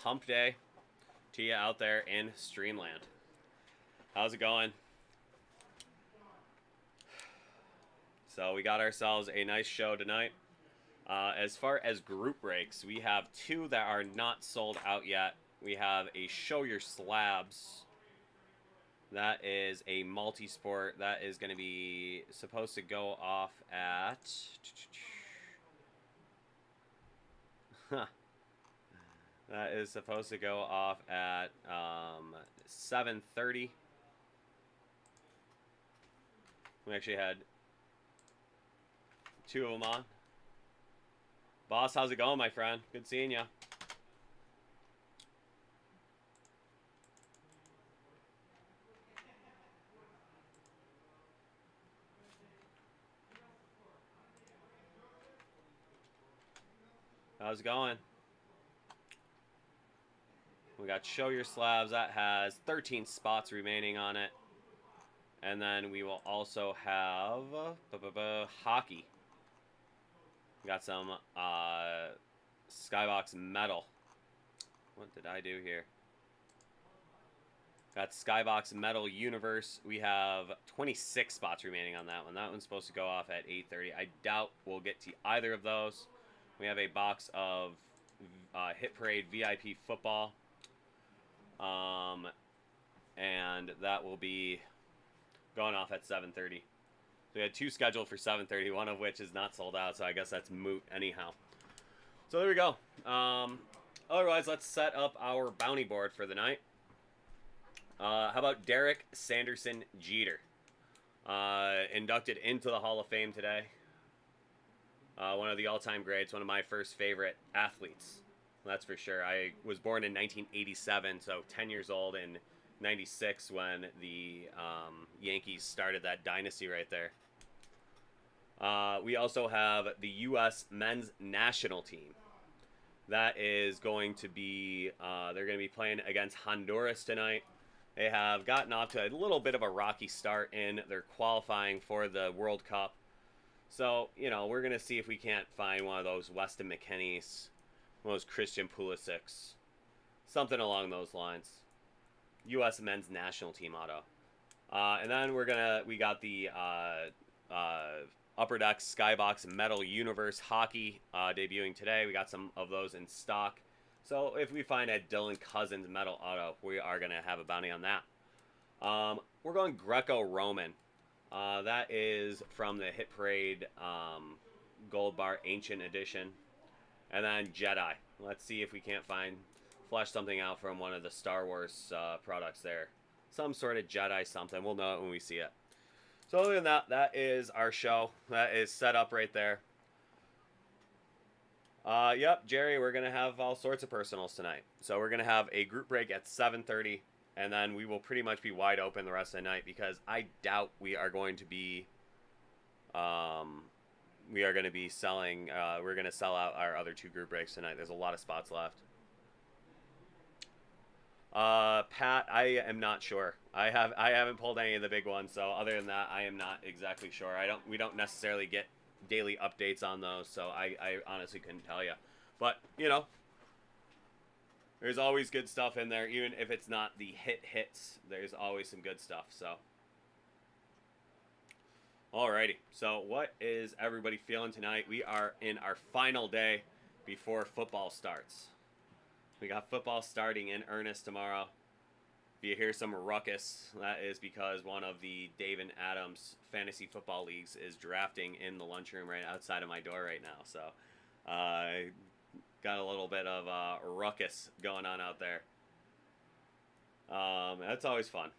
hump day to you out there in Streamland. How's it going? So we got ourselves a nice show tonight. As far as group breaks, we have two that are not sold out yet. We have a Show Your Slabs. That is a multi-sport. That is going to be supposed to go off at... That is supposed to go off at 7:30. We actually had two of them on. Boss, how's it going, my friend? Good seeing you. How's it going? We got Show Your Slabs. That has 13 spots remaining on it. And then we will also have hockey. We got some Skybox metal. What did I do here? Got Skybox Metal Universe. We have 26 spots remaining on that one. That one's supposed to go off at 8:30. I doubt we'll get to either of those. We have a box of Hit Parade VIP football. And that will be going off at 7:30. We had two scheduled for 7:30, one of which is not sold out, so I guess that's moot anyhow. So there we go. Otherwise, let's set up our bounty board for the night. How about Derek Sanderson Jeter? Inducted into the Hall of Fame today. One of the all-time greats, one of my first favorite athletes. That's for sure. I was born in 1987, so 10 years old in 96 when the Yankees started that dynasty right there. We also have the U.S. men's national team. That is going to be, they're going to be playing against Honduras tonight. They have gotten off to a little bit of a rocky start in their qualifying for the World Cup. So, you know, we're going to see if we can't find one of those Weston McKennies, one of those Christian Pulisic's, something along those lines. U.S. men's national team auto. And then we got the Upper Deck Skybox Metal Universe Hockey debuting today. We got some of those in stock. So if we find a Dylan Cousins metal auto, we are going to have a bounty on that. We're going Greco-Roman. That is from the Hit Parade Gold Bar Ancient Edition. And then Jedi. Let's see if we can't flesh something out from one of the Star Wars products there. Some sort of Jedi something. We'll know it when we see it. So other than that, that is our show. That is set up right there. Yep, Jerry, we're going to have all sorts of personals tonight. So we're going to have a group break at 7:30. And then we will pretty much be wide open the rest of the night because I doubt we are going to be selling, we're going to sell out our other two group breaks tonight. There's a lot of spots left. Pat, I am not sure. I haven't pulled any of the big ones, so other than that, I am not exactly sure. We don't necessarily get daily updates on those, so I honestly couldn't tell you. But, you know, there's always good stuff in there, even if it's not the hits. There's always some good stuff, so. Alrighty, so what is everybody feeling tonight? We are in our final day before football starts. We got football starting in earnest tomorrow. If you hear some ruckus, that is because one of the Dave and Adams fantasy football leagues is drafting in the lunchroom right outside of my door right now. So, got a little bit of ruckus going on out there. That's always fun.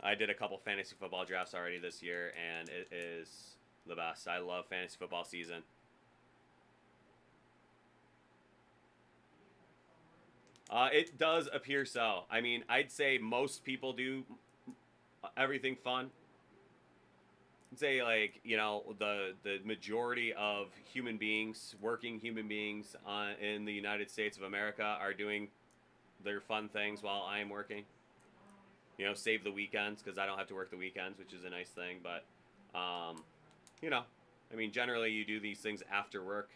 I did a couple fantasy football drafts already this year, and it is the best. I love fantasy football season. It does appear so. I mean, I'd say most people do everything fun. I'd say, like, you know, the majority of human beings, working human beings in the United States of America are doing their fun things while I am working. You know, save the weekends because I don't have to work the weekends, which is a nice thing. But, you know, I mean, generally you do these things after work,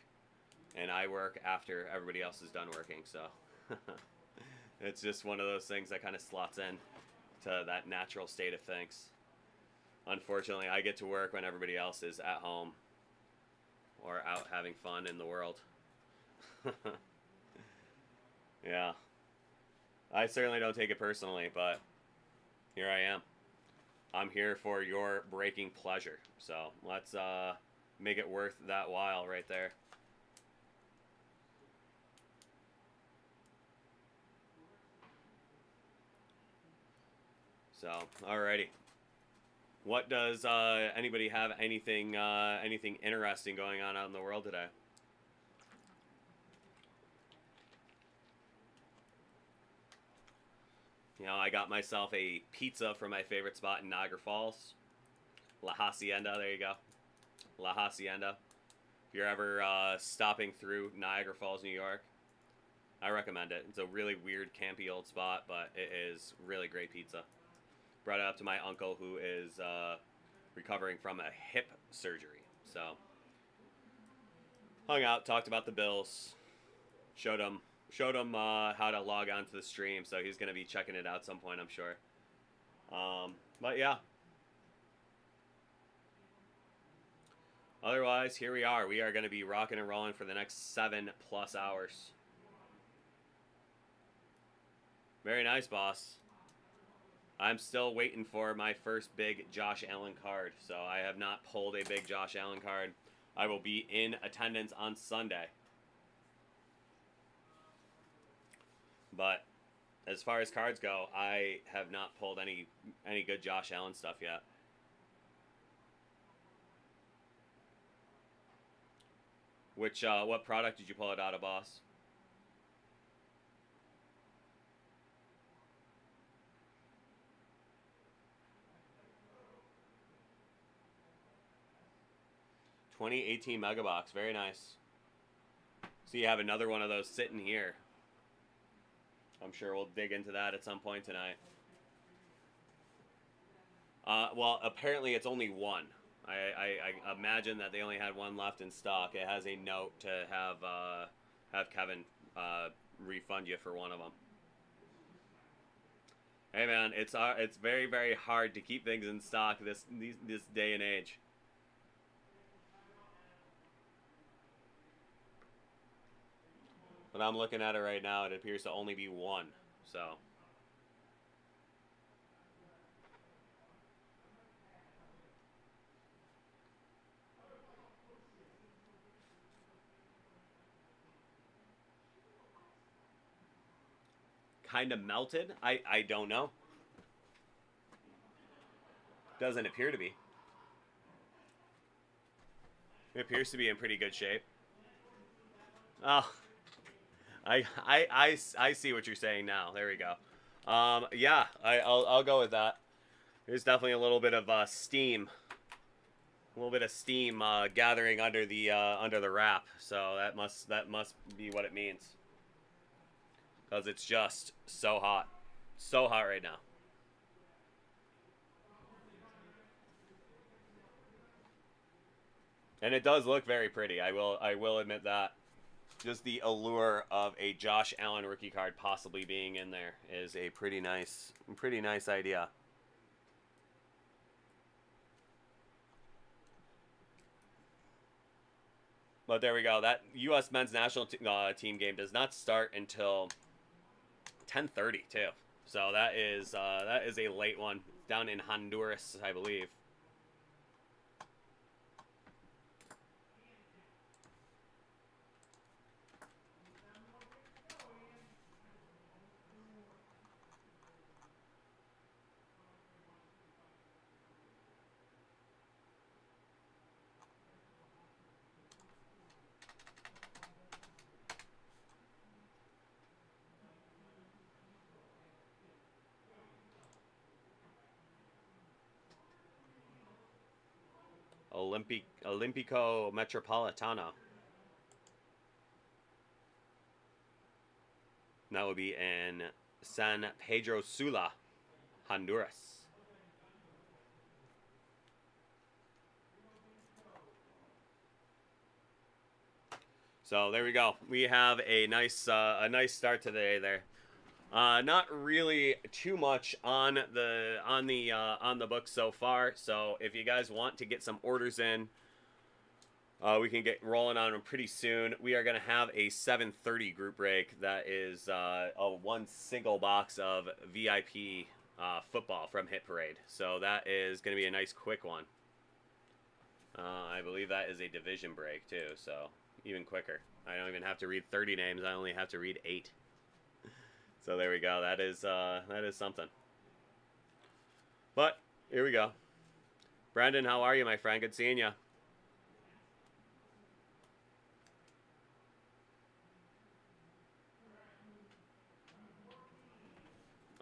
and I work after everybody else is done working, so. It's just one of those things that kind of slots in to that natural state of things. Unfortunately, I get to work when everybody else is at home or out having fun in the world. Yeah. I certainly don't take it personally, but here I am. I'm here for your breaking pleasure. So let's make it worth that while right there. So, alrighty. What does anybody have anything interesting going on out in the world today? You know, I got myself a pizza from my favorite spot in Niagara Falls. La Hacienda, there you go. La Hacienda. If you're ever stopping through Niagara Falls, New York, I recommend it. It's a really weird, campy old spot, but it is really great pizza. Brought it up to my uncle who is recovering from a hip surgery. So, hung out, talked about the Bills, showed him how to log on to the stream. So he's going to be checking it out some point, I'm sure. But yeah. Otherwise, here we are. We are going to be rocking and rolling for the next 7+ hours. Very nice, boss. I'm still waiting for my first big Josh Allen card. So I have not pulled a big Josh Allen card. I will be in attendance on Sunday. But as far as cards go, I have not pulled any good Josh Allen stuff yet. What product did you pull it out of, boss? $2018 Megabox, very nice. So you have another one of those sitting here. I'm sure we'll dig into that at some point tonight. Well, apparently it's only one. I imagine that they only had one left in stock. It has a note to have Kevin refund you for one of them. Hey man, it's very, very hard to keep things in stock this day and age. But I'm looking at it right now. It appears to only be one. So. Kind of melted? I don't know. Doesn't appear to be. It appears to be in pretty good shape. Oh. I see what you're saying now. There we go. Yeah, I'll go with that. There's definitely a little bit of steam, gathering under the wrap. So that must be what it means. Because it's just so hot right now. And it does look very pretty. I will admit that. Just the allure of a Josh Allen rookie card possibly being in there is a pretty nice idea. But there we go. That U.S. men's national team game does not start until 10:30 too. So that is a late one down in Honduras, I believe. Olympico Metropolitano. That would be in San Pedro Sula, Honduras. So there we go. We have a nice start to the day there. Not really too much on the book so far. So if you guys want to get some orders in, we can get rolling on them pretty soon. We are going to have a 7:30 group break that is a one single box of VIP football from Hit Parade. So that is going to be a nice quick one. I believe that is a division break too, so even quicker. I don't even have to read 30 names. I only have to read 8. So there we go. That is something. But here we go. Brandon, how are you, my friend? Good seeing you.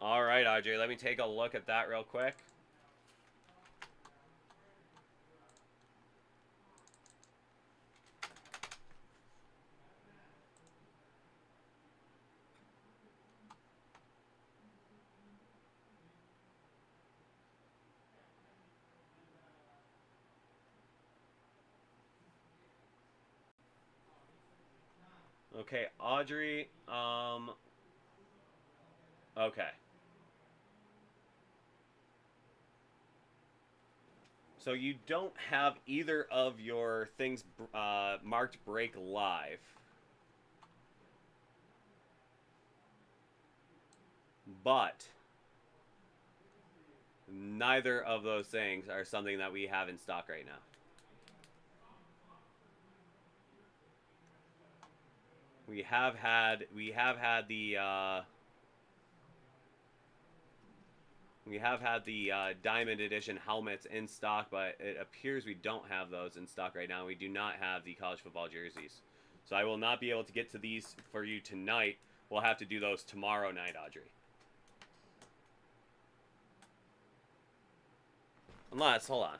All right, Audrey, let me take a look at that real quick. Okay, Audrey, okay. So you don't have either of your things marked break live. But neither of those things are something that we have in stock right now. We have had the Diamond Edition helmets in stock, but it appears we don't have those in stock right now. We do not have the college football jerseys. So I will not be able to get to these for you tonight. We'll have to do those tomorrow night, Audrey. Unless, hold on.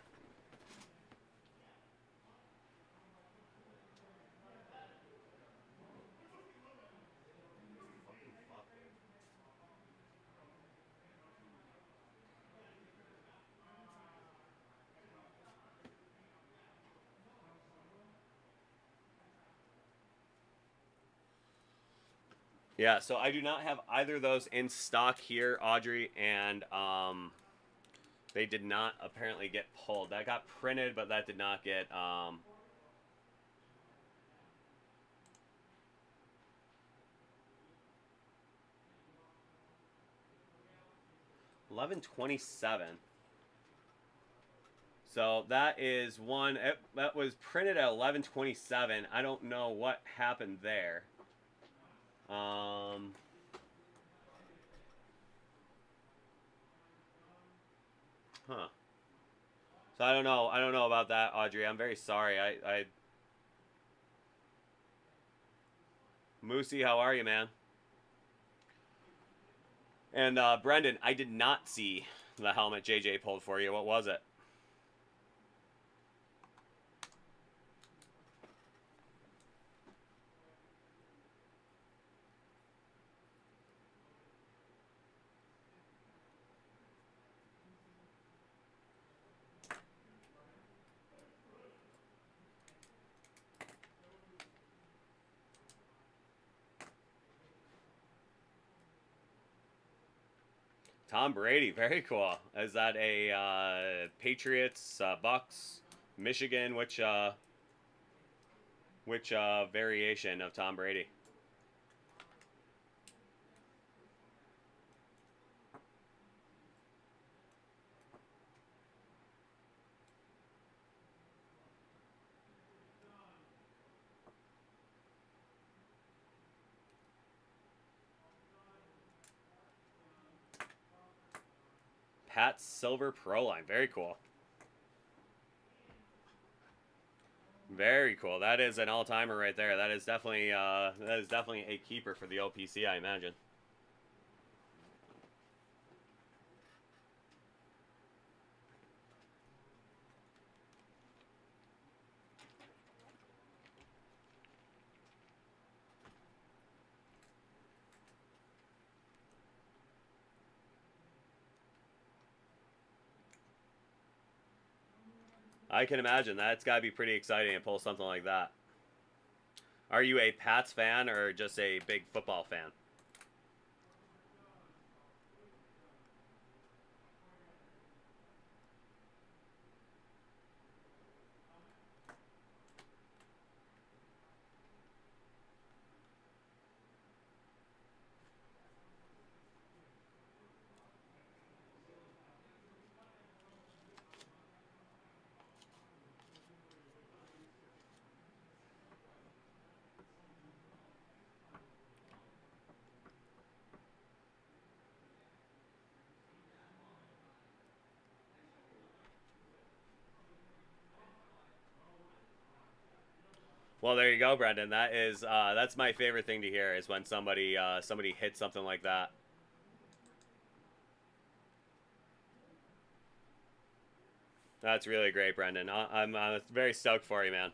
Yeah, so I do not have either of those in stock here, Audrey, and they did not apparently get pulled. That got printed, but that did not get 11/27. So that is one that was printed at 11/27. I don't know what happened there. Huh. So I don't know. I don't know about that, Audrey. I'm very sorry. Moosey, how are you, man? And Brendan, I did not see the helmet JJ pulled for you. What was it? Tom Brady, very cool. Is that a Patriots, Bucks, Michigan? Which variation of Tom Brady? Pat's Silver Pro Line, very cool. Very cool. That is an all-timer right there. That is definitely a keeper for the OPC, I imagine. I can imagine that's got to be pretty exciting to pull something like that. Are you a Pats fan or just a big football fan? Well, there you go, Brendan. That is that's my favorite thing to hear is when somebody hits something like that. That's really great, Brendan. I'm very stoked for you, man.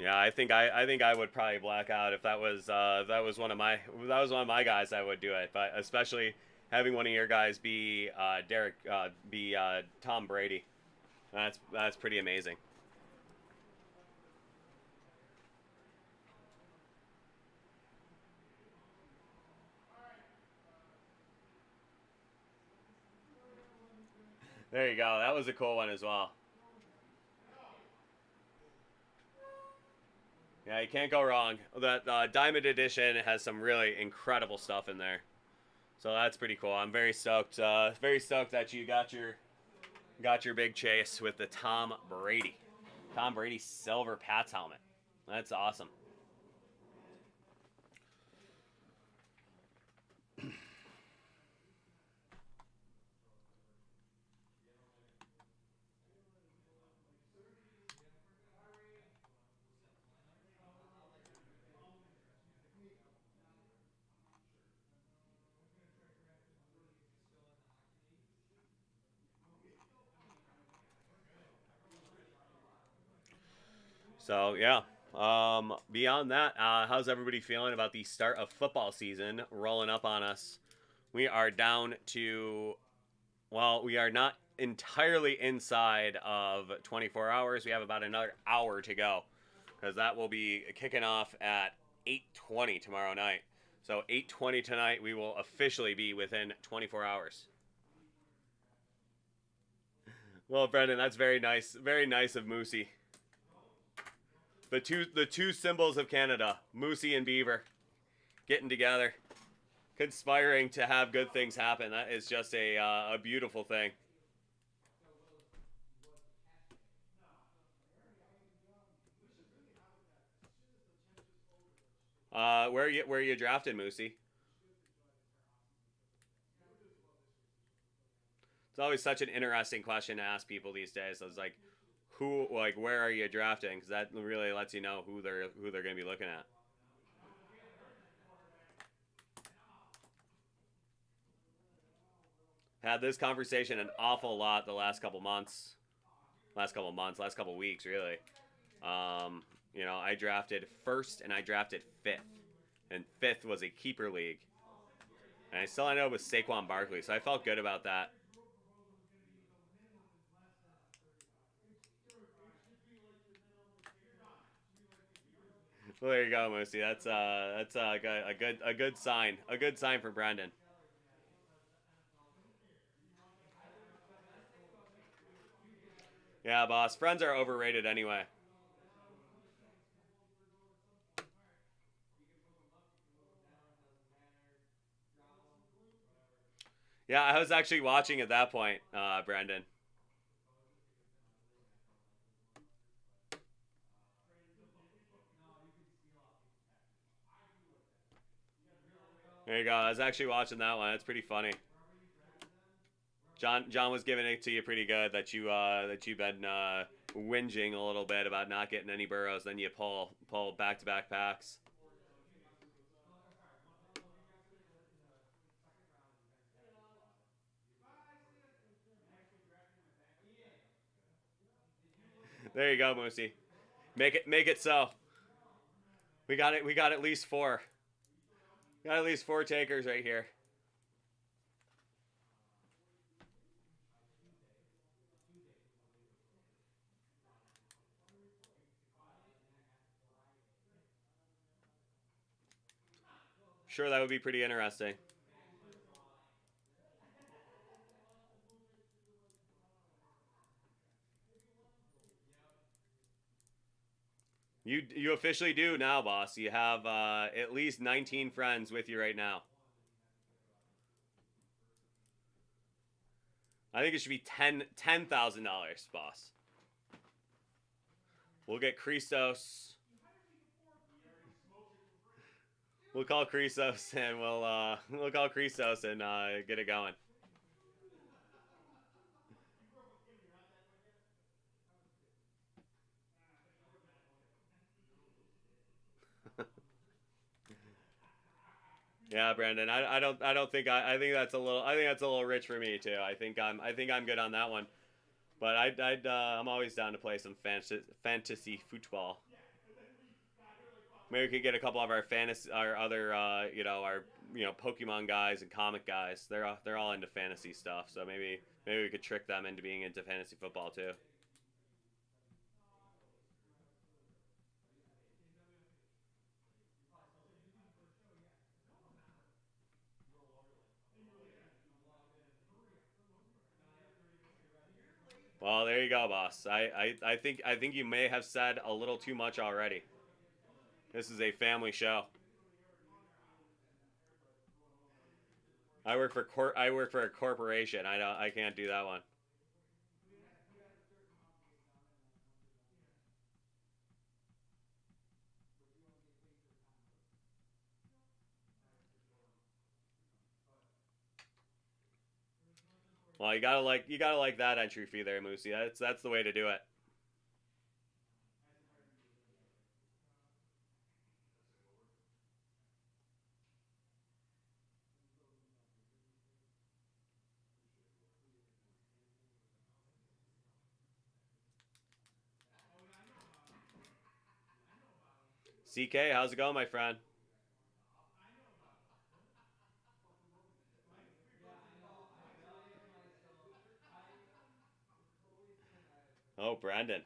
Yeah, I think I would probably black out if that was one of my guys. I would do it, but especially having one of your guys be Tom Brady. That's pretty amazing. There you go. That was a cool one as well. Yeah, you can't go wrong. That Diamond Edition has some really incredible stuff in there. So that's pretty cool. I'm very stoked. Very stoked that you got your big chase with the Tom Brady. Tom Brady silver Pats helmet. That's awesome. So yeah. Beyond that, how's everybody feeling about the start of football season rolling up on us? We are down to, well, we are not entirely inside of 24 hours. We have about another hour to go because that will be kicking off at 8:20 tomorrow night. So 8:20 tonight, we will officially be within 24 hours. Well, Brendan, that's very nice of Moosey. The two symbols of Canada, Moosey and Beaver, getting together, conspiring to have good things happen. That is just a beautiful thing. Where you drafted, Moosey? It's always such an interesting question to ask people these days. It's like, where are you drafting? Because that really lets you know who they're going to be looking at. Had this conversation an awful lot the last couple months, last couple weeks, really. I drafted first and I drafted fifth, and fifth was a keeper league, and I still ended up with Saquon Barkley, so I felt good about that. Well, there you go, Moosey. That's a good sign. A good sign for Brandon. Yeah, boss. Friends are overrated anyway. Yeah, I was actually watching at that point, Brandon. There you go. I was actually watching that one. That's pretty funny. John was giving it to you pretty good that you've been whinging a little bit about not getting any burrows. Then you pull back to back packs. There you go, Moosey. Make it so. We got it. We got at least four. We got at least four takers right here. Sure, that would be pretty interesting. You officially do now, boss. You have at least 19 friends with you right now. I think it should be $10,000, boss. We'll get Christos. We'll call Christos and we'll call Christos and get it going. Yeah, Brandon. I don't think I think that's a little rich for me too. I think I'm good on that one. But I'm always down to play some fantasy football. Maybe we could get a couple of our other Pokemon guys and comic guys. They're all into fantasy stuff. So maybe we could trick them into being into fantasy football too. Well, there you go, boss. I think you may have said a little too much already. This is a family show. I work for a corporation. I can't do that one. Well, you gotta like that entry fee there, Moosey. That's the way to do it. CK, how's it going, my friend? Oh, Brandon.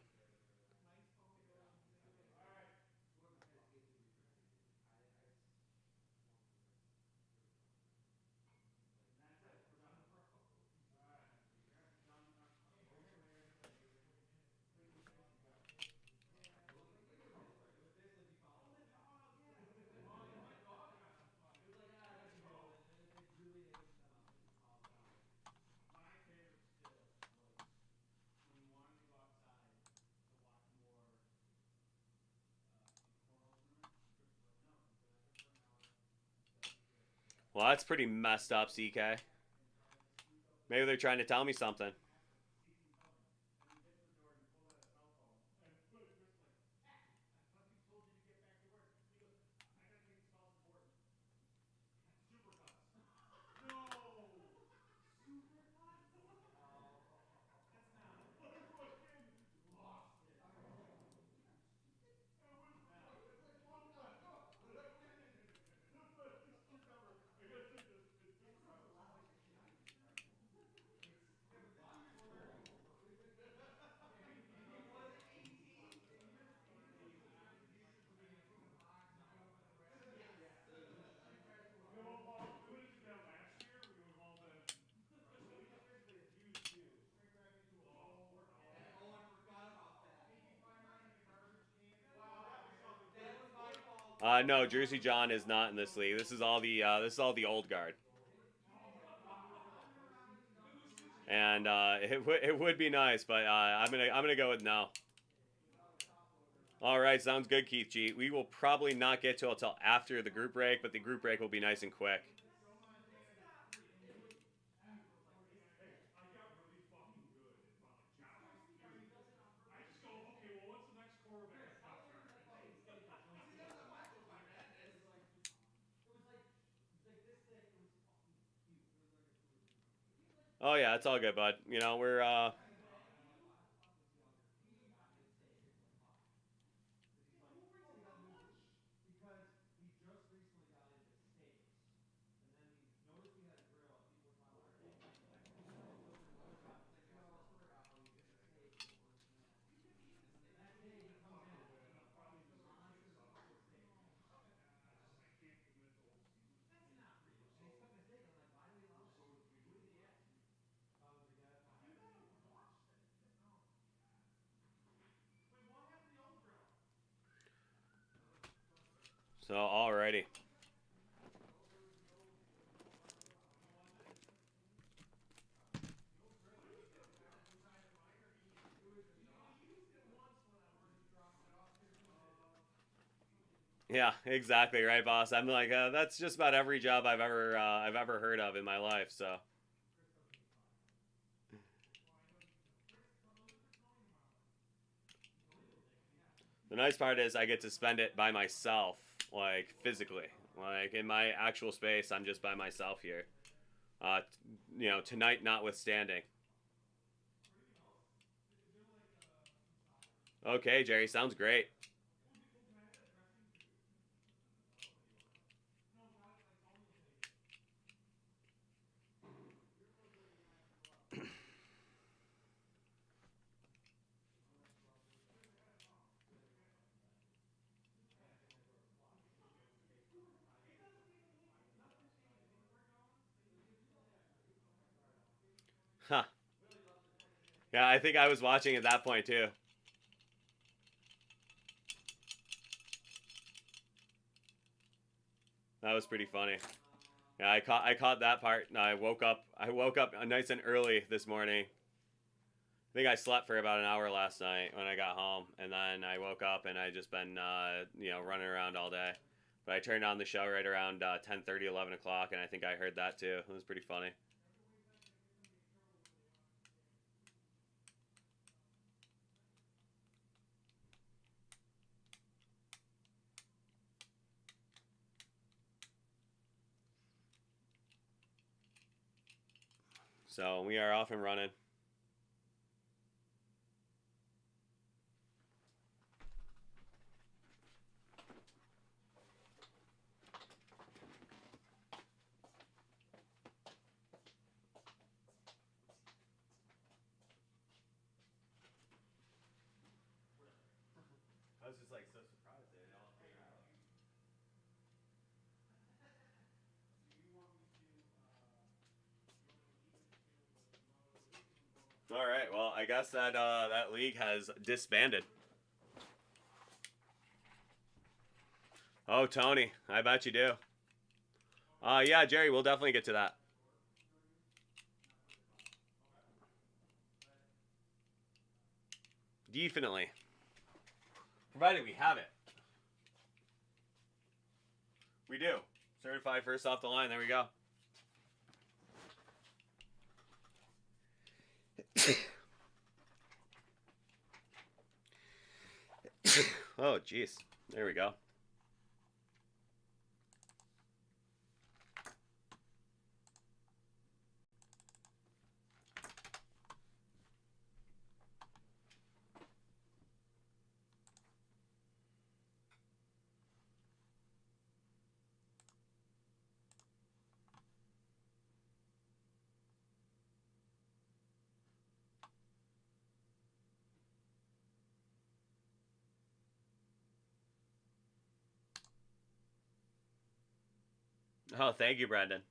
Well, that's pretty messed up, CK. Maybe they're trying to tell me something. No, Jersey John is not in this league. This is all the old guard. And it would be nice, but I'm gonna go with no. All right, sounds good, Keith G. We will probably not get to it until after the group break, but the group break will be nice and quick. Oh yeah, it's all good, bud. You know, we're So, alrighty. Yeah, exactly right, boss. I'm like, that's just about every job I've ever heard of in my life. So the nice part is I get to spend it by myself, like physically, like in my actual space. I'm just by myself here. Uh, you know, tonight notwithstanding. Okay, Jerry, sounds great. Huh. Yeah, I think I was watching at that point too. That was pretty funny. Yeah, I caught that part. I woke up nice and early this morning. I think I slept for about an hour last night when I got home, and then I woke up and I just been running around all day. But I turned on the show right around 10:30, 11 o'clock, and I think I heard that too. It was pretty funny. So we are off and running. I was just like so surprised they all came out. All right, well, I guess that that league has disbanded. Oh, Tony, I bet you do. Yeah, Jerry, we'll definitely get to that. Definitely. Provided we have it. We do. Certified first off the line. There we go. Oh, jeez. There we go. Oh, thank you, Brendan.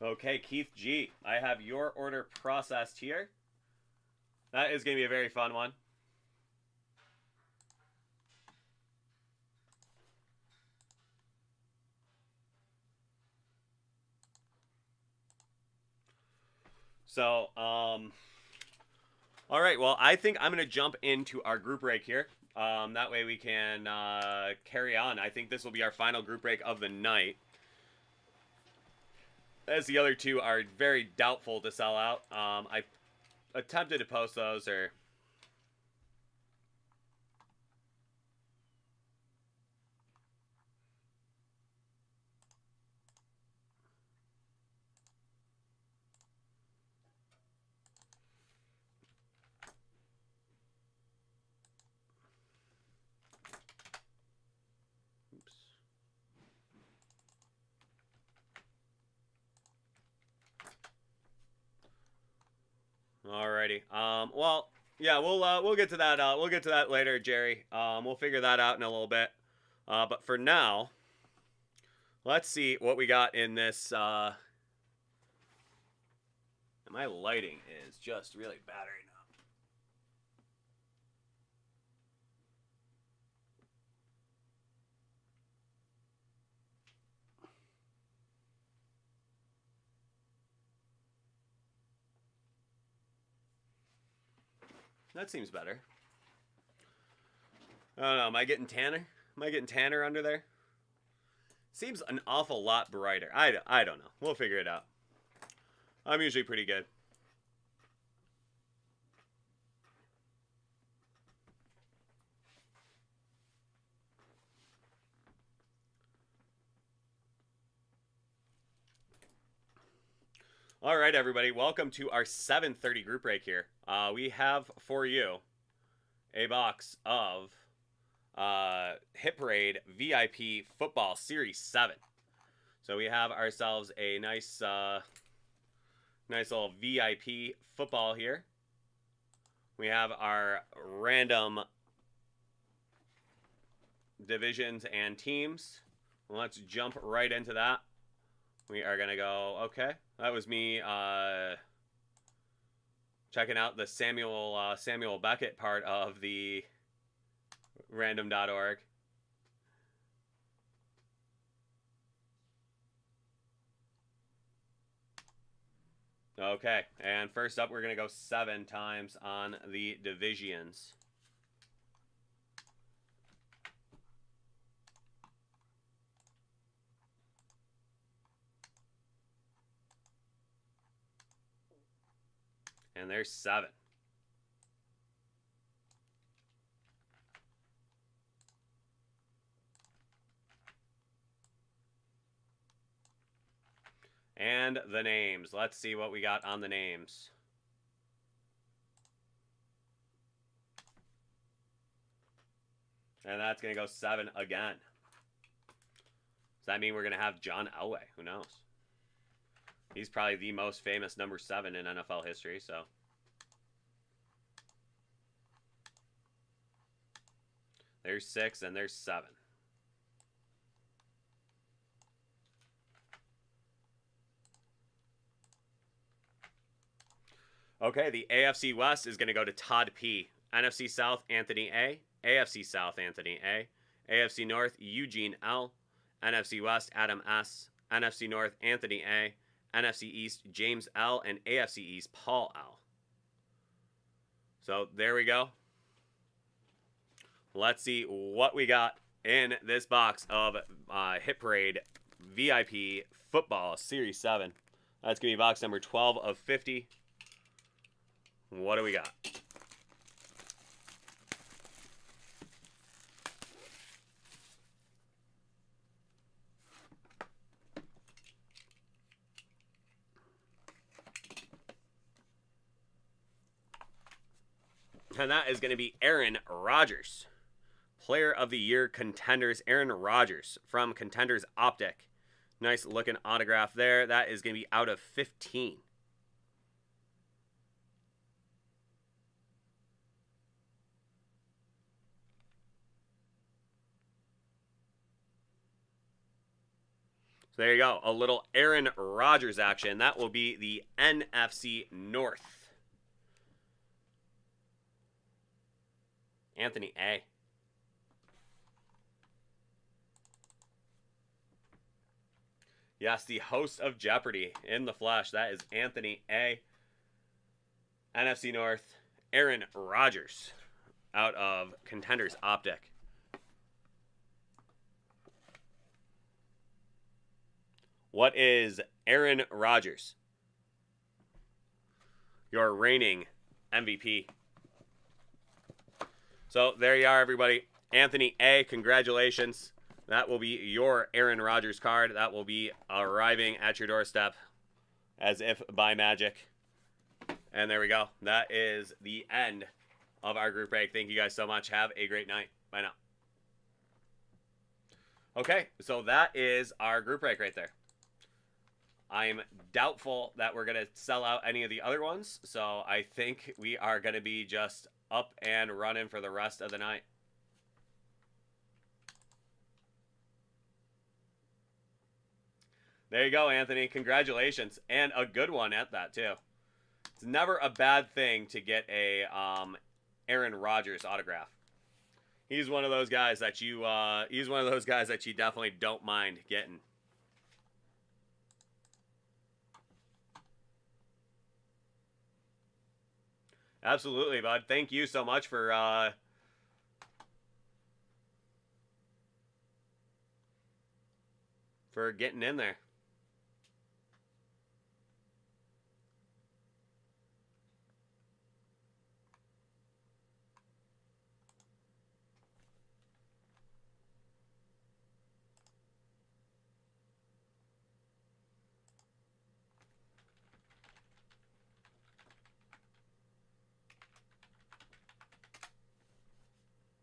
Okay, Keith G. I have your order processed here. That is going to be a very fun one. So, all right. Well, I think I'm going to jump into our group break here. That way we can carry on. I think this will be our final group break of the night, as the other two are very doubtful to sell out. I attempted to post those, or Alrighty. Well, yeah, we'll get to that. We'll get to that later, Jerry. We'll figure that out in a little bit. But for now, let's see what we got in this. My lighting is just really bad right now. That seems better. I don't know. Am I getting tanner? Am I getting tanner under there? Seems an awful lot brighter. I don't know. We'll figure it out. I'm usually pretty good. All right, everybody. Welcome to our 7:30 group break here. We have for you a box of Hit Parade VIP Football Series 7. So we have ourselves a nice little VIP football here. We have our random divisions and teams. Let's jump right into that. We are going to go, okay. That was me checking out the Samuel Beckett part of the random.org. Okay, and first up, we're going to go 7 times on the divisions. And there's 7. And the names. Let's see what we got on the names. And that's going to go 7 again. Does that mean we're going to have John Elway? Who knows? He's probably the most famous number 7 in NFL history, so. There's 6 and there's 7. Okay, the AFC West is going to go to Todd P. NFC South, Anthony A. AFC South, Anthony A. AFC North, Eugene L. NFC West, Adam S. NFC North, Anthony A. NFC East, James L. And AFC East, Paul L. So there we go. Let's see what we got in this box of Hit Parade VIP Football Series 7. That's going to be box number 12 of 50. What do we got? And that is going to be Aaron Rodgers. Player of the Year Contenders, Aaron Rodgers from Contenders Optic. Nice looking autograph there. That is going to be out of 15. So there you go. A little Aaron Rodgers action. That will be the NFC North. Anthony A. Yes, the host of Jeopardy in the flesh. That is Anthony A. NFC North, Aaron Rodgers out of Contenders Optic. What is Aaron Rodgers? Your reigning MVP. So there you are, everybody. Anthony A., congratulations. That will be your Aaron Rodgers card. That will be arriving at your doorstep as if by magic. And there we go. That is the end of our group break. Thank you guys so much. Have a great night. Bye now. Okay, so that is our group break right there. I'm doubtful that we're going to sell out any of the other ones, so I think we are going to be just up and running for the rest of the night. There you go, Anthony. Congratulations. And a good one at that, too. It's never a bad thing to get a Aaron Rodgers autograph. He's one of those guys that you definitely don't mind getting. Absolutely, bud. Thank you so much for getting in there.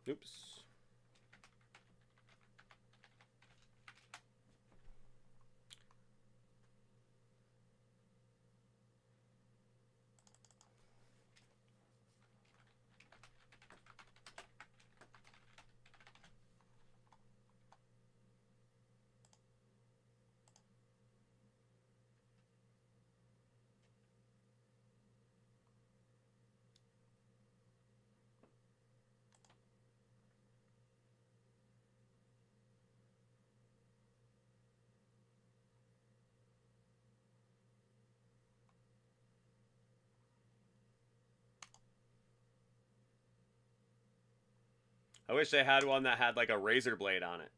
Oops. I wish they had one that had like a razor blade on it.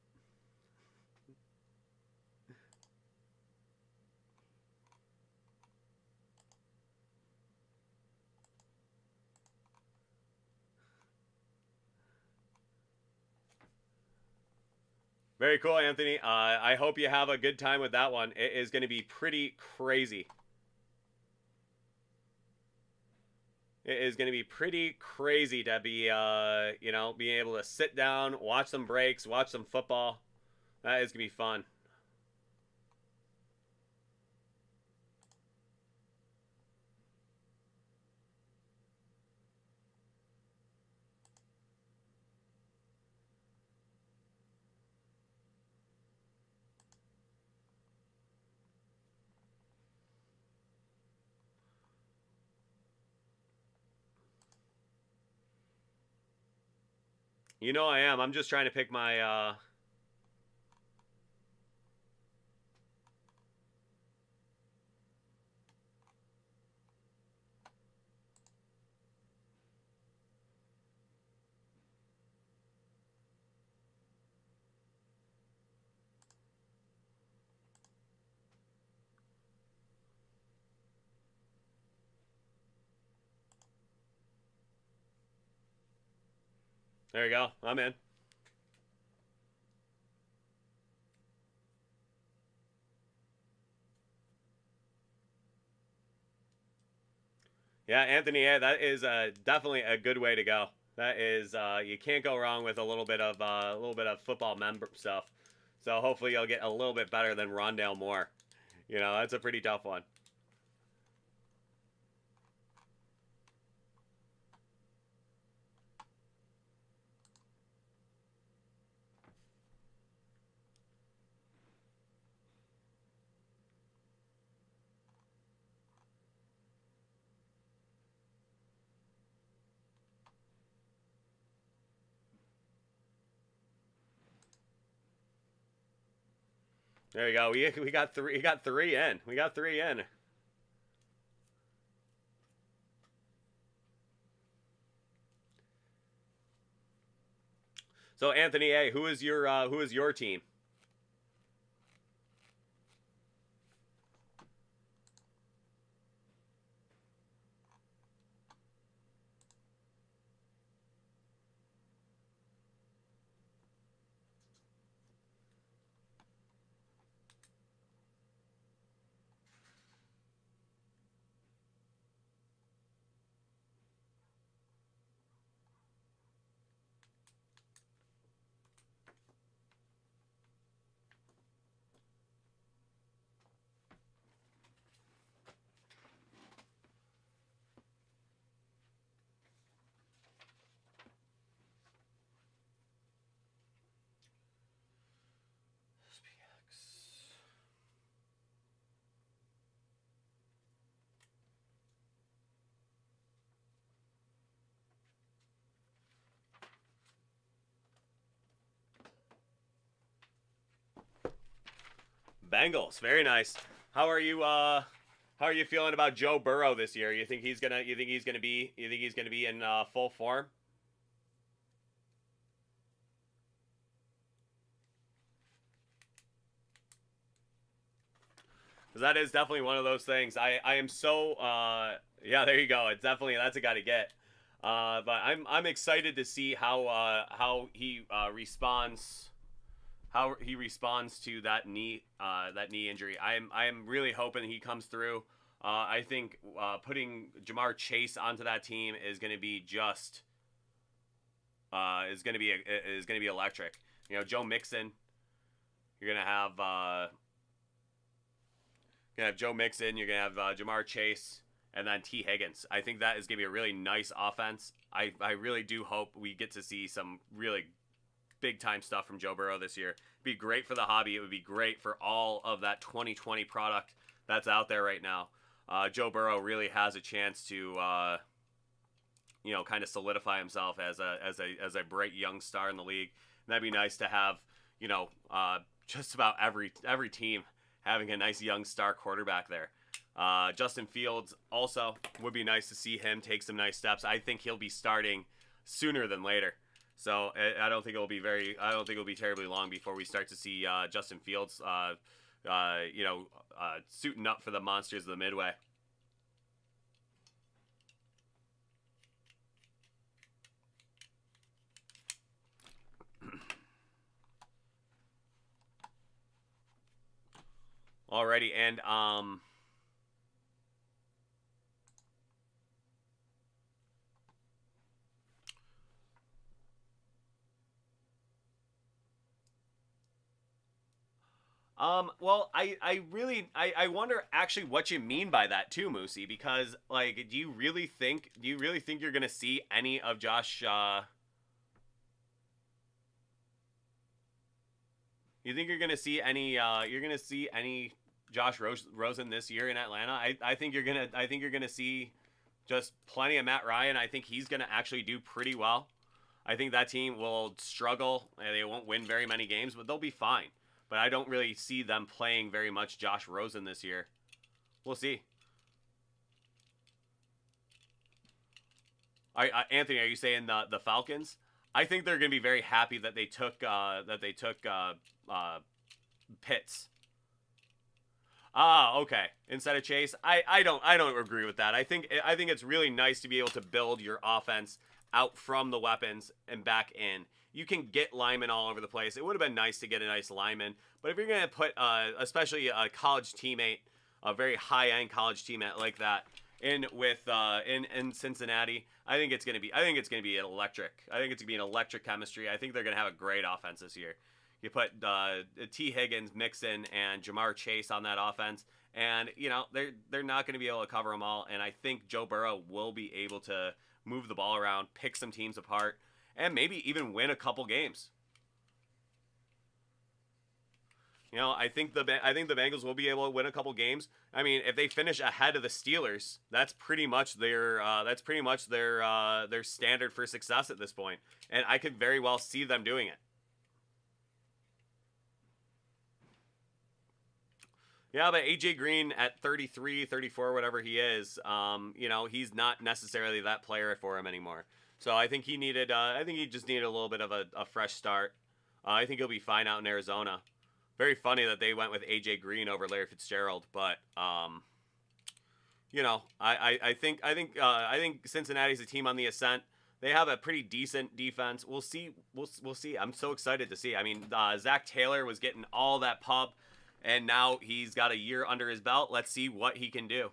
Very cool, Anthony. I hope you have a good time with that one. It is going to be pretty crazy. It is going to be pretty crazy to be, you know, being able to sit down, watch some breaks, watch some football. That is going to be fun. You know I am. I'm just trying to pick my... There you go. I'm in. Yeah, Anthony, yeah, that is definitely a good way to go. That is, you can't go wrong with a little bit of football member stuff. So hopefully you'll get a little bit better than Rondale Moore. You know, that's a pretty tough one. There you go. We got three. We got three in. We got three in. So Anthony A, who is your team? Bengals, very nice. How are you? How are you feeling about Joe Burrow this year? You think he's gonna? You think he's gonna be? You think he's gonna be in full form? Because that is definitely one of those things. I am so yeah. There you go. It's definitely that's a guy to get. But I'm excited to see how he responds how he responds to that knee injury. I am really hoping he comes through. I think putting Jamar Chase onto that team is going to be just is going to be electric. You know, Joe Mixon. You're going to have Joe Mixon. You're going to have Jamar Chase. And then T. Higgins. I think that is going to be a really nice offense. I really do hope we get to see some really big-time stuff from Joe Burrow this year. It'd be great for the hobby. It would be great for all of that 2020 product that's out there right now. Joe Burrow really has a chance to, kind of solidify himself as a bright young star in the league. And that'd be nice to have, just about every team having a nice young star quarterback there. Justin Fields also would be nice to see him take some nice steps. I think he'll be starting sooner than later. So I don't think it'll be terribly long before we start to see Justin Fields, suiting up for the monsters of the Midway. Alrighty, and well, I really wonder actually what you mean by that too, Moosey, because like, do you really think you're gonna see any of Josh? You think you're gonna see any? You're gonna see any Josh Rosen this year in Atlanta? I think you're gonna see just plenty of Matt Ryan. I think he's gonna actually do pretty well. I think that team will struggle. They won't win very many games, but they'll be fine. But I don't really see them playing very much Josh Rosen this year. We'll see. Anthony, are you saying the Falcons? I think they're going to be very happy that they took Pitts. Ah, okay. Instead of Chase, I don't agree with that. I think it's really nice to be able to build your offense out from the weapons and back in. You can get linemen all over the place. It would have been nice to get a nice lineman, but if you're going to put, especially a college teammate, a very high-end college teammate like that, in with in Cincinnati, I think it's going to be an electric. I think it's going to be an electric chemistry. I think they're going to have a great offense this year. You put T. Higgins, Mixon, and Jamar Chase on that offense, and they're not going to be able to cover them all. And I think Joe Burrow will be able to move the ball around, pick some teams apart, and maybe even win a couple games. I think the Bengals will be able to win a couple games. I mean, if they finish ahead of the Steelers, that's pretty much their standard for success at this point. And I could very well see them doing it. Yeah, but AJ Green at 33, 34, whatever he is, he's not necessarily that player for him anymore. So I think he just needed a little bit of a fresh start. I think he'll be fine out in Arizona. Very funny that they went with AJ Green over Larry Fitzgerald, but I think Cincinnati's a team on the ascent. They have a pretty decent defense. We'll see. We'll see. I'm so excited to see. I mean, Zach Taylor was getting all that pub, and now he's got a year under his belt. Let's see what he can do.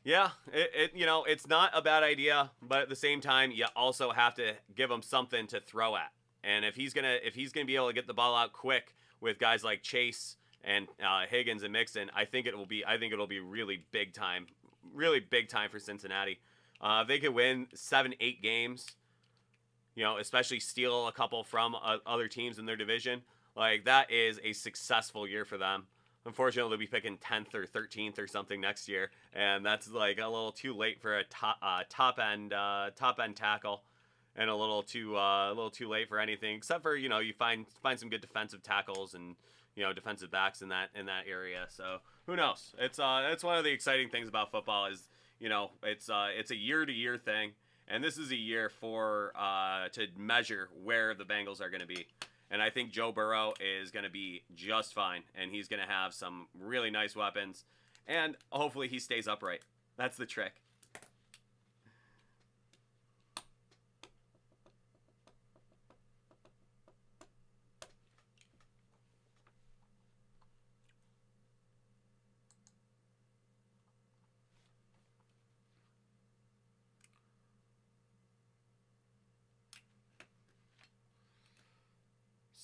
Yeah, it's not a bad idea, but at the same time, you also have to give him something to throw at. And if he's gonna be able to get the ball out quick with guys like Chase and Higgins and Mixon, I think it'll be really big time for Cincinnati. If they could win 7-8 games, especially steal a couple from other teams in their division, like that is a successful year for them. Unfortunately, they'll be picking 10th or 13th or something next year, and that's like a little too late for a top end tackle. and a little too late for anything, except for, you know, you find some good defensive tackles and, you know, defensive backs in that area. So who knows? It's one of the exciting things about football is, you know, it's a year-to-year thing, and this is a year for to measure where the Bengals are going to be. And I think Joe Burrow is going to be just fine, and he's going to have some really nice weapons, and hopefully he stays upright. That's the trick.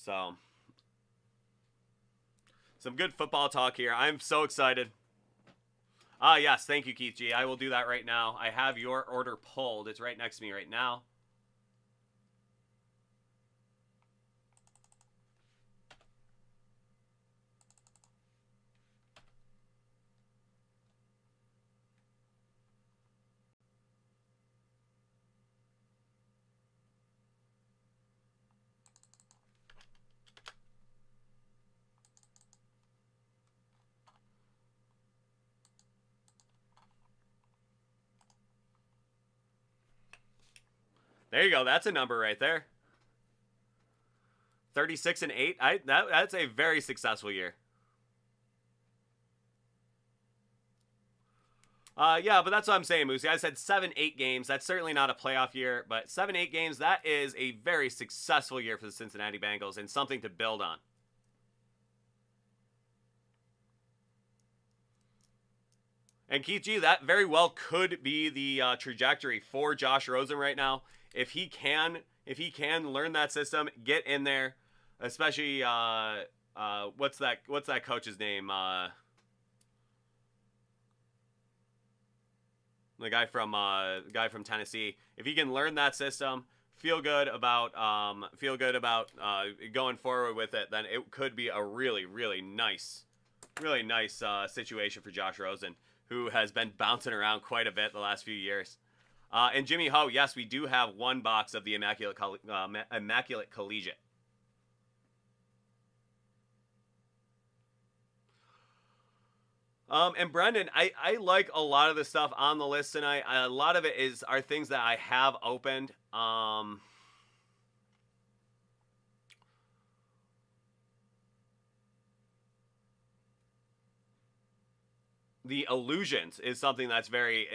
So, some good football talk here. I'm so excited. Yes, thank you, Keith G. I will do that right now. I have your order pulled. It's right next to me right now. There you go. That's a number right there. 36-8. That's a very successful year. Yeah, but that's what I'm saying, Moosey. I said 7-8 games. That's certainly not a playoff year, but 7-8 games, that is a very successful year for the Cincinnati Bengals and something to build on. And Keith G, that very well could be the trajectory for Josh Rosen right now. If he can learn that system, get in there, especially what's that coach's name? The guy from Tennessee. If he can learn that system, feel good about going forward with it, then it could be a really, really nice situation for Josh Rosen, who has been bouncing around quite a bit the last few years. And Jimmy Ho, yes, we do have one box of the Immaculate Collegiate. And Brendan, I like a lot of the stuff on the list tonight. A lot of it are things that I have opened. The illusions is something that's very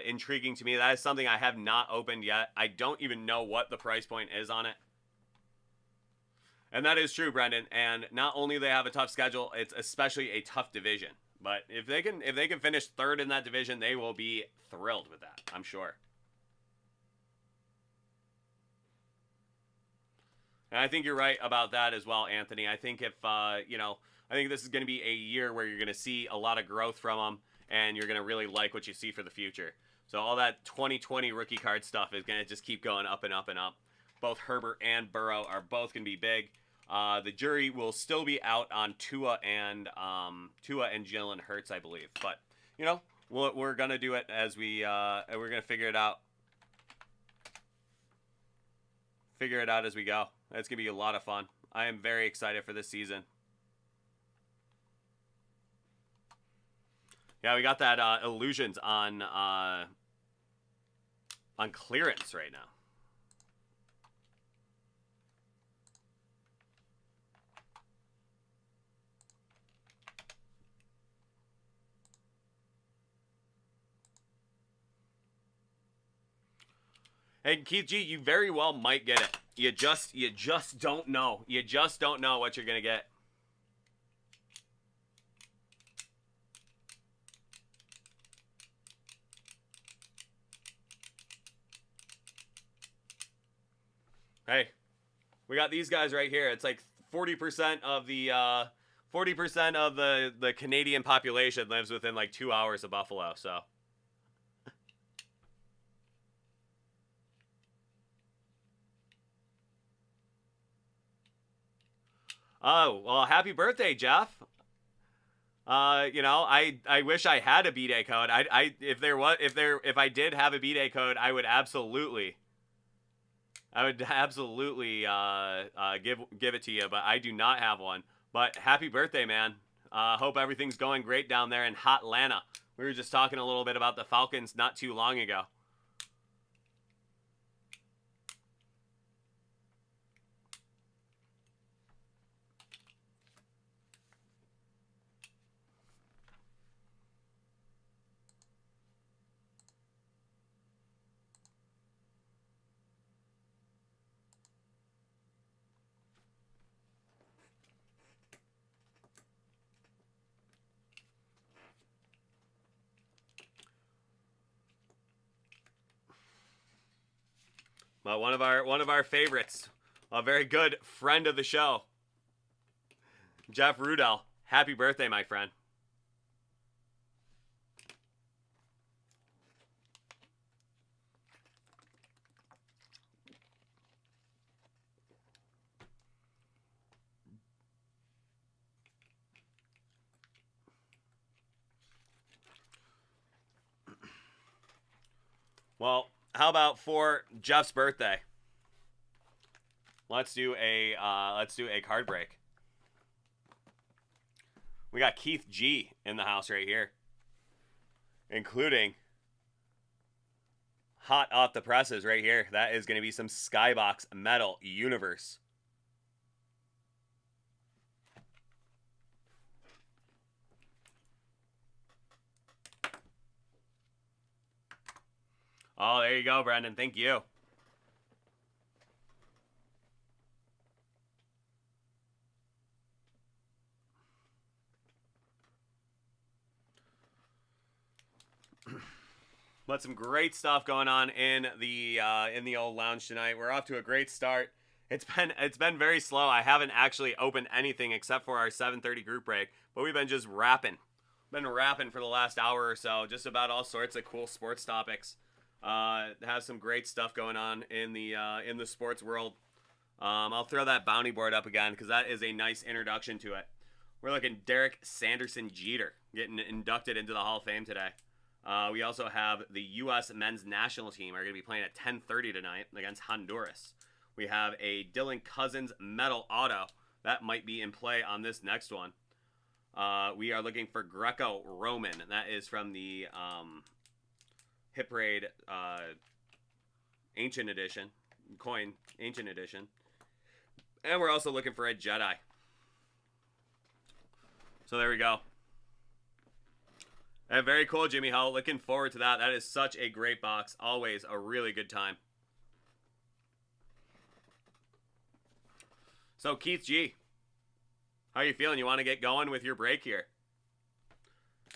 intriguing to me. That is something I have not opened yet. I don't even know what the price point is on it. And that is true, Brendan. And not only do they have a tough schedule, it's especially a tough division. But if they can finish third in that division, they will be thrilled with that, I'm sure. And I think you're right about that as well, Anthony. I think I think this is going to be a year where you're going to see a lot of growth from them, and you're going to really like what you see for the future. So all that 2020 rookie card stuff is going to just keep going up and up and up. Both Herbert and Burrow are both going to be big. The jury will still be out on Tua and Jalen Hurts, I believe. But, you know, we're going to do it as we're going to figure it out. Figure it out as we go. It's going to be a lot of fun. I am very excited for this season. Yeah, we got that illusions on clearance right now. Hey, Keith G, you very well might get it. You just don't know. You just don't know what you're gonna get. Hey, we got these guys right here. It's like 40% of the 40% of the Canadian population lives within like 2 hours of Buffalo. So. Oh, well, happy birthday, Jeff. You know, I wish I had a B-Day code. If I did have a B-Day code, I would absolutely I would absolutely give it to you, but I do not have one. But happy birthday, man. Hope everything's going great down there in hot Atlanta. We were just talking a little bit about the Falcons not too long ago. But one of our favorites, a very good friend of the show, Jeff Rudell. Happy birthday, my friend. Well, how about for Jeff's birthday? Let's do a card break. We got Keith G in the house right here, including hot off the presses right here. That is going to be some Skybox Metal Universe. Oh, there you go, Brendan. Thank you. But some great stuff going on in the old lounge tonight. We're off to a great start. It's been very slow. I haven't actually opened anything except for our 7:30 group break, but we've been just rapping. Been rapping for the last hour or so, just about all sorts of cool sports topics. Has some great stuff going on in the sports world. I'll throw that bounty board up again because that is a nice introduction to it. We're looking Derek Sanderson Jeter getting inducted into the Hall of Fame today. We also have the U.S. men's national team are going to be playing at 10:30 tonight against Honduras. We have a Dylan Cousins medal auto that might be in play on this next one. We are looking for Greco-Roman, and that is from the Hit Parade Ancient Edition, coin Ancient Edition. And we're also looking for a Jedi. So there we go. And very cool, Jimmy Hull. Looking forward to that. That is such a great box. Always a really good time. So, Keith G, how are you feeling? You want to get going with your break here?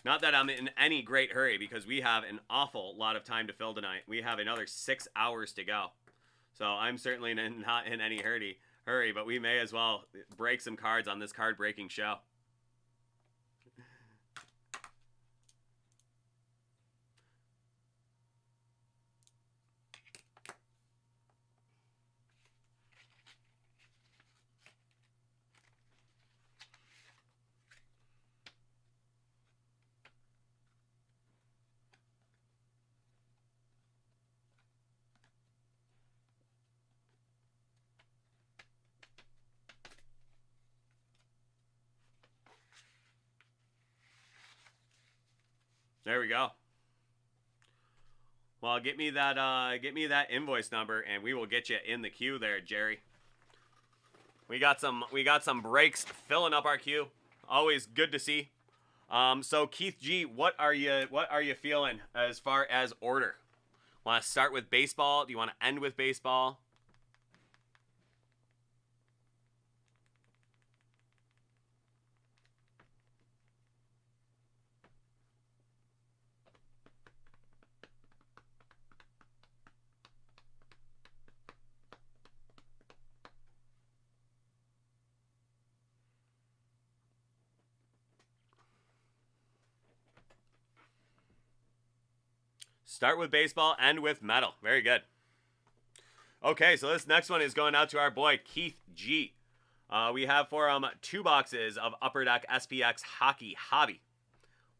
Not that I'm in any great hurry because we have an awful lot of time to fill tonight. We have another 6 hours to go. So I'm certainly not in any hurry, but we may as well break some cards on this card breaking show. There we go. Well, get me that invoice number, and we will get you in the queue there, Jerry. We got some breaks filling up our queue. Always good to see. So Keith G, what are you feeling as far as order? Want to start with baseball? Do you want to end with baseball? Start with baseball, end with metal. Very good. Okay, so this next one is going out to our boy Keith G. We have for him 2 boxes of Upper Deck SPX Hockey Hobby.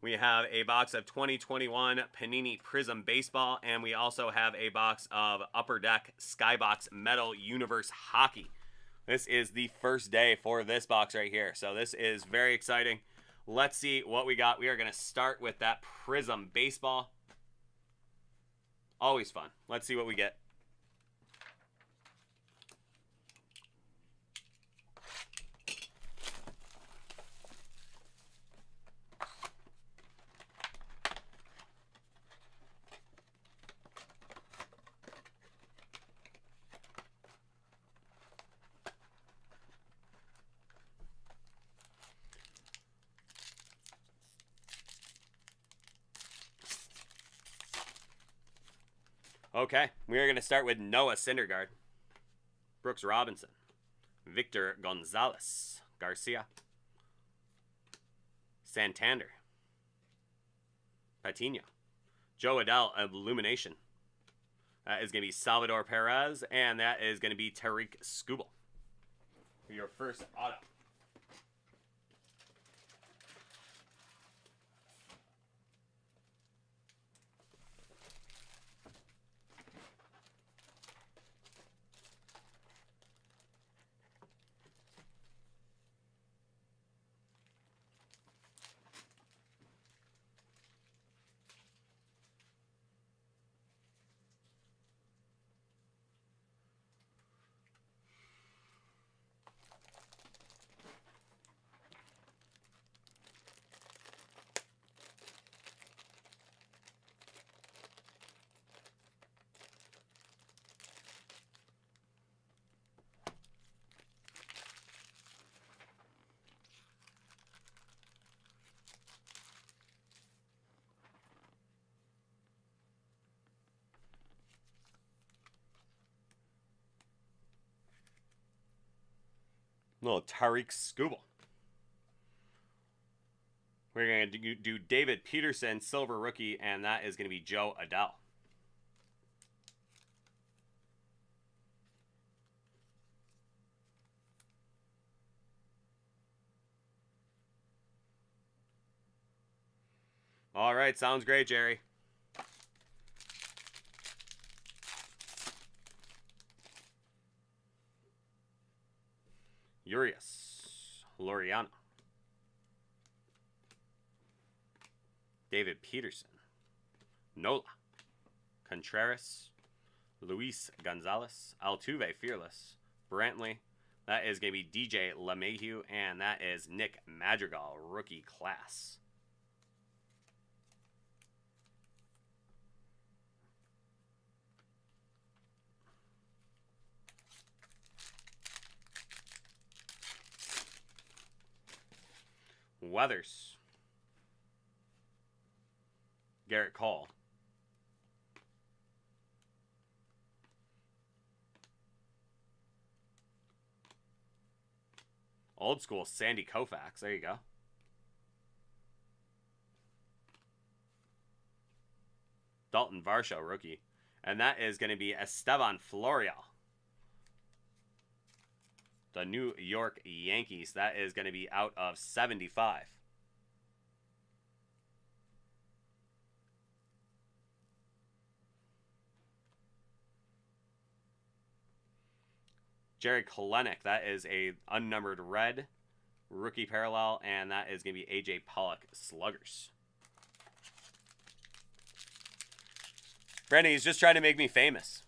We have a box of 2021 Panini Prizm Baseball, and we also have a box of Upper Deck Skybox Metal Universe Hockey. This is the first day for this box right here, so this is very exciting. Let's see what we got. We are going to start with that Prizm Baseball. Always fun. Let's see what we get. Okay, we are going to start with Noah Syndergaard, Brooks Robinson, Victor Gonzalez, Garcia, Santander, Patino, Joe Adell, Illumination. That is going to be Salvador Perez, and that is going to be Tariq Skubal for your first auto. Little Tariq Skubal. We're going to do David Peterson, silver rookie, and that is going to be Joe Adell. All right, sounds great, Jerry. Urias, Laureano, David Peterson, Nola, Contreras, Luis Gonzalez, Altuve Fearless, Brantley. That is going to be DJ LeMahieu, and that is Nick Madrigal, rookie class. Weathers, Garrett Cole, old school Sandy Koufax. There you go. Dalton Varsho, rookie, and that is going to be Estevan Florial, the New York Yankees. That is going to be out of 75. Jerry Kelenic, that is a unnumbered red rookie parallel, and that is going to be AJ Pollock Sluggers. Brandon, he's just trying to make me famous.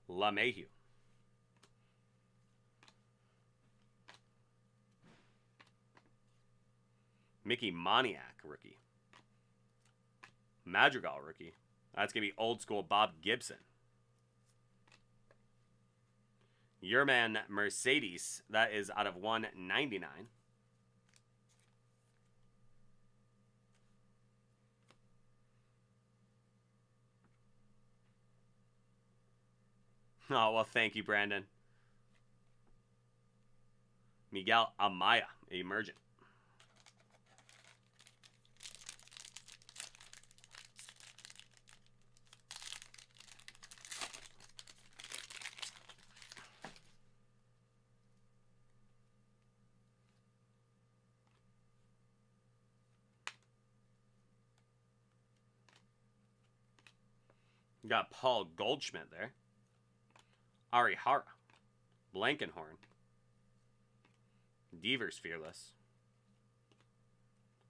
LeMahieu, Mickey Moniak, rookie. Madrigal, rookie. That's going to be old school Bob Gibson. Your man Mercedes, that is out of 199. Oh, well, thank you, Brandon. Miguel Amaya, Emergent. We got Paul Goldschmidt there. Arihara. Blankenhorn. Devers Fearless.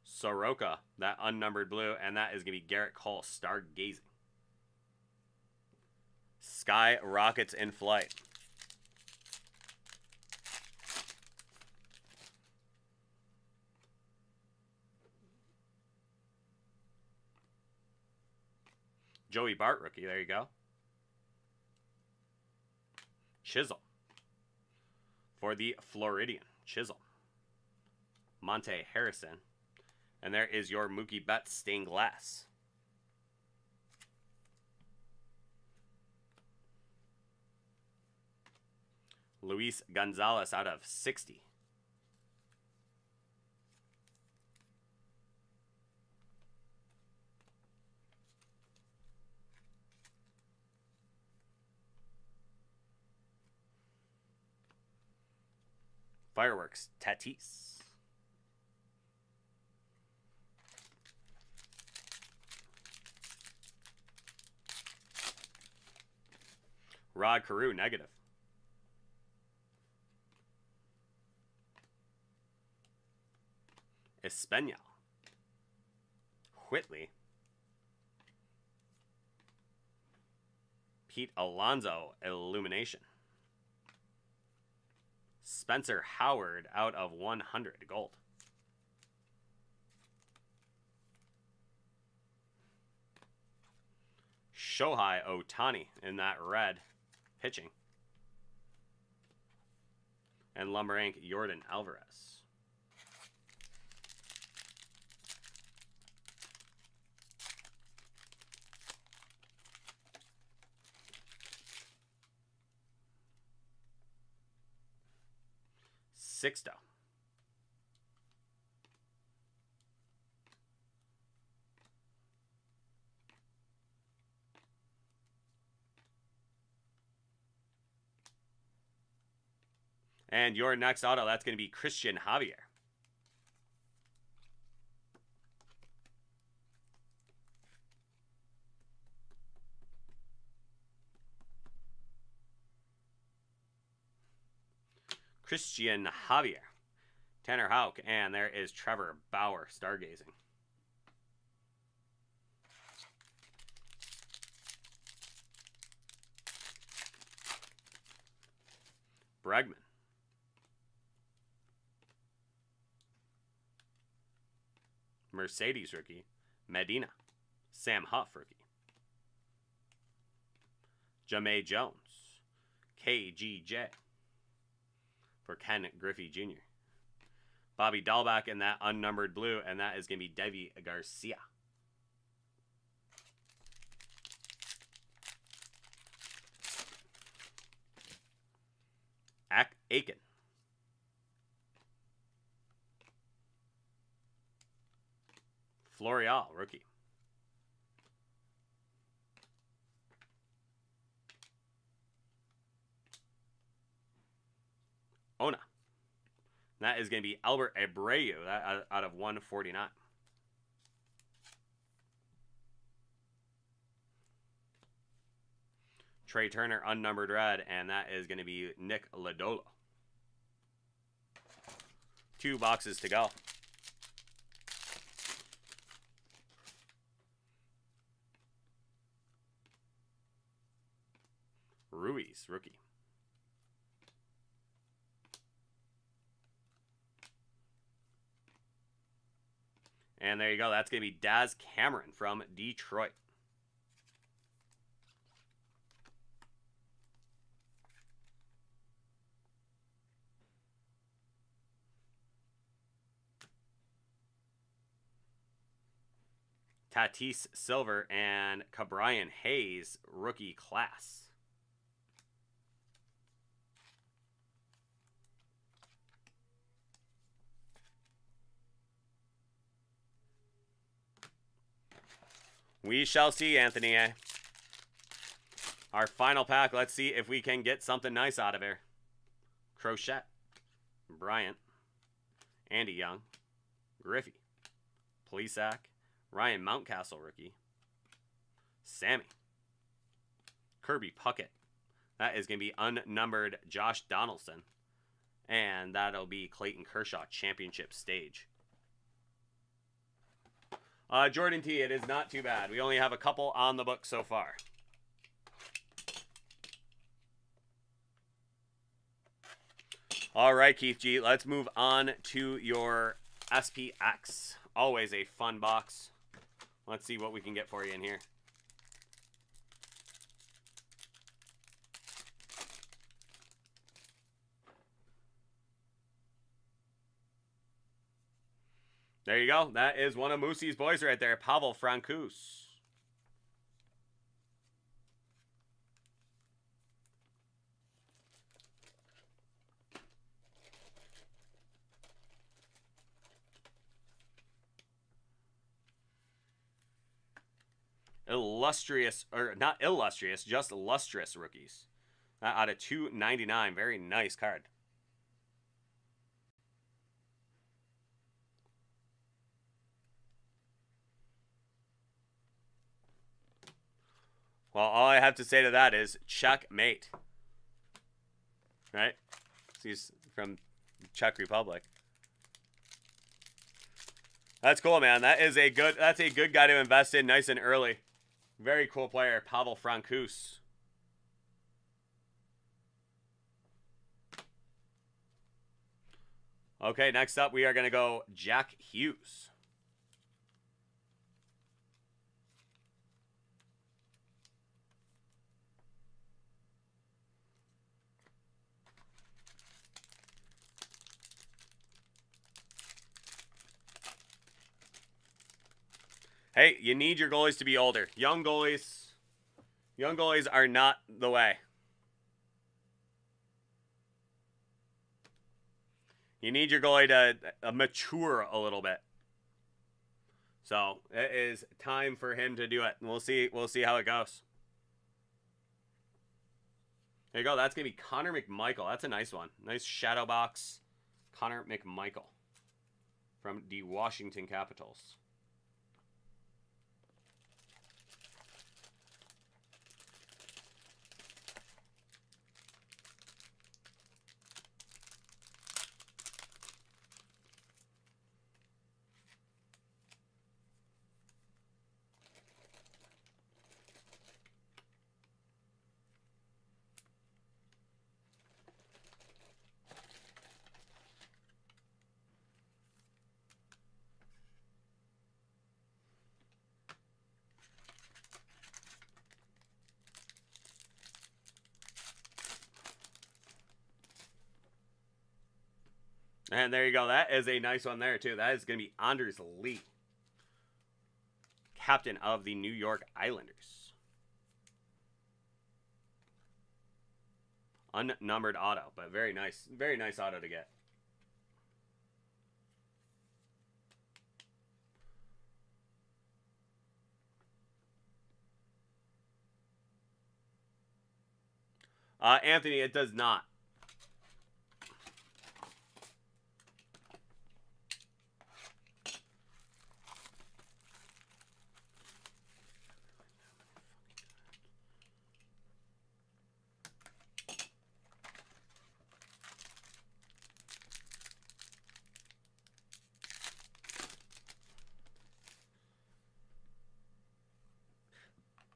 Soroka, that unnumbered blue, and that is going to be Garrett Cole, Stargazing. Sky Rockets in Flight. Joey Bart rookie, there you go. Chisel. For the Floridian, Chisel. Monte Harrison. And there is your Mookie Betts stained glass. Luis Gonzalez out of 60. Fireworks, Tatis. Rod Carew, negative. Espanol. Whitley. Pete Alonso, Illumination. Spencer Howard out of 100, gold. Shohei Ohtani in that red, pitching. And Lumber Inc., Yordan Alvarez. Sixto. And your next auto, that's going to be Christian Javier. Christian Javier. Tanner Houck. And there is Trevor Bauer, Stargazing. Bregman. Mercedes rookie. Medina. Sam Huff rookie. Jahmai Jones. KGJ. For Ken Griffey Jr. Bobby Dahlback in that unnumbered blue, and that is going to be Devi Garcia. Aiken. Florial, rookie. Ona. That is going to be Albert Abreu, that out of 149. Trey Turner, unnumbered red, and that is going to be Nick Lodolo. 2 boxes to go. Ruiz, rookie. And there you go. That's going to be Daz Cameron from Detroit. Tatis Silver and Cabrian Hayes, rookie class. We shall see, Anthony. Our final pack. Let's see if we can get something nice out of here. Crochet. Bryant. Andy Young. Griffey. Plesac. Ryan Mountcastle, rookie. Sammy. Kirby Puckett. That is going to be unnumbered Josh Donaldson. And that'll be Clayton Kershaw championship stage. Jordan T, it is not too bad. We only have a couple on the book so far. All right, Keith G, let's move on to your SPX. Always a fun box. Let's see what we can get for you in here. There you go. That is one of Moosey's boys right there, Pavel Francouz. Illustrious, or not illustrious, just lustrous rookies. Out of 299. Very nice card. Well, all I have to say to that is checkmate. Right? He's from Czech Republic. That's cool, man. That's a good guy to invest in nice and early. Very cool player, Pavel Francouz. Okay, next up we are going to go Jack Hughes. Hey, you need your goalies to be older. Young goalies are not the way. You need your goalie to mature a little bit. So it is time for him to do it. And we'll see how it goes. There you go. That's gonna be Connor McMichael. That's a nice one. Nice shadow box. Connor McMichael from the Washington Capitals. And there you go. That is a nice one there, too. That is going to be Anders Lee, captain of the New York Islanders. Unnumbered auto, but very nice auto to get. Anthony, it does not.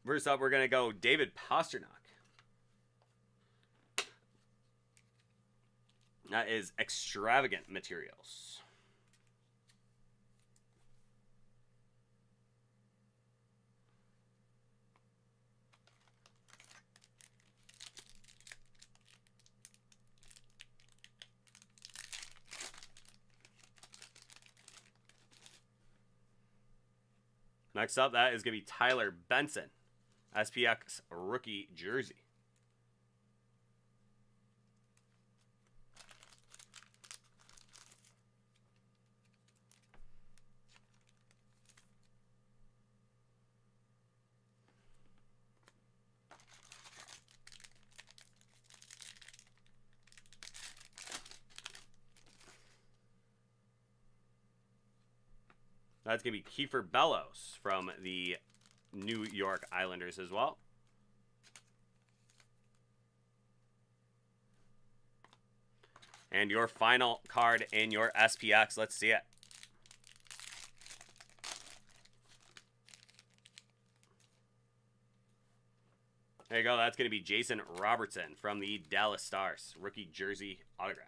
First up, we're going to go David Pastrnak. That is extravagant materials. Next up, that is going to be Tyler Benson. SPX rookie jersey. That's going to be Kiefer Bellows from the New York Islanders as well. And your final card in your SPX. Let's see it. There you go. That's going to be Jason Robertson from the Dallas Stars. Rookie jersey autograph.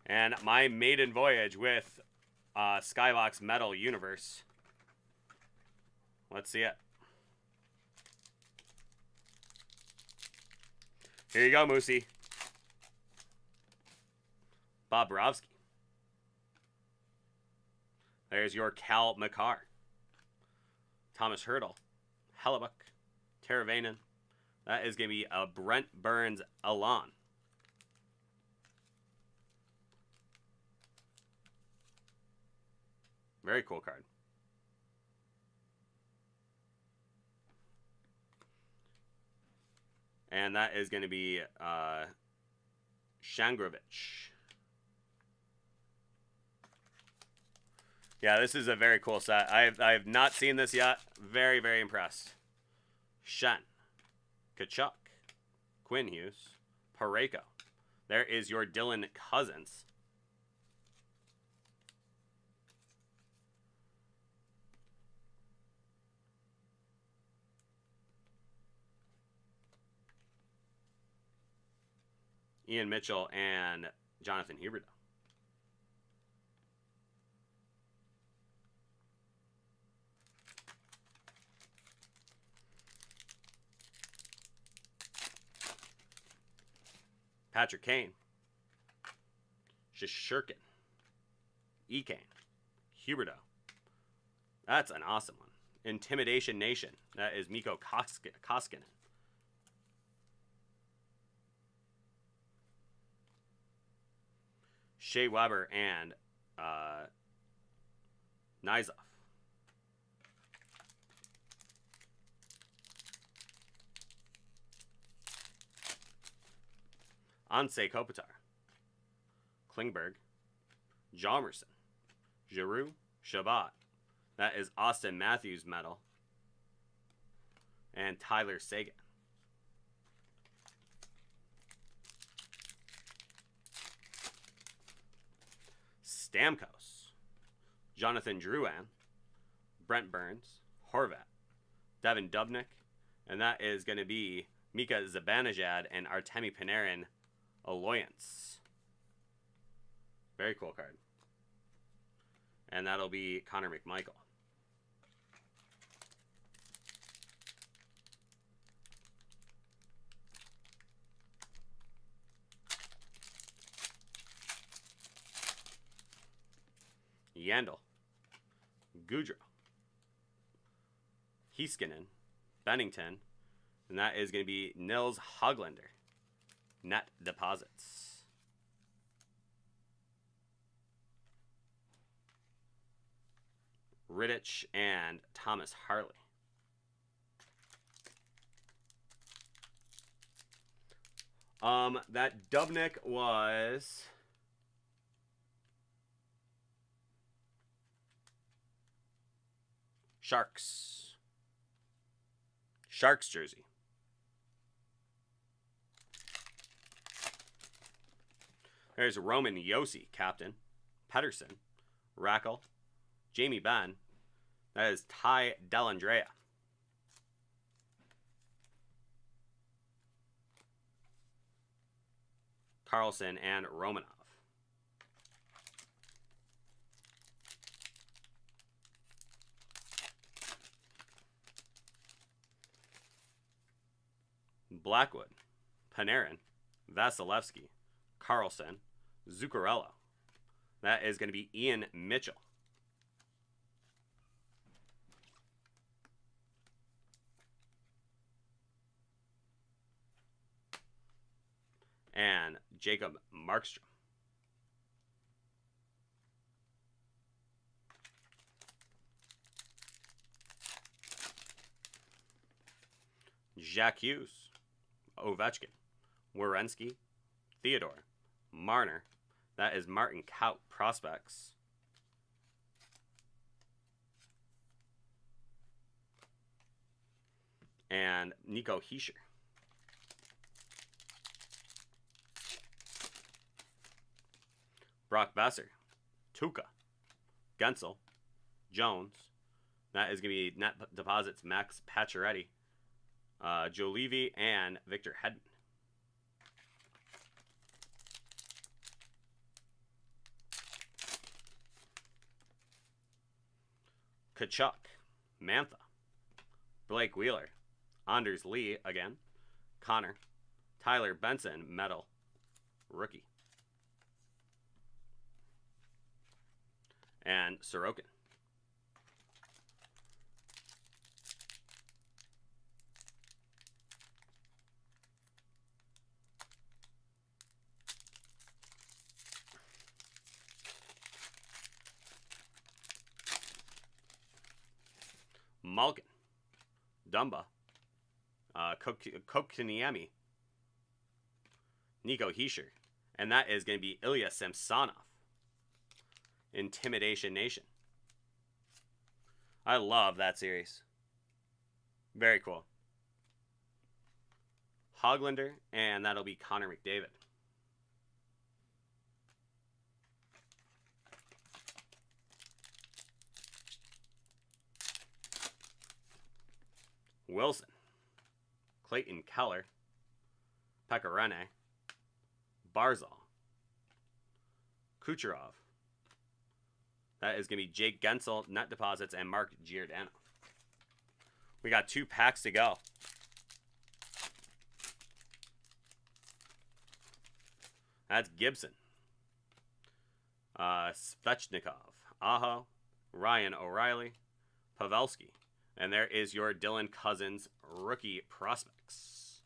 And my maiden voyage with Skybox Metal Universe. Let's see it. Here you go, Moosey. Bobrovsky. There's your Cal McCarr. Thomas Hertl. Hellebuck. Teravainen. That is going to be a Brent Burns Alon. Very cool card. And that is going to be Shangrovich. Yeah, this is a very cool set. I have not seen this yet. Very, very impressed. Shen. Kachuk. Quinn Hughes. Pareko. There is your Dylan Cousins. Ian Mitchell and Jonathan Huberdeau. Patrick Kane. Shishirkin. Ekane. Huberdeau. That's an awesome one. Intimidation Nation. That is Mikko Koskinen. Shea Weber and Nizov. Ansei Kopitar. Klingberg. Jalmerson. Giroux. Shabbat. That is Austin Matthews medal. And Tyler Seguin. Stamkos. Jonathan Drouin. Brent Burns. Horvat. Devin Dubnyk. And that is going to be Mika Zibanejad and Artemi Panarin Alliance. Very cool card. And that'll be Connor McMichael. Yandel. Goudreau. Heiskanen. Bennington. And that is going to be Nils Hoglander. Net deposits. Rittich and Thomas Harley. That Dubnyk was Sharks. Sharks jersey. There's Roman Josi, captain. Pedersen. Rackle. Jamie Benn. That is Ty Dellandrea. Carlson and Romanov. Blackwood. Panarin. Vasilevsky. Carlson. Zuccarello. That is going to be Ian Mitchell. and Jacob Markstrom. Jack Hughes, Ovechkin, Werenski, Theodore, Marner. That is Martin Kaut prospects. And Nico Hischier. Brock Besser, Tuca, Gensel, Jones. That is going to be net deposits Max Pacioretty, Joe Levy, and Victor Hedman. Kachuk, Mantha, Blake Wheeler, Anders Lee again, Connor, Tyler Benson, Metal, rookie, and Sorokin. Malkin, Dumba, Kotkaniemi, Nico Hischier, and that is going to be Ilya Samsonov. Intimidation Nation. I love that series. Very cool. Hoglander, and that'll be Connor McDavid. Wilson, Clayton Keller, Pecorine, Barzal, Kucherov. That is going to be Jake Gensel, net deposits, and Mark Giordano. We got 2 packs to go. That's Gibson, Svechnikov, Aho, Ryan O'Reilly, Pavelski. And there is your Dylan Cousins rookie prospects.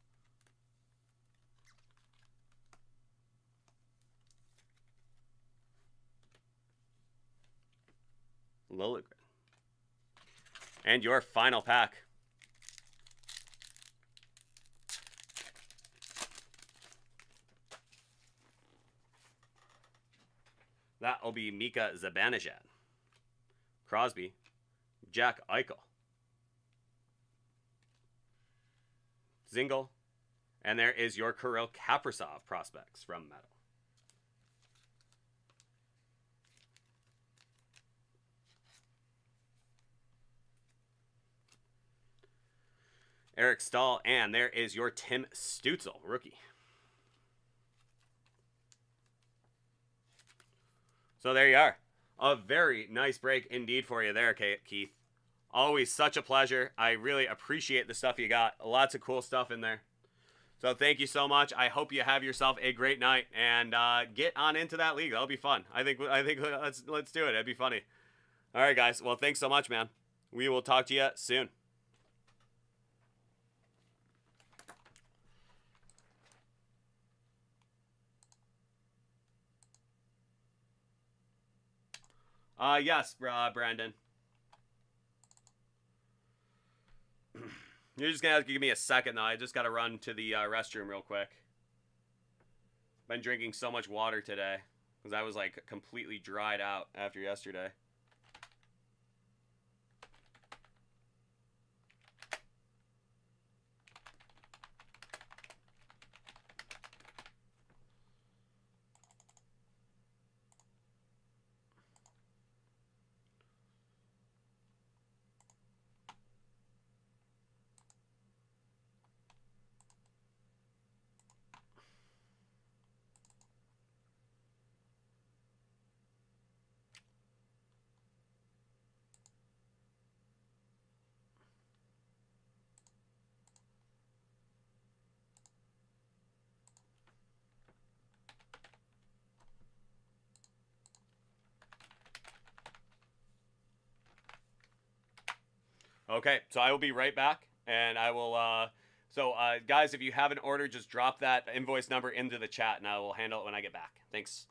Liljegren. And your final pack. That will be Mika Zibanejad, Crosby, Jack Eichel, Zingle, and there is your Kirill Kaprizov prospects from Metal. Eric Stahl, and there is your Tim Stützle rookie. So there you are. A very nice break indeed for you there, Keith. Always such a pleasure. I really appreciate the stuff you got. Lots of cool stuff in there. So thank you so much. I hope you have yourself a great night and get on into that league. That'll be fun. I think let's do it. It'd be funny. All right, guys. Well, thanks so much, man. We will talk to you soon. Yes, Brandon. You're just going to have to give me a second, though. I just got to run to the restroom real quick. Been drinking so much water today because I was, like, completely dried out after yesterday. Okay, so I will be right back, and I will So, guys, if you have an order, just drop that invoice number into the chat, and I will handle it when I get back. Thanks.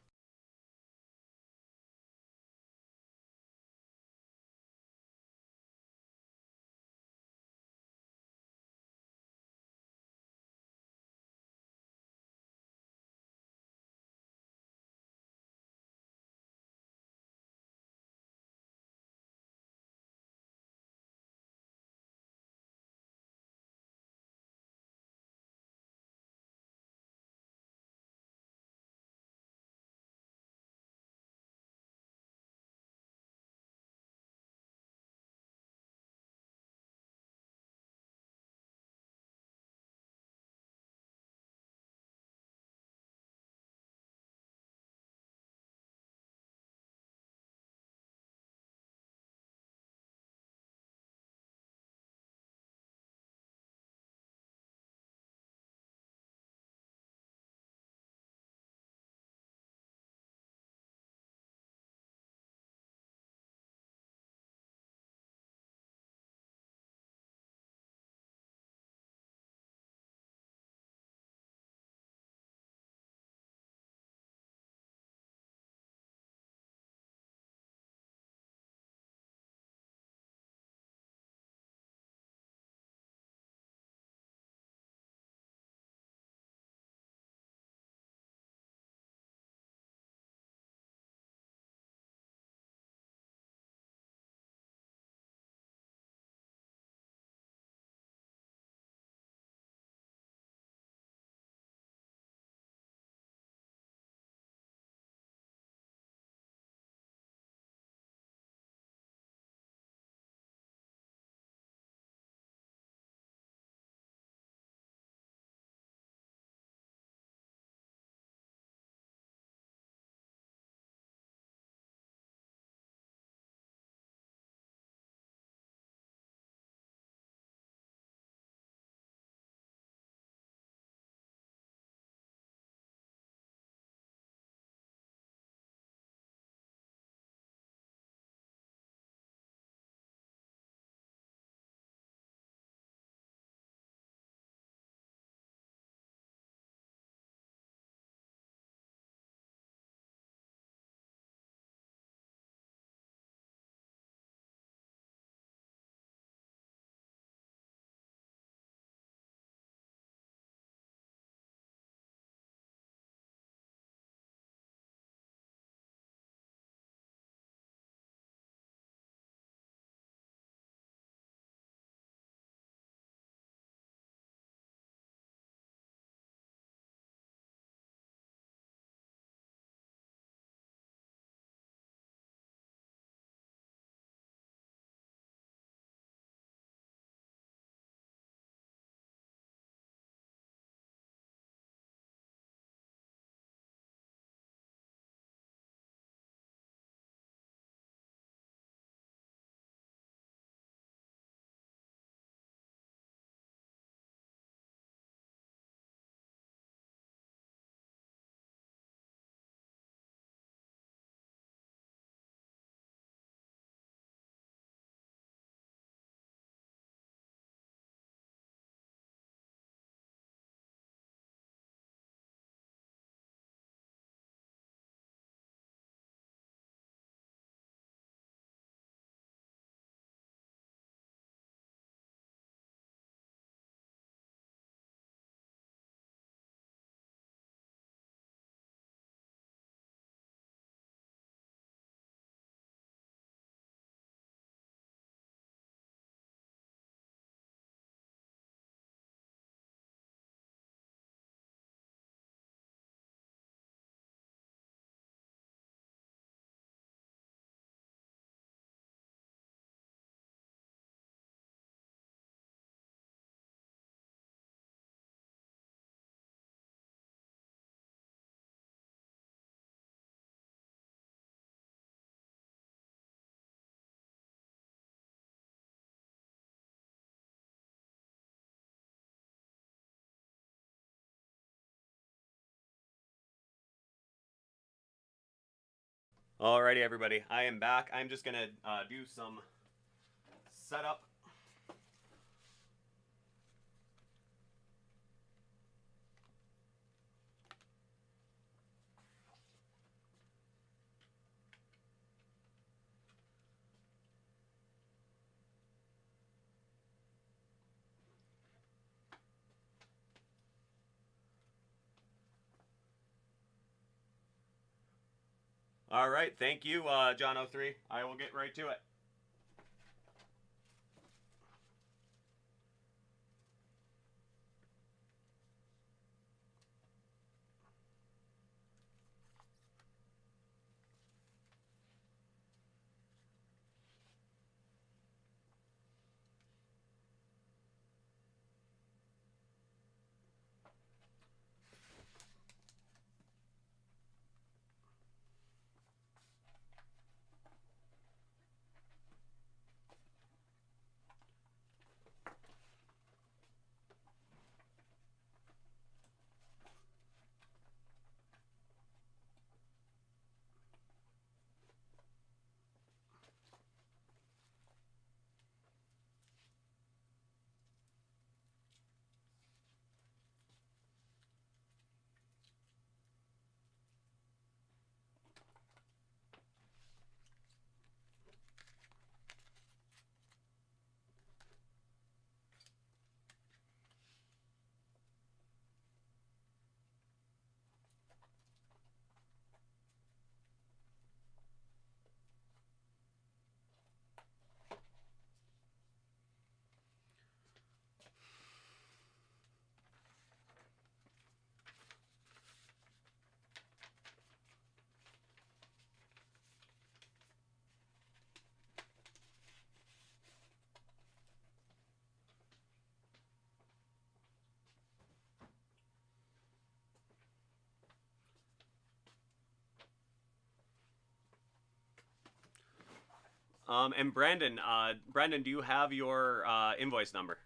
Alrighty, everybody. I am back. I'm just going to do some setup. All right, thank you, John03. I will get right to it. And Brandon, do you have your invoice number?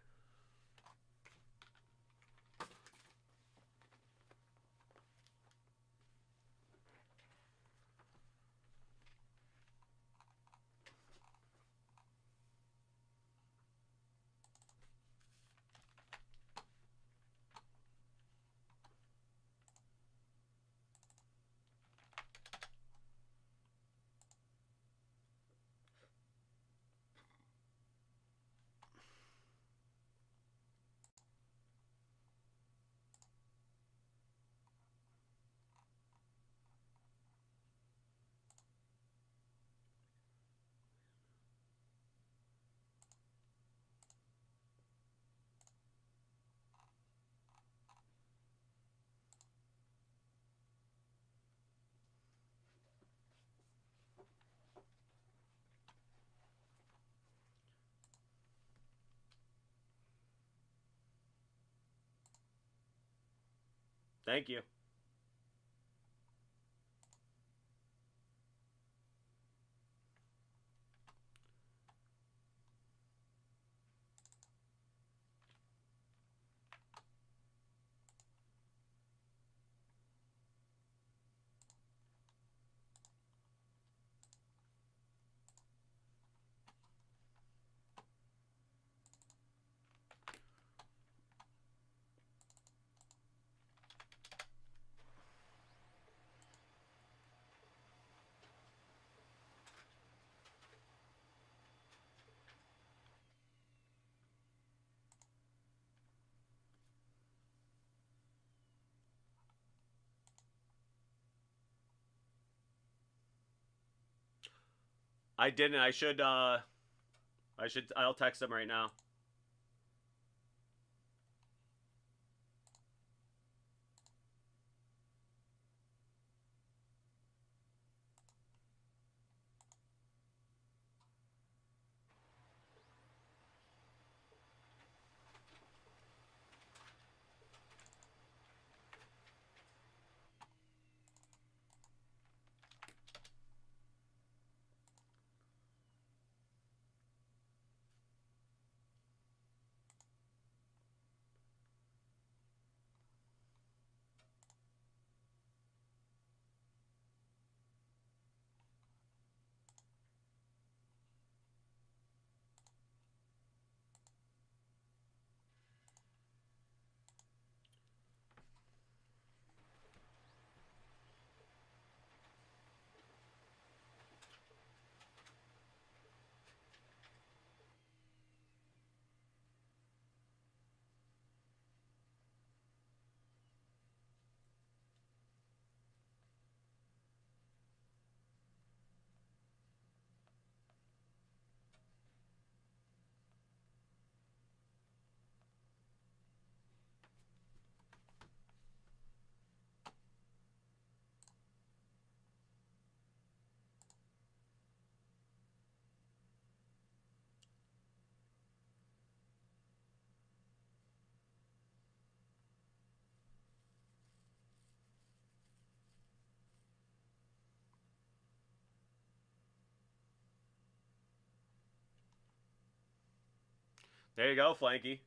Thank you. I didn't. I'll text him right now. There you go, Flanky.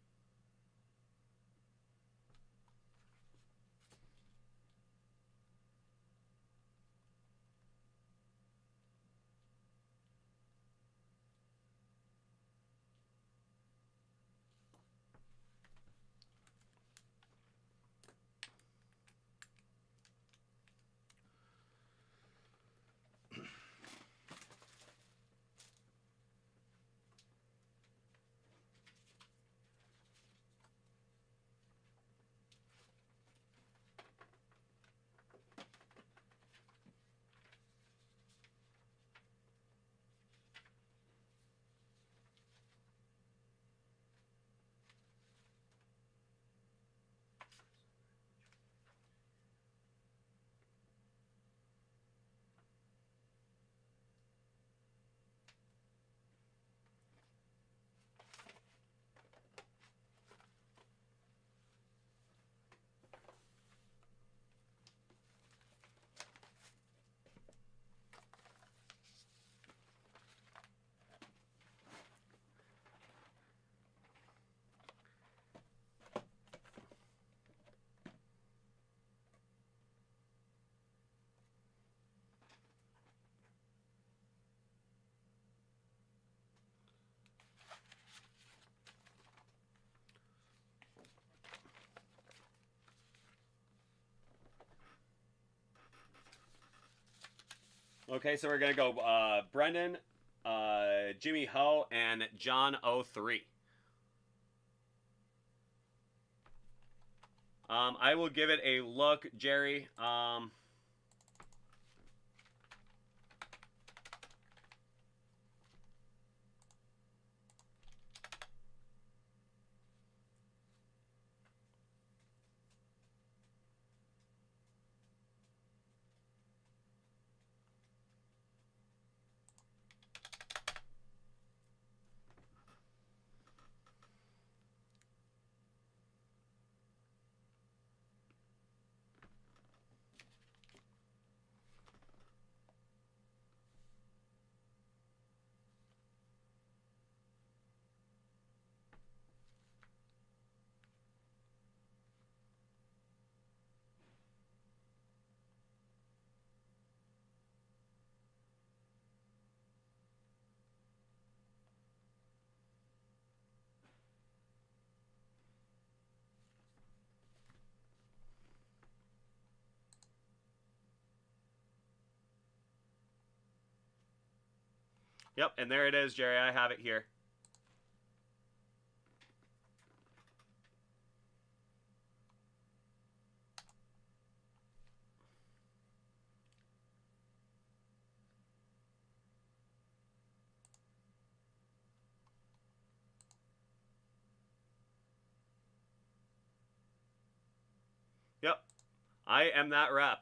Okay, so we're going to go Brendan, Jimmy Ho, and John 03. I will give it a look, Jerry. Yep, and there it is, Jerry. I have it here. Yep, I am that rep.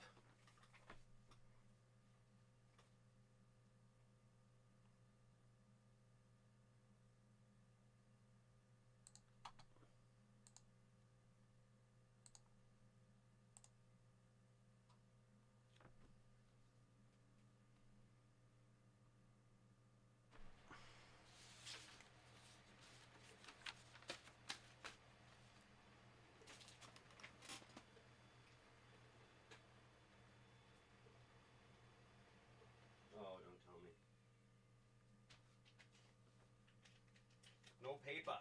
Oh, don't tell me. No paper.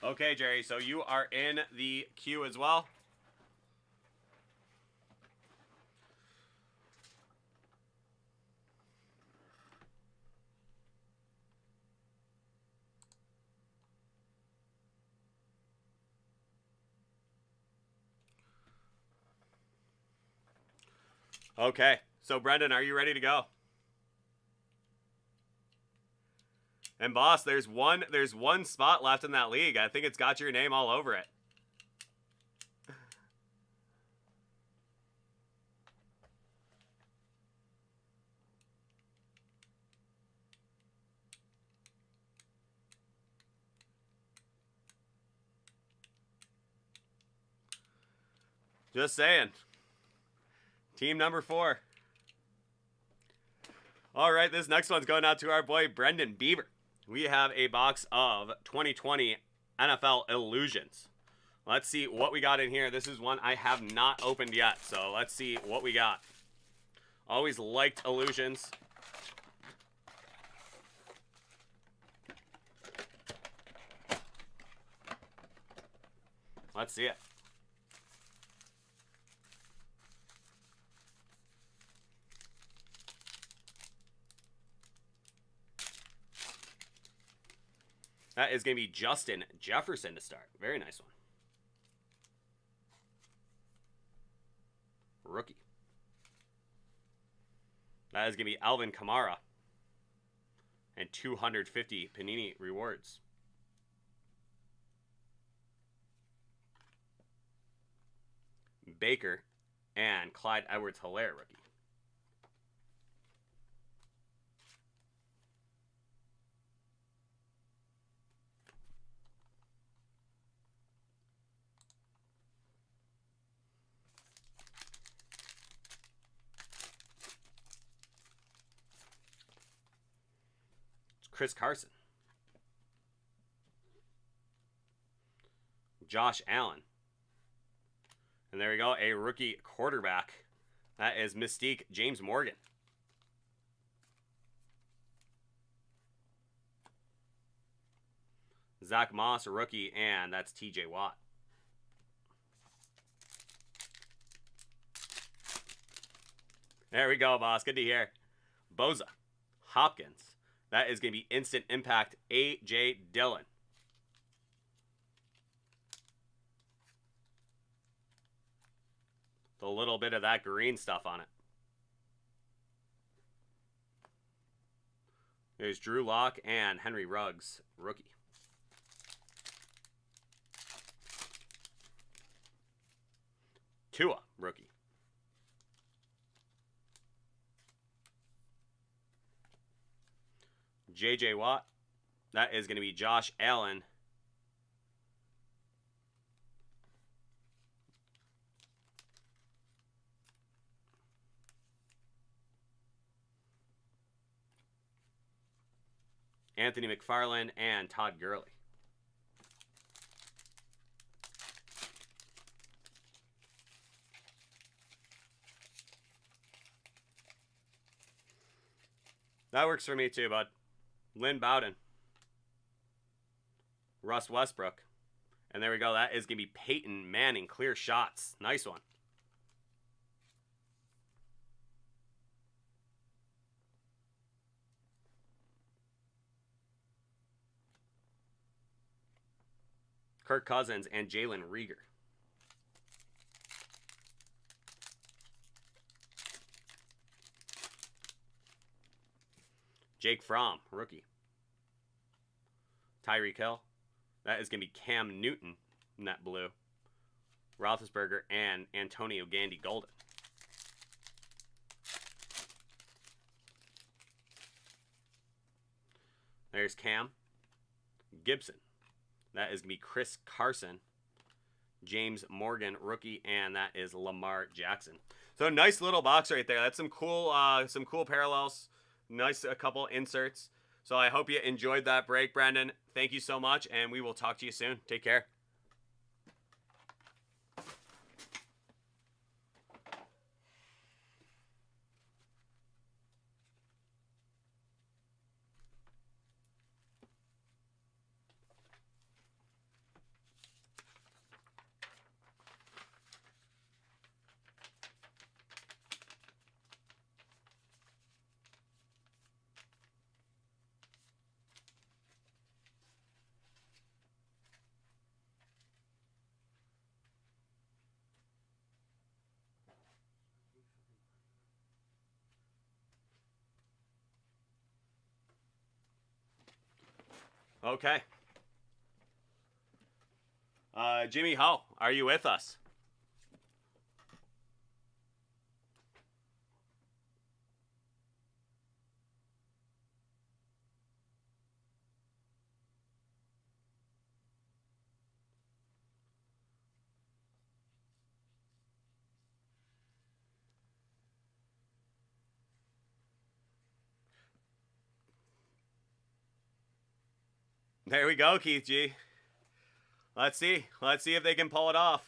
Okay, Jerry, so you are in the queue as well. Okay, so Brendan, are you ready to go? And boss, there's one spot left in that league. I think it's got your name all over it. Just saying. Team number 4. All right, this next one's going out to our boy Brendan Beaver. We have a box of 2020 NFL Illusions. Let's see what we got in here. This is one I have not opened yet, so let's see what we got. Always liked Illusions. Let's see it. That is going to be Justin Jefferson to start. Very nice one. Rookie. That is going to be Alvin Kamara. And 250 Panini rewards. Baker and Clyde Edwards-Helaire rookie. Chris Carson. Josh Allen. And there we go, a rookie quarterback. That is Mystique James Morgan. Zach Moss, rookie, and that's TJ Watt. There we go, boss. Good to hear. Boza. Hopkins. That is going to be Instant Impact A.J. Dillon. A little bit of that green stuff on it. There's Drew Lock and Henry Ruggs, rookie. Tua, rookie. J.J. Watt. That is going to be Josh Allen. Anthony McFarland and Todd Gurley. That works for me too, bud. Lynn Bowden. Russ Westbrook. And there we go. That is going to be Peyton Manning. Clear shots. Nice one. Kirk Cousins and Jalen Reagor. Jake Fromm, rookie. Tyreek Hill. That is going to be Cam Newton in that blue. Roethlisberger and Antonio Gandy Golden. There's Cam. Gibson. That is going to be Chris Carson. James Morgan, rookie, and that is Lamar Jackson. So nice little box right there. That's some cool parallels. Nice a couple inserts. So I hope you enjoyed that break, Brandon. Thank you so much, and we will talk to you soon. Take care. Okay. Jimmy Ho, are you with us? There we go, Keith G. Let's see. Let's see if they can pull it off.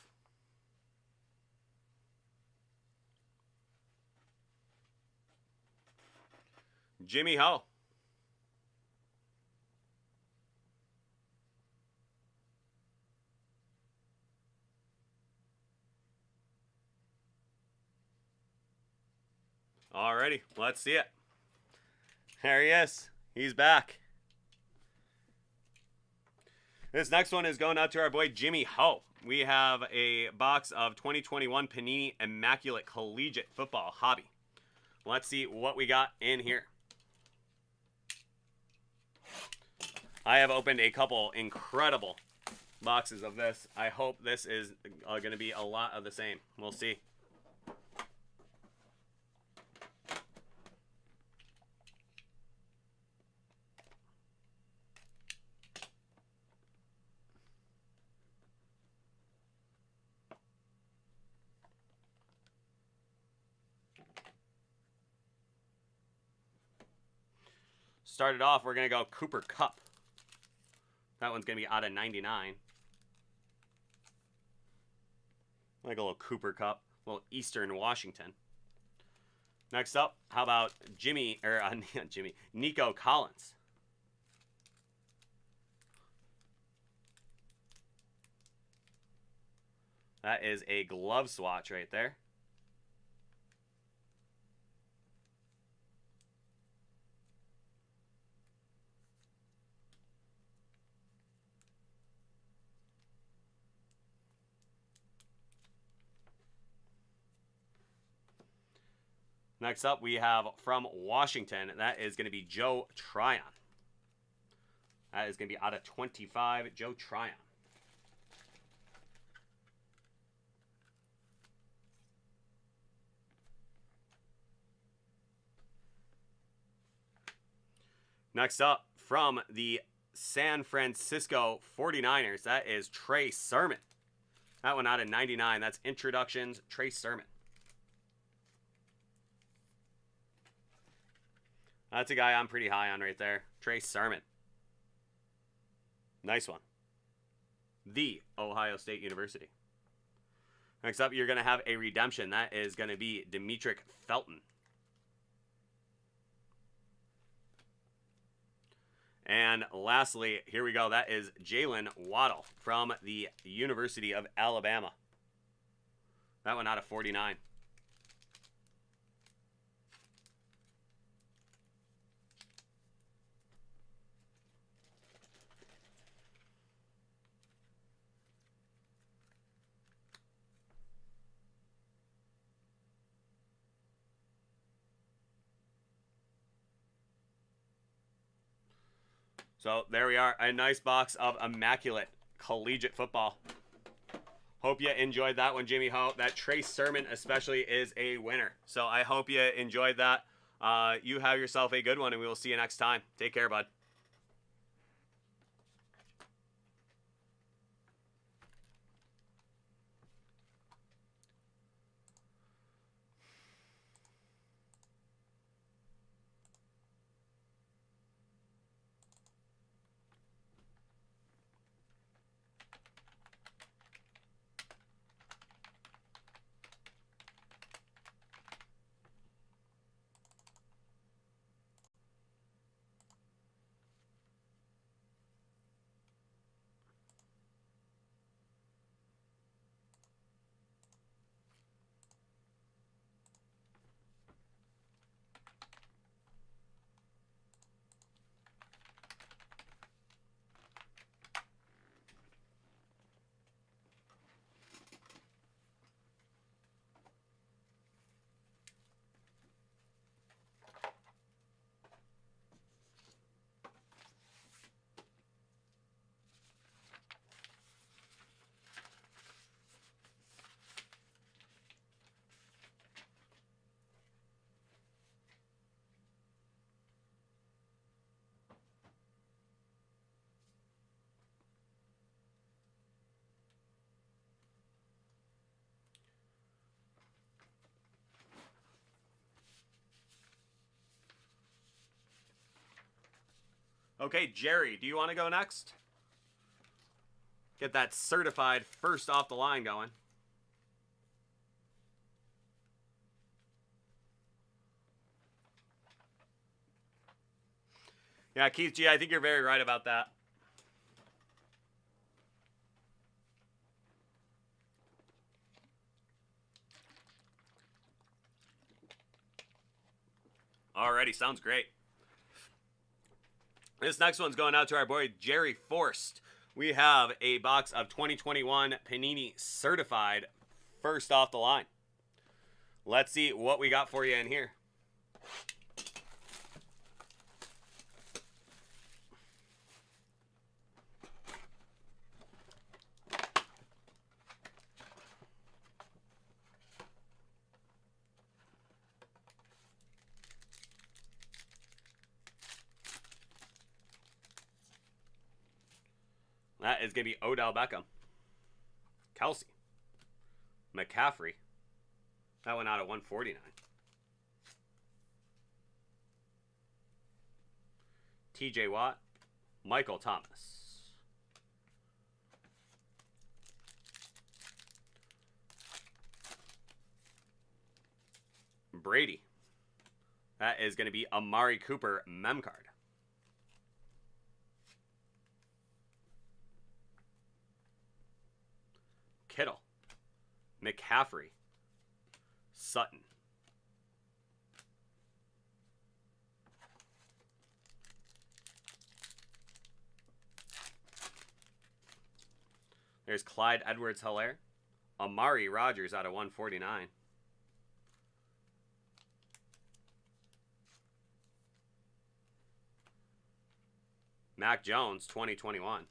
Jimmy Ho. Alrighty, let's see it. There he is. He's back. This next one is going out to our boy Jimmy Ho. We have a box of 2021 Panini Immaculate Collegiate Football Hobby. Let's see what we got in here. I have opened a couple incredible boxes of this. I hope this is going to be a lot of the same. We'll see. Started off, we're going to go Cooper Kupp. That one's going to be out of 99. Like a little Cooper Kupp, a little Eastern Washington. Next up, how about Nico Collins. That is a glove swatch right there. Next up, we have from Washington. That is going to be Joe Tryon. That is going to be out of 25, Joe Tryon. Next up, from the San Francisco 49ers, that is Trey Sermon. That one out of 99. That's introductions, Trey Sermon. That's a guy I'm pretty high on right there. Trey Sermon. Nice one. The Ohio State University. Next up, you're going to have a redemption. That is going to be Demetric Felton. And lastly, here we go. That is Jalen Waddle from the University of Alabama. That one out of 49. So there we are, a nice box of Immaculate Collegiate Football. Hope you enjoyed that one, Jimmy Ho. That Trey Sermon especially is a winner. So I hope you enjoyed that. You have yourself a good one, and we will see you next time. Take care, bud. Okay, Jerry, do you want to go next? Get that certified first off the line going. Yeah, Keith G, I think you're very right about that. Alrighty, sounds great. This next one's going out to our boy Jerry Forst. We have a box of 2021 Panini Certified first off the line. Let's see what we got for you in here. That is going to be Odell Beckham. Kelsey. McCaffrey. That went out at 149. TJ Watt. Michael Thomas. Brady. That is going to be Amari Cooper mem card. Kittle, McCaffrey, Sutton. There's Clyde Edwards-Helaire, Amari Rodgers out of 149. Mac Jones, 2021.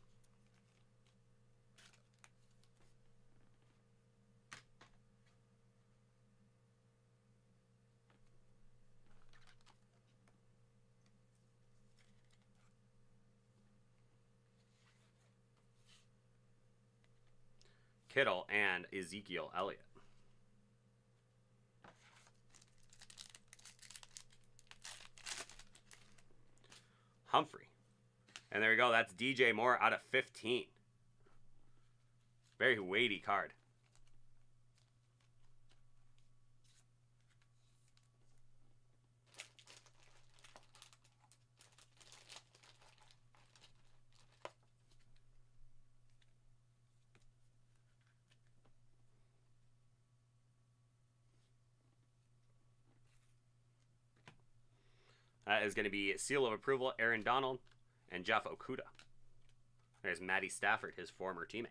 Kittle and Ezekiel Elliott. Humphrey. And there we go. That's DJ Moore out of 15. Very weighty card. That is going to be seal of approval, Aaron Donald and Jeff Okudah. There's Matty Stafford, his former teammate.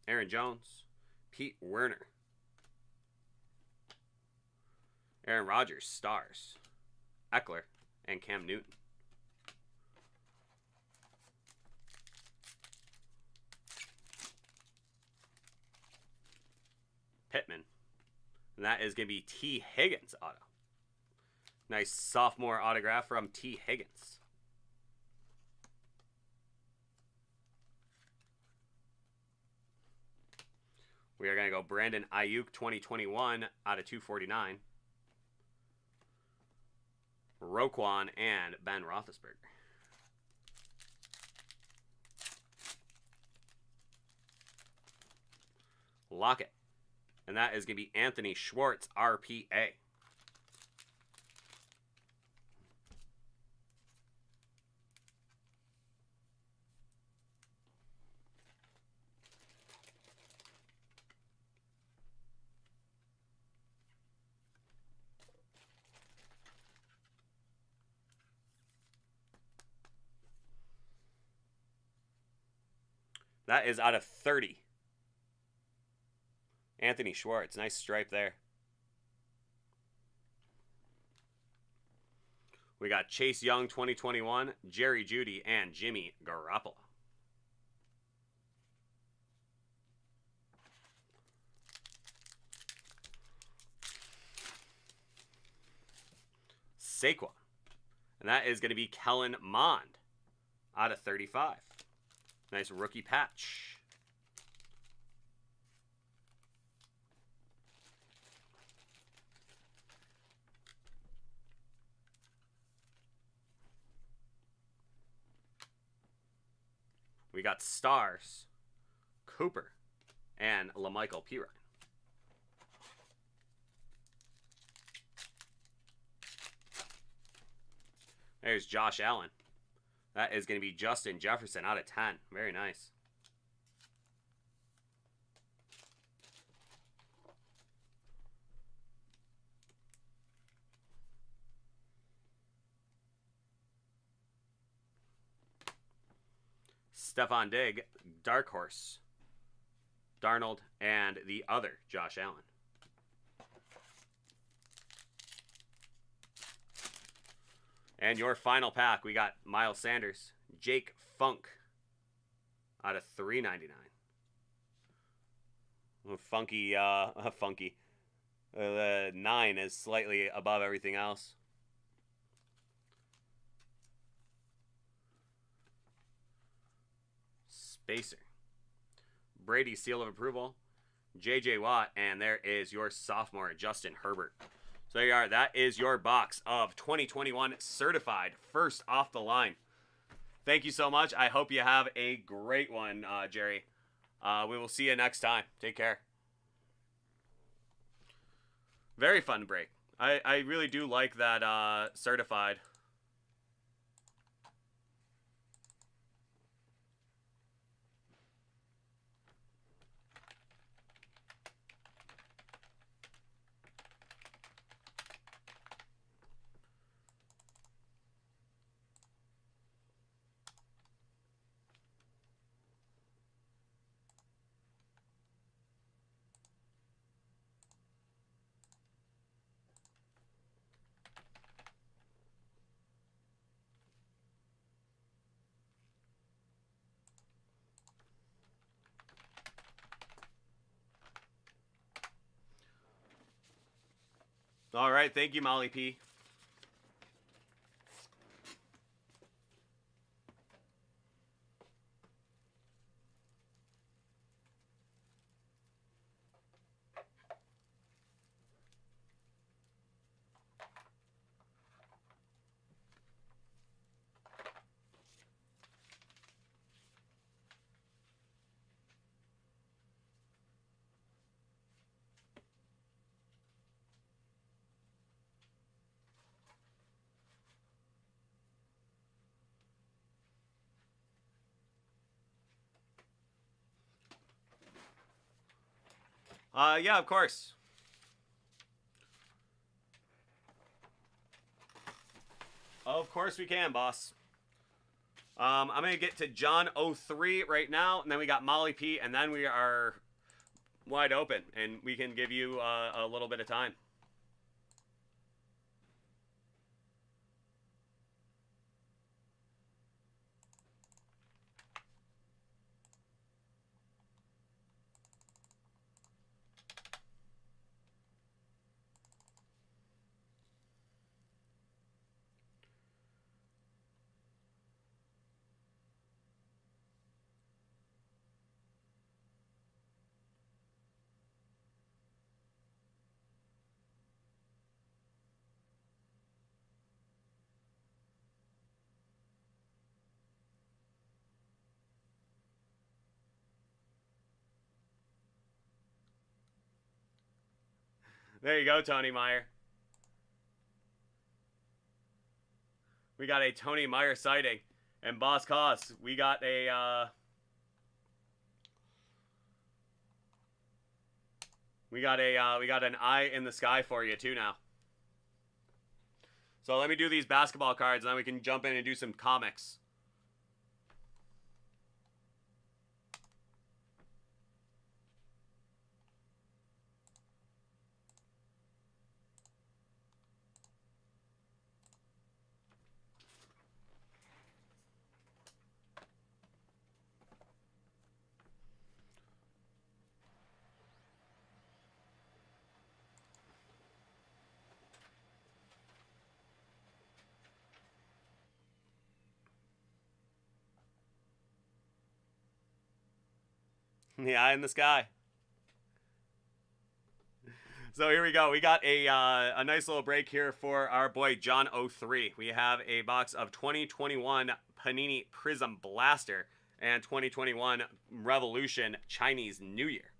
Aaron Jones, Pete Werner. Aaron Rodgers, stars. Eckler and Cam Newton. Pittman. And that is going to be T. Higgins auto. Nice sophomore autograph from T. Higgins. We are going to go Brandon Ayuk 2021 out of 249. Roquan and Ben Roethlisberger. Lockett. And that is going to be Anthony Schwartz, RPA. That is out of 30. Anthony Schwartz, nice stripe there. We got Chase Young 2021, Jerry Jeudy, and Jimmy Garoppolo. Saquon. And that is going to be Kellen Mond out of 35. Nice rookie patch. We got Stars, Cooper, and LaMichael Pirine. There's Josh Allen. That is going to be Justin Jefferson out of 10. Very nice. Stephon Diggs, Dark Horse, Darnold, and the other Josh Allen. And your final pack, we got Miles Sanders, Jake Funk out of $3.99. Funky, funky. The 9 is slightly above everything else. Spacer. Brady, seal of approval. J.J. Watt, and there is your sophomore, Justin Herbert. So there you are. That is your box of 2021 certified first off the line. Thank you so much. I hope you have a great one, Jerry. We will see you next time. Take care. Very fun break. I really do like that certified. All right, thank you, Molly P. Yeah, of course. Of course we can, boss. I'm going to get to John 03 right now, and then we got Molly P, and then we are wide open, and we can give you a little bit of time. There you go, Tony Meyer. We got a Tony Meyer sighting. And Boss Cos, we got a we got an eye in the sky for you too now. So let me do these basketball cards, and then we can jump in and do some comics. The eye in the sky. So here we go. We got a nice little break here for our boy John 03. We have a box of 2021 Panini Prizm Blaster and 2021 Revolution Chinese New Year.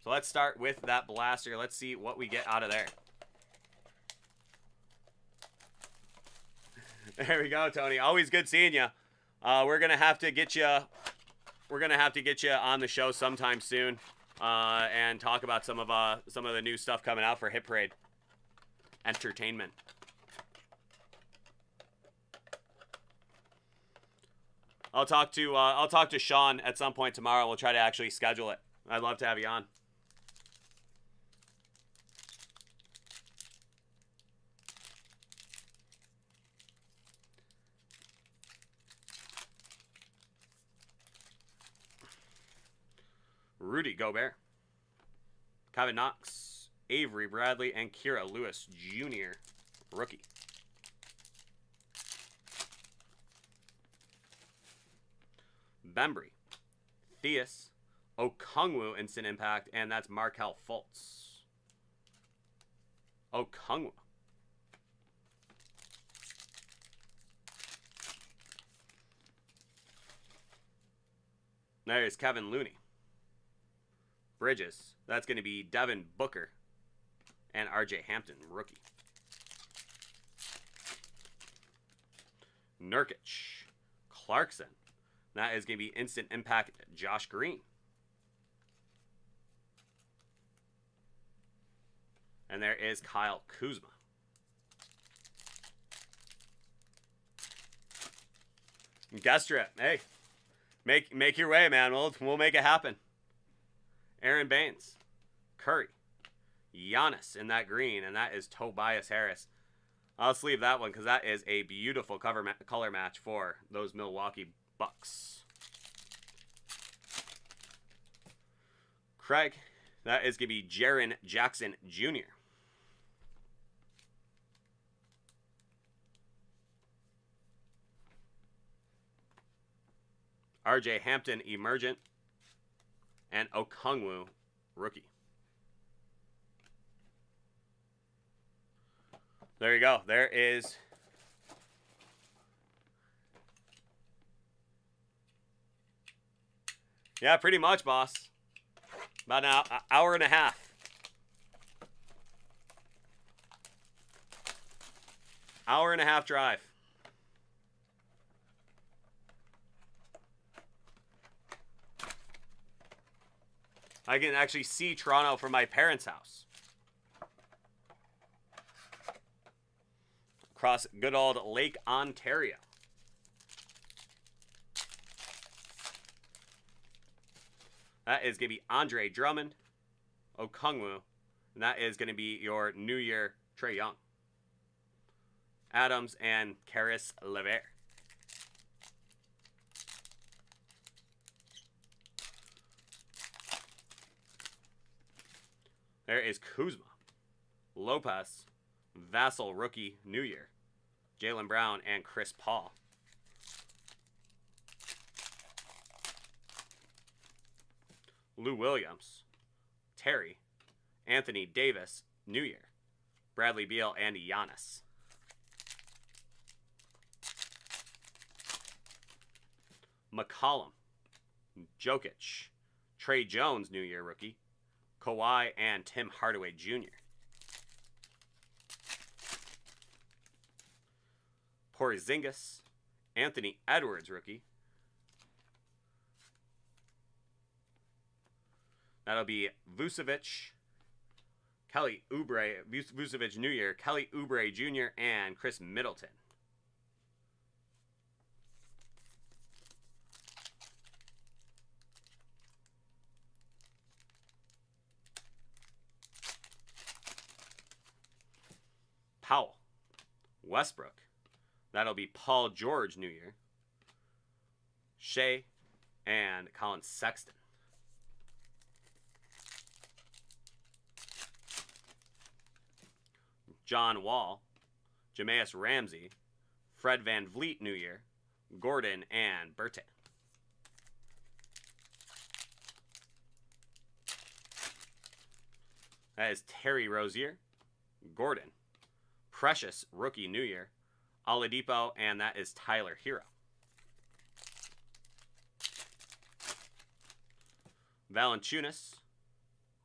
So let's start with that blaster. Let's see what we get out of there. There we go, Tony. Always good seeing you. We're gonna have to get you. We're gonna have to get you on the show sometime soon, and talk about some of the new stuff coming out for Hit Parade Entertainment. I'll talk to Sean at some point tomorrow. We'll try to actually schedule it. I'd love to have you on. Rudy Gobert, Kevin Knox, Avery Bradley, and Kira Lewis Jr. Rookie. Bembry, Theus, Okongwu Instant Impact, and that's Markelle Fultz. Okongwu. There's Kevin Looney. Bridges, that's going to be Devin Booker and RJ Hampton, rookie. Nurkic, Clarkson, that is going to be Instant Impact Josh Green. And there is Kyle Kuzma. Guest strip, hey, make your way, man. We'll make it happen. Aaron Baines, Curry, Giannis in that green, and that is Tobias Harris. I'll sleeve that one because that is a beautiful color match for those Milwaukee Bucks. Craig, that is going to be Jaren Jackson Jr. RJ Hampton, Emergent. And Okongwu, rookie. There you go. There is. Yeah, pretty much, boss. About an hour and a half. Hour and a half drive. I can actually see Toronto from my parents' house. Across good old Lake Ontario. That is going to be Andre Drummond, Okongwu, and that is going to be your New Year Trae Young. Adams and Caris LeVert. There is Kuzma, Lopez, Vassell rookie New Year, Jaylen Brown, and Chris Paul. Lou Williams, Terry, Anthony Davis New Year, Bradley Beal, and Giannis. McCollum, Jokic, Trey Jones New Year rookie, Kawhi, and Tim Hardaway Jr. Porzingis, Anthony Edwards rookie. That'll be Vucevic, Kelly Oubre, Vucevic New Year, Kelly Oubre Jr., and Chris Middleton. Powell, Westbrook. That'll be Paul George New Year, Shea, and Colin Sexton. John Wall, Jameis Ramsey, Fred VanVleet New Year, Gordon, and Bertan. That is Terry Rozier, Gordon, Precious, Rookie New Year, Oladipo, and that is Tyler Hero. Valanciunas,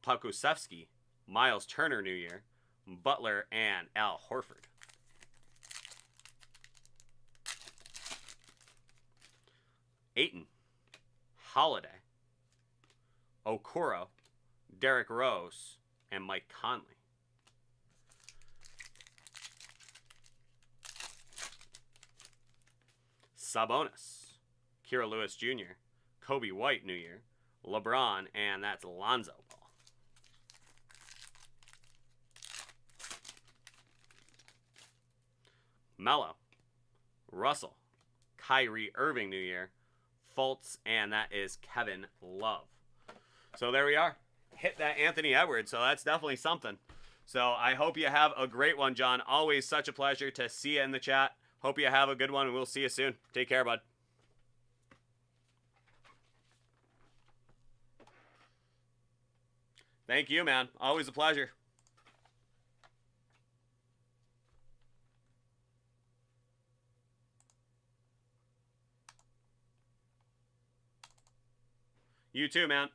Pokusevski, Miles Turner New Year, Butler, and Al Horford. Ayton, Holiday, Okoro, Derrick Rose, and Mike Conley. Sabonis, Kira Lewis Jr., Kobe White New Year, LeBron, and that's Lonzo Ball. Melo, Russell, Kyrie Irving New Year, Fultz, and that is Kevin Love. So there we are. Hit that Anthony Edwards, so that's definitely something. So I hope you have a great one, John. Always such a pleasure to see you in the chat. Hope you have a good one, and we'll see you soon. Take care, bud. Thank you, man. Always a pleasure. You too, man.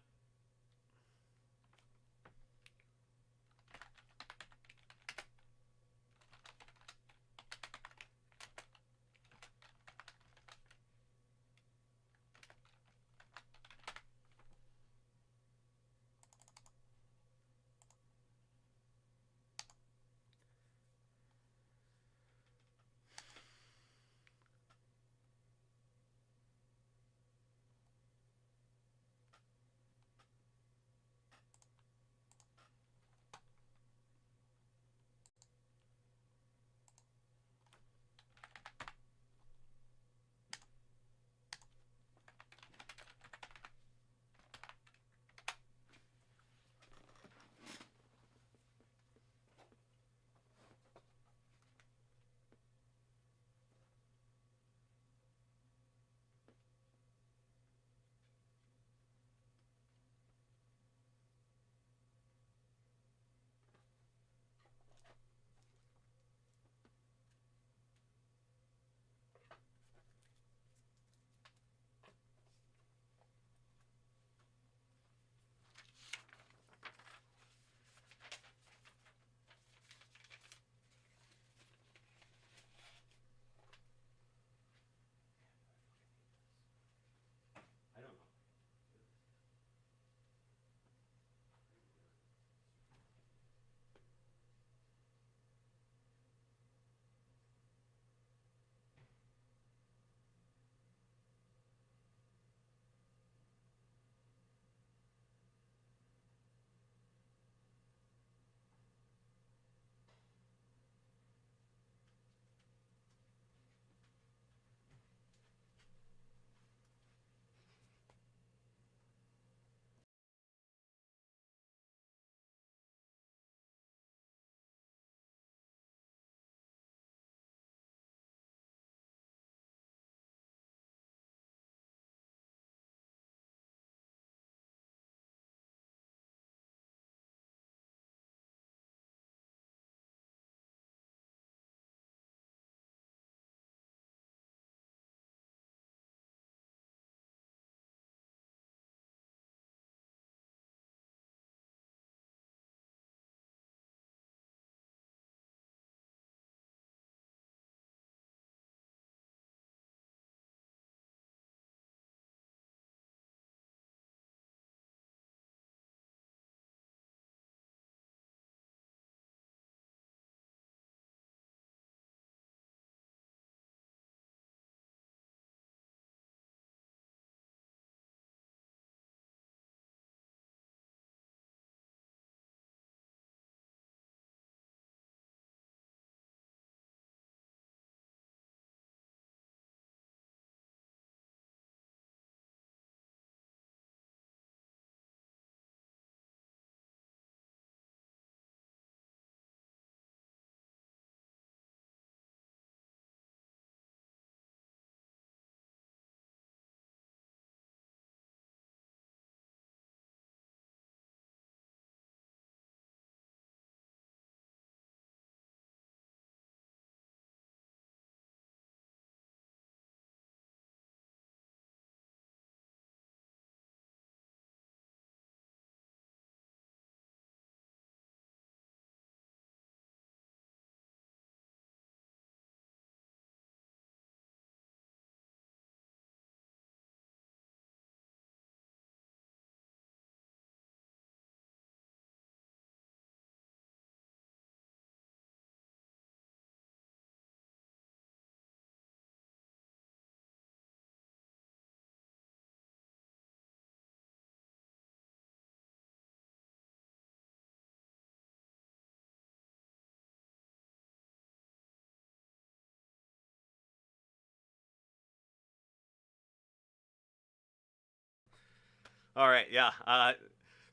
All right, yeah.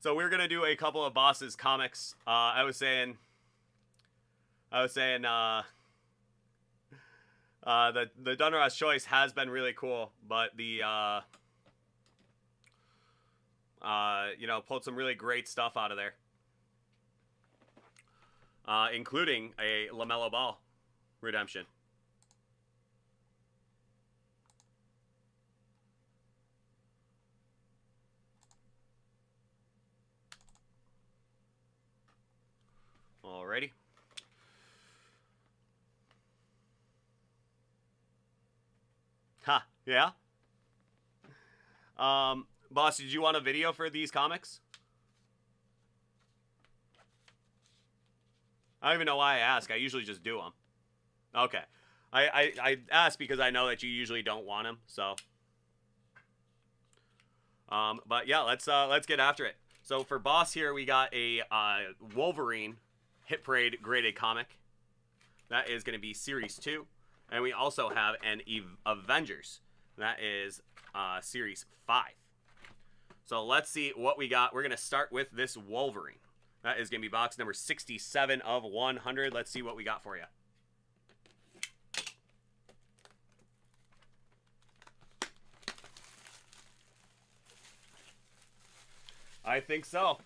So we're gonna do a couple of bosses comics. I was saying, the Donruss choice has been really cool, but the you know, pulled some really great stuff out of there, including a LaMelo Ball redemption. Alrighty. Ha, yeah. Boss, did you want a video for these comics? I don't even know why I ask. I usually just do them. Okay. I ask because I know that you usually don't want them, so. But yeah, let's get after it. So for Boss here, we got a Wolverine Hit Parade graded comic. That is going to be Series 2. And we also have an Avengers. That is Series 5. So let's see what we got. We're going to start with this Wolverine. That is going to be box number 67 of 100. Let's see what we got for you. I think so.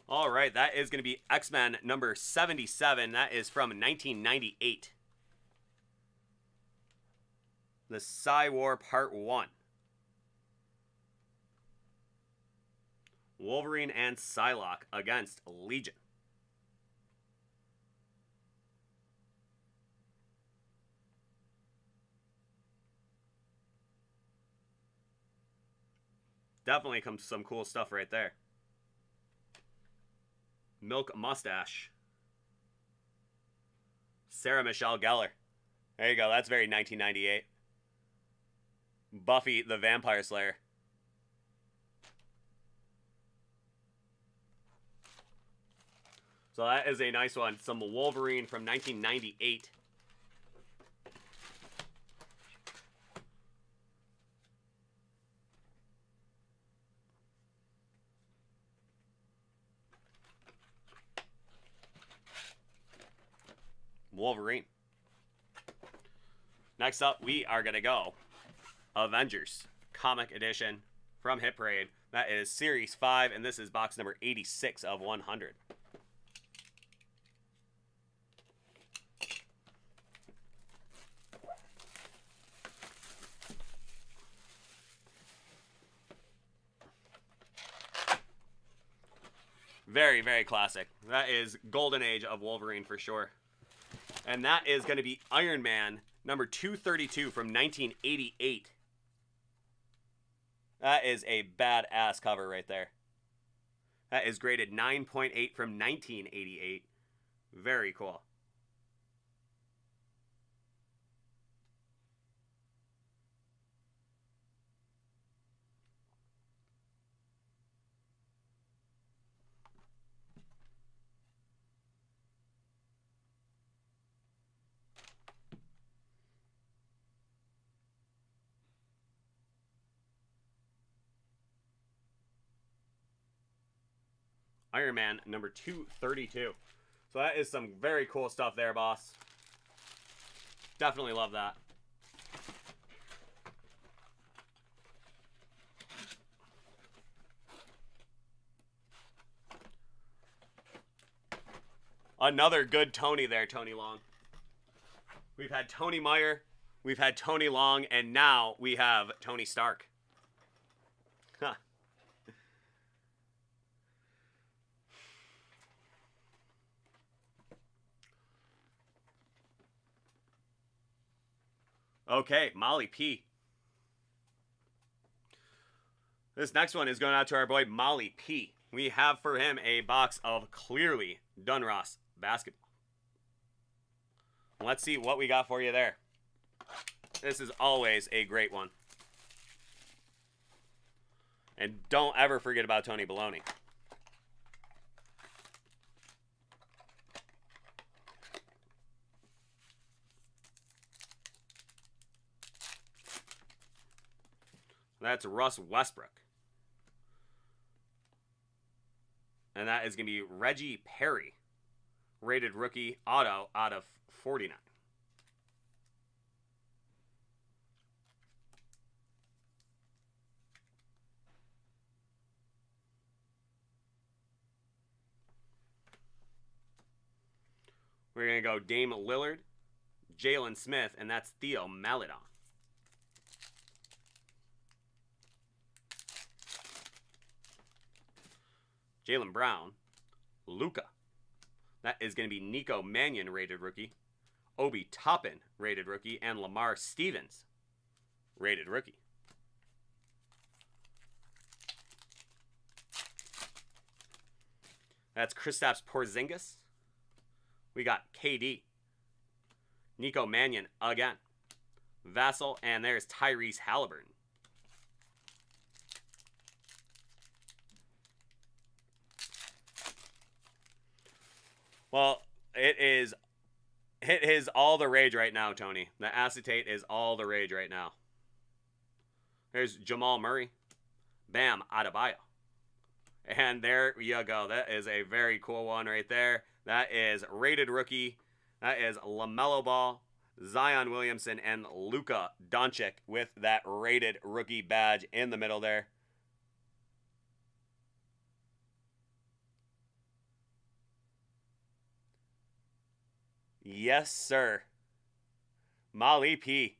All right, that is going to be X-Men number 77. That is from 1998. The Psy-War Part 1. Wolverine and Psylocke against Legion. Definitely comes some cool stuff right there. Milk Mustache. Sarah Michelle Gellar. There you go. That's very 1998. Buffy the Vampire Slayer. So that is a nice one. Some Wolverine from 1998. Wolverine. Next up, we are going to go Avengers Comic Edition from Hit Parade. That is Series 5, and this is box number 86 of 100. Very, very classic. That is Golden Age of Wolverine for sure. And that is going to be Iron Man number 232 from 1988. That is a badass cover right there. That is graded 9.8 from 1988. Very cool. Iron Man number 232. So that is some very cool stuff there, boss. Definitely love that. Another good Tony there, Tony Long. We've had Tony Meyer, we've had Tony Long, and now we have Tony Stark. Huh. Okay, Molly P. This next one is going out to our boy Molly P. We have for him a box of clearly Donruss basketball. Let's see what we got for you there. This is always a great one. And don't ever forget about Tony Baloney. That's Russ Westbrook. And that is going to be Reggie Perry. Rated rookie auto out of 49. We're going to go Dame Lillard, Jalen Smith, and that's Theo Maledon. Jaylen Brown, Luka. That is going to be Nico Mannion, rated rookie. Obi Toppin, rated rookie. And Lamar Stevens, rated rookie. That's Kristaps Porzingis. We got KD. Nico Mannion again. Vassell, and there's Tyrese Halliburton. Well, it is all the rage right now, Tony. The acetate is all the rage right now. There's Jamal Murray. Bam Adebayo. And there you go. That is a very cool one right there. That is rated rookie. That is LaMelo Ball, Zion Williamson, and Luka Doncic with that rated rookie badge in the middle there. Yes, sir. Molly P.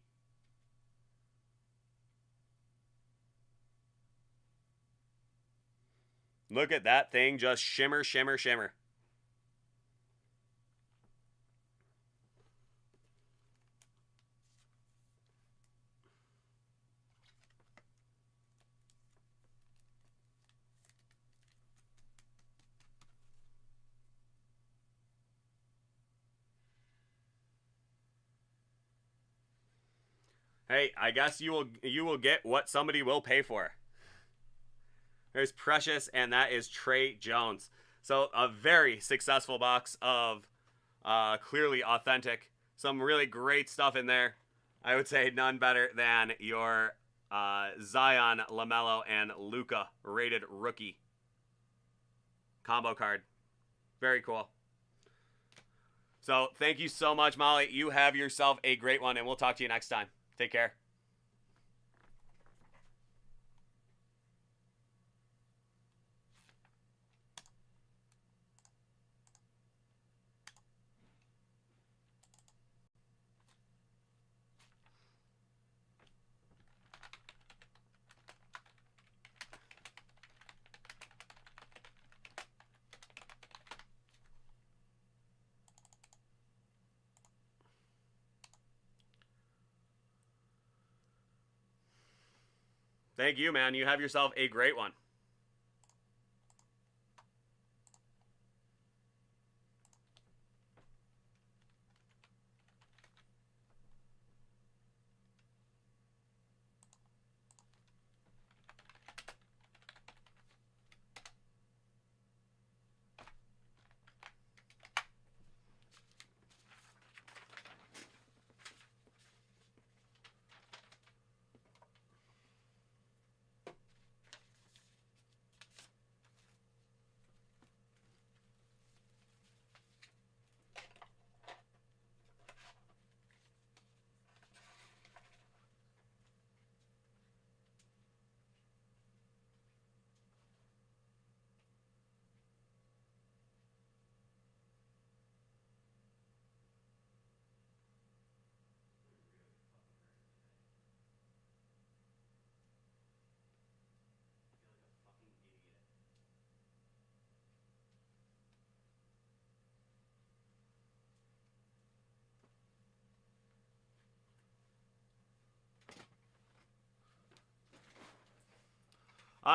Look at that thing just shimmer, shimmer, shimmer. Hey, I guess you will get what somebody will pay for. There's Precious, and that is Trey Jones. So a very successful box of clearly authentic. Some really great stuff in there. I would say none better than your Zion, LaMelo, and Luka rated rookie combo card. Very cool. So thank you so much, Molly. You have yourself a great one, and we'll talk to you next time. Take care. Thank you, man. You have yourself a great one.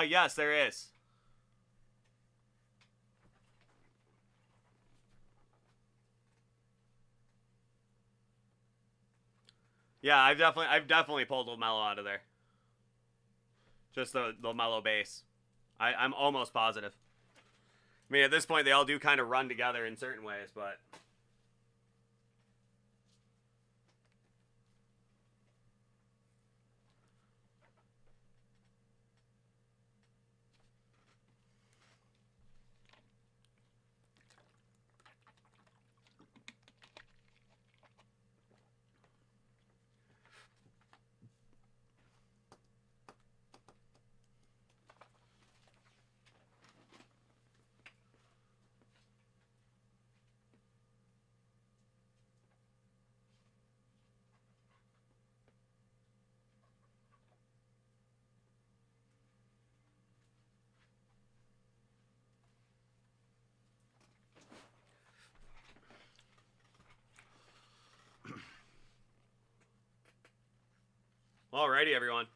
Yes, there is. Yeah, I've definitely pulled LaMelo out of there. Just the LaMelo base. I'm almost positive. I mean, at this point, they all do kind of run together in certain ways, but... Alrighty, everyone.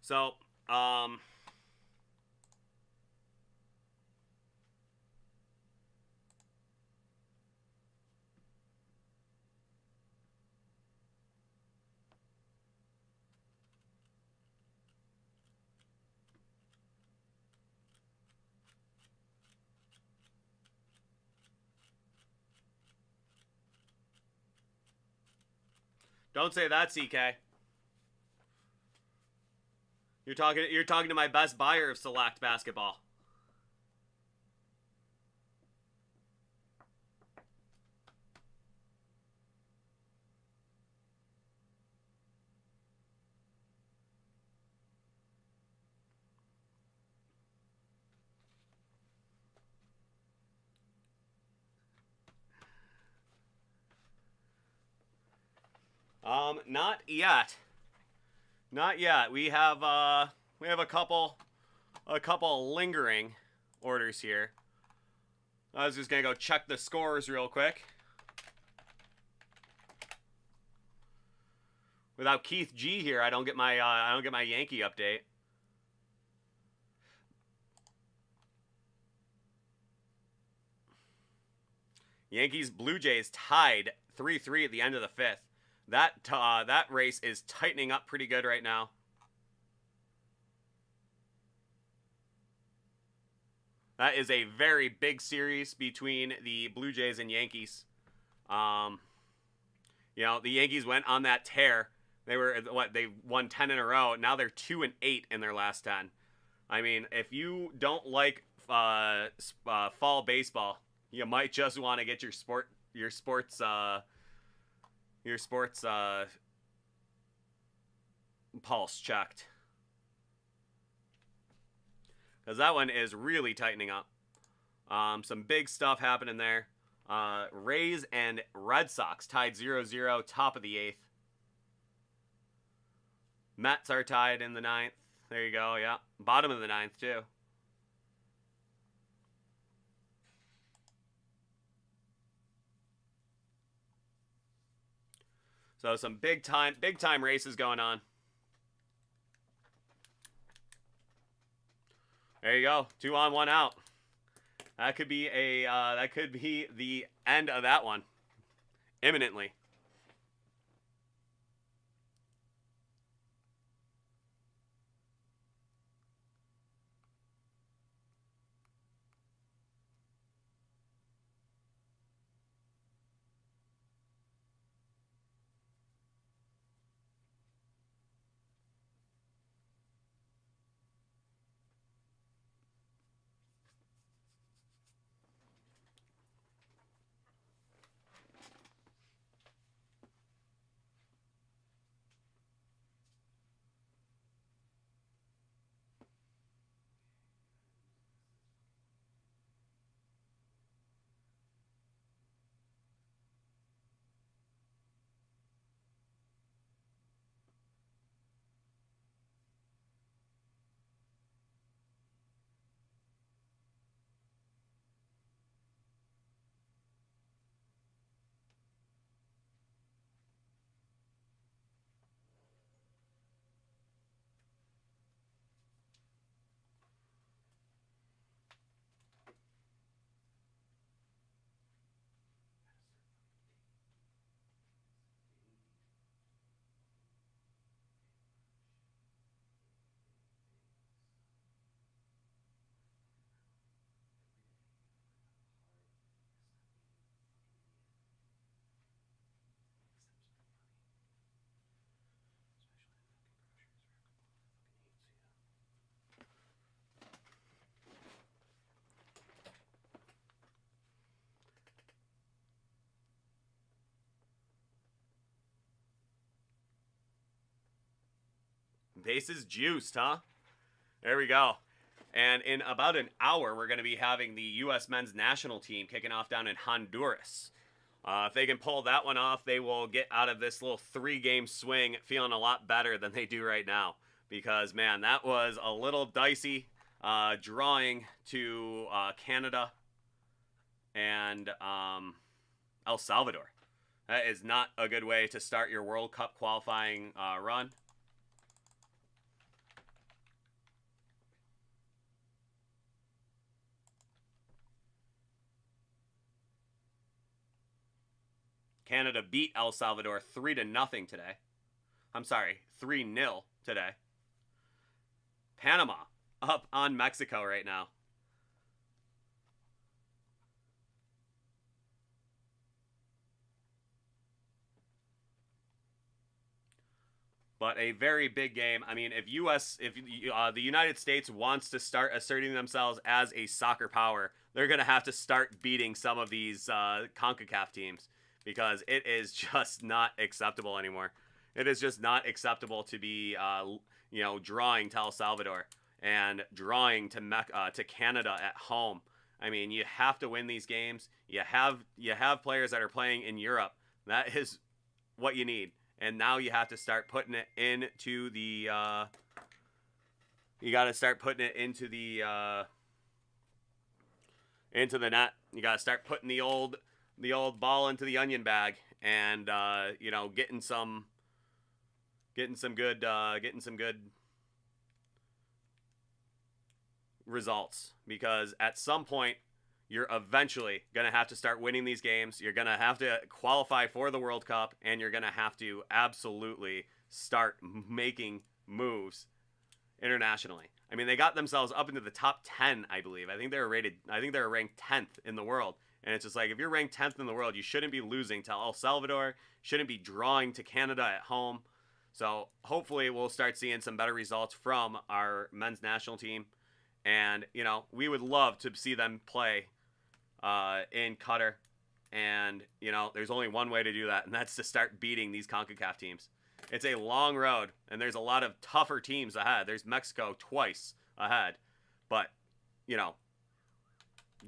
So, don't say that, CK. You're talking to my best buyer of select basketball. Not yet. Not yet. We have a couple lingering orders here. I was just gonna go check the scores real quick. Without Keith G here, I don't get my Yankee update. Yankees Blue Jays tied 3-3 at the end of the 5th. That race is tightening up pretty good right now. That is a very big series between the Blue Jays and Yankees. You know, the Yankees went on that tear. They won 10 in a row. Now they're 2-8 in their last 10. I mean, if you don't like fall baseball, you might just want to get your sports pulse checked, because that one is really tightening up. Some big stuff happening there. Rays and Red Sox tied 0-0, top of the 8th. Mets are tied in the 9th. There you go, yeah. Bottom of the 9th, too. So some big time races going on. There you go. 2 on, 1 out. That could be the end of that one. Imminently. Bases juiced, huh? There we go. And in about an hour, we're going to be having the U.S. men's national team kicking off down in Honduras. If they can pull that one off, they will get out of this little 3-game swing feeling a lot better than they do right now. because, man, that was a little dicey, drawing to Canada and El Salvador. That is not a good way to start your World Cup qualifying run. Canada beat El Salvador 3-0 today. I'm sorry, 3-0 today. Panama up on Mexico right now. But a very big game. I mean, if the United States wants to start asserting themselves as a soccer power, they're going to have to start beating some of these CONCACAF teams, because it is just not acceptable anymore. It is just not acceptable to be, drawing to El Salvador and drawing to Canada at home. I mean, you have to win these games. You have players that are playing in Europe. That is what you need. And now you have to start putting it into the. You got to start putting it into the net. You got to start putting the old ball into the onion bag, and getting some good results, because at some point you're eventually going to have to start winning these games. You're going to have to qualify for the World Cup, and you're going to have to absolutely start making moves internationally. I mean, they got themselves up into the top 10, I believe. I think they were ranked 10th in the world. And it's just like, if you're ranked 10th in the world, you shouldn't be losing to El Salvador, shouldn't be drawing to Canada at home. So hopefully we'll start seeing some better results from our men's national team. And, we would love to see them play in Qatar. And, there's only one way to do that, and that's to start beating these CONCACAF teams. It's a long road, and there's a lot of tougher teams ahead. There's Mexico twice ahead. But,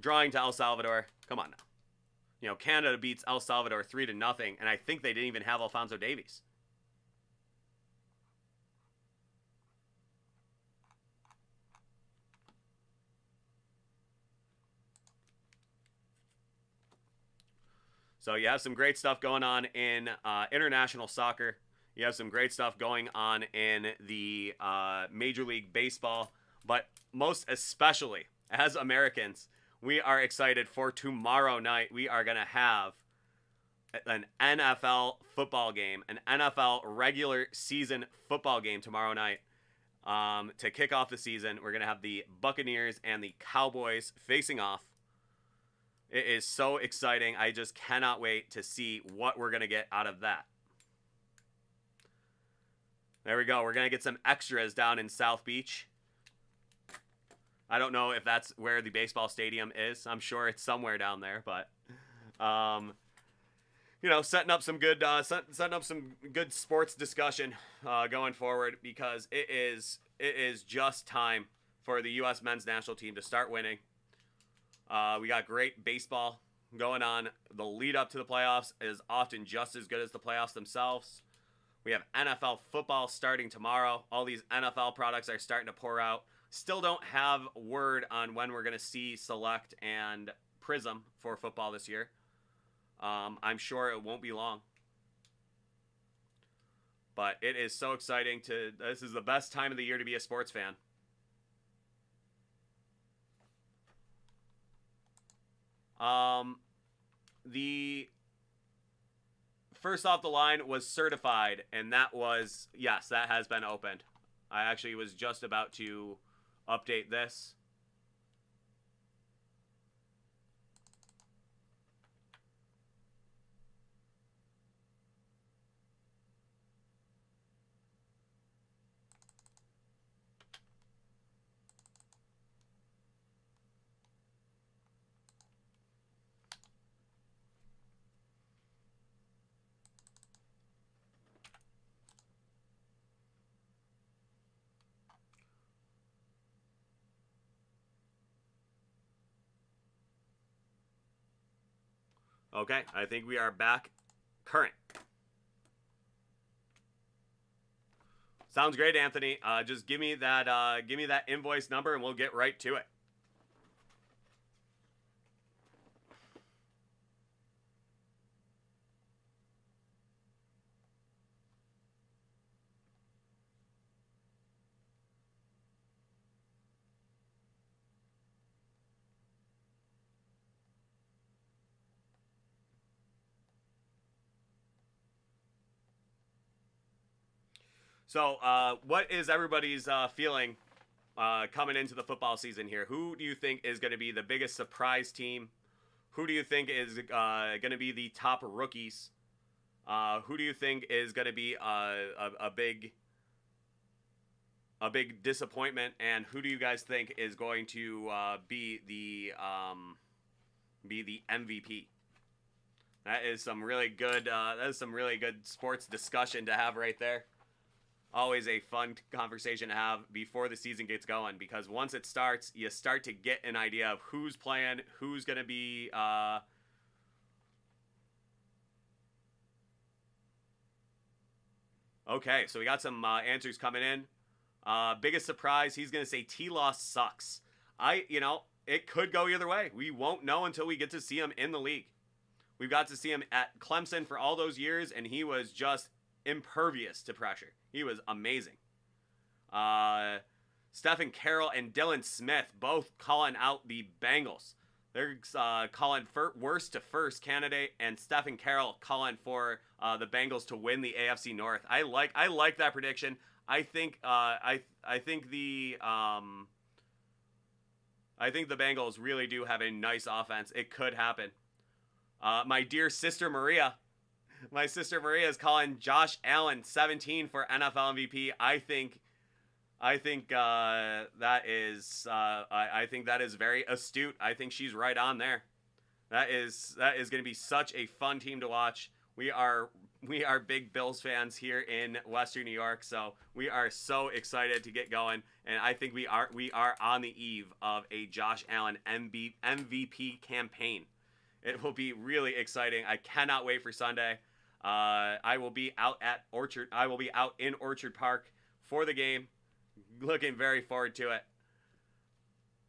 drawing to El Salvador, come on now. Canada beats El Salvador 3-0, and I think they didn't even have Alphonso Davies. So you have some great stuff going on in international soccer. You have some great stuff going on in the Major League Baseball. But most especially, as Americans, we are excited for tomorrow night. We are going to have an NFL football game, an NFL regular season football game tomorrow night. To kick off the season, we're going to have the Buccaneers and the Cowboys facing off. It is so exciting. I just cannot wait to see what we're going to get out of that. There we go. We're going to get some extras down in South Beach. I don't know if that's where the baseball stadium is. I'm sure it's somewhere down there, but setting up some good sports discussion going forward, because it is just time for the U.S. men's national team to start winning. We got great baseball going on. The lead up to the playoffs is often just as good as the playoffs themselves. We have NFL football starting tomorrow. All these NFL products are starting to pour out. Still don't have word on when we're going to see Select and Prizm for football this year. I'm sure it won't be long. But it is so exciting this is the best time of the year to be a sports fan. The first off the line was certified, and that has been opened. I actually was just about to update this. Okay, I think we are back current. Sounds great, Anthony. Just give me that invoice number and we'll get right to it. So, what is everybody's feeling coming into the football season here? Who do you think is going to be the biggest surprise team? Who do you think is going to be the top rookies? Who do you think is going to be a big disappointment? And who do you guys think is going to be the MVP? That is some really good sports discussion to have right there. Always a fun conversation to have before the season gets going, because once it starts, you start to get an idea of who's playing, who's going to be okay, so we got some answers coming in. Biggest surprise, he's going to say T-Loss sucks. It could go either way. We won't know until we get to see him in the league. We've got to see him at Clemson for all those years, and he was just impervious to pressure. He was amazing. Stephen Carroll and Dylan Smith both calling out the Bengals. They're calling for worst to first candidate, and Stephen Carroll calling for the Bengals to win the AFC North. I like that prediction. I think the Bengals really do have a nice offense. It could happen. My dear sister Maria. My sister Maria is calling Josh Allen 17 for NFL MVP. I think that is very astute. I think she's right on there. That is going to be such a fun team to watch. We are big Bills fans here in Western New York, so we are so excited to get going. And I think we are on the eve of a Josh Allen MVP campaign. It will be really exciting. I cannot wait for Sunday. I will be out in Orchard Park for the game. Looking very forward to it.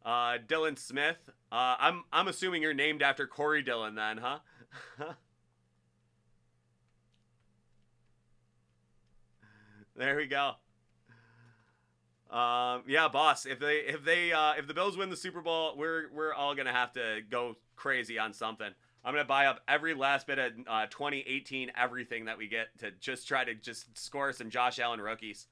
Dylan Smith. I'm assuming you're named after Corey Dillon then, huh? There we go. Yeah, boss. If the Bills win the Super Bowl, we're all gonna have to go crazy on something. I'm going to buy up every last bit of 2018 everything that we get to just try to just score some Josh Allen rookies.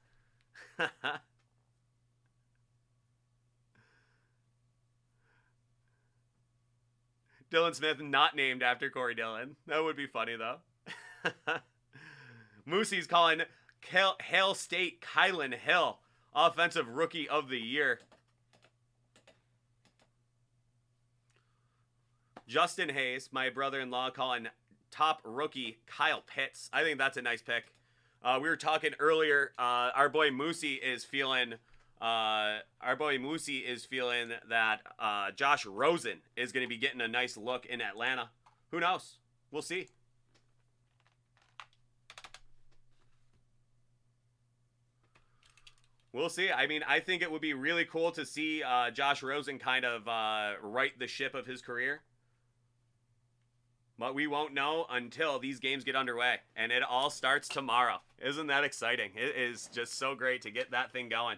Dylan Smith not named after Corey Dillon. That would be funny, though. Moosey's calling Hail State Kylan Hill Offensive Rookie of the Year. Justin Hayes, my brother-in-law, calling top rookie Kyle Pitts. I think that's a nice pick. We were talking earlier. Our boy Moosey is feeling that Josh Rosen is going to be getting a nice look in Atlanta. Who knows? We'll see. We'll see. I mean, I think it would be really cool to see Josh Rosen kind of right the ship of his career. But we won't know until these games get underway. And it all starts tomorrow. Isn't that exciting? It is just so great to get that thing going.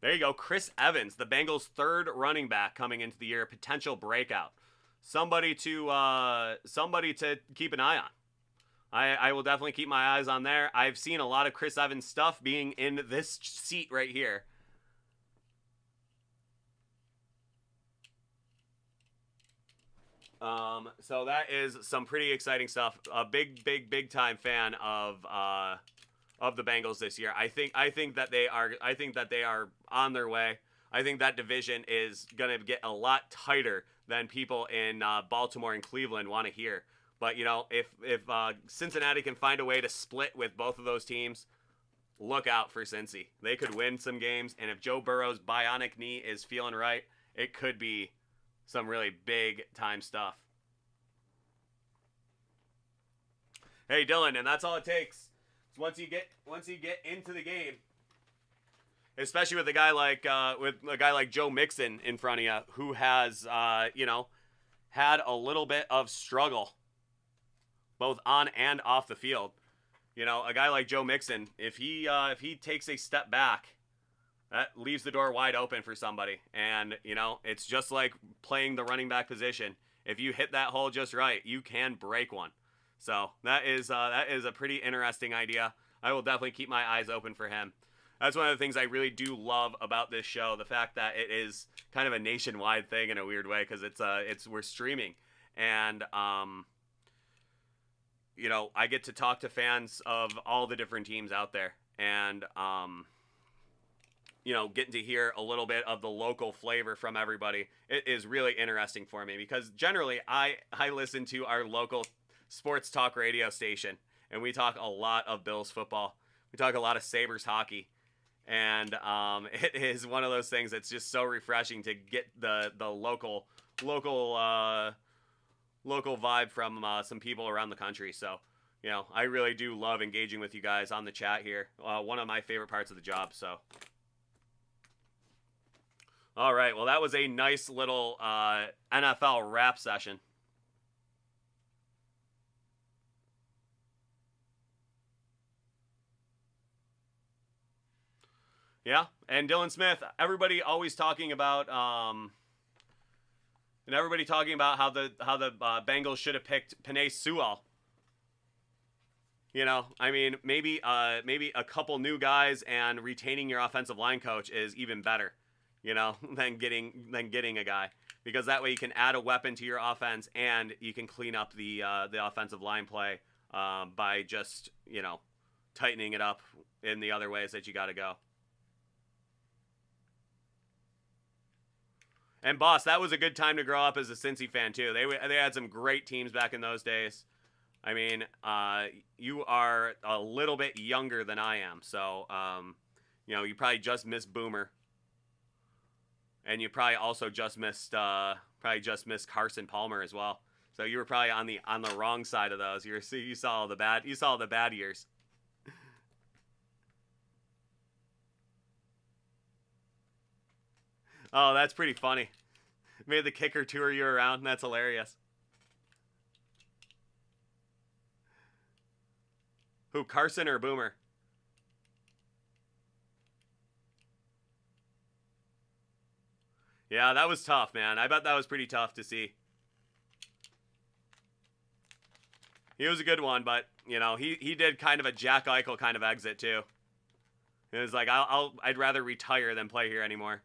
There you go. Chris Evans, the Bengals' third running back coming into the year, potential breakout. Somebody to keep an eye on. I will definitely keep my eyes on there. I've seen a lot of Chris Evans stuff being in this seat right here. So that is some pretty exciting stuff. A big time fan of the Bengals this year. I think that they are on their way. I think that division is going to get a lot tighter than people in Baltimore and Cleveland want to hear. But, you know, if Cincinnati can find a way to split with both of those teams, look out for Cincy. They could win some games, and if Joe Burrow's bionic knee is feeling right, it could be some really big-time stuff. Hey, Dylan, and that's all it takes. Once you get into the game, especially with a guy like Joe Mixon in front of you, who has you know, had a little bit of struggle both on and off the field. You know, a guy like Joe Mixon, if he takes a step back, that leaves the door wide open for somebody. And, you know, it's just like playing the running back position. If you hit that hole just right, you can break one. So that is a pretty interesting idea. I will definitely keep my eyes open for him. That's one of the things I really do love about this show, the fact that it is kind of a nationwide thing in a weird way, because we're streaming, and you know, I get to talk to fans of all the different teams out there, and you know, getting to hear a little bit of the local flavor from everybody. It is really interesting for me, because generally I listen to our local sports talk radio station, and we talk a lot of Bills football. We talk a lot of Sabres hockey. And it is one of those things that's just so refreshing to get the local vibe from some people around the country. So, you know, I really do love engaging with you guys on the chat here. One of my favorite parts of the job. So, all right. Well, that was a nice little NFL wrap session. Yeah, and Dylan Smith, everybody always talking about, how the Bengals should have picked Penei Sewell. You know, I mean, maybe a couple new guys and retaining your offensive line coach is even better, you know, than getting a guy, because that way you can add a weapon to your offense and you can clean up the offensive line play by just, you know, tightening it up in the other ways that you got to go. And boss, that was a good time to grow up as a Cincy fan too. They had some great teams back in those days. I mean, you are a little bit younger than I am, so you know, you probably just missed Boomer, and you probably also just missed Carson Palmer as well. So you were probably on the wrong side of those. You saw the bad years. Oh, that's pretty funny. Made the kicker tour you around. That's hilarious. Who, Carson or Boomer? Yeah, that was tough, man. I bet that was pretty tough to see. He was a good one, but, you know, he did kind of a Jack Eichel kind of exit, too. It was like, I'd rather retire than play here anymore.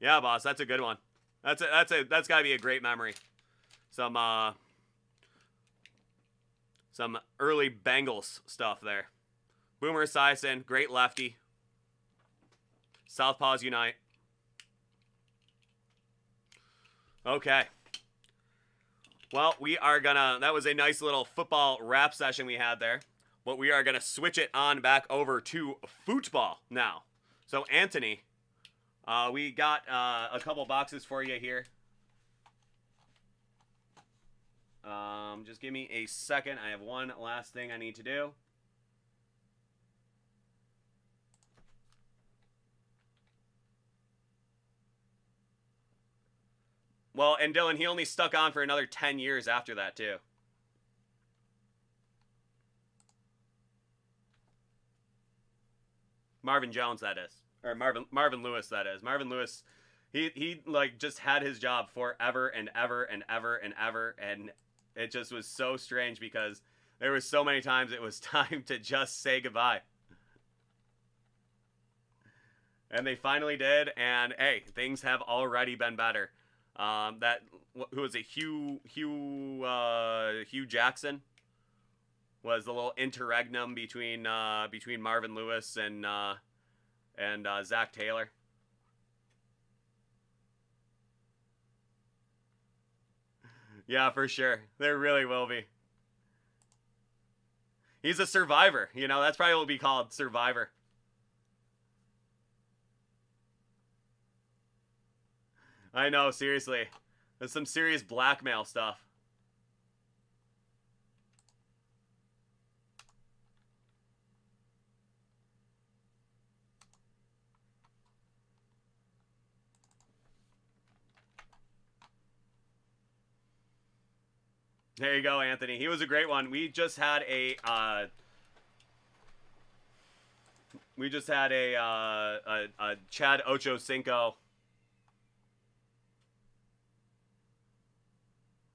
Yeah, boss, that's a good one. That's got to be a great memory. Some early Bengals stuff there. Boomer Esiason, great lefty. Southpaws unite. Okay. Well, that was a nice little football wrap session we had there. But we are gonna switch it on back over to football now. So Anthony, we got a couple boxes for you here. Just give me a second. I have one last thing I need to do. Well, and Dylan, he only stuck on for another 10 years after that, too. Marvin Jones, that is. Or Marvin Lewis, that is. Marvin Lewis, he like just had his job forever and ever and ever and ever, and it just was so strange because there was so many times it was time to just say goodbye. And they finally did, and hey, things have already been better. Who was it? Hugh Jackson was the little interregnum between Marvin Lewis and Zach Taylor. Yeah, for sure. There really will be. He's a survivor. You know, that's probably what will be called, survivor. I know, seriously. There's some serious blackmail stuff. There you go, Anthony. He was a great one. We just had a Chad Ochocinco.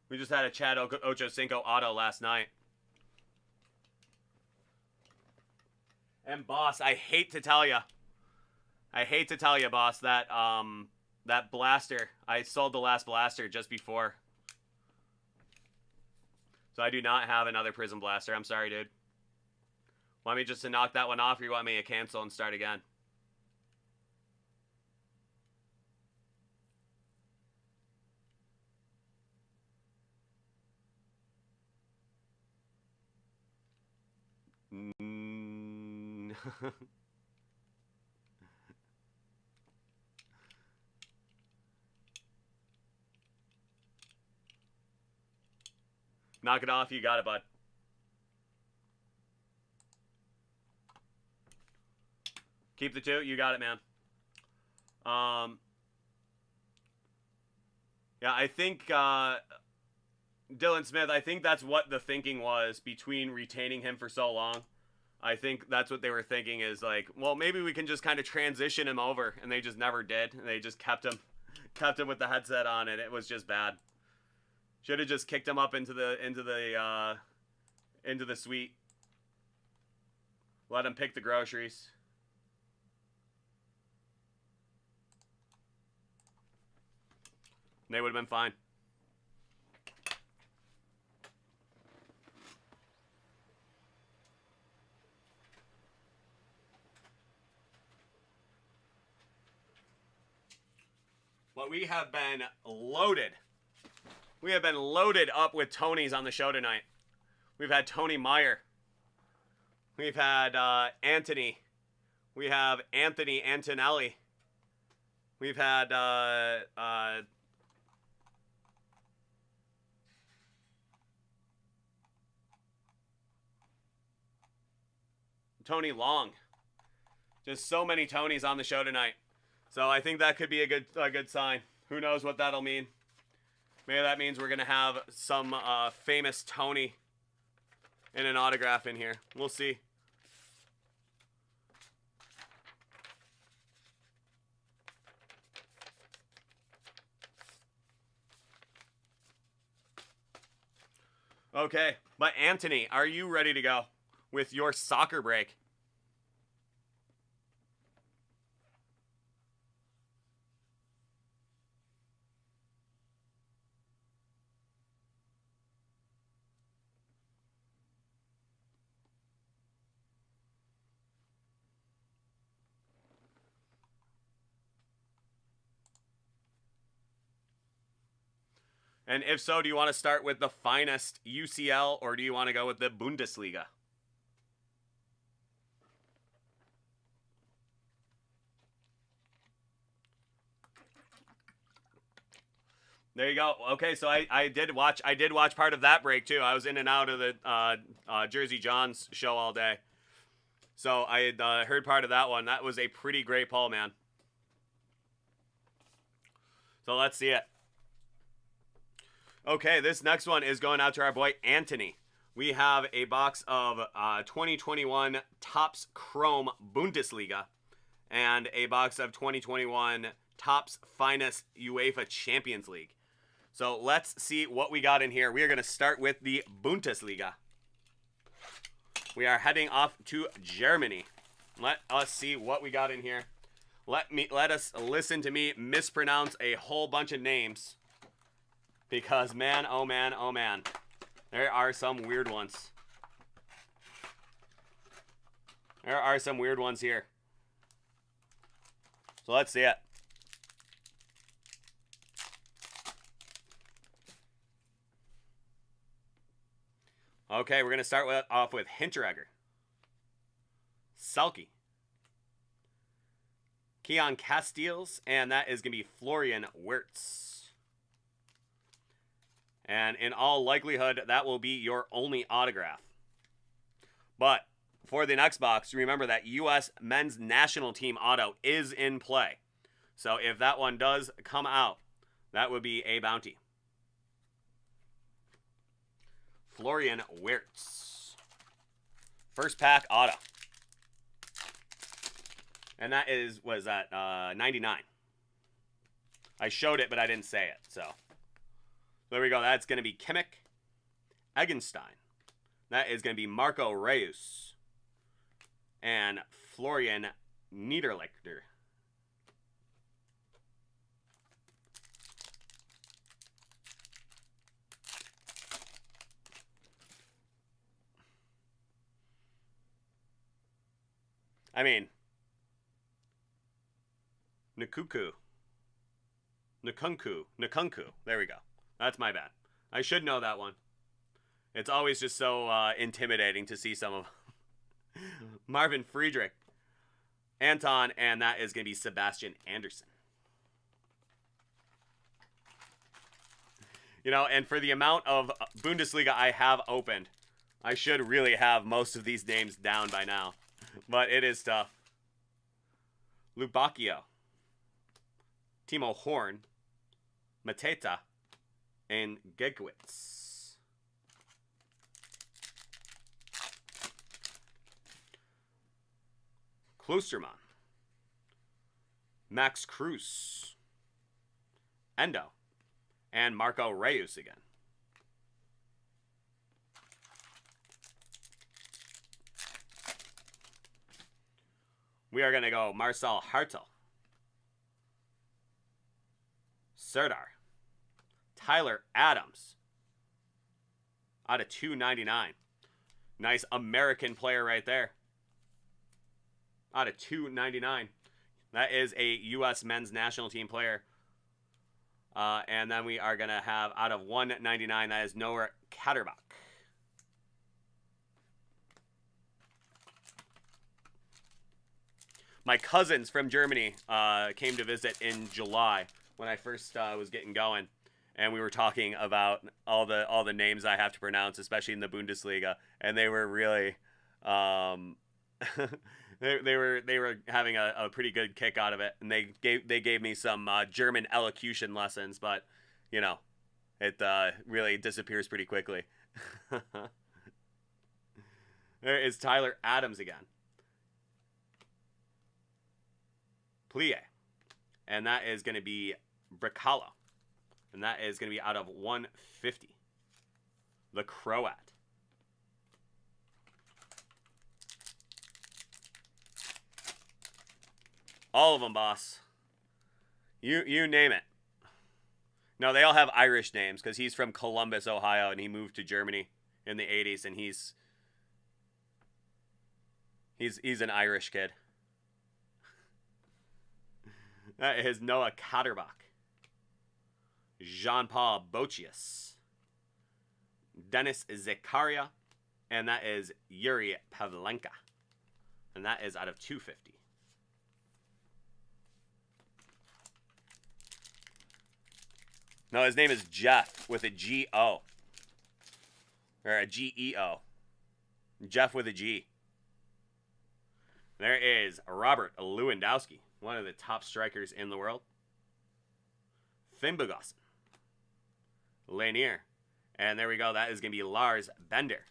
We just had a Chad Ochocinco auto last night. And boss, I hate to tell you, boss, that that blaster, I sold the last blaster just before. So I do not have another Prizm blaster. I'm sorry, dude. Want me just to knock that one off, or you want me to cancel and start again? Knock it off. You got it, bud. Keep the 2. You got it, man. Yeah, I think Dylan Smith, I think that's what the thinking was between retaining him for so long. I think that's what they were thinking is like, well, maybe we can just kind of transition him over, and they just never did. They just kept him with the headset on, and it was just bad. Should have just kicked him up into the suite. Let him pick the groceries. They would have been fine. But we have been loaded. We have been loaded up with Tonys on the show tonight. We've had Tony Meyer. We've had Anthony. We have Anthony Antonelli. We've had Tony Long. Just so many Tonys on the show tonight. So I think that could be a good sign. Who knows what that'll mean? Maybe that means we're going to have some famous Tony in an autograph in here. We'll see. Okay, but Anthony, are you ready to go with your soccer break? And if so, do you want to start with the finest UCL, or do you want to go with the Bundesliga? There you go. Okay, so I did watch part of that break too. I was in and out of the Jersey John's show all day, so I had heard part of that one. That was a pretty great pull, man. So let's see it. Okay, this next one is going out to our boy Anthony. We have a box of 2021 Topps Chrome Bundesliga and a box of 2021 Topps Finest UEFA Champions League. So let's see what we got in here. We are going to start with the Bundesliga. We are heading off to Germany. Let us see what we got in here. Let us listen to me mispronounce a whole bunch of names. Because, man, oh man, oh man. There are some weird ones. There are some weird ones here. So let's see it. Okay, we're going to start off with Hinteregger, Selke, Keon Casteels, and that is going to be Florian Wirtz. And in all likelihood, that will be your only autograph. But for the next box, remember that U.S. men's national team auto is in play. So if that one does come out, that would be a bounty. Florian Wirtz. First pack auto. And that was at 99. I showed it, but I didn't say it. So there we go. That's going to be Kimmich, Eggenstein. That is going to be Marco Reus and Florian Niederlechner. I mean, Nkunku. There we go. That's my bad. I should know that one. It's always just so intimidating to see some of Marvin Friedrich, Anton, and that is going to be Sebastian Anderson. You know, and for the amount of Bundesliga I have opened, I should really have most of these names down by now. But it is tough. Lubakio, Timo Horn, Mateta, and Gegwitz. Klosterman, Max Cruz, Endo, and Marco Reus again. We are going to go Marcel Hartel, Serdar, Tyler Adams, out of 299. Nice American player right there. Out of 299. That is a U.S. men's national team player. And then we are going to have out of 199, that is Noah Katterbach. My cousins from Germany came to visit in July when I first was getting going, and we were talking about all the names I have to pronounce, especially in the Bundesliga, and they were really they were having a pretty good kick out of it, and they gave me some German elocution lessons, but you know, it really disappears pretty quickly. There is Tyler Adams again. Plie, and that is going to be Bricala, and that is going to be out of 150. The Croat. All of them, boss. You name it. No, they all have Irish names because he's from Columbus, Ohio, and he moved to Germany in the 80s, and he's an Irish kid. That is Noah Katterbach, Jean-Paul Bochius, Dennis Zakaria, and that is Yuri Pavlenka. And that is out of 250. No, his name is Jeff with a G-O. Or a G-E-O. Jeff with a G. There is Robert Lewandowski, one of the top strikers in the world. Finnbogason. Lanier. And there we go. That is going to be Lars Bender.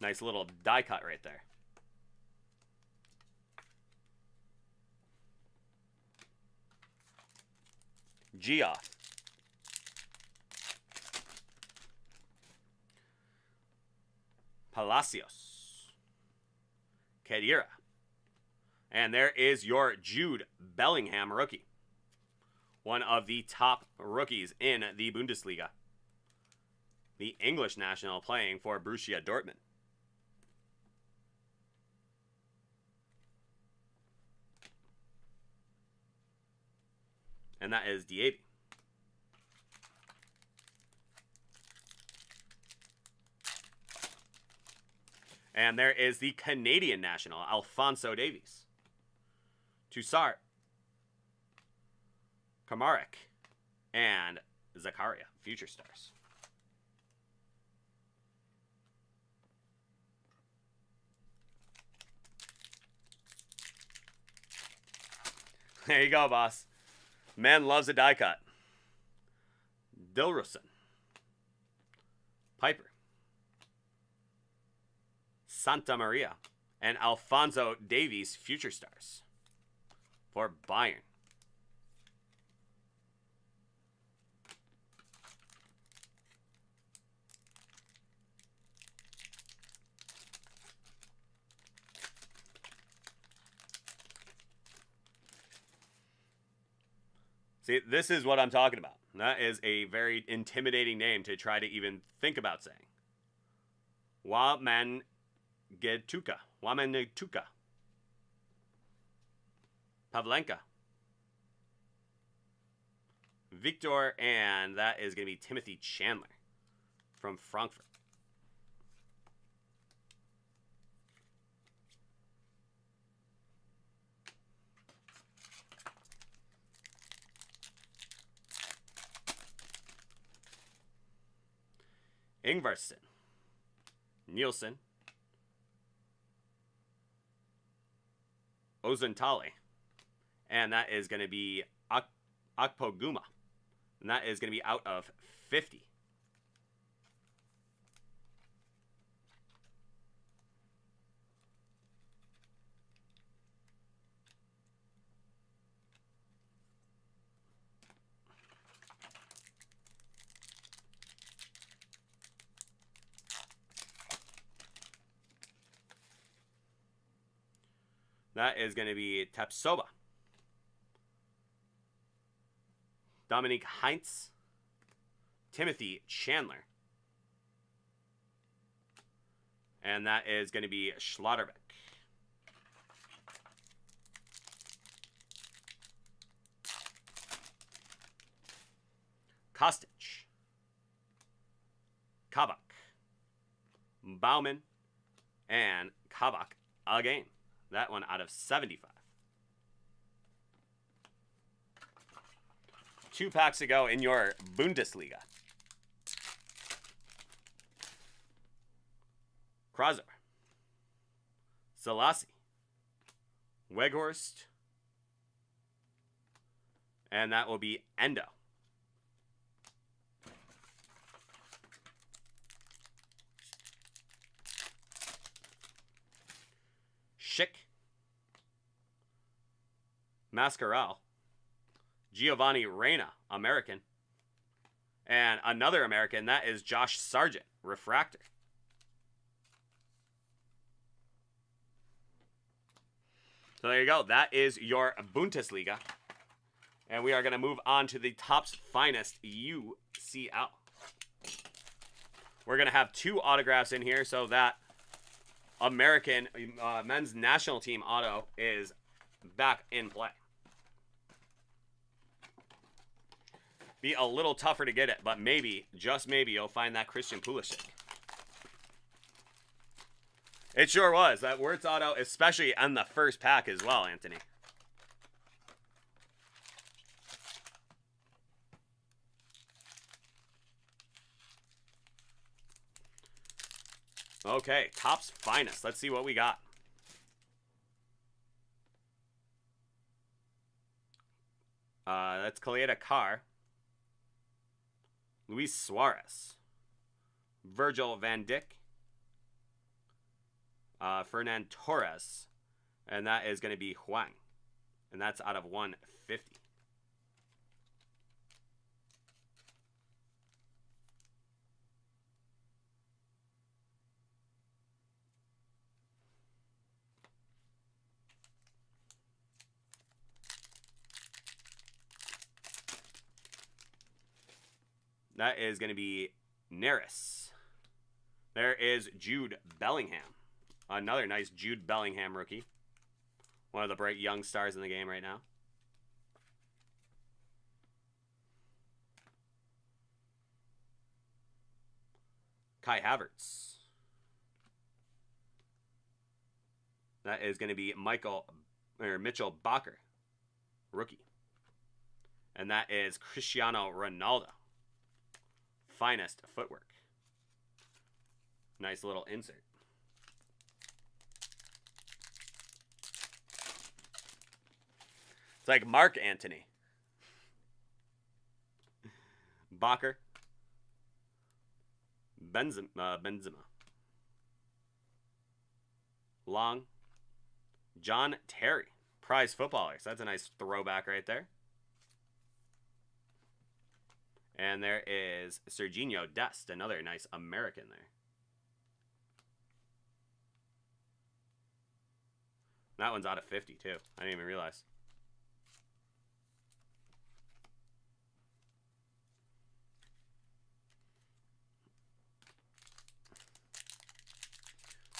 Nice little die cut right there. Geoff. Palacios. Khedira. And there is your Jude Bellingham rookie. One of the top rookies in the Bundesliga. The English national playing for Borussia Dortmund. and that is DACW. And there is the Canadian national, Alphonso Davies. Tussart, Kamarek, and Zakaria, Future Stars. There you go, boss. Man loves a die cut. Dilrussen, Piper, Santa Maria, and Alphonso Davies, Future Stars for Bayern. See, this is what I'm talking about. That is a very intimidating name to try to even think about saying. Wamengetuka. Pavlenka. Victor, and that is going to be Timothy Chandler from Frankfurt. Ingvarsson, Nielsen, Ozentale, and that is going to be Akpoguma, and that is going to be out of 50. That is going to be Tapsoba, Dominique Heinz, Timothy Chandler, and that is going to be Schlotterbeck. Kostic, Kabak, Bauman, and Kabak again. That one out of 75. 2 packs to go in your Bundesliga. Krauser, Selassie, Weghorst, and that will be Endo. Schick, Mascarell, Giovanni Reyna, American, and another American, that is Josh Sargent, Refractor. So there you go. That is your Bundesliga. And we are going to move on to the Topps Finest UCL. We're going to have 2 autographs in here, so that American men's national team auto is back in play. Be a little tougher to get it, but maybe, just maybe, you'll find that Christian Pulisic. It sure was. That Wirtz auto, especially on the first pack as well, Anthony. Okay, Topps Finest. Let's see what we got. That's Collegiate Carr, Luis Suarez, Virgil van Dijk, Fernan Torres, and that is going to be Huang, and that's out of 150. That is going to be Neris. There is Jude Bellingham. Another nice Jude Bellingham rookie. One of the bright young stars in the game right now. Kai Havertz. That is going to be Mitchell Bakker, rookie. And that is Cristiano Ronaldo. Finest footwork. Nice little insert. It's like Mark Antony. Bakker. Benzema. Long. John Terry. Prize footballers. That's a nice throwback right there. And there is Serginho Dest. Another nice American there. That one's out of 50 too. I didn't even realize.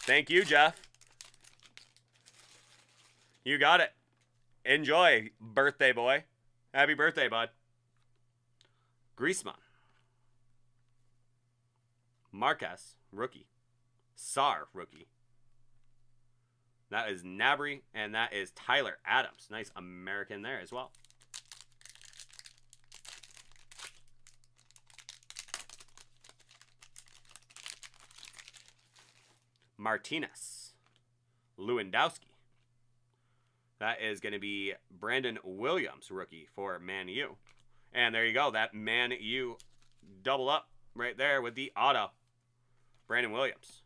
Thank you, Jeff. You got it. Enjoy, birthday boy. Happy birthday, bud. Griezmann. Marquez, rookie. Sarr, rookie. That is Gnabry, and that is Tyler Adams. Nice American there as well. Martinez. Lewandowski. That is going to be Brandon Williams, rookie for Man U. And there you go. That Man U double up right there with the auto. Brandon Williams.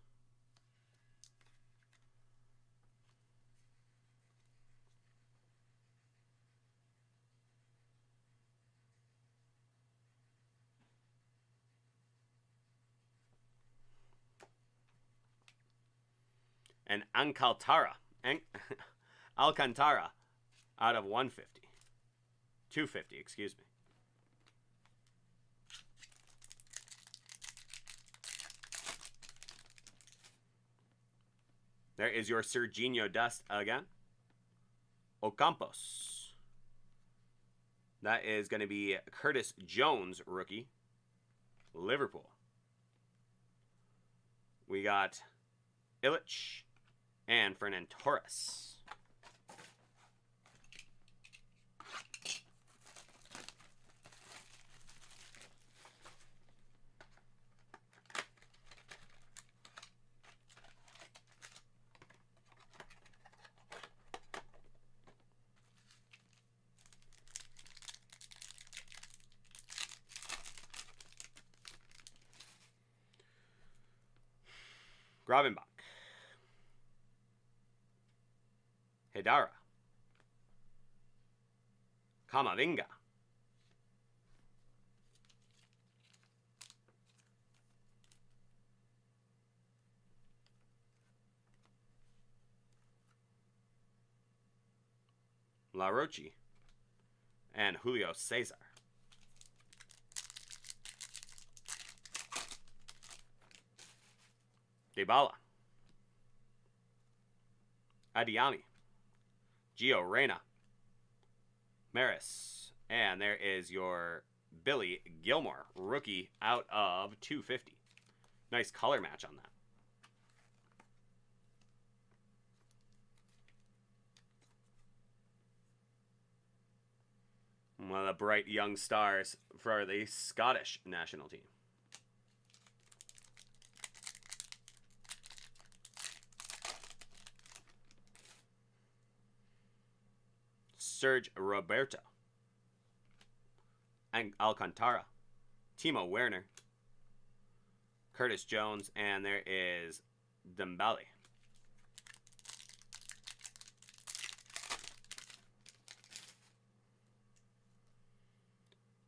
And Alcantara out of 150. 250, excuse me. There is your Serginho Dest again. Ocampos. That is going to be Curtis Jones, rookie. Liverpool. We got Illich and Fernan Torres. Gravenbach. Hedara. Kamavinga. La Roche. And Julio Cesar. Dybala. Adiami. Gio Reyna. Maris. And there is your Billy Gilmore, rookie out of 250. Nice color match on that. One of the bright young stars for the Scottish national team. Serge Roberto. And Alcantara. Timo Werner. Curtis Jones. And there is Dembele.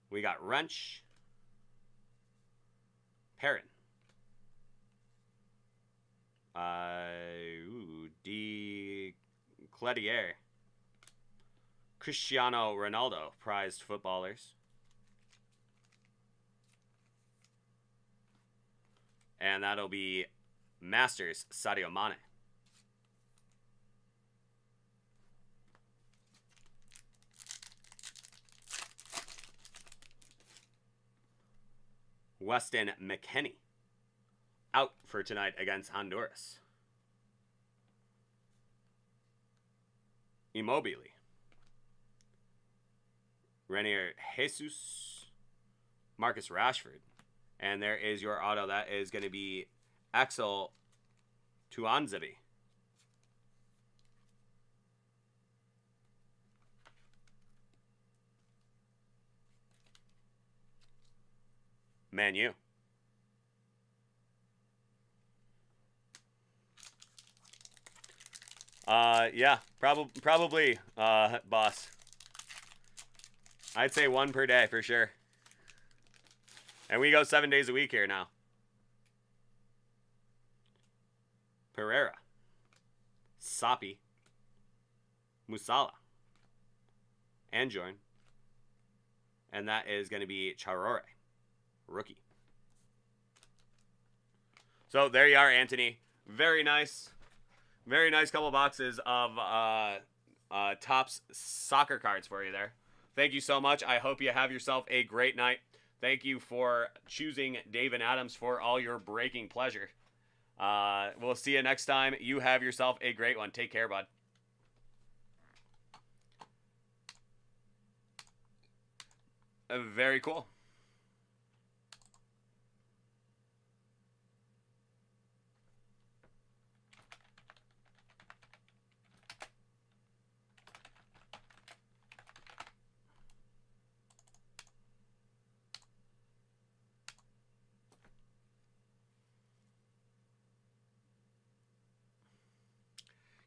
We got Wrench. Perrin. D. Cletier. Cristiano Ronaldo, prized footballers. And that'll be Masters, Sadio Mane. Weston McKennie. out for tonight against Honduras. Immobile. Renier Jesus. Marcus Rashford. And there is your auto. That is going to be Axel Tuanzebe. Man U. Yeah, probably, boss. I'd say one per day for sure. And we go 7 days a week here now. Pereira. Sapi. Musala. Anjorn. And that is going to be Charore. Rookie. So there you are, Anthony. Very nice. Very nice couple boxes of Topps soccer cards for you there. Thank you so much. I hope you have yourself a great night. Thank you for choosing Dave and Adams for all your breaking pleasure. We'll see you next time. You have yourself a great one. Take care, bud. Very cool.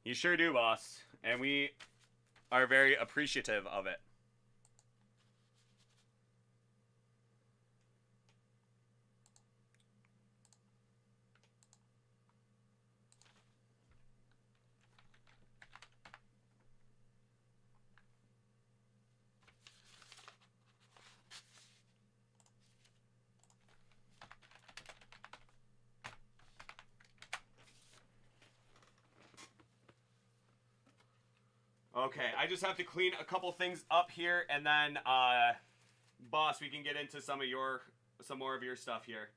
You sure do, boss. And we are very appreciative of it. Okay, I just have to clean a couple things up here, and then, boss, we can get into some more of your stuff here.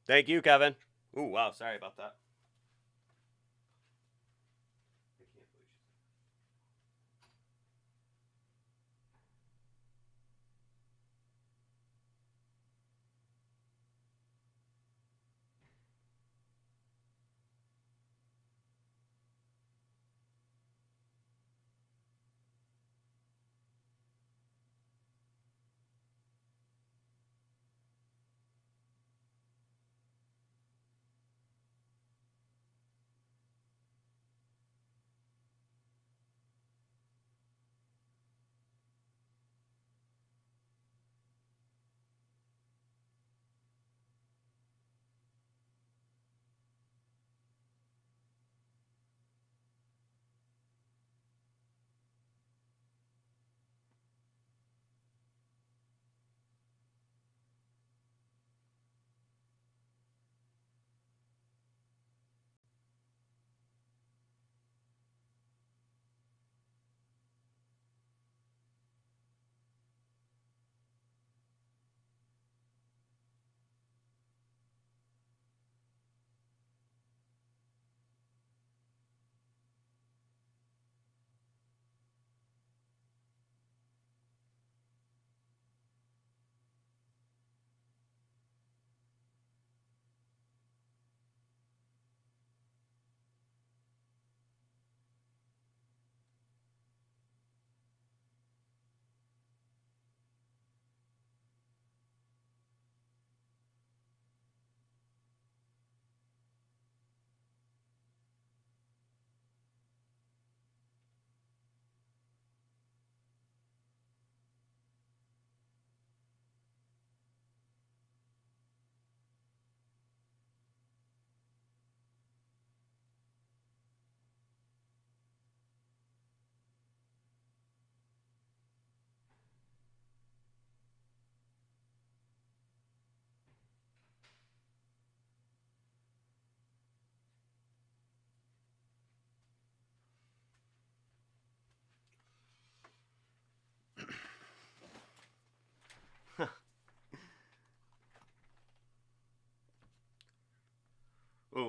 Thank you, Kevin. Ooh, wow, sorry about that.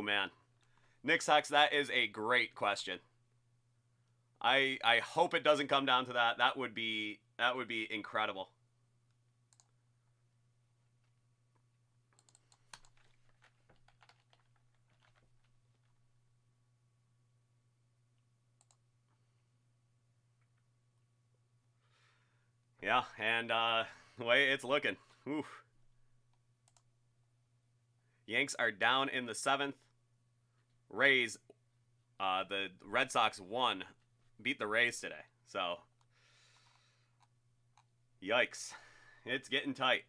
man. Nick's Hex, that is a great question. I hope it doesn't come down to that. That would be incredible. Yeah, and the way it's looking. Oof. Yanks are down in the 7th. Rays, the Red Sox beat the Rays today. So, yikes. It's getting tight.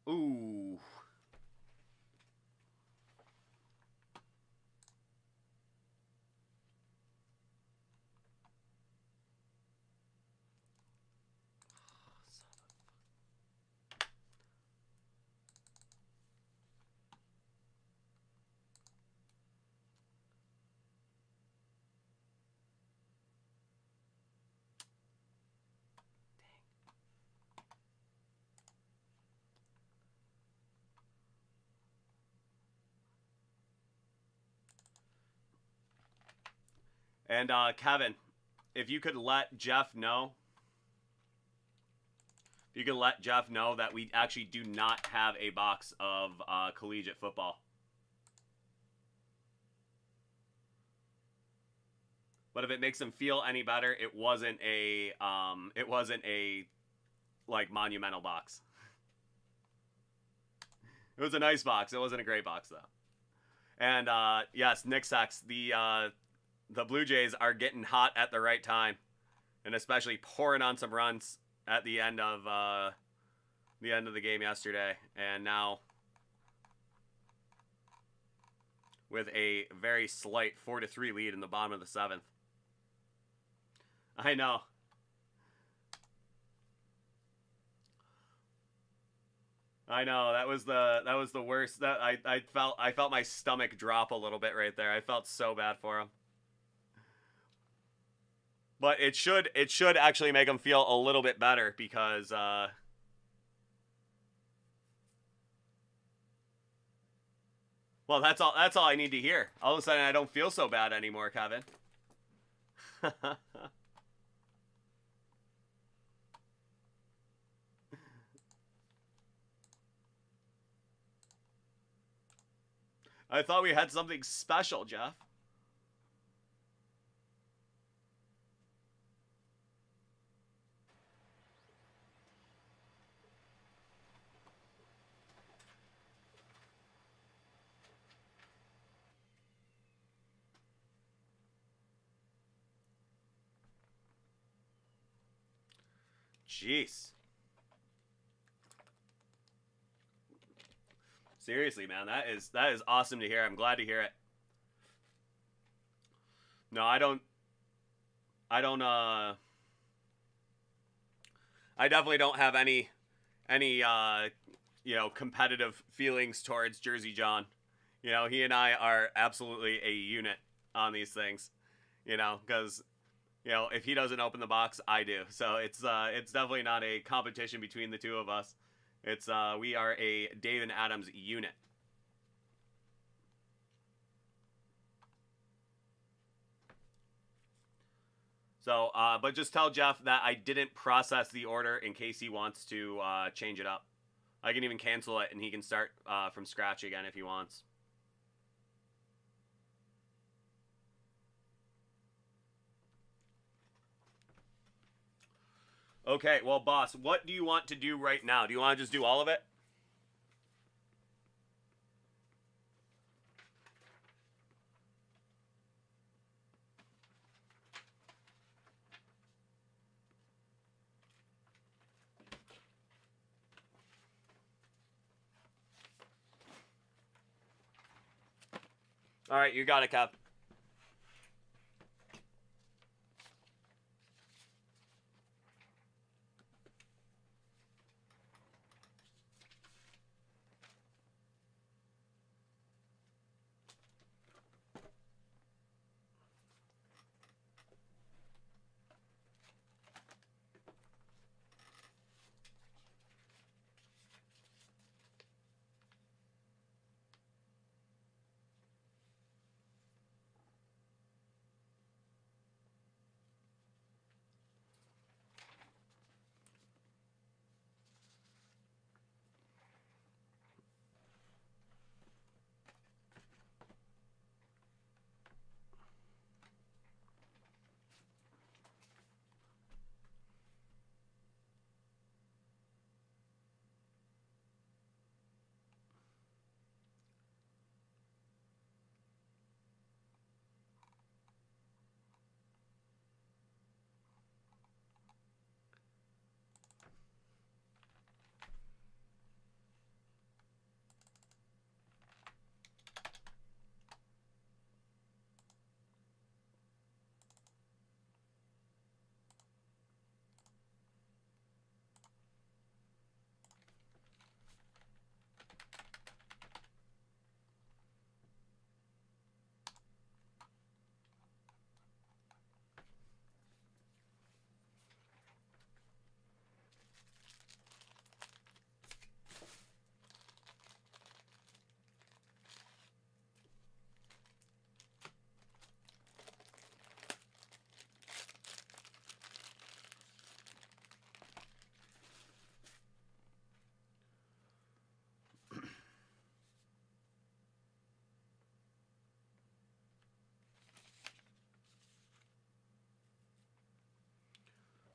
Ooh. And Kevin, if you could let Jeff know, that we actually do not have a box of collegiate football. But if it makes him feel any better, it wasn't a like monumental box. It was a nice box. It wasn't a great box though. And yes, Nick Sex, the Blue Jays are getting hot at the right time, and especially pouring on some runs at the end of the game yesterday, and now with a very slight 4-3 lead in the bottom of the 7th. I know. That was the worst. That I felt my stomach drop a little bit right there. I felt so bad for him. But it should actually make him feel a little bit better because well, that's all I need to hear. All of a sudden I don't feel so bad anymore, Kevin. I thought we had something special, Jeff. Jeez. Seriously, man, that is awesome to hear. I'm glad to hear it. No, I definitely don't have any competitive feelings towards Jersey John. You know, he and I are absolutely a unit on these things. You know, because if he doesn't open the box, I do. So it's definitely not a competition between the two of us. It's we are a Dave and Adams unit. So, but just tell Jeff that I didn't process the order in case he wants to change it up. I can even cancel it and he can start from scratch again if he wants. Okay, well, boss, what do you want to do right now? Do you want to just do all of it? All right, you got it, Kev.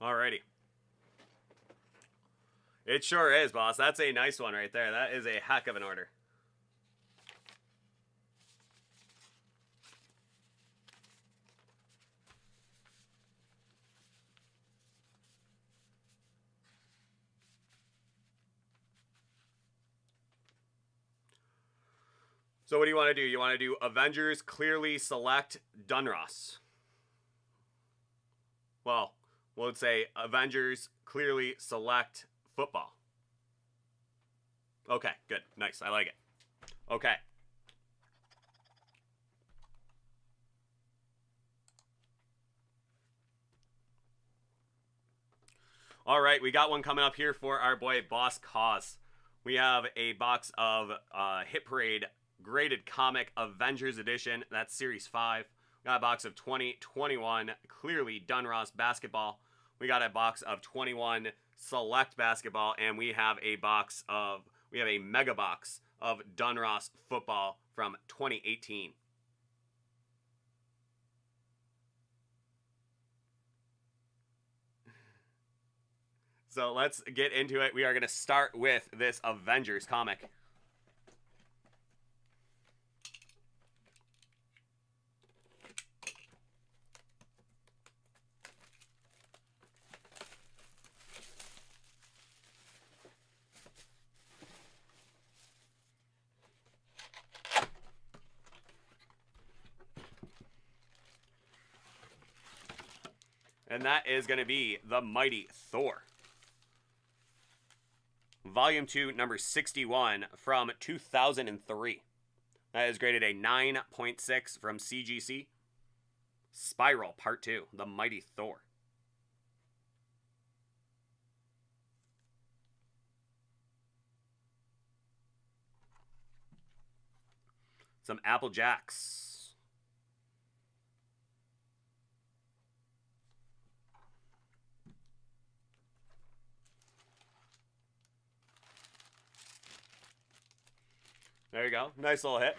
Alrighty. It sure is, boss. That's a nice one right there. That is a heck of an order. So what do you want to do? You want to do Avengers clearly select Donruss. Well, we'll say Avengers clearly select football. Okay, good. Nice. I like it. Okay. All right, we got one coming up here for our boy Boss Cause. We have a box of Hit Parade graded comic Avengers edition. That's Series 5. We got a box of 2021 clearly Donruss basketball. We got a box of 21 select basketball, and we have a mega box of Donruss football from 2018. So let's get into it. We are going to start with this Avengers comic. And that is going to be the Mighty Thor. Volume 2, number 61 from 2003. That is graded a 9.6 from CGC. Spiral, Part 2, the Mighty Thor. Some Apple Jacks. There you go. Nice little hit.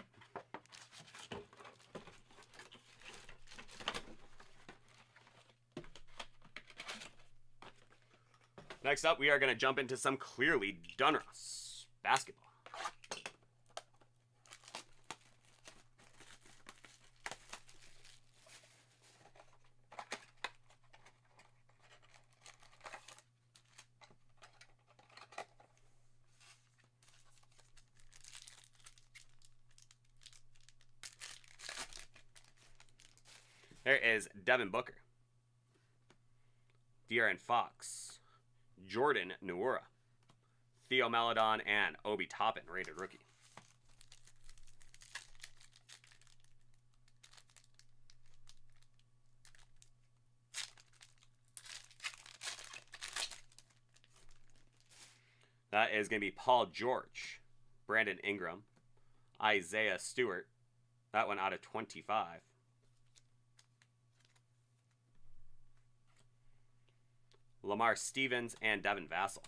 Next up, we are going to jump into some clearly Donruss basketball. There is Devin Booker, De'Aaron Fox, Jordan Nwora, Theo Maledon, and Obi Toppin, rated rookie. That is going to be Paul George, Brandon Ingram, Isaiah Stewart. That one out of 25. Lamar Stevens and Devin Vassell.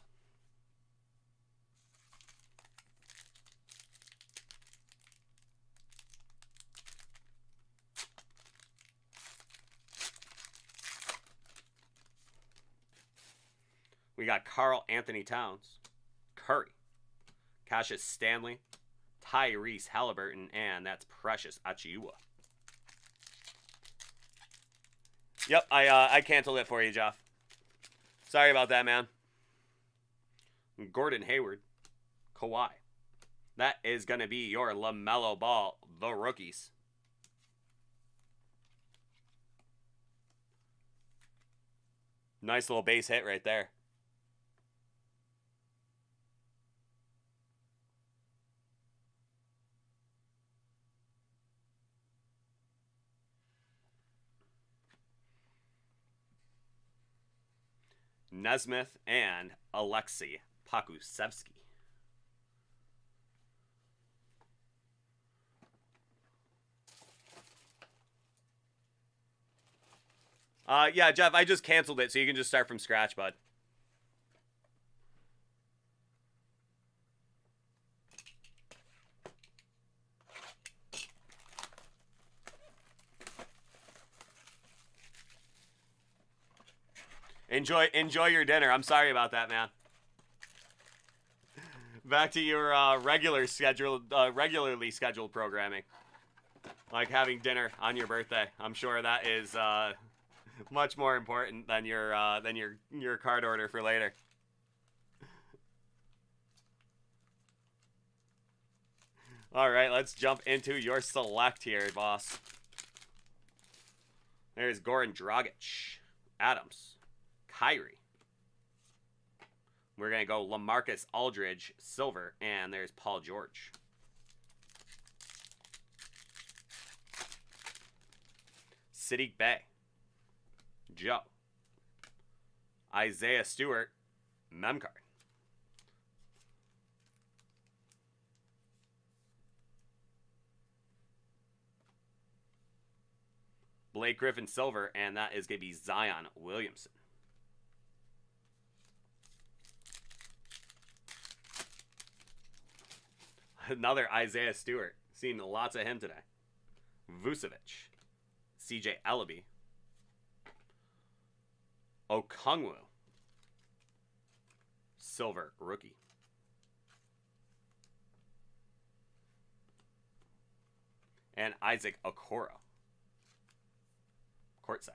We got Karl Anthony Towns, Curry, Cassius Stanley, Tyrese Halliburton, and that's Precious Achiuwa. Yep, I canceled it for you, Jeff. Sorry about that, man. Gordon Hayward, Kawhi. That is going to be your LaMelo Ball, the rookies. Nice little base hit right there. Nesmith and Alexei Pokusevsky. Yeah, Jeff, I just canceled it, so you can just start from scratch, bud. Enjoy your dinner. I'm sorry about that, man. Back to your regularly scheduled programming, like having dinner on your birthday. I'm sure that is much more important than your card order for later. All right, let's jump into your select here, boss. There's Goran Dragic, Adams, Kyrie. We're going to go LaMarcus Aldridge, silver, and there's Paul George. Siddiq Bey, Joe. Isaiah Stewart, mem card. Blake Griffin, silver, and that is going to be Zion Williamson. Another Isaiah Stewart. Seen lots of him today. Vucevic. CJ Ellaby. Okongwu. Silver rookie. And Isaac Okoro. Courtside.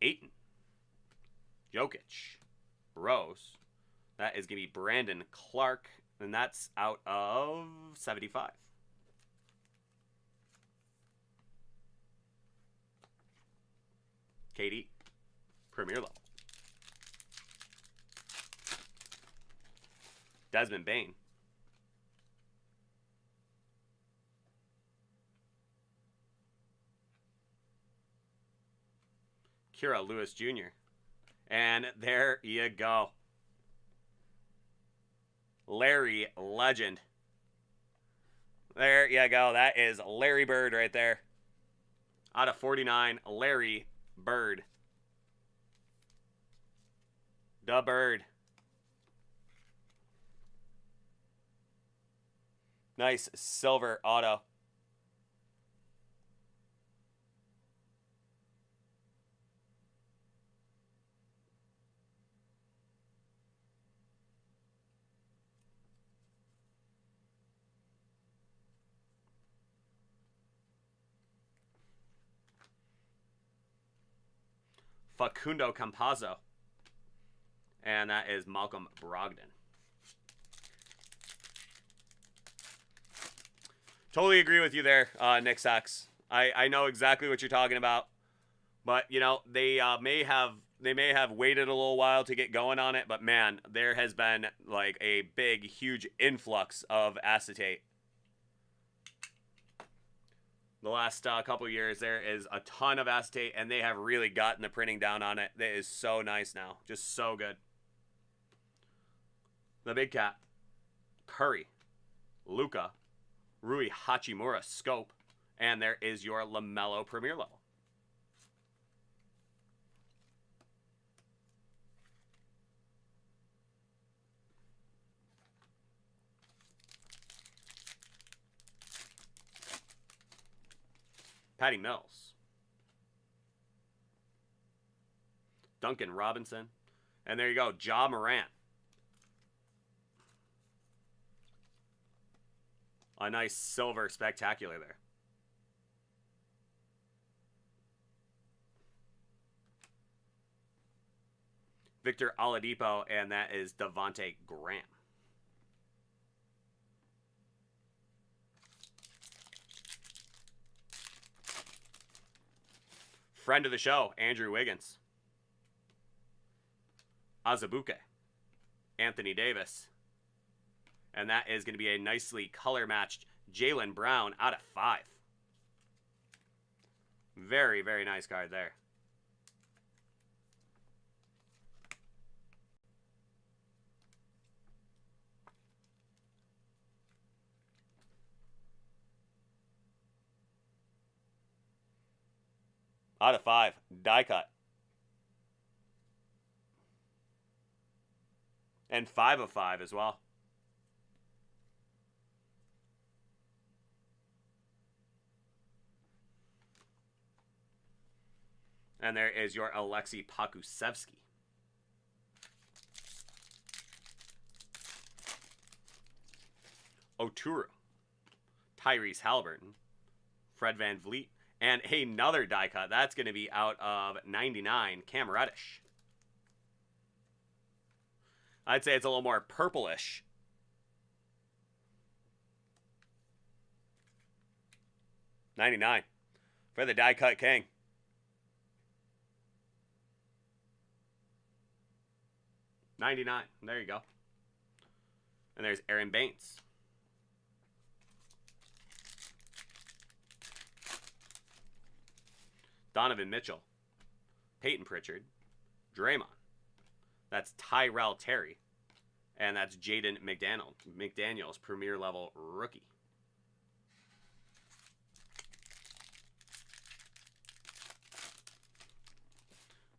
Ayton. Jokic. Rose. That is going to be Brandon Clark. And that's out of 75. KD. Premier level. Desmond Bane. Kira Lewis Jr. And there you go. Larry Legend. There you go. That is Larry Bird right there. Out of 49, Larry Bird. The Bird. Nice silver auto. Facundo Campazzo. And that is Malcolm Brogdon. Totally agree with you there, Nick Sachs. I know exactly what you're talking about, but you know they may have waited a little while to get going on it, but man, there has been like a big, huge influx of acetate. The last couple of years, there is a ton of acetate, and they have really gotten the printing down on it. That is so nice now, just so good. The big cat, Curry, Luka, Rui Hachimura scope, and there is your LaMelo Premier level. Patty Mills, Duncan Robinson, and there you go, Ja Morant. A nice silver spectacular there. Victor Oladipo, and that is Devontae Graham. Friend of the show, Andrew Wiggins. Azubuike, Anthony Davis. And that is going to be a nicely color-matched Jaylen Brown out of 5. Very, very nice card there. Out of 5, die cut. And 5 of 5 as well. And there is your Alexei Pokusevsky. Oturu, Tyrese Halliburton, Fred VanVleet, and another die cut. That's going to be out of 99, Cam Reddish. I'd say it's a little more purplish. $99 for the die cut king. $99. There you go. And there's Aaron Baines. Donovan Mitchell. Peyton Pritchard. Draymond. That's Tyrell Terry. And that's Jaden McDaniels, Premier level rookie.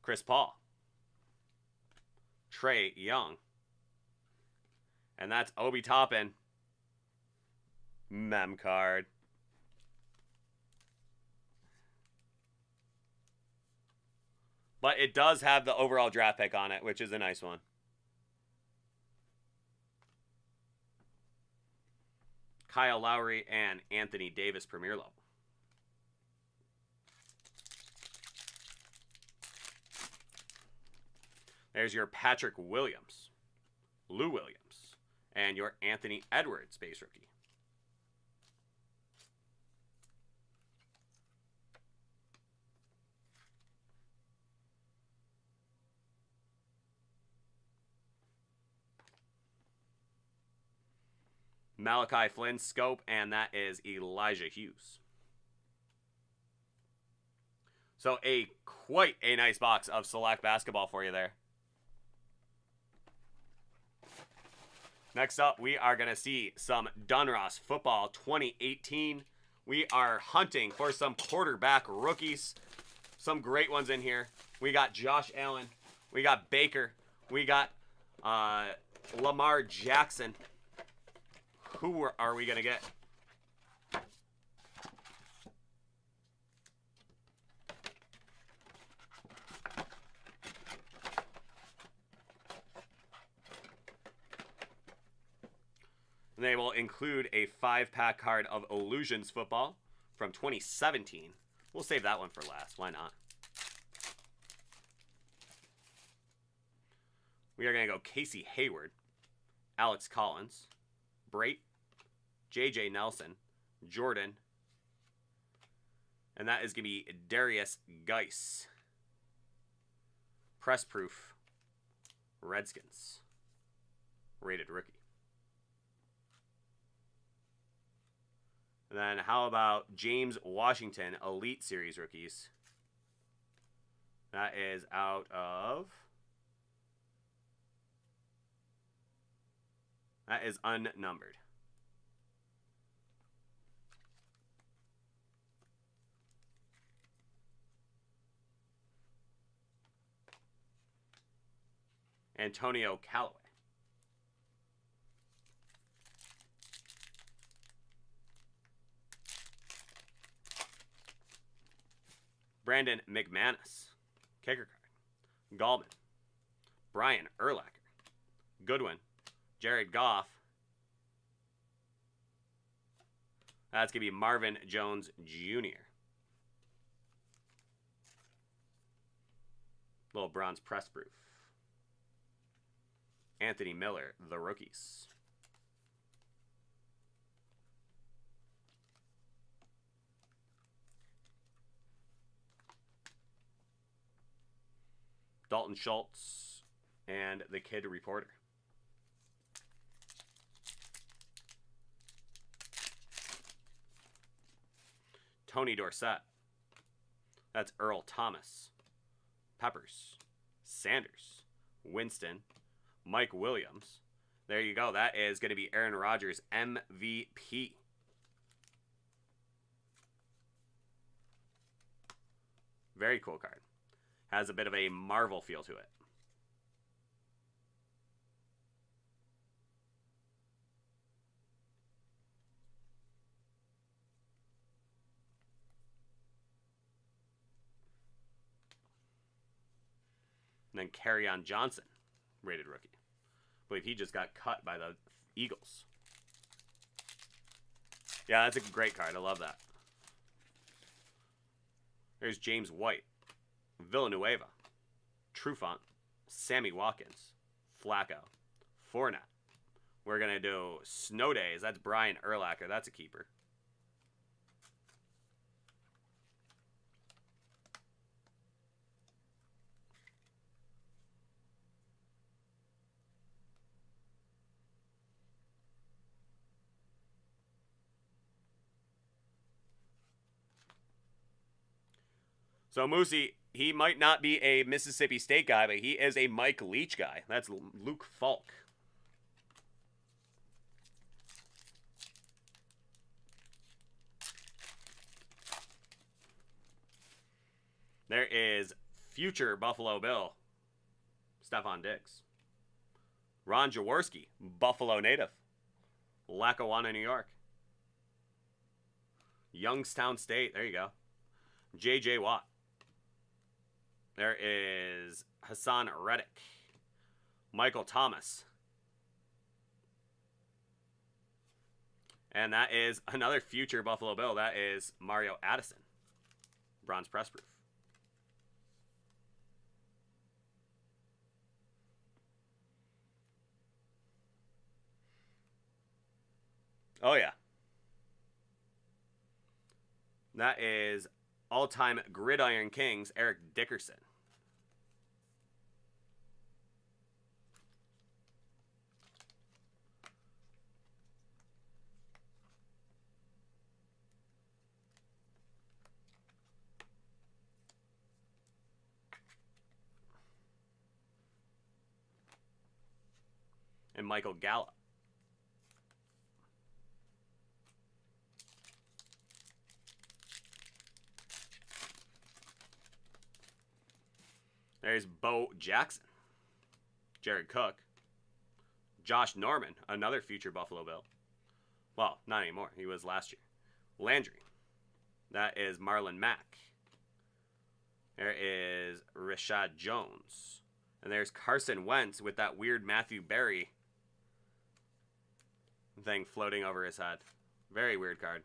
Chris Paul. Trae Young. And that's Obi Toppin. Mem card. But it does have the overall draft pick on it, which is a nice one. Kyle Lowry and Anthony Davis Premier level. There's your Patrick Williams, Lou Williams, and your Anthony Edwards base rookie. Malachi Flynn scope, and that is Elijah Hughes. So quite a nice box of select basketball for you there. Next up, we are going to see some Donruss Football 2018. We are hunting for some quarterback rookies. Some great ones in here. We got Josh Allen. We got Baker. We got Lamar Jackson. Who are we going to get? And they will include a 5-pack card of Illusions Football from 2017. We'll save that one for last. Why not? We are going to go Casey Hayward, Alex Collins, Brait, J.J. Nelson, Jordan. And that is going to be Darius Geis. Press proof. Redskins. Rated rookie. And then how about James Washington, Elite Series rookies? That is out of... That is unnumbered. Antonio Callaway. Brandon McManus. Kicker card. Gallman. Brian Urlacher. Goodwin. Jared Goff. That's going to be Marvin Jones Jr. Little bronze press proof. Anthony Miller, the rookies. Dalton Schultz and the Kid Reporter. Tony Dorsett. That's Earl Thomas. Peppers. Sanders. Winston. Mike Williams. There you go. That is going to be Aaron Rodgers, MVP. Very cool card. Has a bit of a Marvel feel to it. And then Kerryon Johnson, rated rookie. I believe he just got cut by the Eagles. Yeah, that's a great card. I love that. There's James White, Villanueva, Trufant, Sammy Watkins, Flacco, Fournette. We're going to do Snow Days. That's Brian Urlacher. That's a keeper. So Moosey, he might not be a Mississippi State guy, but he is a Mike Leach guy. That's Luke Falk. There is future Buffalo Bill, Stephon Diggs. Ron Jaworski, Buffalo native, Lackawanna, New York. Youngstown State, there you go. J.J. Watt. There is Hassan Reddick. Michael Thomas. And that is another future Buffalo Bill. That is Mario Addison. Bronze press proof. Oh, yeah. That is all-time Gridiron Kings, Eric Dickerson. And Michael Gallup. There's Bo Jackson. Jared Cook. Josh Norman, another future Buffalo Bill. Well, not anymore. He was last year. Landry. That is Marlon Mack. There is Rashad Jones. And there's Carson Wentz with that weird Matthew Berry thing floating over his head. Very weird card.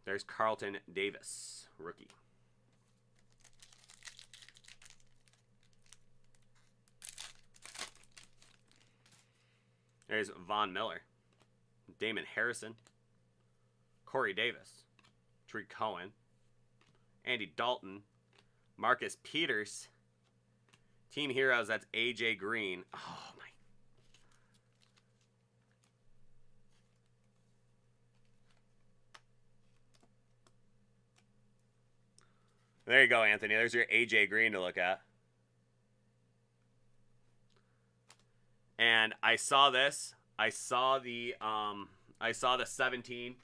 There's Carlton Davis, rookie. There's Von Miller, Damon Harrison, Corey Davis, Tree Cohen, Andy Dalton, Marcus Peters. Team Heroes, that's AJ Green. Oh, my. There you go, Anthony. There's your AJ Green to look at. And I saw this. I saw the 17.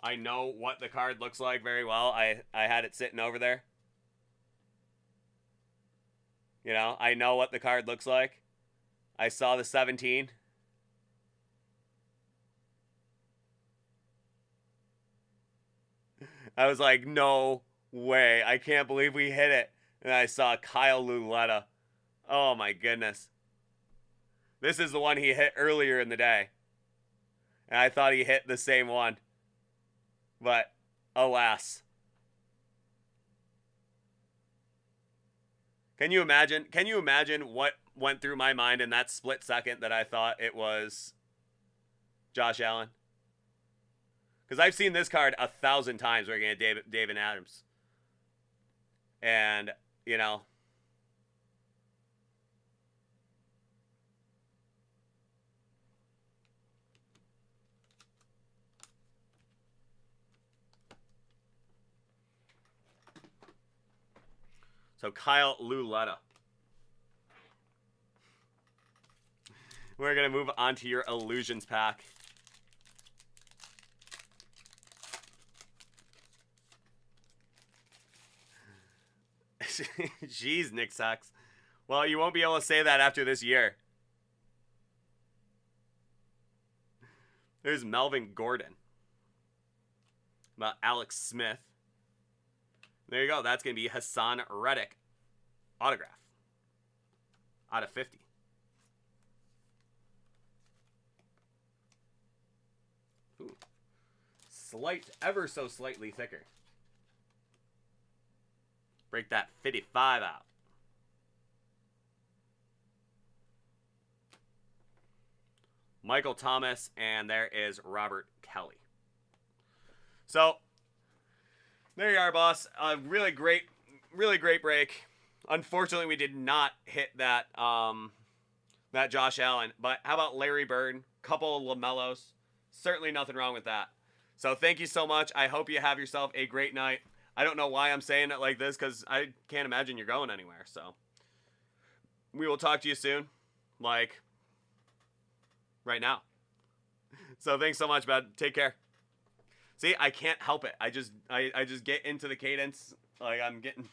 I know what the card looks like very well. I had it sitting over there. You know, I know what the card looks like. I saw the 17. I was like, no way. I can't believe we hit it. And I saw Kyle Luletta. Oh, my goodness. This is the one he hit earlier in the day. And I thought he hit the same one. But, alas. Can you imagine what went through my mind in that split second that I thought it was Josh Allen? Because I've seen this card 1,000 times working at David Adams. And, you know. So Kyle Luletta. We're going to move on to your Illusions pack. Jeez, Nick Sachs. Well, you won't be able to say that after this year. There's Melvin Gordon. About Alex Smith. There you go. That's going to be Hassan Reddick. Autograph. Out of 50. Ooh. Ever so slightly thicker. Break that 55 out. Michael Thomas, and there is Robert Kelly. So, there you are, boss. Really great break. Unfortunately, we did not hit that that Josh Allen. But how about Larry Bird? Couple of LaMelos. Certainly nothing wrong with that. So thank you so much. I hope you have yourself a great night. I don't know why I'm saying it like this because I can't imagine you're going anywhere. So we will talk to you soon. Like right now. So thanks so much, bud. Take care. See, I can't help it. I just get into the cadence. Like I'm getting.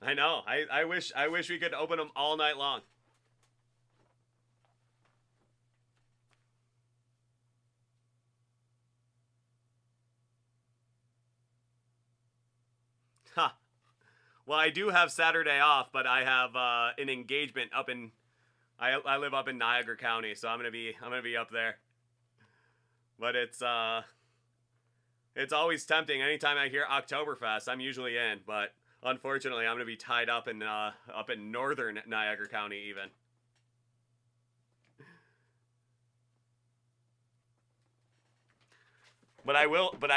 I know. I wish we could open them all night long. Huh. Well, I do have Saturday off, but I have an engagement up in. I live up in Niagara County, so I'm gonna be up there. But it's always tempting. Anytime I hear Oktoberfest, I'm usually in. But Unfortunately, I'm going to be tied up in northern Niagara County even. But I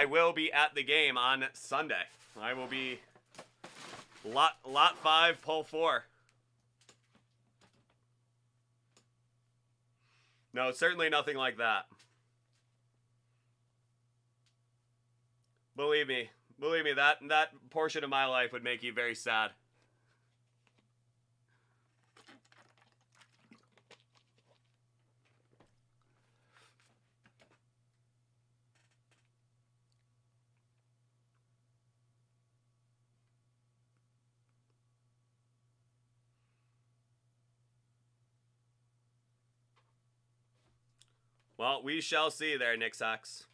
will be at the game on Sunday. I will be lot 5, pull 4. No, certainly nothing like that. Believe me, that portion of my life would make you very sad. Well, we shall see there, Nick Sachs.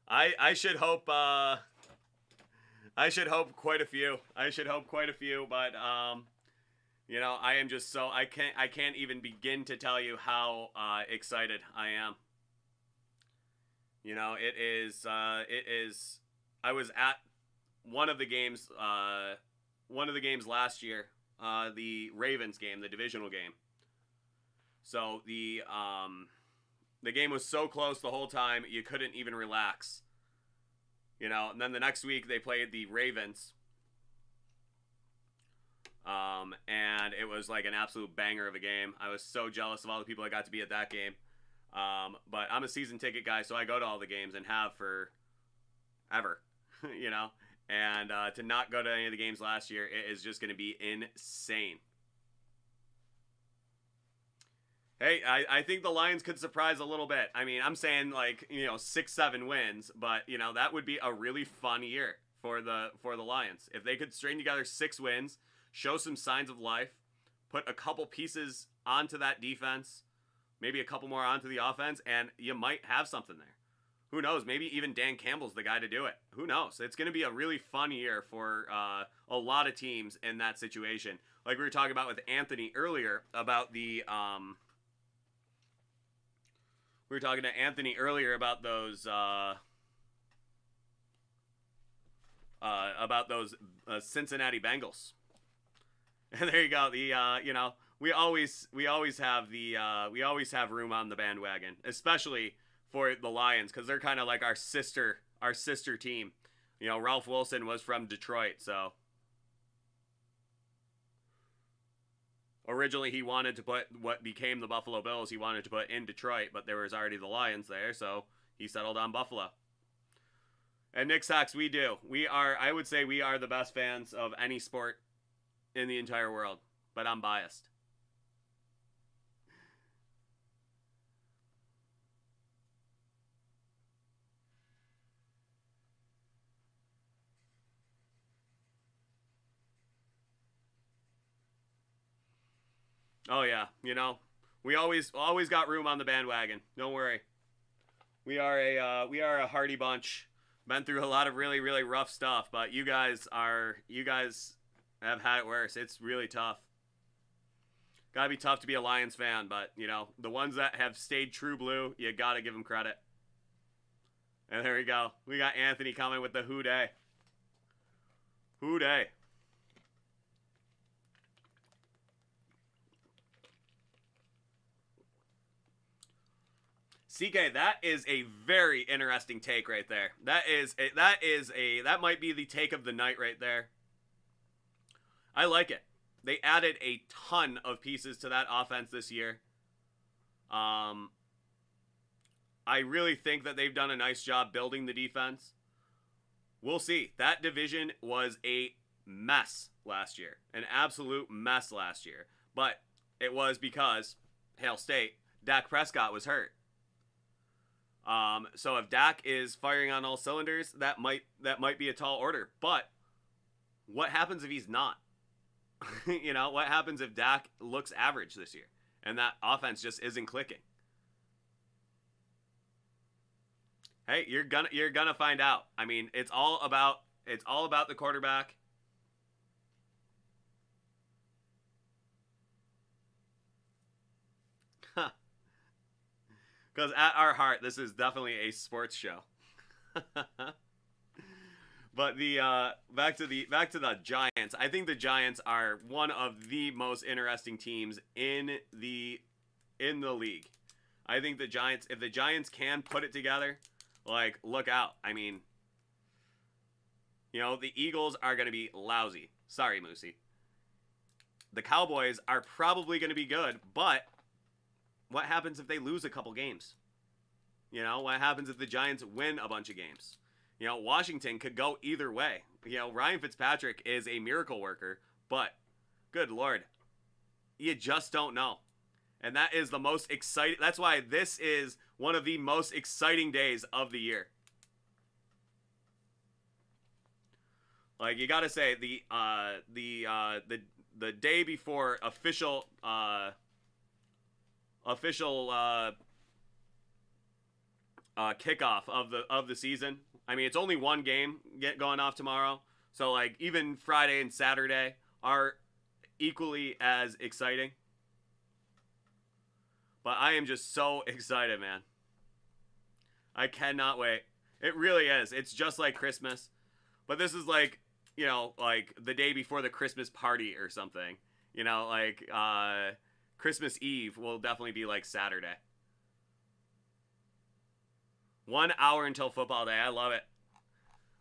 I should hope quite a few. But you know, I am just so I can't even begin to tell you how excited I am. You know, it is I was at one of the games last year, the Ravens game, the divisional game. So the game was so close the whole time, you couldn't even relax. You know, and then the next week they played the Ravens. And it was like an absolute banger of a game. I was so jealous of all the people that got to be at that game. But I'm a season ticket guy, so I go to all the games and have for ever, you know. And to not go to any of the games last year, it is just going to be insane. Hey, I think the Lions could surprise a little bit. I mean, I'm saying like, you know, 6-7 wins, but you know, that would be a really fun year for the Lions. If they could string together 6 wins, show some signs of life, put a couple pieces onto that defense, maybe a couple more onto the offense, and you might have something there. Who knows? Maybe even Dan Campbell's the guy to do it. Who knows? It's going to be a really fun year for a lot of teams in that situation. Like we were talking about with Anthony earlier about the we were talking to Anthony earlier about those Cincinnati Bengals. And there you go. The you know, we always have room on the bandwagon, especially for the Lions, because they're kind of like our sister team. You know, Ralph Wilson was from Detroit, so originally he wanted to put what became the Buffalo Bills, he wanted to put in Detroit, but there was already the Lions there, so he settled on Buffalo. And Nick Sachs, I would say we are the best fans of any sport in the entire world, but I'm biased. Oh yeah, you know, we always got room on the bandwagon. Don't worry. We are a hardy bunch. Been through a lot of really, really rough stuff, but you guys have had it worse. It's really tough. Gotta be tough to be a Lions fan, but you know, the ones that have stayed true blue, you gotta give them credit. And there we go. We got Anthony coming with the who day. Who day. CK, that is a very interesting take right there. That might be the take of the night right there. I like it. They added a ton of pieces to that offense this year. I really think that they've done a nice job building the defense. We'll see. That division was a mess last year. An absolute mess last year. But it was because, Hail State, Dak Prescott was hurt. So if Dak is firing on all cylinders, that might be a tall order. But what happens if he's not? You know, what happens if Dak looks average this year and that offense just isn't clicking? Hey, you're gonna find out. I mean, it's all about the quarterback. Because at our heart, this is definitely a sports show. But the back to the Giants. I think the Giants are one of the most interesting teams in the league. I think the Giants, if the Giants can put it together, like, look out. I mean, you know, the Eagles are going to be lousy. Sorry, Moosey. The Cowboys are probably going to be good, but what happens if they lose a couple games? You know, what happens if the Giants win a bunch of games? You know, Washington could go either way. You know, Ryan Fitzpatrick is a miracle worker, but good Lord, you just don't know. And that is the most exciting. That's why this is one of the most exciting days of the year. Like, you got to say the day before official kickoff of the season. I mean, it's only one game going off tomorrow. So, like, even Friday and Saturday are equally as exciting. But I am just so excited, man. I cannot wait. It really is. It's just like Christmas. But this is like, you know, like the day before the Christmas party or something. You know, like Christmas Eve will definitely be like Saturday. 1 hour until football day. I love it.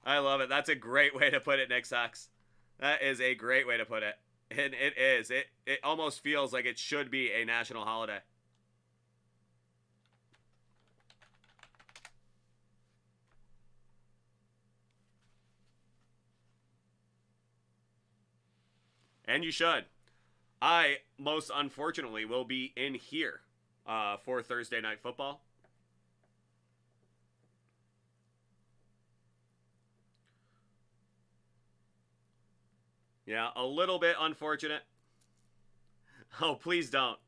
I love it. That's a great way to put it, Nick Sachs. That is a great way to put it. And it is. It almost feels like it should be a national holiday. And you should. I, most unfortunately, will be in here for Thursday Night Football. Yeah, a little bit unfortunate. Oh, please don't.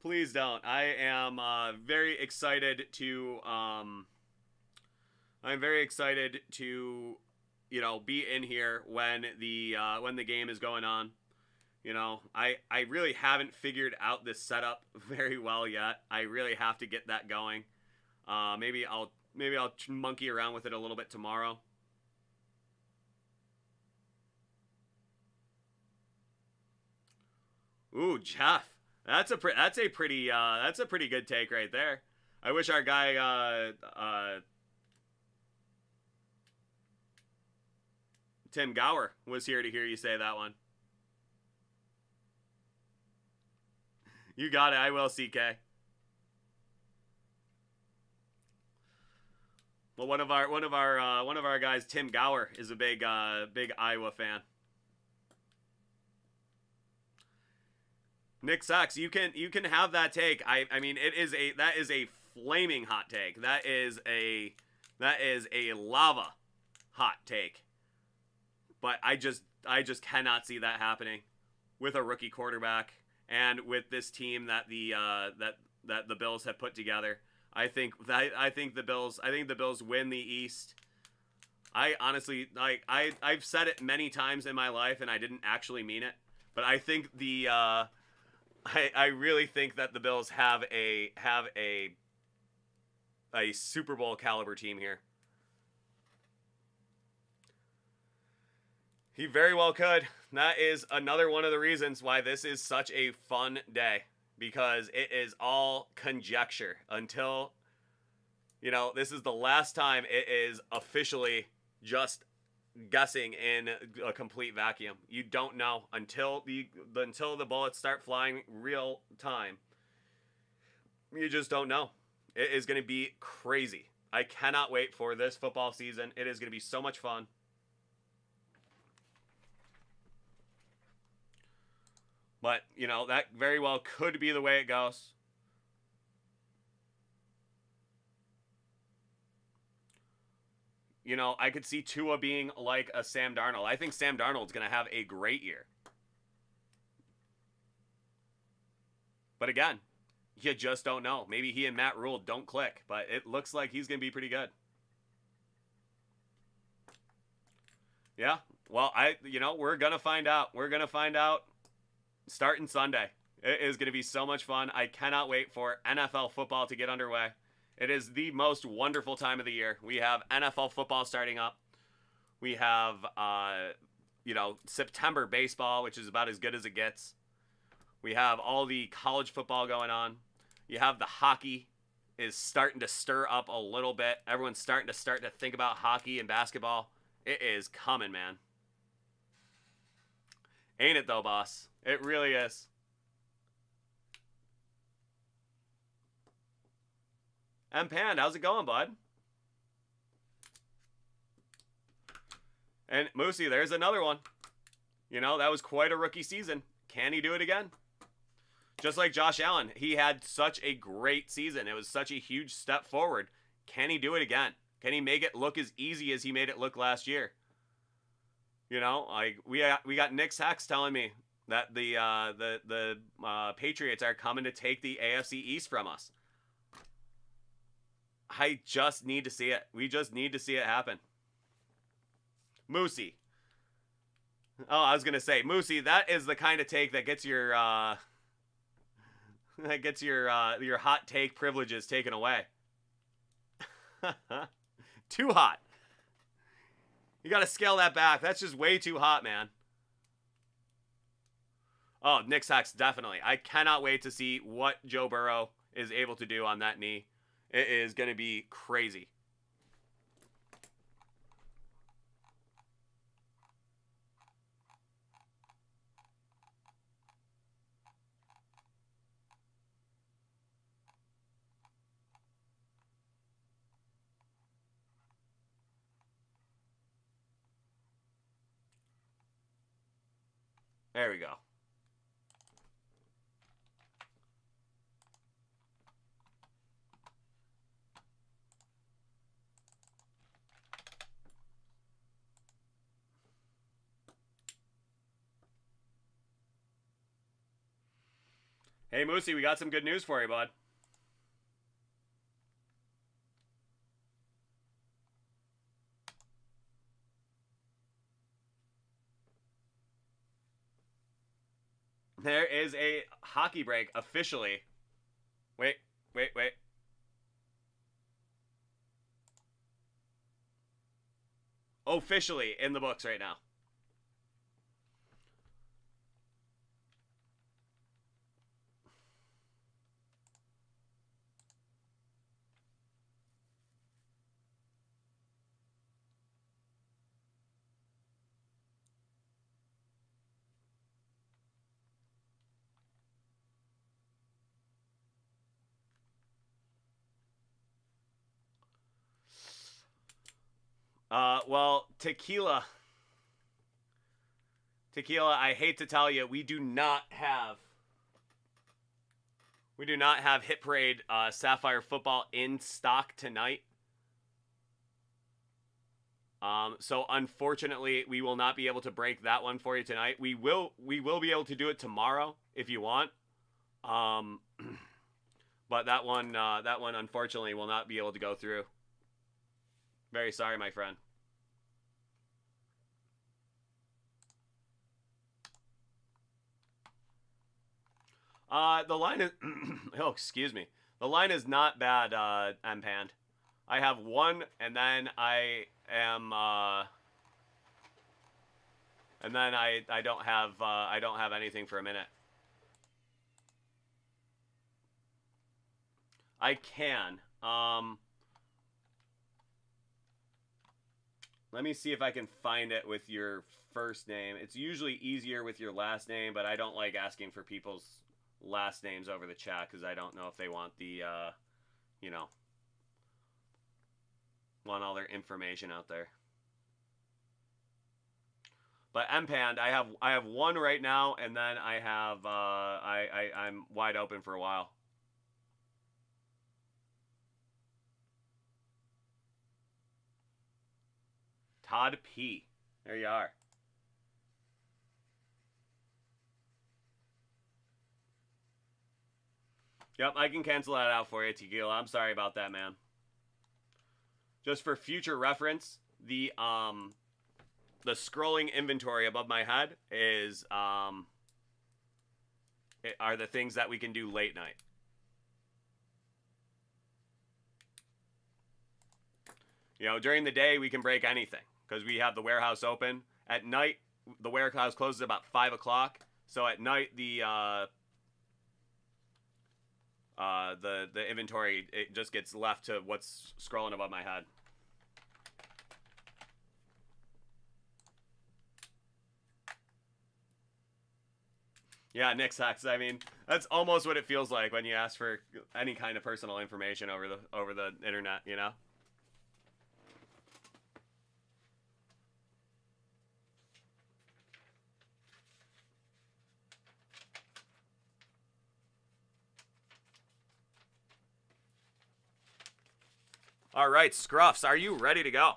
Please don't. I am very excited to you know, be in here when the game is going on. You know, I really haven't figured out this setup very well yet. I really have to get that going. Maybe I'll monkey around with it a little bit tomorrow. Ooh, Jeff. That's a pretty good take right there. I wish our guy Tim Gower was here to hear you say that one. You got it. I will, CK. Well, one of our guys, Tim Gower, is a big Iowa fan. Nick Sachs, you can have that take. I mean, that is a flaming hot take. That is a lava hot take. But I just cannot see that happening with a rookie quarterback and with this team that the Bills have put together. I think the Bills win the East. I honestly, like, I've said it many times in my life and I didn't actually mean it, but I think I really think that the Bills have a Super Bowl caliber team here. He very well could. That is another one of the reasons why this is such a fun day, because it is all conjecture until, you know, this is the last time it is officially just guessing in a complete vacuum. You don't know until the bullets start flying real time. You just don't know. It is going to be crazy. I cannot wait for this football season. It is going to be so much fun. But, you know, that very well could be the way it goes. You know, I could see Tua being like a Sam Darnold. I think Sam Darnold's going to have a great year. But again, you just don't know. Maybe he and Matt Rule don't click, but it looks like he's going to be pretty good. Yeah, well, we're going to find out. We're going to find out starting Sunday. It is going to be so much fun. I cannot wait for NFL football to get underway. It is the most wonderful time of the year. We have NFL football starting up. We have, September baseball, which is about as good as it gets. We have all the college football going on. You have the hockey is starting to stir up a little bit. Everyone's starting to think about hockey and basketball. It is coming, man. Ain't it though, boss? It really is. M-Pand, how's it going, bud? And Moosey, there's another one. You know, that was quite a rookie season. Can he do it again? Just like Josh Allen, he had such a great season. It was such a huge step forward. Can he do it again? Can he make it look as easy as he made it look last year? You know, like we got Nick's Hex telling me that the Patriots are coming to take the AFC East from us. I just need to see it. We just need to see it happen. Moosey. Oh, I was gonna say, Moosey, that is the kind of take that gets your your hot take privileges taken away. Too hot. You gotta scale that back. That's just way too hot, man. Oh, Nick's Hex, definitely. I cannot wait to see what Joe Burrow is able to do on that knee. It is going to be crazy. There we go. Hey, Moosey, we got some good news for you, bud. There is a hockey break officially. Wait. Officially in the books right now. Well, Tequila, I hate to tell you, we do not have Hit Parade Sapphire Football in stock tonight. So unfortunately, we will not be able to break that one for you tonight. We will be able to do it tomorrow if you want. But that one unfortunately will not be able to go through. Very sorry, my friend. The line is oh, excuse me. The line is not bad, M-Pand. I have one, and then I am and then I don't have anything for a minute. I can. Let me see if I can find it with your first name. It's usually easier with your last name, but I don't like asking for people's last names over the chat because I don't know if they want the, want all their information out there. But M-Pand, I have one right now, and then I have I'm wide open for a while. Todd P. There you are. Yep, I can cancel that out for you, Tequila. I'm sorry about that, man. Just for future reference, the scrolling inventory above my head is are the things that we can do late night. You know, during the day we can break anything because we have the warehouse open. At night, the warehouse closes about 5 o'clock. So at night, the inventory, it just gets left to what's scrolling above my head. Yeah, Nick's Hex. I mean, that's almost what it feels like when you ask for any kind of personal information over the internet, you know? All right, Scruffs, are you ready to go?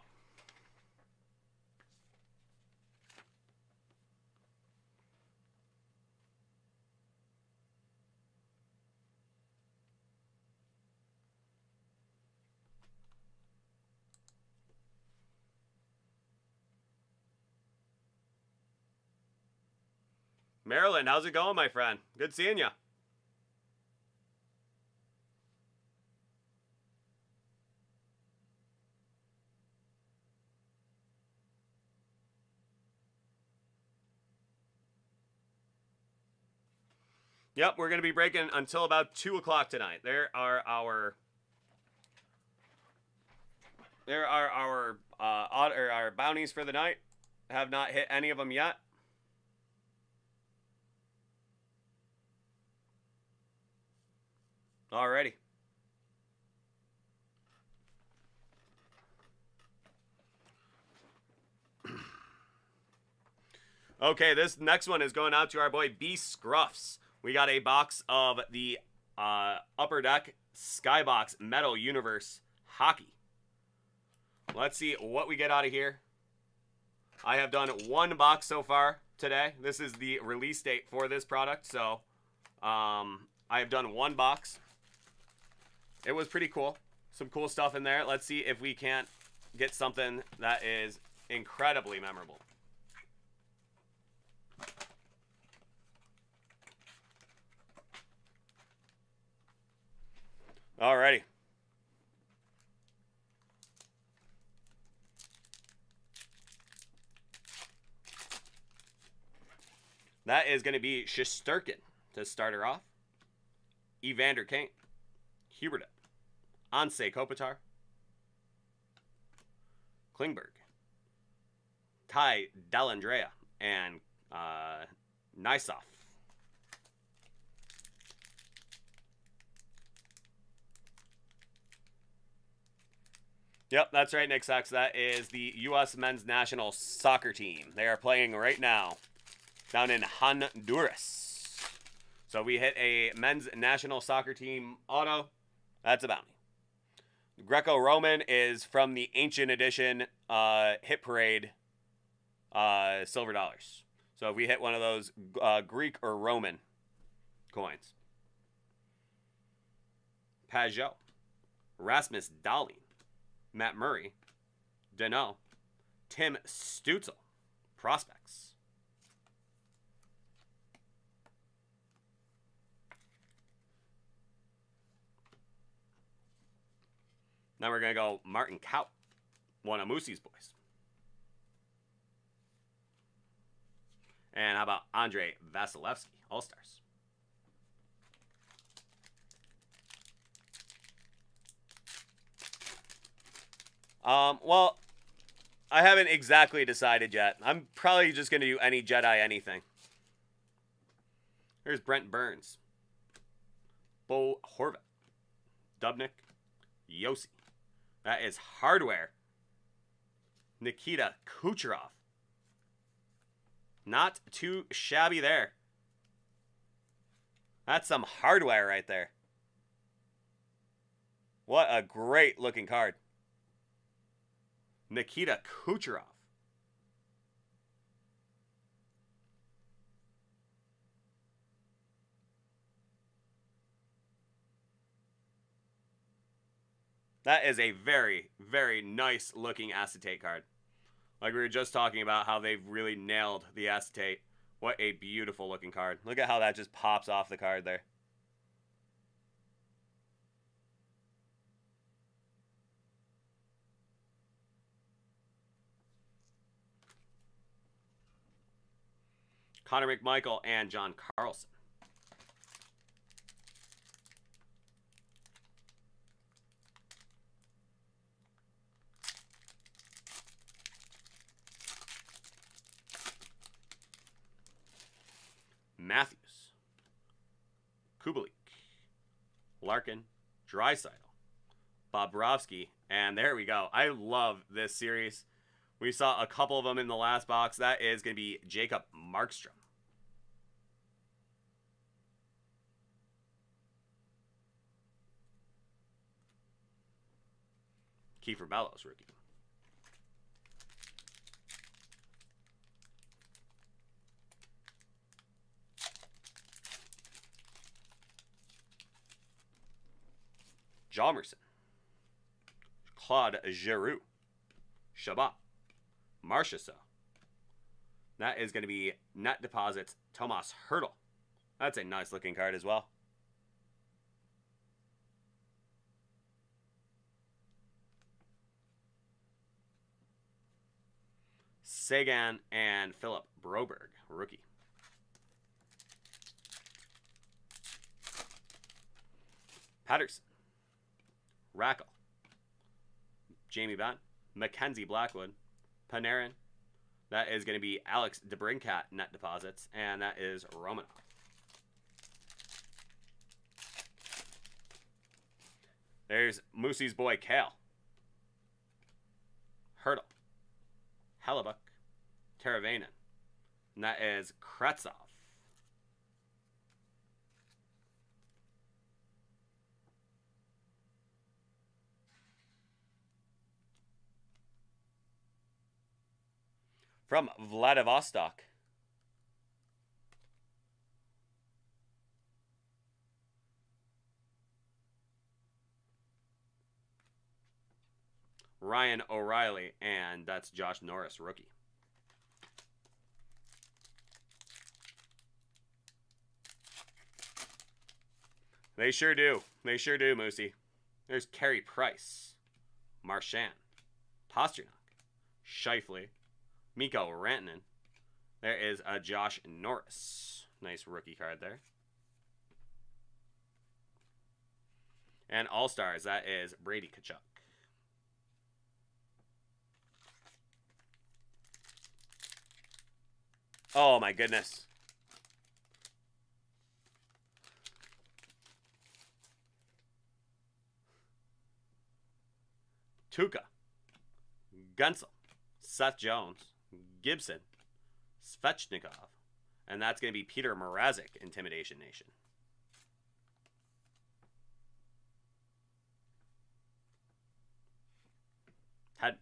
Maryland, how's it going, my friend? Good seeing you. Yep, we're going to be breaking until about 2 o'clock tonight. There are our our bounties for the night. Have not hit any of them yet. Alrighty. Okay, this next one is going out to our boy B Scruffs. We got a box of the Upper Deck Skybox Metal Universe Hockey. Let's see what we get out of here. I have done one box so far today. This is the release date for this product, so I have done one box. It was pretty cool. Some cool stuff in there. Let's see if we can't get something that is incredibly memorable. Alrighty. That is going to be Shesterkin to start her off. Evander Kane. Huberdeau. Anse Kopitar. Klingberg. Ty Dellandrea. And Nysov. Yep, that's right, Nick Sachs. That is the U.S. men's national soccer team. They are playing right now down in Honduras. So we hit a men's national soccer team auto. That's a bounty. Greco-Roman is from the Ancient Edition Hit Parade silver dollars. So if we hit one of those Greek or Roman coins. Pajot. Rasmus Dahlin. Matt Murray. Deneau. Tim Stutzel. Prospects. Now we're going to go Martin Kaut, one of Moosey's boys. And how about Andre Vasilevsky, All-Stars. Well, I haven't exactly decided yet. I'm probably just going to do any Jedi anything. Here's Brent Burns. Bo Horvat. Dubnik. Yossi. That is hardware. Nikita Kucherov. Not too shabby there. That's some hardware right there. What a great looking card. Nikita Kucherov. That is a very, very nice looking acetate card. Like we were just talking about how they've really nailed the acetate. What a beautiful looking card. Look at how that just pops off the card there. Connor McMichael, and John Carlson. Matthews, Kubalik, Larkin, Draisaitl, Bobrovsky, and there we go. I love this series. We saw a couple of them in the last box. That is going to be Jacob Markstrom. Kiefer Bellows, rookie. Jalmerson, Claude Giroux, Shabbat, Marchessault. That is going to be Net Deposits, Tomas Hertl. That's a nice looking card as well. Sagan and Philip Broberg, rookie. Patterson, Rackle, Jamie Benn, Mackenzie Blackwood, Panarin. That is going to be Alex DeBrincat Net Deposits, and that is Romanov. There's Moosey's boy Kale, Hertl, Hellebuck, Teravainen, and that is Kretsov. From Vladivostok, Ryan O'Reilly, and that's Josh Norris, rookie. They sure do. They sure do, Moosey. There's Carey Price, Marchand, Pasternak, Scheifele, Mikko Rantanen. There is a Josh Norris. Nice rookie card there. And All-Stars, that is Brady Tkachuk. Oh my goodness. Tuukka, Gunsel, Seth Jones, Gibson, Svechnikov, and that's going to be Peter Mrazek, Intimidation Nation. Hedman,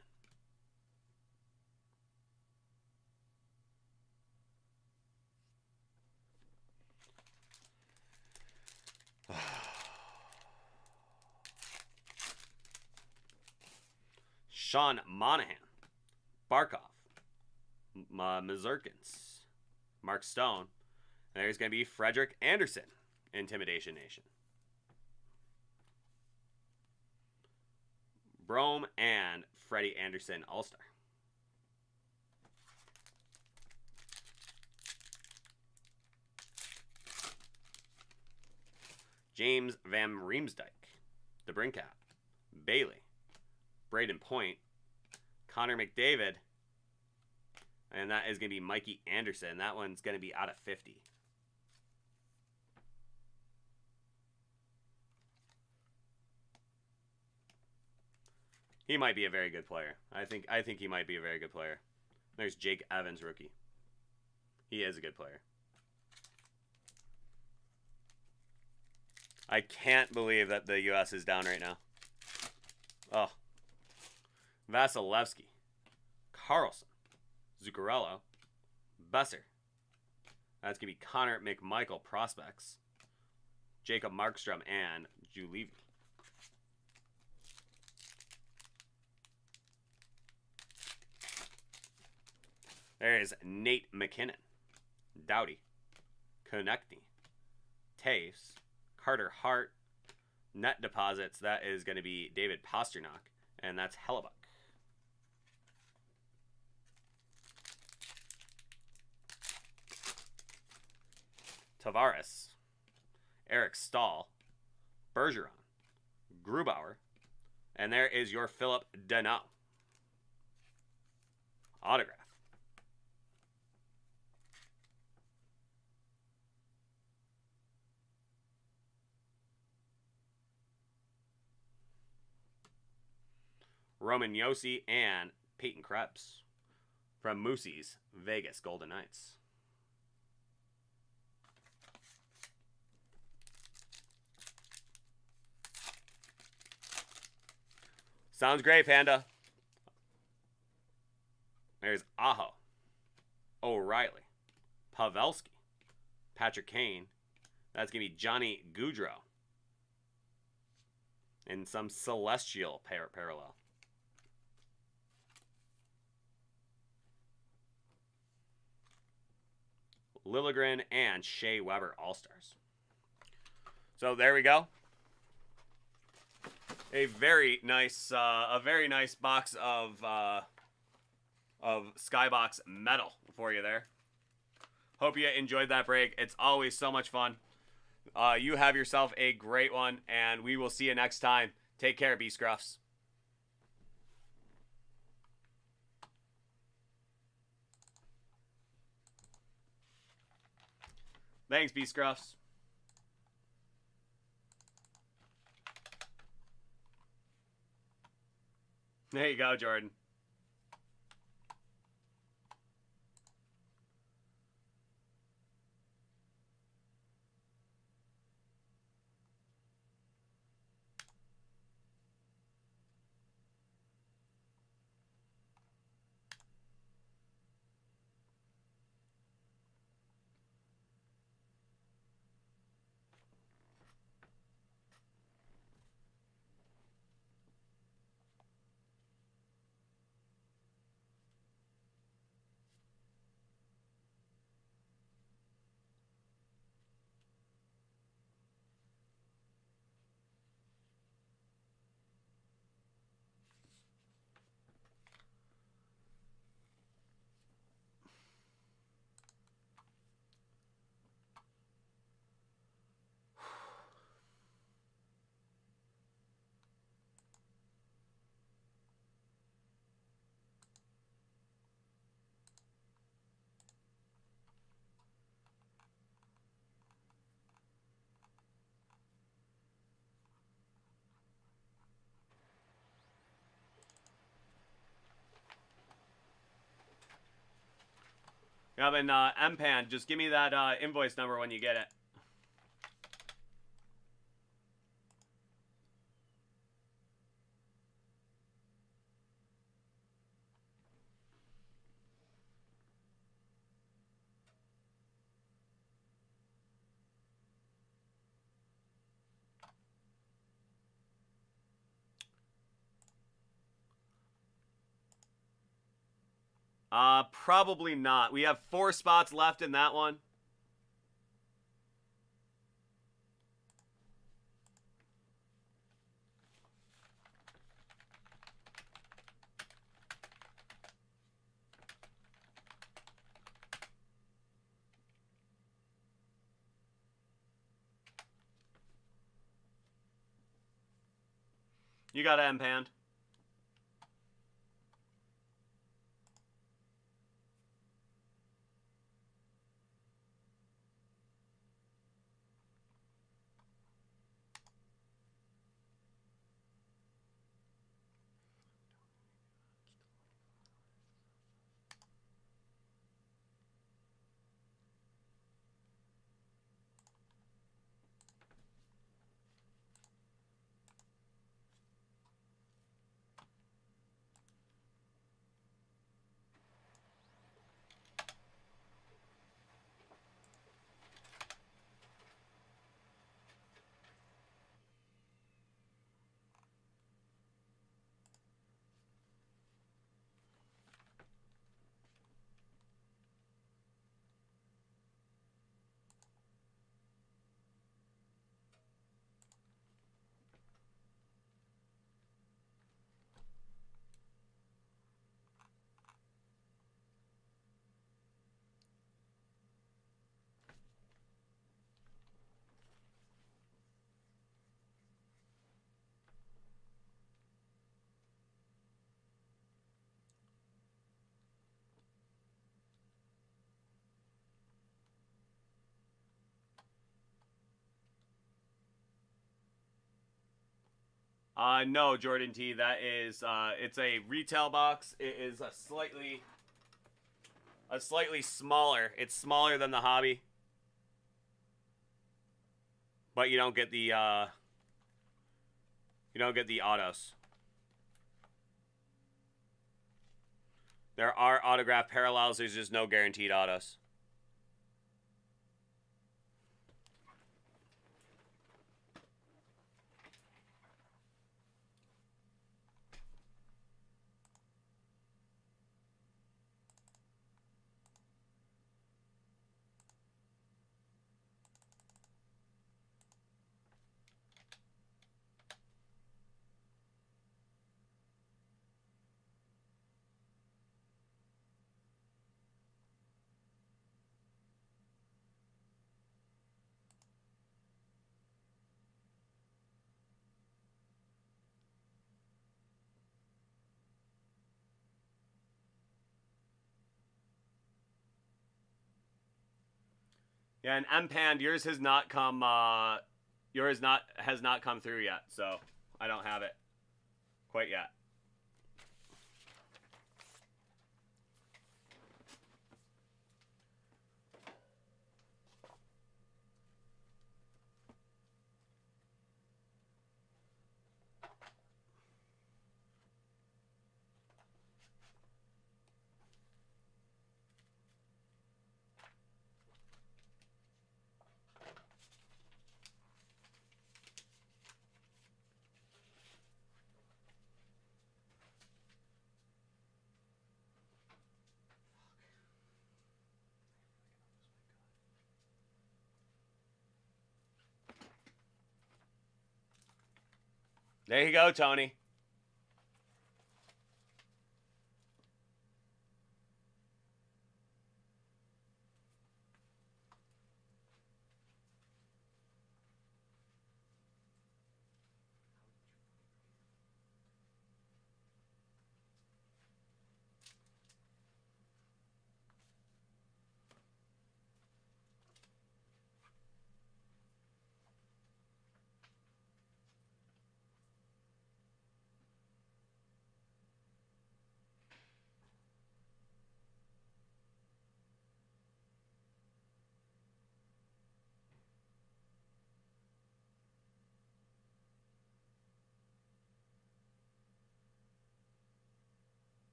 Sean Monahan, Barkov, Mazurkins, Mark Stone. And there's going to be Frederick Anderson, Intimidation Nation. Brome and Freddie Anderson, All-Star. James Van Riemsdyk, DeBrincat, Bailey, Braden Point, Connor McDavid, and that is going to be Mikey Anderson. That one's going to be out of 50. He might be a very good player. I think he might be a very good player. There's Jake Evans, rookie. He is a good player. I can't believe that the U.S. is down right now. Oh. Vasilevsky, Carlson, Zuccarello, Besser. That's going to be Connor McMichael prospects, Jacob Markstrom, and Julevi. There's Nate McKinnon, Doughty, Konechny, Taves, Carter Hart, Net Deposits. That is going to be David Pasternak, and that's Hellebuck. Tavares, Eric Stahl, Bergeron, Grubauer, and there is your Philip Deneau autograph. Roman Josi and Peyton Krebs from Moosey's Vegas Golden Knights. Sounds great, Panda. There's Aho, O'Reilly, Pavelski, Patrick Kane. That's going to be Johnny Gaudreau. In some celestial parallel. Liljegren and Shea Weber All-Stars. So there we go. A very nice box of Skybox metal for you there. Hope you enjoyed that break. It's always so much fun. You have yourself a great one, and we will see you next time. Take care, B-Scruffs. Thanks, B-Scruffs. There you go, Jordan. Yeah, and MPAN, just give me that invoice number when you get it. Probably not. We have 4 spots left in that one. You got to M-Panned. No, Jordan T. That is, it's a retail box. It is a slightly smaller. It's smaller than the hobby, but you don't get the autos. There are autograph parallels. There's just no guaranteed autos. Yeah, and M-Pand, yours has not come. Has not come through yet, so I don't have it quite yet. There you go, Tony.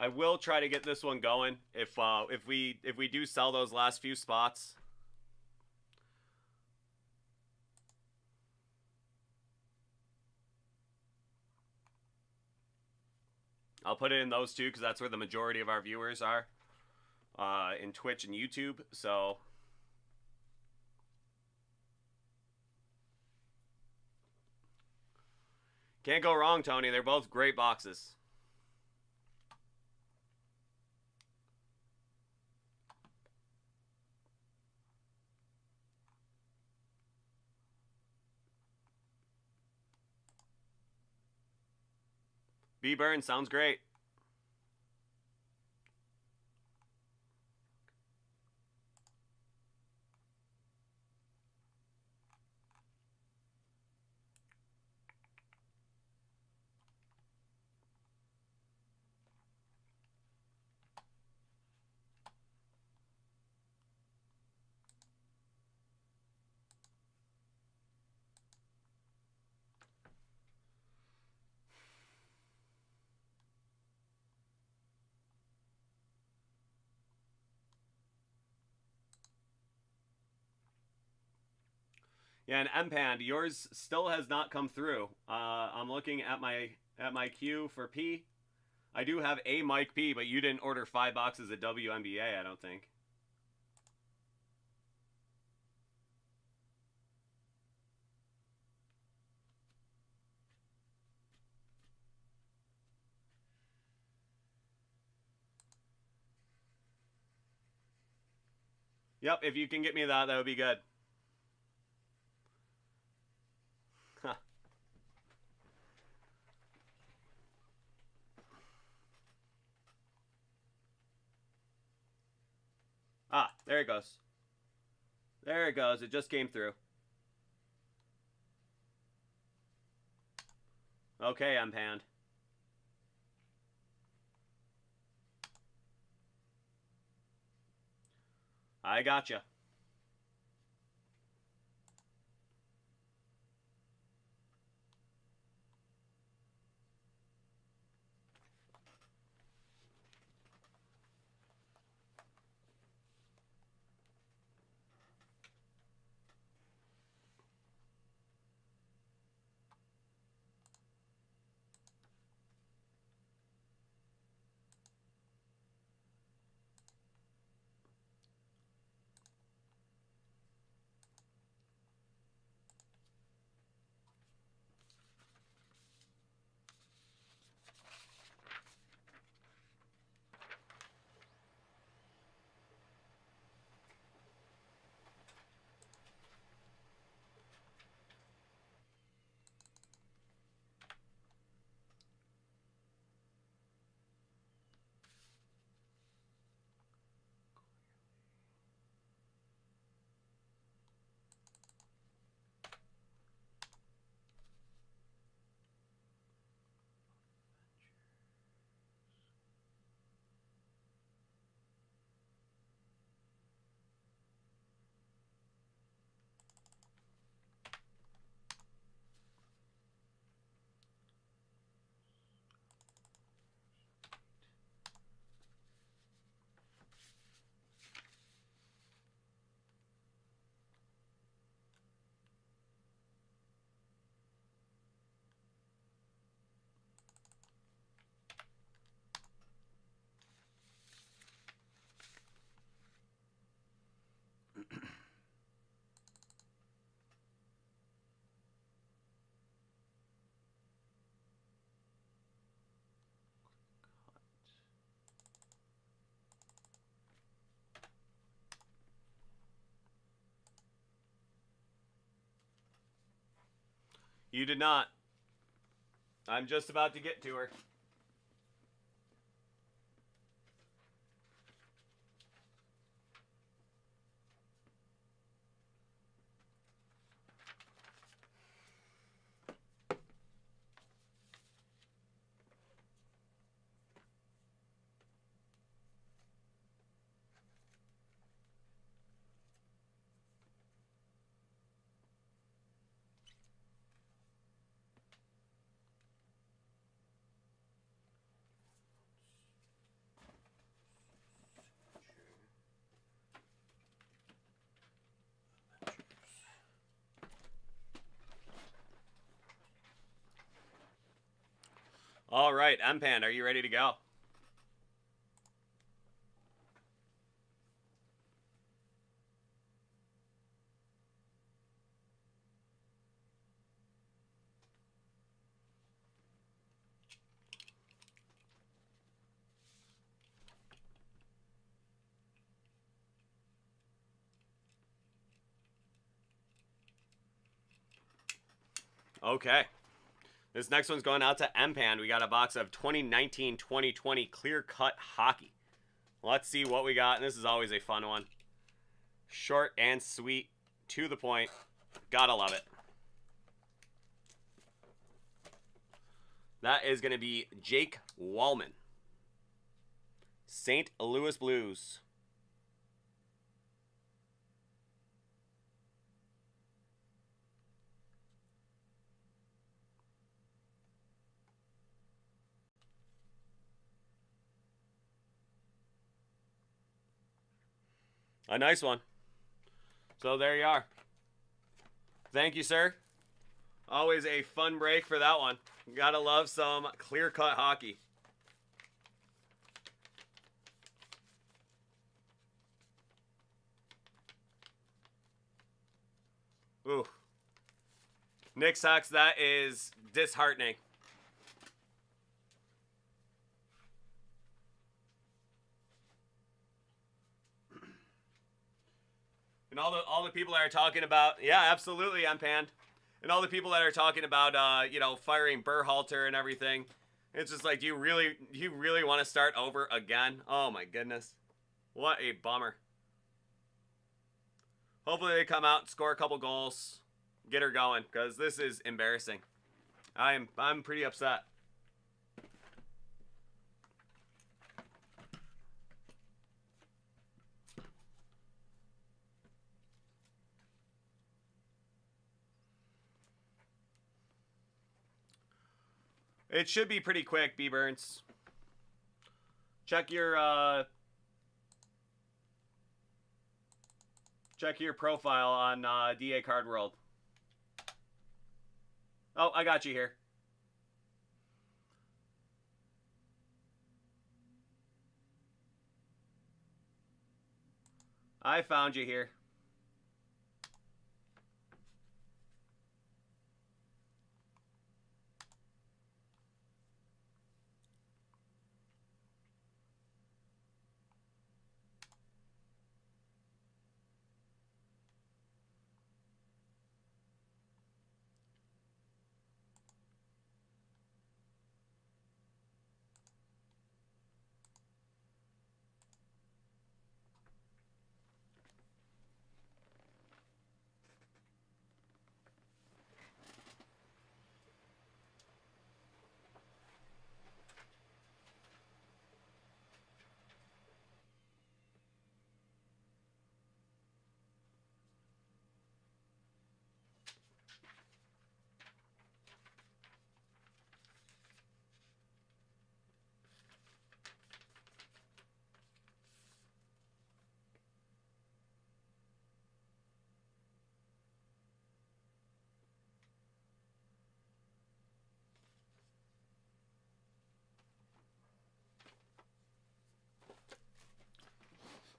I will try to get this one going if we do sell those last few spots. I'll put it in those two because that's where the majority of our viewers are, in Twitch and YouTube. So can't go wrong, Tony. They're both great boxes. B. Burns, sounds great. Yeah, and MPAND, yours still has not come through. I'm looking at my queue for P. I do have a Mike P, but you didn't order 5 boxes of WNBA, I don't think. Yep, if you can get me that would be good. Huh. Ah, there it goes. There it goes. It just came through. Okay, MPAND. I gotcha. You did not. I'm just about to get to her. All right, M-Pan, are you ready to go? Okay. This next one's going out to M-Pan. We got a box of 2019-2020 Clear Cut Hockey. Let's see what we got. And this is always a fun one. Short and sweet, to the point. Gotta love it. That is going to be Jake Wallman. St. Louis Blues. A nice one. So there you are. Thank you, sir. Always a fun break for that one. Gotta love some clear-cut hockey. Ooh. Nick sucks. That is disheartening. And all the people that are talking about, yeah, absolutely, I'm panned. And all the people that are talking about, you know, firing Berhalter and everything, it's just like, do you really want to start over again? Oh my goodness, what a bummer. Hopefully they come out and score a couple goals, get her going, because this is embarrassing. I'm pretty upset. It should be pretty quick, B Burns. Check your profile on DA Card World. Oh, I got you here. I found you here.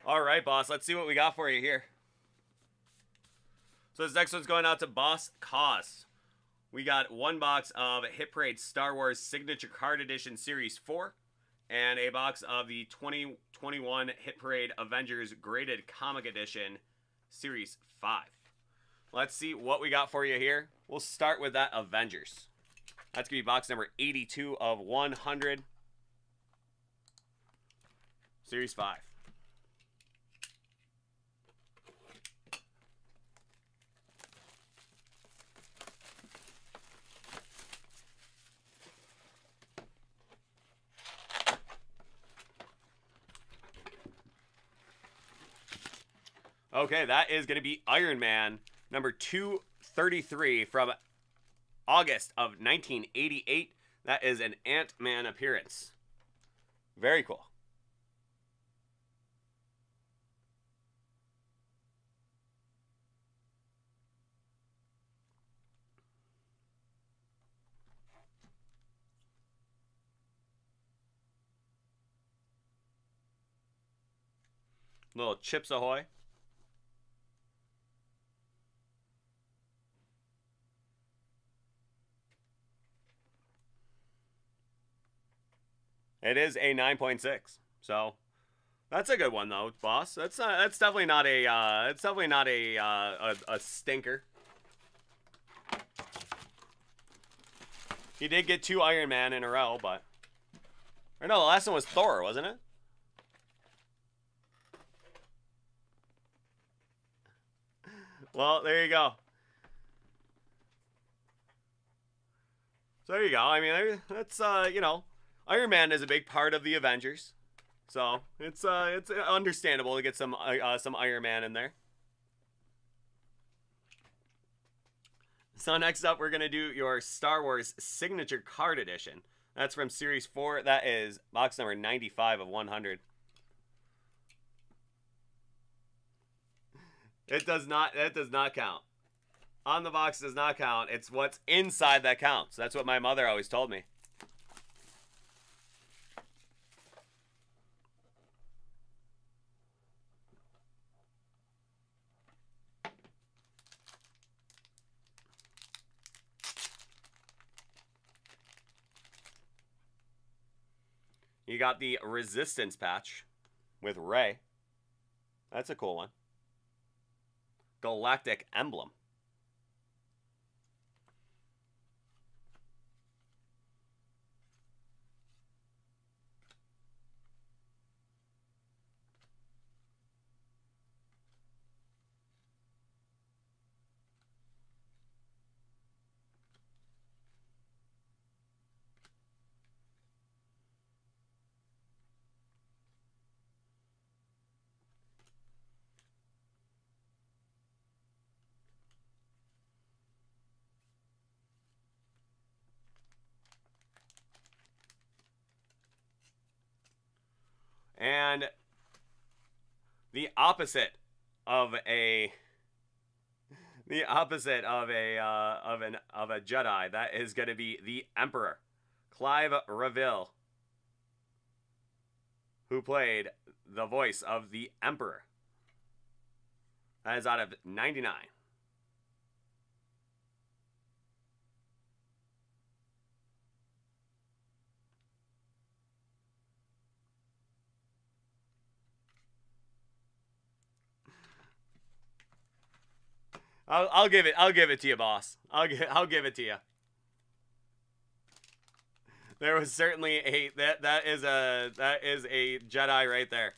All right, boss. Let's see what we got for you here. So this next one's going out to Boss Cause. We got one box of Hit Parade Star Wars Signature Card Edition Series 4 and a box of the 2021 Hit Parade Avengers Graded Comic Edition Series 5. Let's see what we got for you here. We'll start with that Avengers. That's going to be box number 82 of 100. Series 5. Okay, that is going to be Iron Man, number 233 from August of 1988. That is an Ant-Man appearance. Very cool. Little Chips Ahoy. It is a 9.6. So that's a good one though, boss. That's definitely not a a stinker. He did get 2 Iron Man in a row, but or no, the last one was Thor, wasn't it? Well, there you go. So there you go. I mean, that's you know, Iron Man is a big part of the Avengers, so it's understandable to get some Iron Man in there. So next up, we're gonna do your Star Wars Signature Card Edition. That's from Series 4. That is box number 95 of 100. It does not. That does not count. On the box does not count. It's what's inside that counts. That's what my mother always told me. You got the Resistance patch with Rey. That's a cool one. Galactic Emblem. And the opposite of a Jedi, that is going to be the Emperor, Clive Reville, who played the voice of the Emperor. That is out of 99. I'll give it to you, boss. I'll give it to you. There was certainly that is a Jedi right there.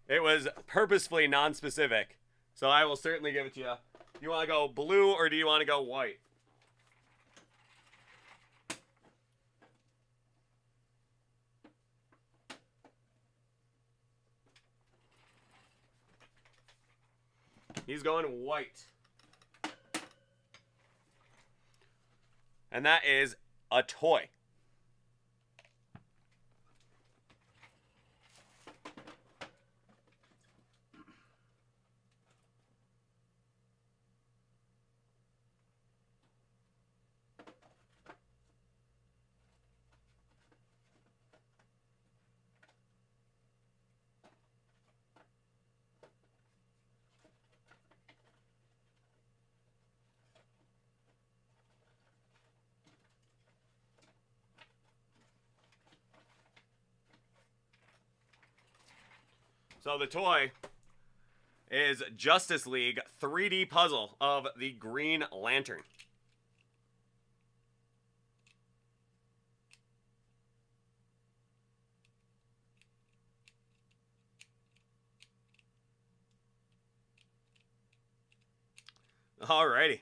It was purposefully non-specific, so I will certainly give it to you. Do you want to go blue or do you want to go white? He's going white. And that is a toy. So the toy is Justice League 3D puzzle of the Green Lantern. Alrighty.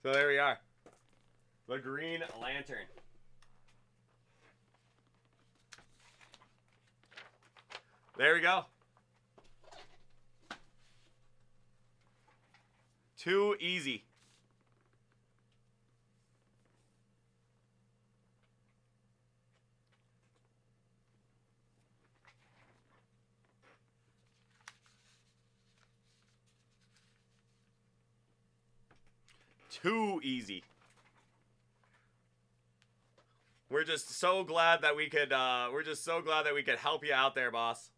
So there we are. The Green Lantern. There we go. Too easy. Too easy. We're just so glad that we could help you out there, boss.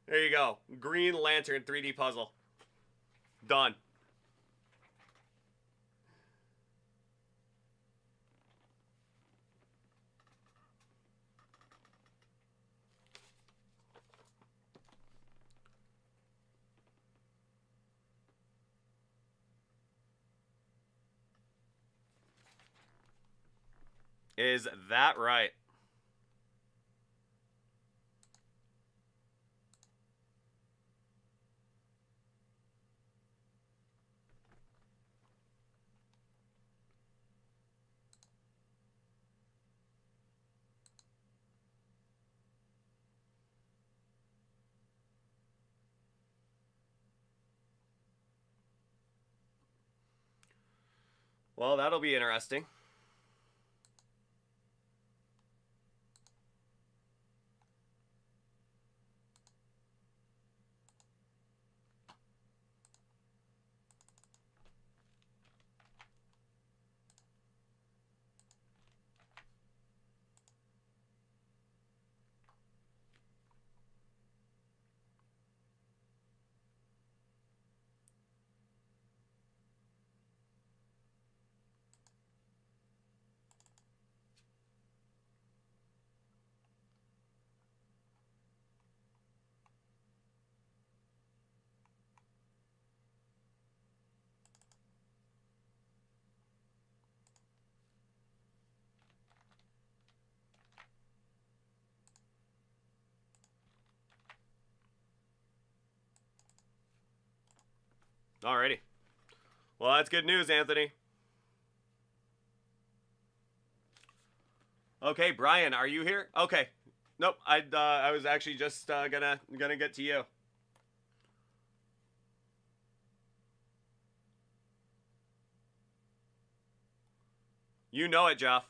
There you go. Green Lantern 3D puzzle. Done. Is that right? Well, that'll be interesting. Alrighty. Well, that's good news, Anthony. Okay, Brian, are you here? Okay. Nope, I was actually just gonna get to you. You know it, Jeff.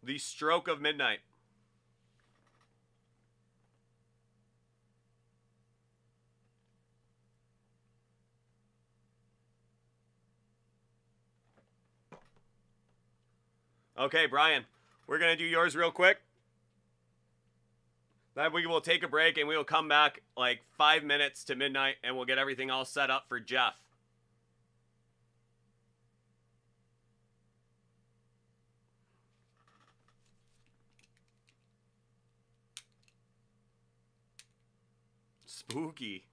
The stroke of midnight. Okay, Brian, we're going to do yours real quick. Then we will take a break and we will come back like 5 minutes to midnight and we'll get everything all set up for Jeff. Spooky.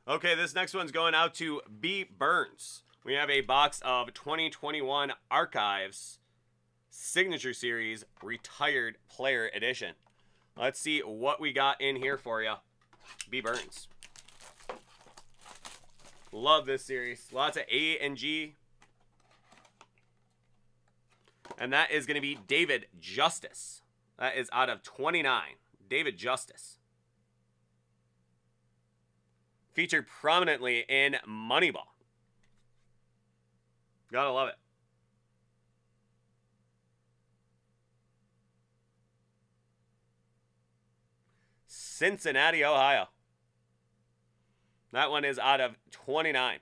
Okay, this next one's going out to B. Burns. We have a box of 2021 Archives Signature Series Retired Player Edition. Let's see what we got in here for you. B. Burns. Love this series. Lots of A and G. And that is going to be David Justice. That is out of 29. David Justice. Featured prominently in Moneyball. Gotta love it. Cincinnati, Ohio. That one is out of 29.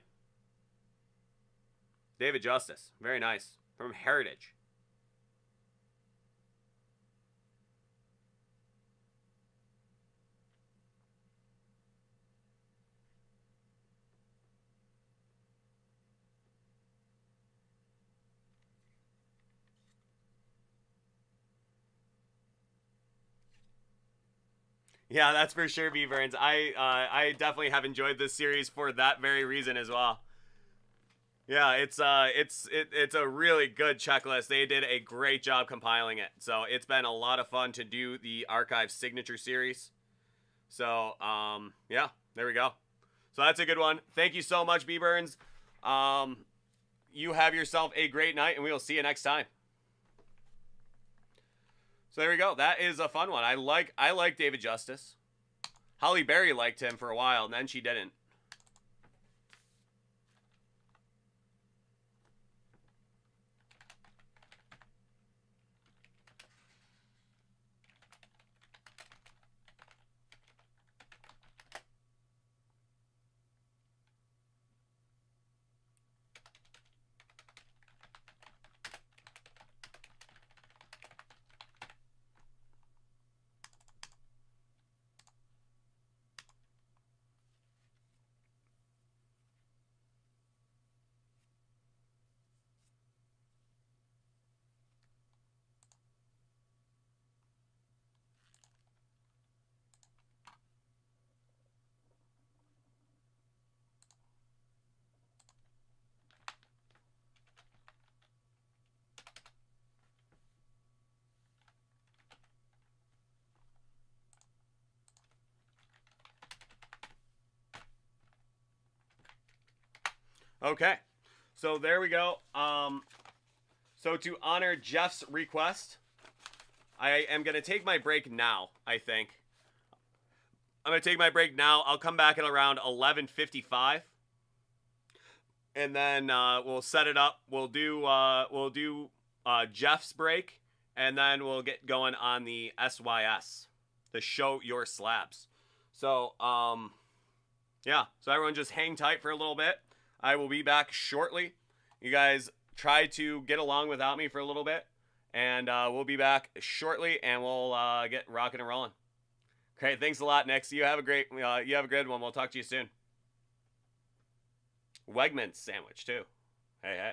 David Justice. Very nice. From Heritage. Yeah, that's for sure, B. Burns. I definitely have enjoyed this series for that very reason as well. Yeah, it's a really good checklist. They did a great job compiling it. So it's been a lot of fun to do the Archive Signature Series. So, yeah, there we go. So that's a good one. Thank you so much, B Burns. You have yourself a great night, and we will see you next time. So there we go. That is a fun one. I like David Justice. Holly Berry liked him for a while, and then she didn't. Okay, so there we go. So to honor Jeff's request, I am going to take my break now, I think. I'm going to take my break now. I'll come back at around 11:55. And then we'll set it up. We'll do Jeff's break, and then we'll get going on the SYS, the Show Your Slabs. So, yeah. So everyone just hang tight for a little bit. I will be back shortly. You guys try to get along without me for a little bit, and we'll be back shortly, and we'll get rocking and rolling. Okay, thanks a lot, Nick. You have a great one. We'll talk to you soon. Wegmans sandwich too. Hey, hey.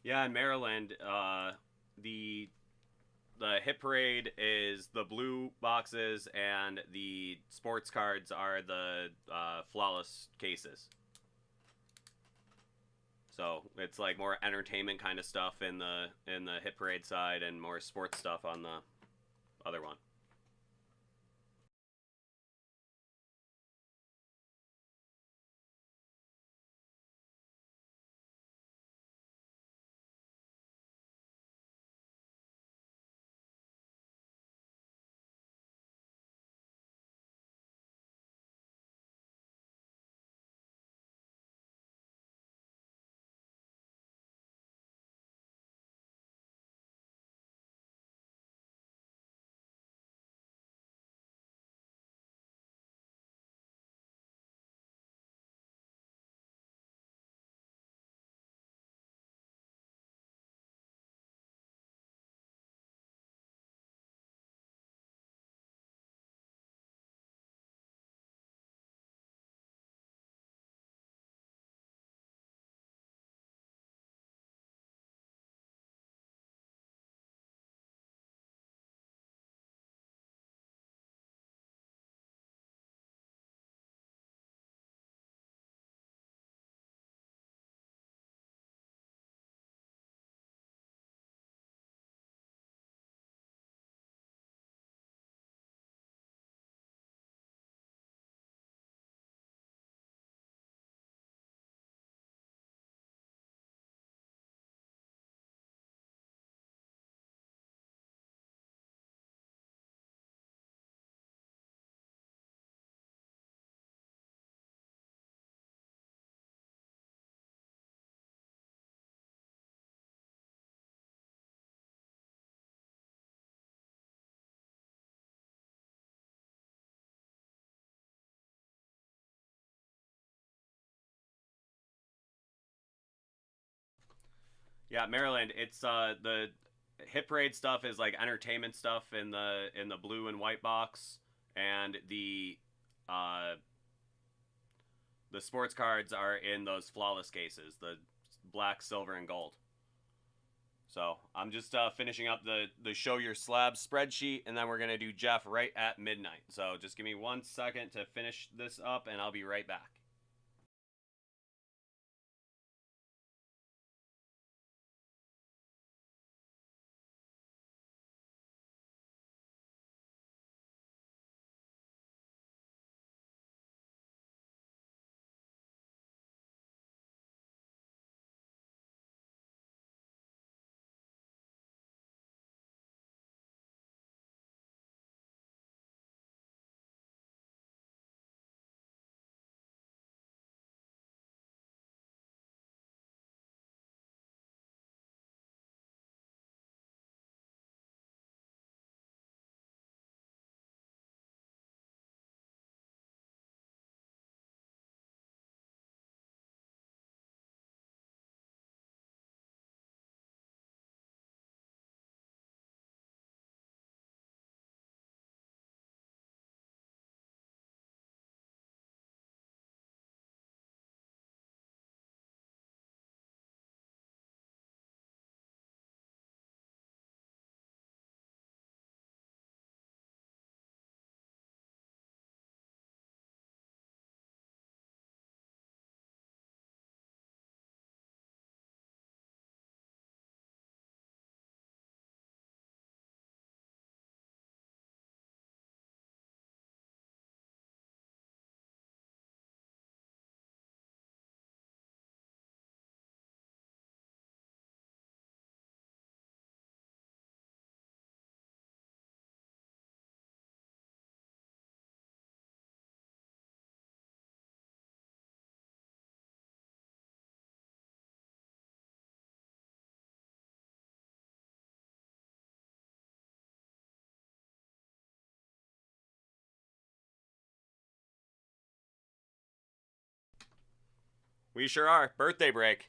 Yeah, in Maryland, the hit parade is the blue boxes, and the sports cards are the flawless cases. So it's like more entertainment kind of stuff in the hit parade side, and more sports stuff on the other one. Yeah, Maryland. It's the hit parade stuff is like entertainment stuff in the blue and white box, and the sports cards are in those flawless cases, the black, silver, and gold. So I'm just finishing up the show your slab spreadsheet, and then we're gonna do Jeff right at midnight. So just give me 1 second to finish this up, and I'll be right back. We sure are. Birthday break.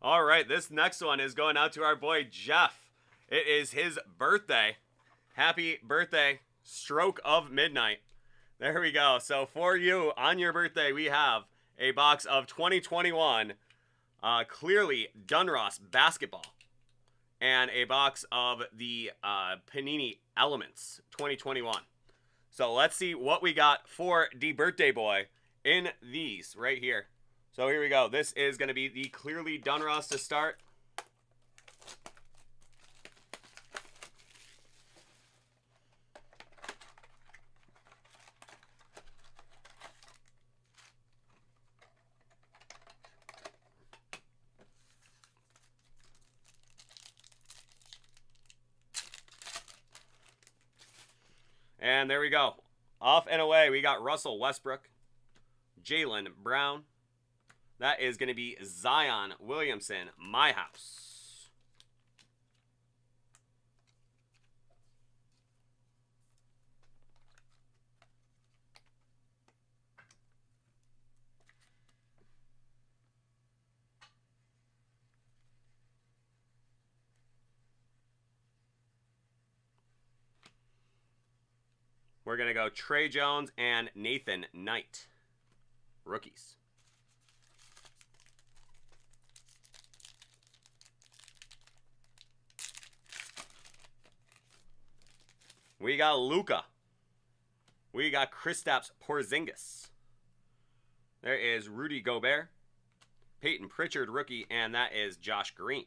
All right, this next one is going out to our boy Jeff. It is his birthday. Happy birthday, stroke of midnight. There we go. So for you, on your birthday, we have a box of 2021 clearly Donruss basketball, and a box of the Panini Elements 2021. So let's see what we got for the birthday boy in these right here. So here we go. This is going to be the clearly Donruss to start. And there we go. Off and away, we got Russell Westbrook, Jaylen Brown. That is going to be Zion Williamson, my house. We're going to go Trey Jones and Nathan Knight. Rookies. We got Luka. We got Kristaps Porzingis. There is Rudy Gobert. Peyton Pritchard, rookie, and that is Josh Green.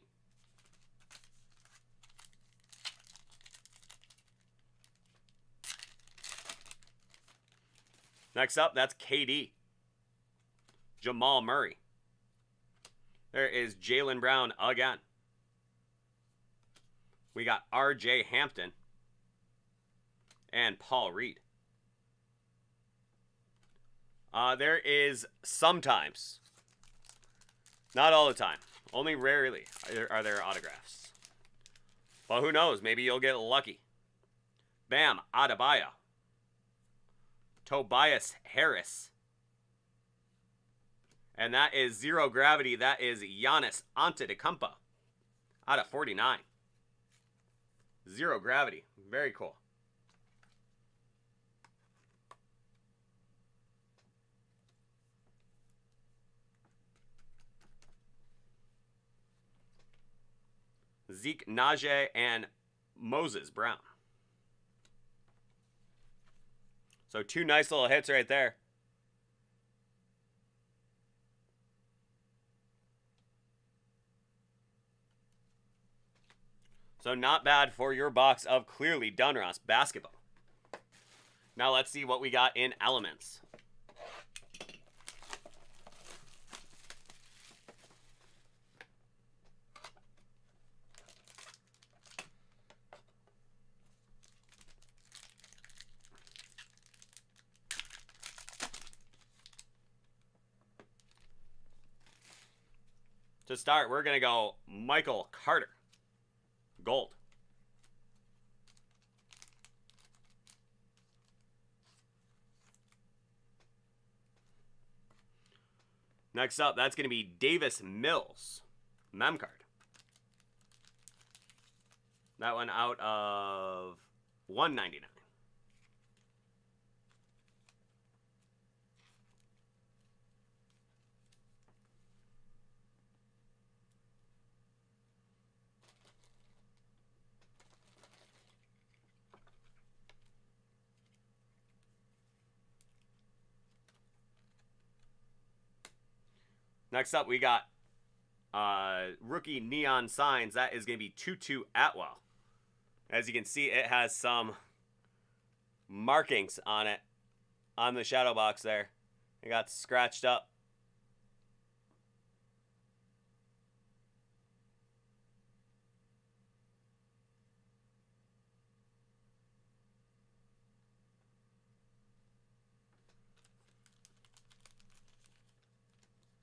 Next up, that's KD. Jamal Murray. There is Jaylen Brown again. We got RJ Hampton and Paul Reed. There is sometimes, not all the time, only rarely are there autographs. But who knows? Maybe you'll get lucky. Bam Adebayo. Tobias Harris. And that is Zero Gravity. That is Giannis Antetokounmpo out of 49. Zero Gravity. Very cool. Zeke Najee and Moses Brown. So two nice little hits right there. So not bad for your box of clearly Donruss basketball. Now let's see what we got in Elements. To start, we're going to go Michael Carter. Gold. Next up, that's going to be Davis Mills. Mem card. That one out of $199. Next up, we got rookie Neon Signs. That is going to be Tutu Atwell. As you can see, it has some markings on it, on the shadow box there. It got scratched up.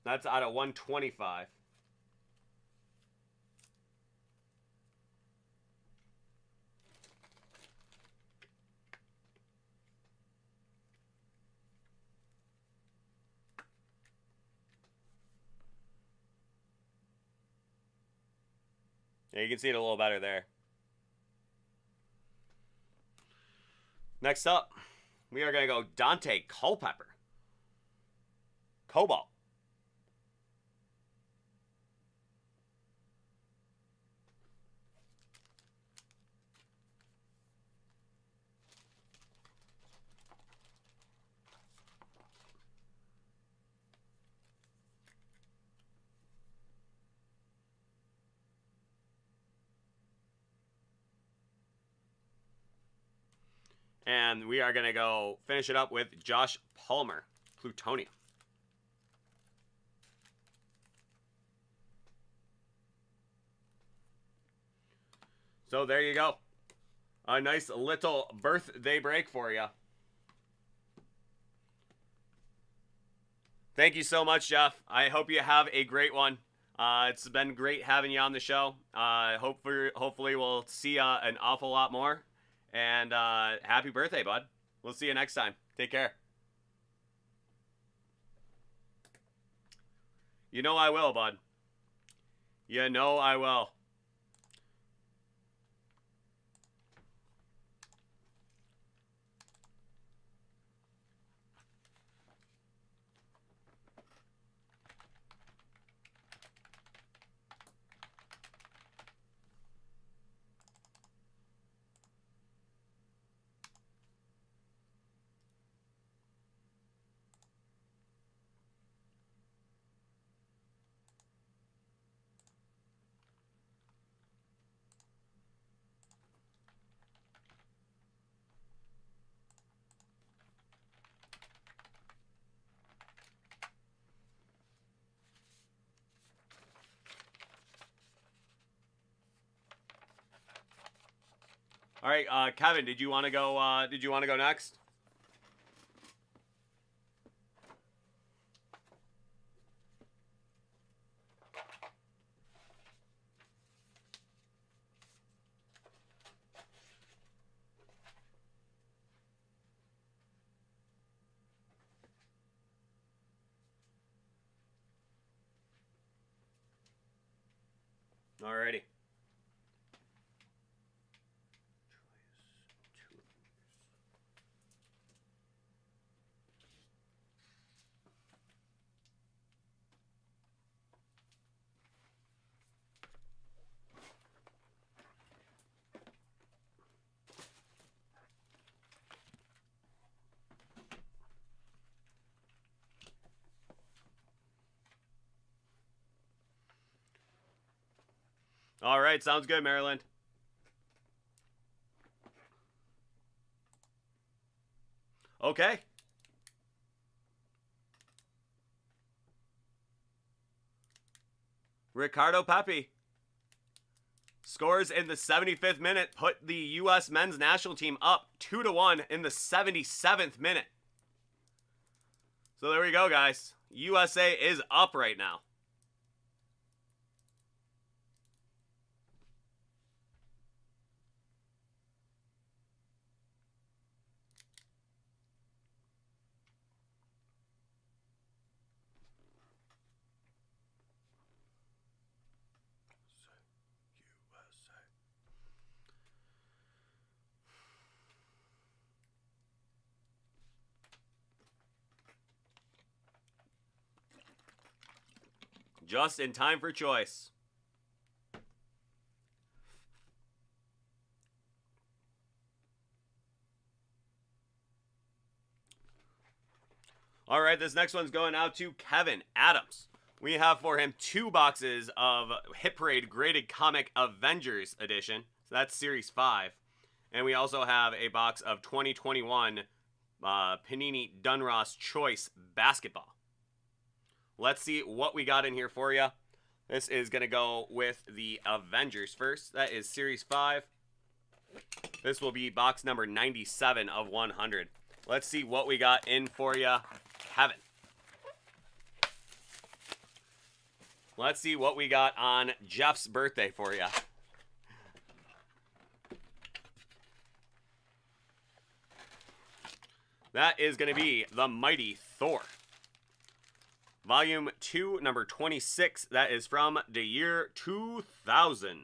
That's out of 125. Yeah, you can see it a little better there. Next up, we are going to go Dante Culpepper. Cobalt. And we are going to go finish it up with Josh Palmer, Plutonium. So there you go. A nice little birthday break for you. Thank you so much, Jeff. I hope you have a great one. It's been great having you on the show. Hopefully we'll see an awful lot more. And happy birthday, bud. We'll see you next time. Take care. You know I will, bud. You know I will. All right, Kevin, did you want to go? Did you want to go next? Alrighty. All right, sounds good, Maryland. Okay. Ricardo Pepi scores in the 75th minute, put the U.S. men's national team up 2-1 in the 77th minute. So there we go, guys. USA is up right now. Just in time for choice. All right, this next one's going out to Kevin Adams. We have for him 2 boxes of Hit Parade Graded Comic Avengers Edition. So that's Series 5. And we also have a box of 2021 Panini Donruss Choice Basketball. Let's see what we got in here for you. This is going to go with the Avengers first. That is Series 5. This will be box number 97 of 100. Let's see what we got in for you, Kevin. Let's see what we got on Jeff's birthday for you. That is going to be the Mighty Thor. Volume 2, number 26. That is from the year 2000.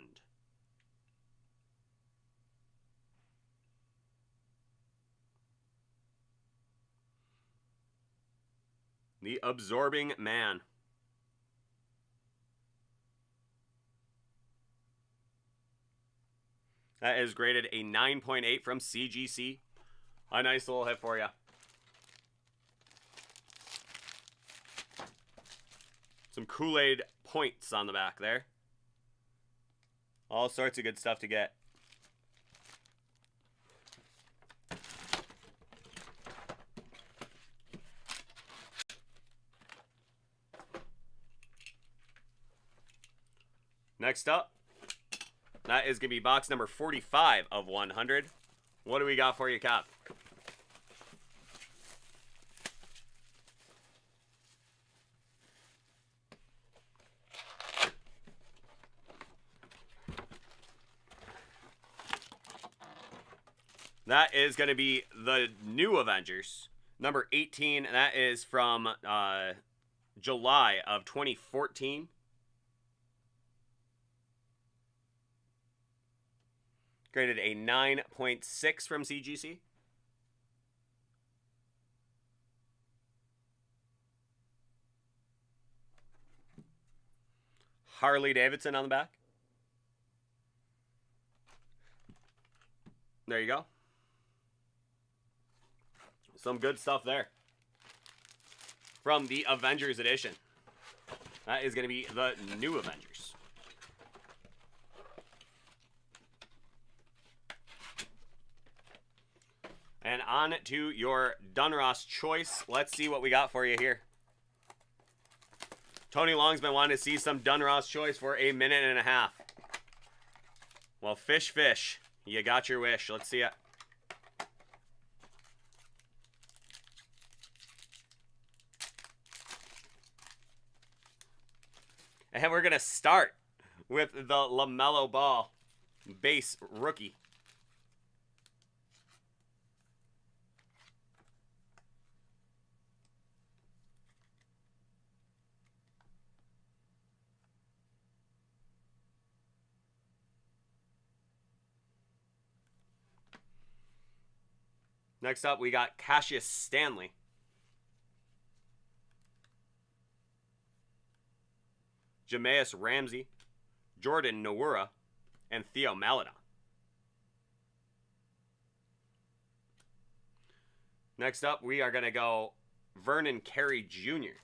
The Absorbing Man. That is graded a 9.8 from CGC. A nice little hit for you. Some Kool-Aid points on the back there. All sorts of good stuff to get. Next up, that is going to be box number 45 of 100. What do we got for you, Cap? That is going to be the new Avengers, number 18. That is from July of 2014. Graded a 9.6 from CGC. Harley Davidson on the back. There you go. Some good stuff there. From the Avengers edition. That is going to be the new Avengers. And on to your Donruss choice. Let's see what we got for you here. Tony Long's been wanting to see some Donruss choice for a minute and a half. Well, fish. You got your wish. Let's see it. And we're going to start with the LaMelo Ball base rookie. Next up, we got Cassius Stanley. Jameis Ramsey, Jordan Nwora, and Theo Maledon. Next up, we are going to go Vernon Carey Jr.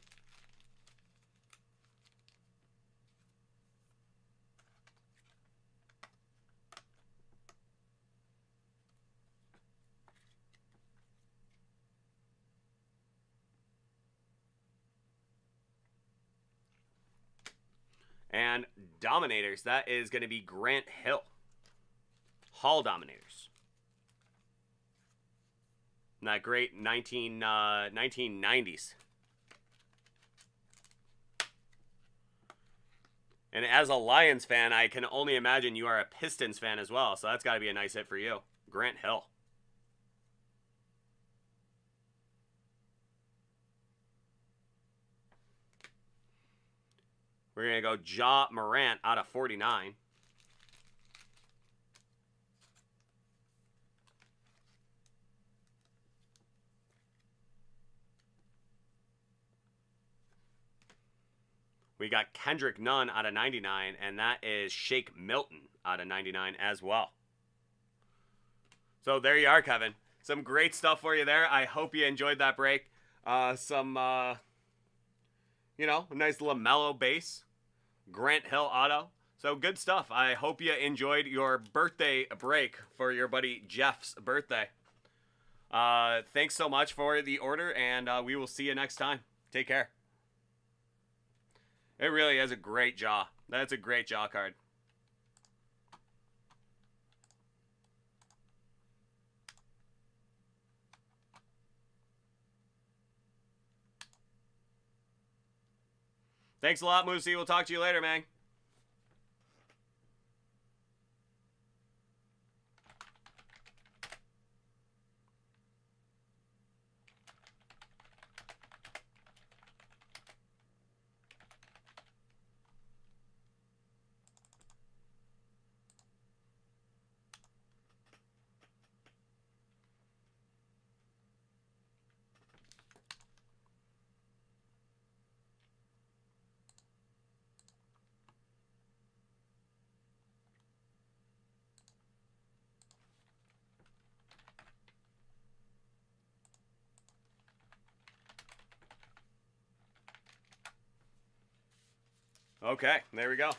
And Dominators, that is going to be Grant Hill. Hall Dominators. That great 1990s. And as a Lions fan, I can only imagine you are a Pistons fan as well. So that's got to be a nice hit for you. Grant Hill. We're going to go Ja Morant out of 49. We got Kendrick Nunn out of 99, and that is Shake Milton out of 99 as well. So there you are, Kevin. Some great stuff for you there. I hope you enjoyed that break. You know, a nice LaMelo base. Grant Hill auto. So good stuff. I hope you enjoyed your birthday break for your buddy Jeff's birthday. Thanks so much for the order, and we will see you next time. Take care. It really is a great jaw. That's a great jaw card. Thanks a lot, Moosey. We'll talk to you later, man. Okay, there we go.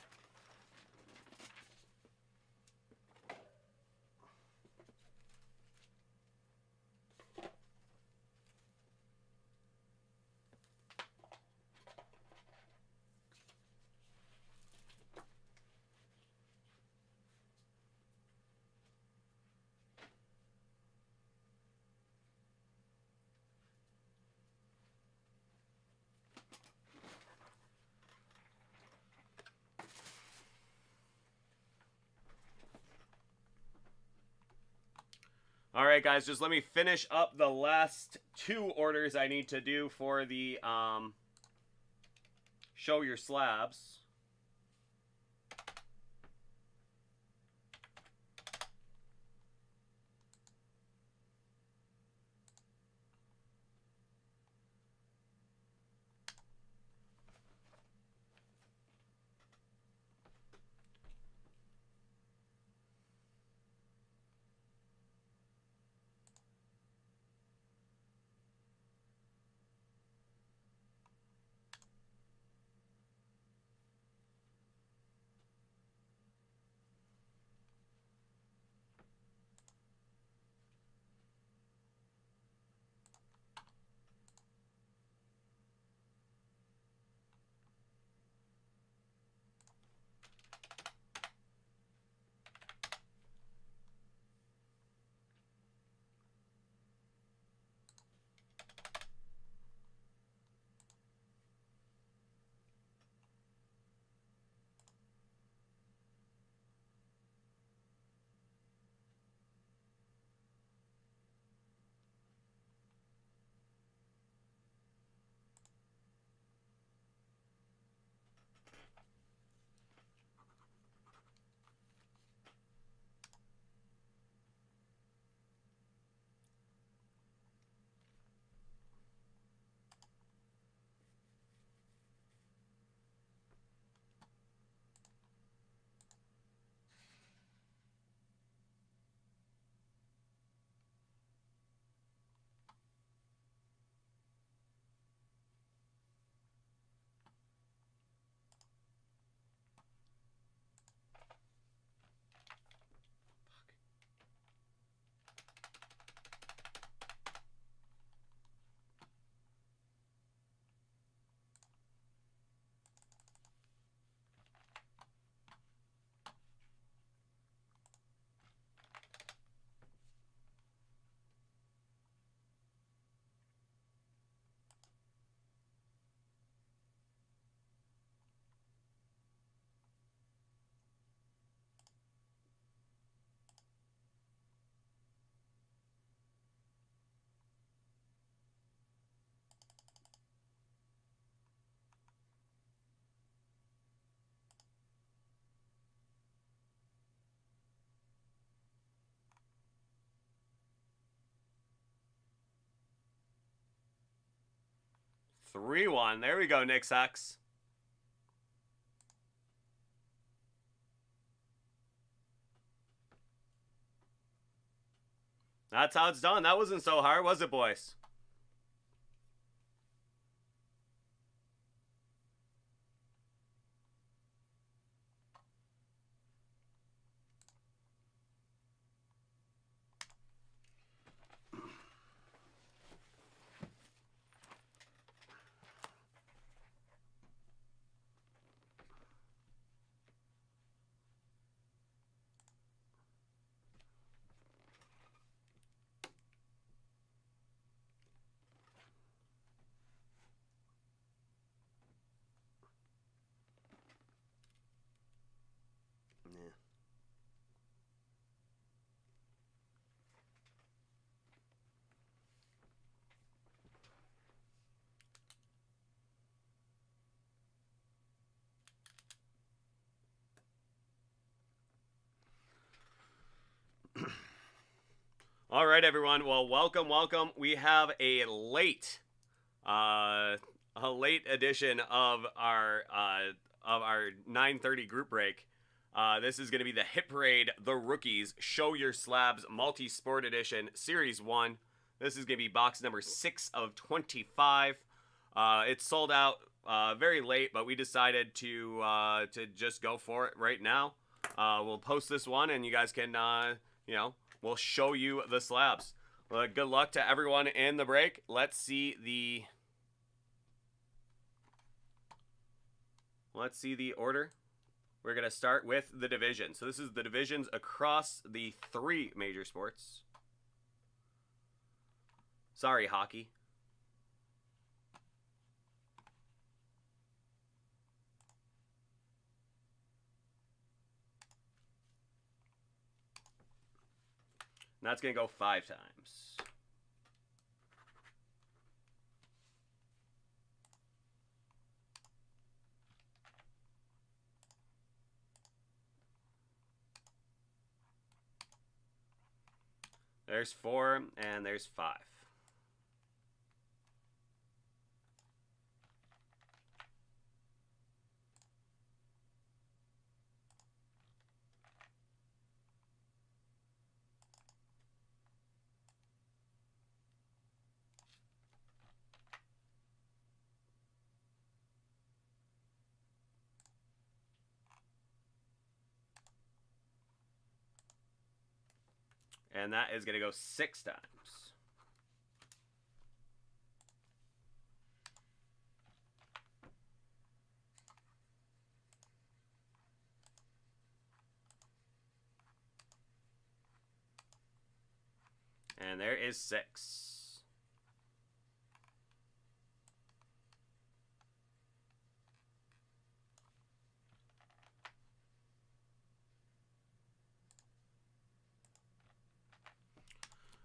All right, guys, just let me finish up the last 2 orders I need to do for the show your slabs. Three one. There we go, Nick Sachs. That's how it's done. That wasn't so hard, was it, boys? Yeah. All right, everyone. Well, welcome, welcome. We have a late edition of our 9:30 group break. This is going to be the Hit Parade, the Rookies Show Your Slabs Multi-Sport Edition, Series 1. This is going to be box number 6 of 25. It's sold out very late, but we decided to just go for it right now. We'll post this one, and you guys can, we'll show you the slabs. Well, good luck to everyone in the break. Let's see the order. We're going to start with the division. So this is the divisions across the 3 major sports. Sorry, hockey. And that's going to go 5 times. There's 4, and there's 5. And that is going to go 6 times. And there is 6.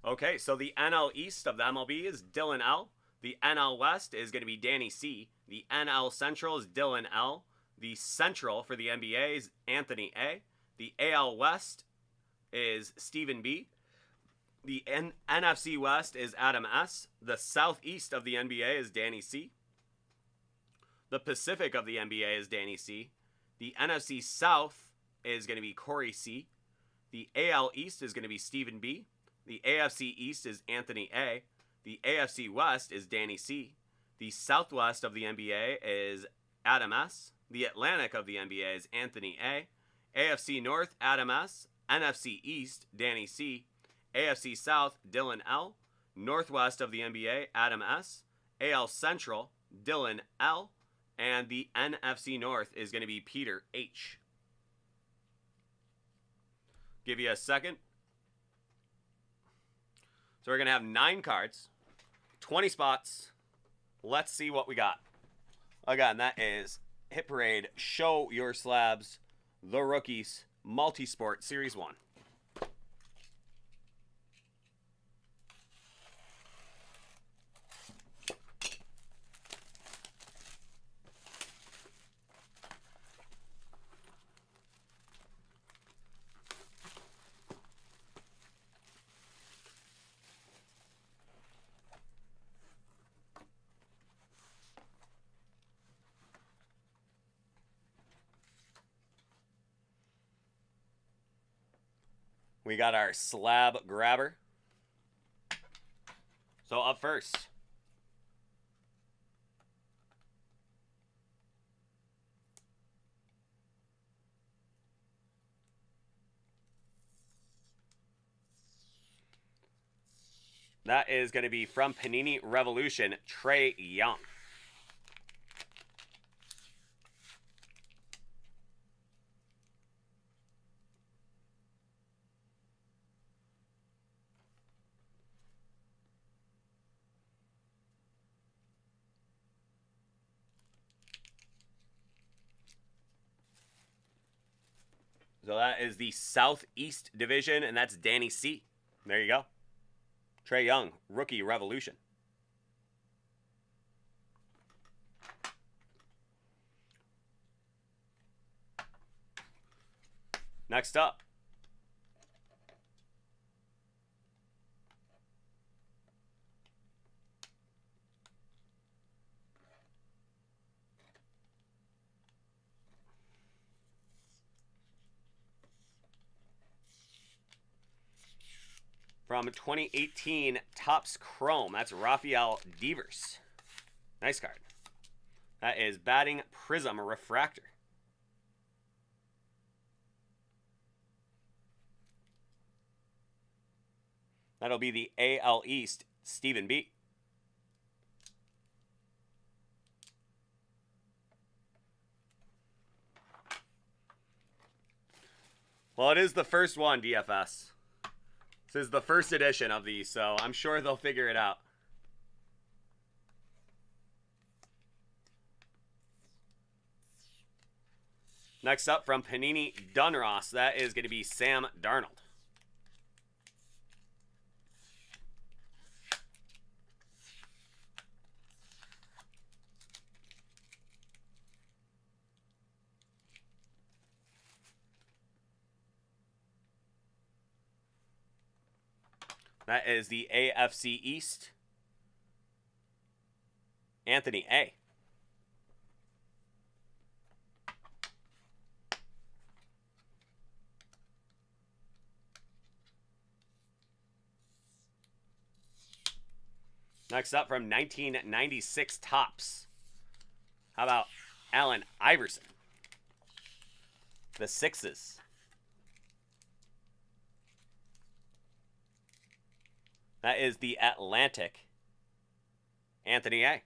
Okay, so the NL East of the MLB is Dylan L. The NL West is going to be Danny C. The NL Central is Dylan L. The Central for the NBA is Anthony A. The AL West is Stephen B. The NFC West is Adam S. The Southeast of the NBA is Danny C. The Pacific of the NBA is Danny C. The NFC South is going to be Corey C. The AL East is going to be Stephen B. The AFC East is Anthony A. The AFC West is Danny C. The Southwest of the NBA is Adam S. The Atlantic of the NBA is Anthony A. AFC North, Adam S. NFC East, Danny C. AFC South, Dylan L. Northwest of the NBA, Adam S. AL Central, Dylan L. And the NFC North is going to be Peter H. Give you a second. So we're going to have 9 cards, 20 spots. Let's see what we got. Again, that is Hit Parade, Show Your Slabs, The Rookies, Multisport Series 1. We got our slab grabber. So up first, that is going to be from Panini Revolution, Trae Young. So that is the Southeast Division, and that's Danny C. There you go. Trae Young, Rookie Revolution. Next up, from 2018 Topps Chrome, that's Rafael Devers. Nice card. That is Batting Prizm Refractor. That'll be the AL East, Stephen B. Well, it is the first one, DFS. This is the first edition of these, so I'm sure they'll figure it out. Next up from Panini Donruss, that is going to be Sam Darnold. That is the AFC East. Anthony A. Next up from 1996 Topps. How about Allen Iverson? The Sixes. That is the Atlantic. Anthony A.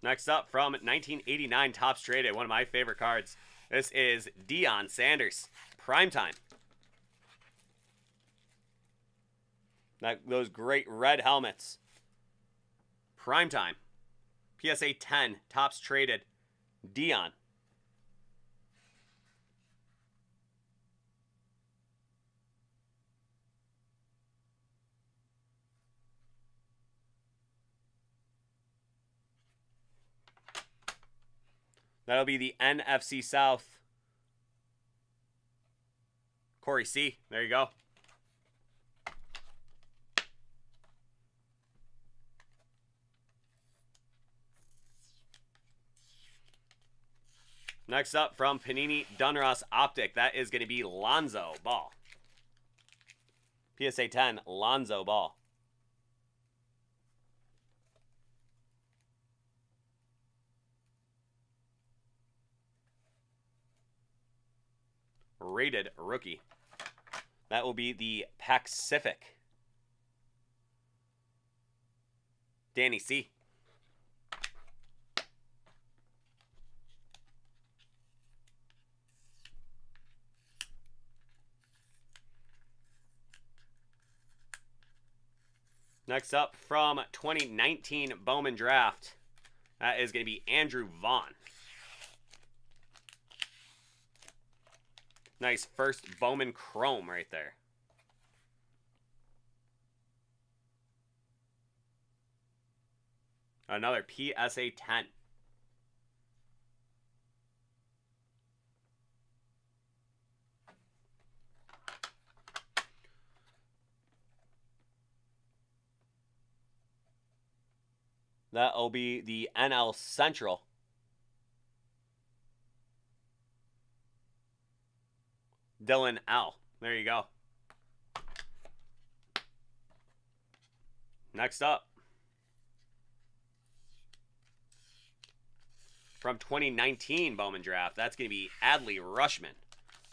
Next up from 1989 Topps Traded, one of my favorite cards. This is Deion Sanders, Primetime. Those great red helmets. Primetime. PSA 10, Topps Traded, Deion. That'll be the NFC South. Corey C. There you go. Next up from Panini Donruss Optic. That is going to be Lonzo Ball. PSA 10, Lonzo Ball. Rated rookie. That will be the Pacific. Danny C. Next up from 2019 Bowman Draft. That is going to be Andrew Vaughn. Nice first Bowman Chrome right there. Another PSA 10. That'll be the NL Central. Dylan L. There you go. Next up. From 2019 Bowman Draft. That's going to be Adley Rushman.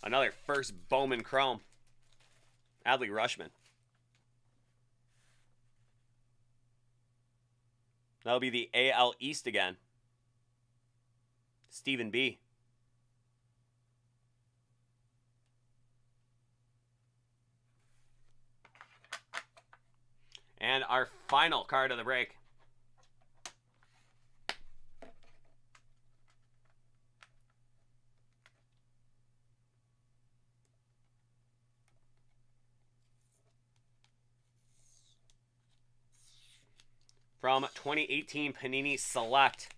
Another first Bowman Chrome. Adley Rushman. That'll be the AL East again. Stephen B. And our final card of the break. From 2018 Panini Select,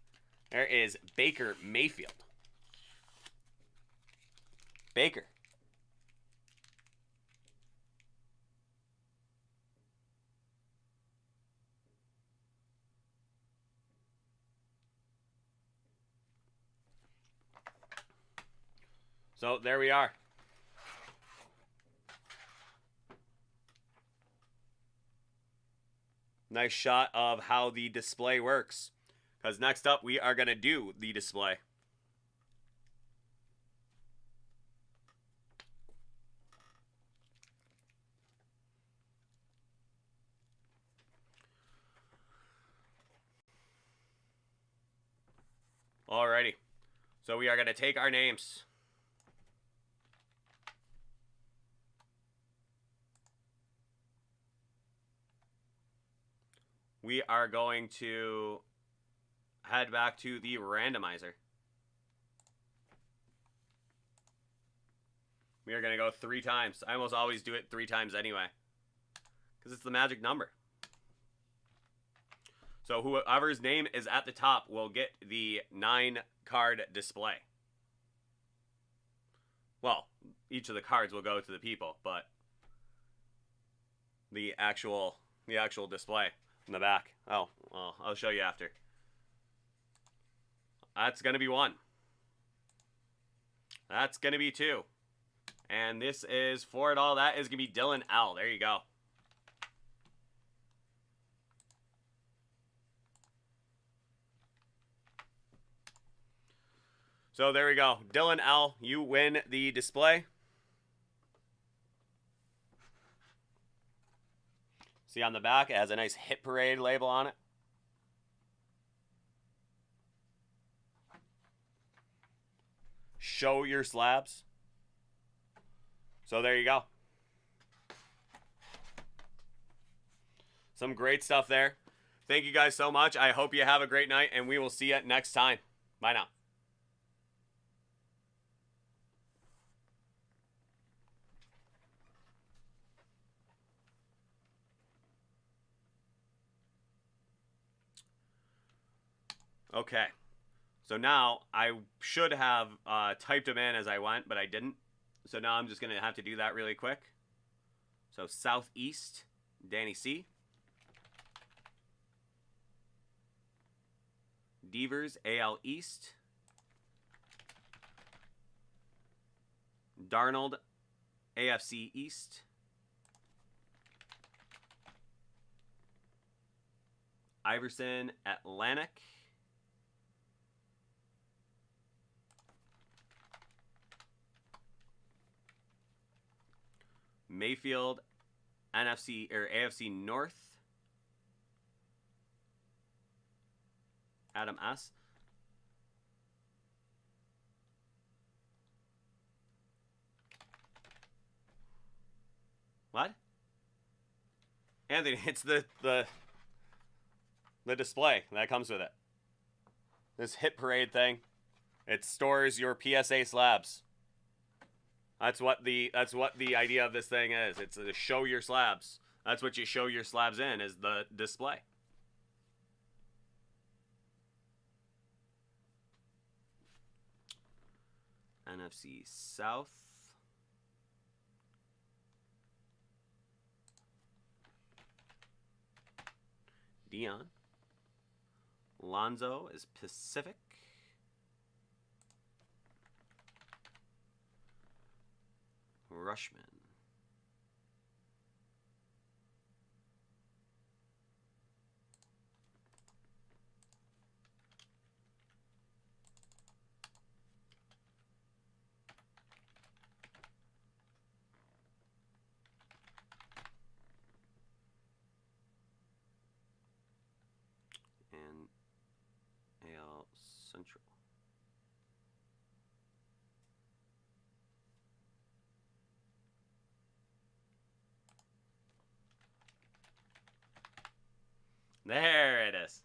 there is Baker Mayfield. Baker. So there we are. Nice shot of how the display works. Because next up, we are going to do the display. Alrighty. So we are going to take our names. We are going to head back to the randomizer. We are going to go 3 times. I almost always do it 3 times anyway, because it's the magic number. So whoever's name is at the top will get the 9-card display. Well, each of the cards will go to the people, but the actual display in the back. Oh, well, I'll show you after. That's going to be 1. That's going to be 2. And this is, for it all, that is going to be Dylan L. There you go. So there we go. Dylan L., you win the display. See on the back, it has a nice Hit Parade label on it. Show your slabs. So there you go. Some great stuff there. Thank you guys so much. I hope you have a great night, and we will see you next time. Bye now. Okay. So now I should have typed them in as I went, but I didn't. So now I'm just going to have to do that really quick. So Southeast, Danny C. Devers, AL East. Darnold, AFC East. Iverson, Atlantic. Mayfield, NFC or AFC North. Adam S. What? Anthony, it's the display that comes with it. This Hit Parade thing. It stores your PSA slabs. That's what the idea of this thing is. It's to show your slabs. That's what you show your slabs in, is the display. NFC South. Dion. Lonzo is Pacific. Rushman. And AL Central. There it is.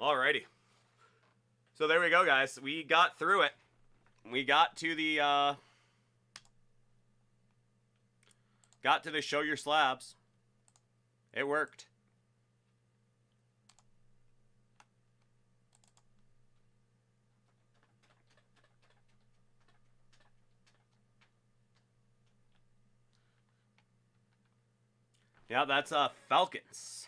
Alrighty. So there we go, guys. We got through it. We got to the show your slabs. It worked. Yeah, that's Falcons.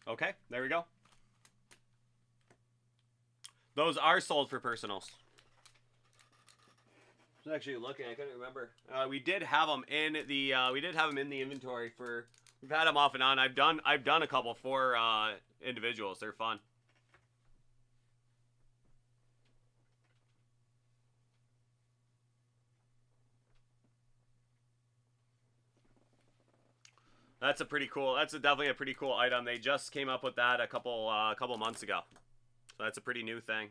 Okay, there we go. Those are sold for personals. I was actually looking. I couldn't remember. We did have them in the inventory for. We've had them off and on. I've done a couple for individuals. They're fun. That's a pretty cool. That's definitely a pretty cool item. They just came up with that a couple months ago. So that's a pretty new thing.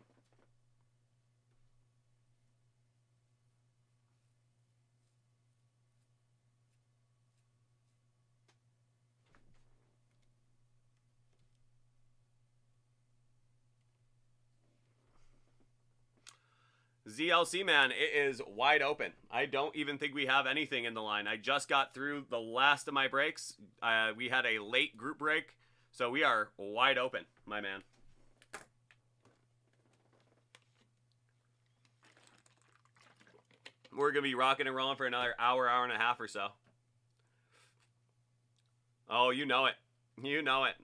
ZLC, man, it is wide open. I don't even think we have anything in the line. I just got through the last of my breaks. We had a late group break, so we are wide open, my man. We're going to be rocking and rolling for another hour and a half or so. Oh, you know it. You know it.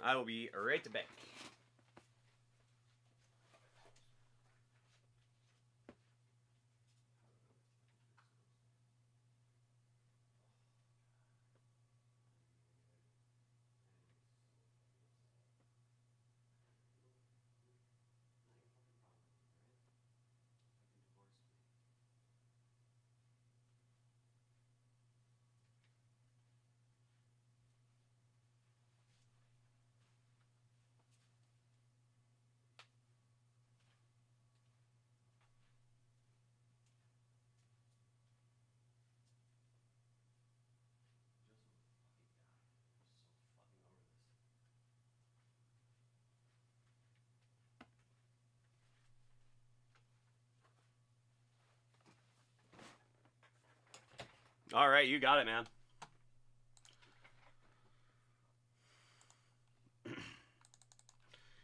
I will be right back. All right, you got it, man.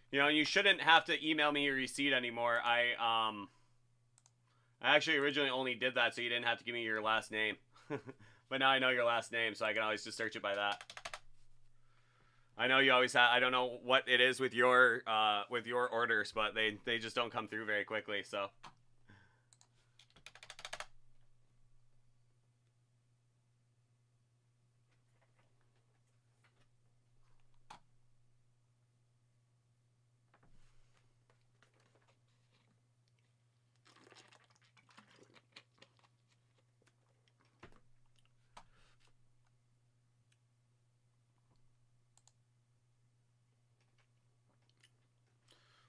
You know, you shouldn't have to email me your receipt anymore. I actually originally only did that so you didn't have to give me your last name. But now I know your last name, so I can always just search it by that. I know you always have. I don't know what it is with your orders, but they just don't come through very quickly. So.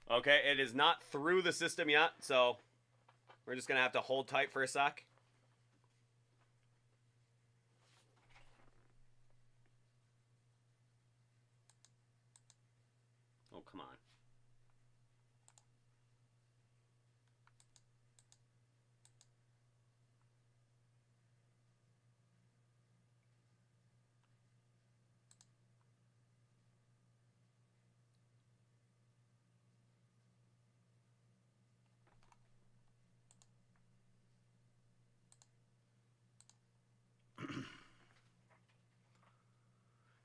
Okay, it is not through the system yet, so we're just going to have to hold tight for a sec. Oh, come on.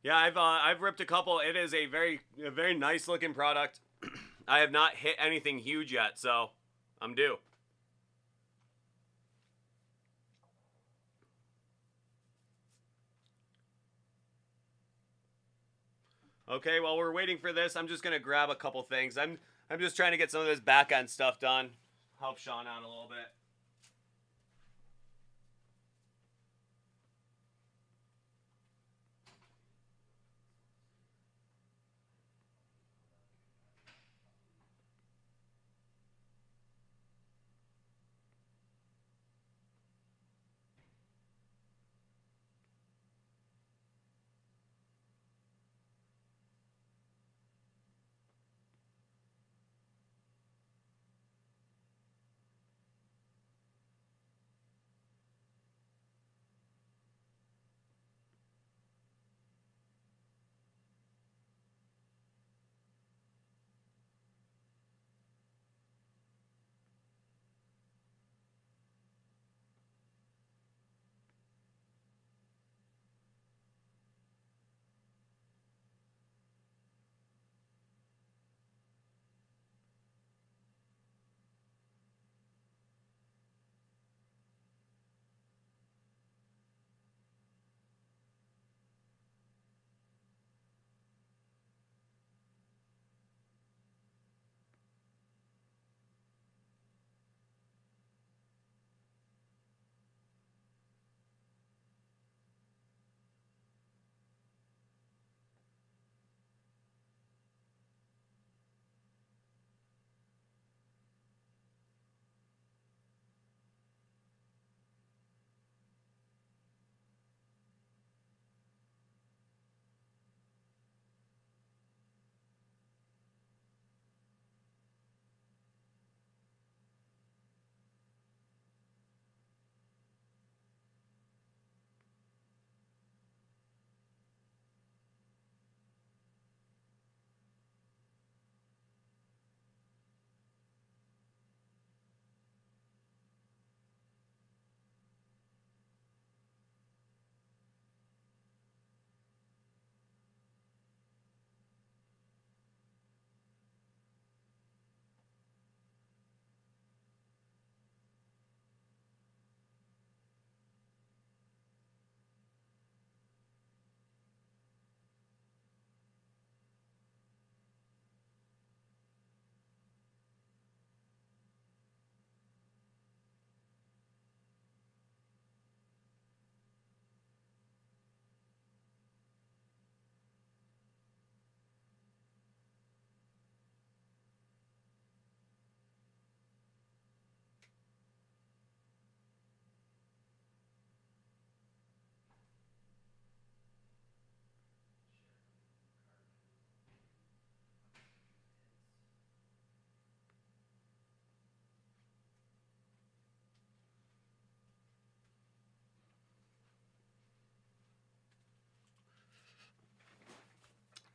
Yeah, I've ripped a couple. It is a very nice looking product. I have not hit anything huge yet, so I'm due. Okay, while we're waiting for this, I'm just gonna grab a couple things. I'm just trying to get some of this back end stuff done. Help Sean out a little bit.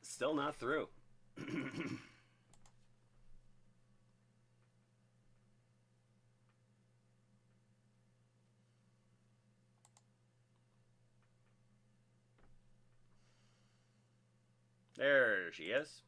Still not through. There she is.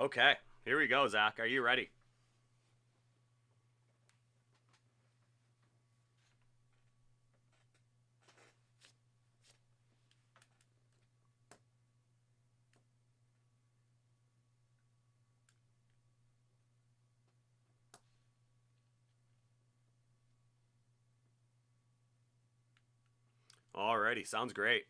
Okay, here we go, Zach. Are you ready? Alrighty, sounds great.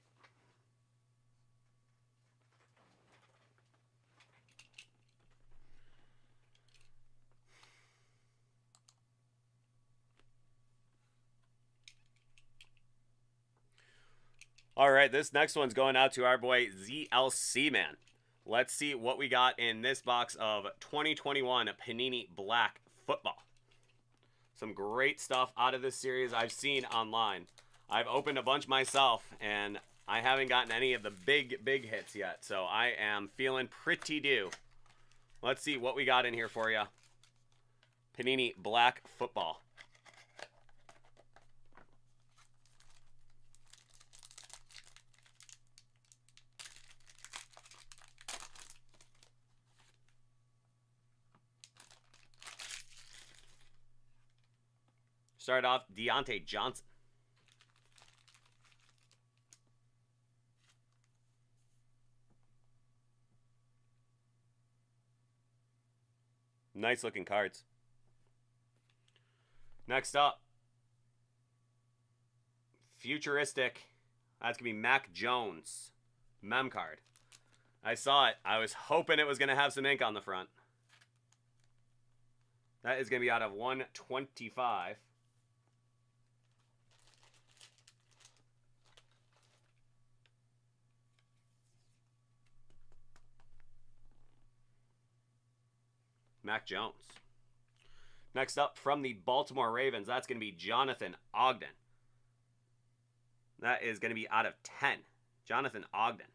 All right, this next one's going out to our boy ZLC Man. Let's see what we got in this box of 2021 Panini Black Football. Some great stuff out of this series I've seen online. I've opened a bunch myself, and I haven't gotten any of the big hits yet, so I am feeling pretty due. Let's see what we got in here for you. Panini Black Football. Start off Deontay Johnson. Nice looking cards. Next up, futuristic. That's going to be Mac Jones. Mem card. I saw it. I was hoping it was going to have some ink on the front. That is going to be out of 125. Mac Jones. Next up, from the Baltimore Ravens, that's going to be Jonathan Ogden. That is going to be out of 10. Jonathan Ogden.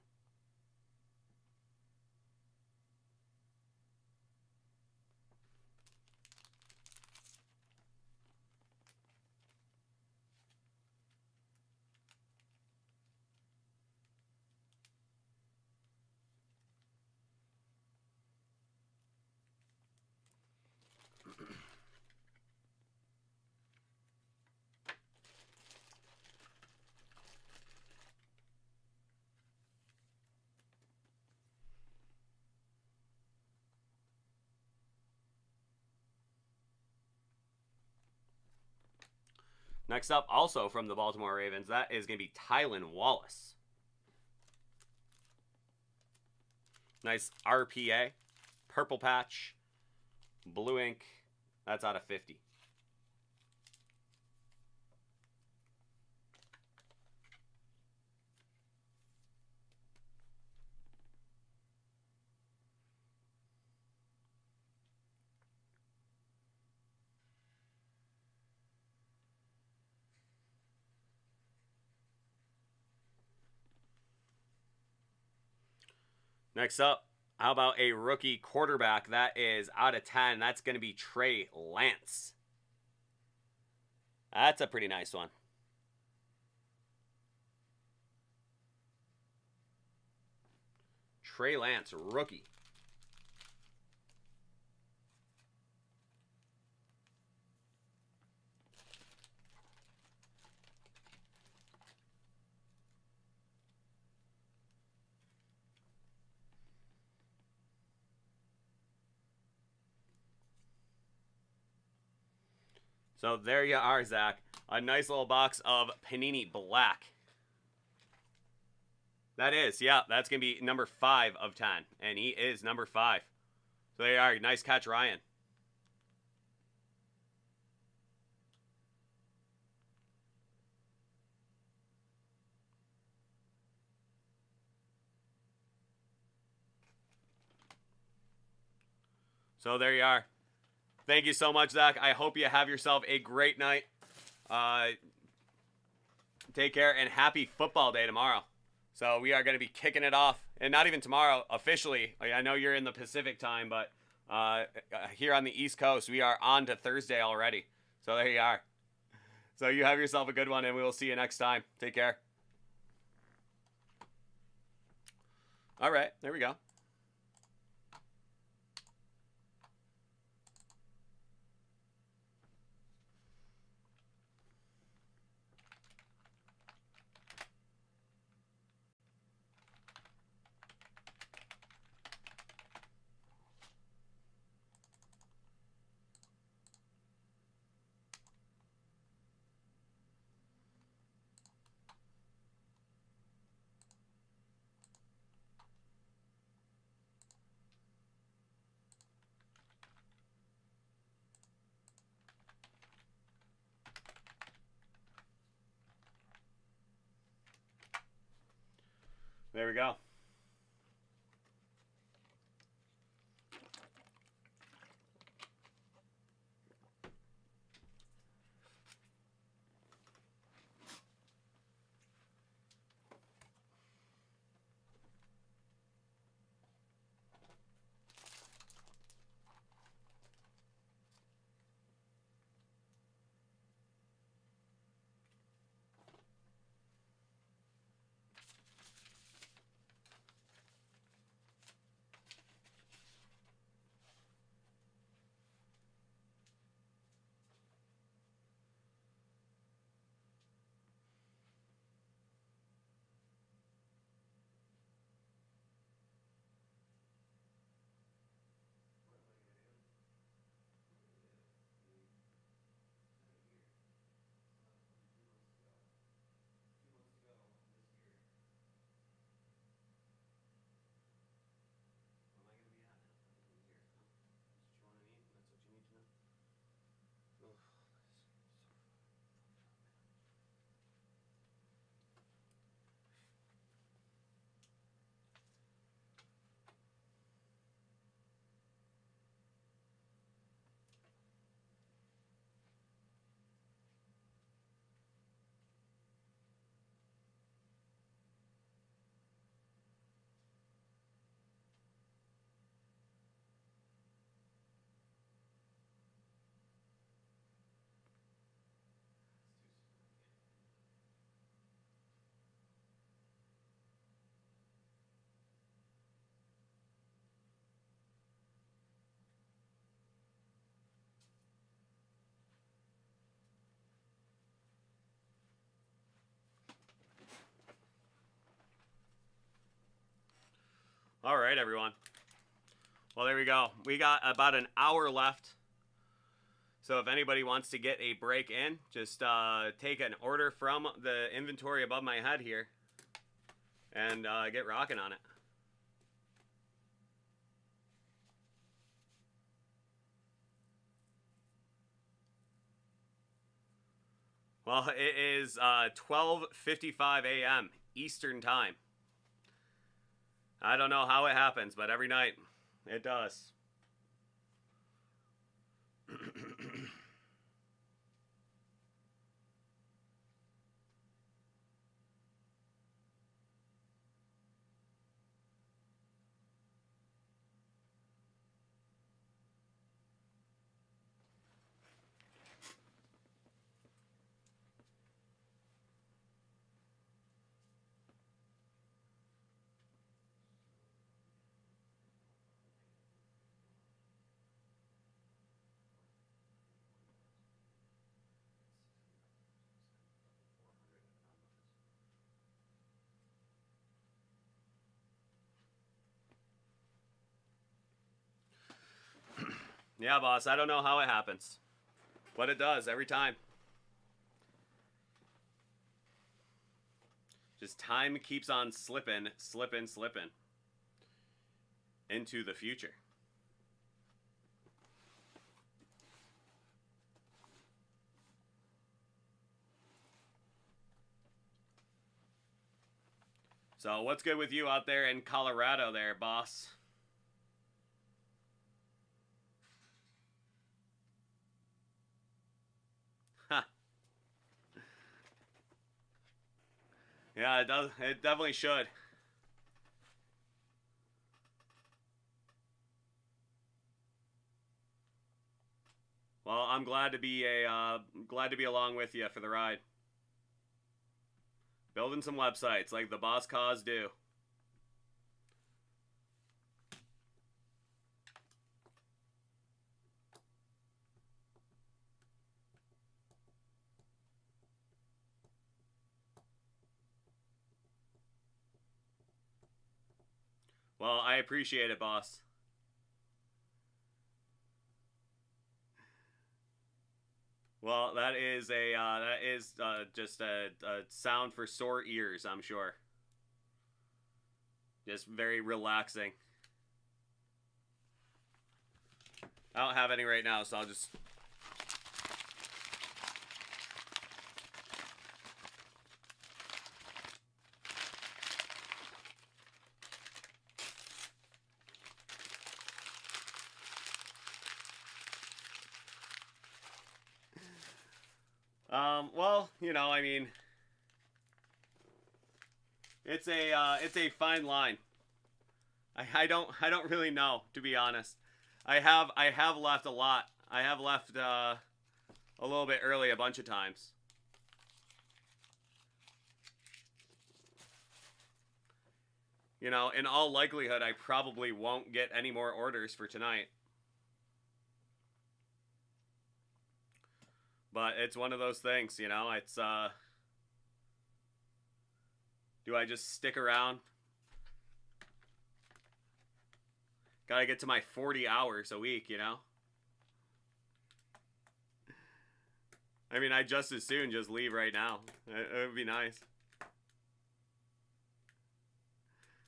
Next up, also from the Baltimore Ravens, that is going to be Tylan Wallace. Nice RPA, purple patch, blue ink. That's out of 50. Next up, how about a rookie quarterback? That is out of 10. That's going to be Trey Lance. That's a pretty nice one. Trey Lance, rookie. So there you are, Zach. A nice little box of Panini Black. That is, yeah, that's going to be number 5 of 10. And he is number 5. So there you are. Nice catch, Ryan. So there you are. Thank you so much, Zach. I hope you have yourself a great night. Take care, and happy football day tomorrow. So we are going to be kicking it off. And not even tomorrow, officially. I know you're in the Pacific time, but here on the East Coast, we are on to Thursday already. So there you are. So you have yourself a good one, and we will see you next time. Take care. All right, there we go. There we go. All right, everyone. Well, there we go. We got about an hour left. So if anybody wants to get a break in, just take an order from the inventory above my head here and get rocking on it. Well, it is 12:55 a.m. Eastern Time. I don't know how it happens, but every night it does. Yeah, boss, I don't know how it happens, but it does every time. Just time keeps on slipping into the future. So what's good with you out there in Colorado there, boss? Huh. Yeah, it does. It definitely should. Well, I'm glad to be along with you for the ride. Building some websites like the Boss Cause do. Well, I appreciate it, boss. Well, that is just a sound for sore ears, I'm sure. Just very relaxing. I don't have any right now, so I'll just... Well, you know, I mean, it's a fine line. I don't really know, to be honest. I have left a lot. I have left a little bit early a bunch of times. You know, in all likelihood, I probably won't get any more orders for tonight. But it's one of those things, you know, it's, do I just stick around? Gotta get to my 40 hours a week, you know? I mean, I'd just as soon just leave right now. It would be nice.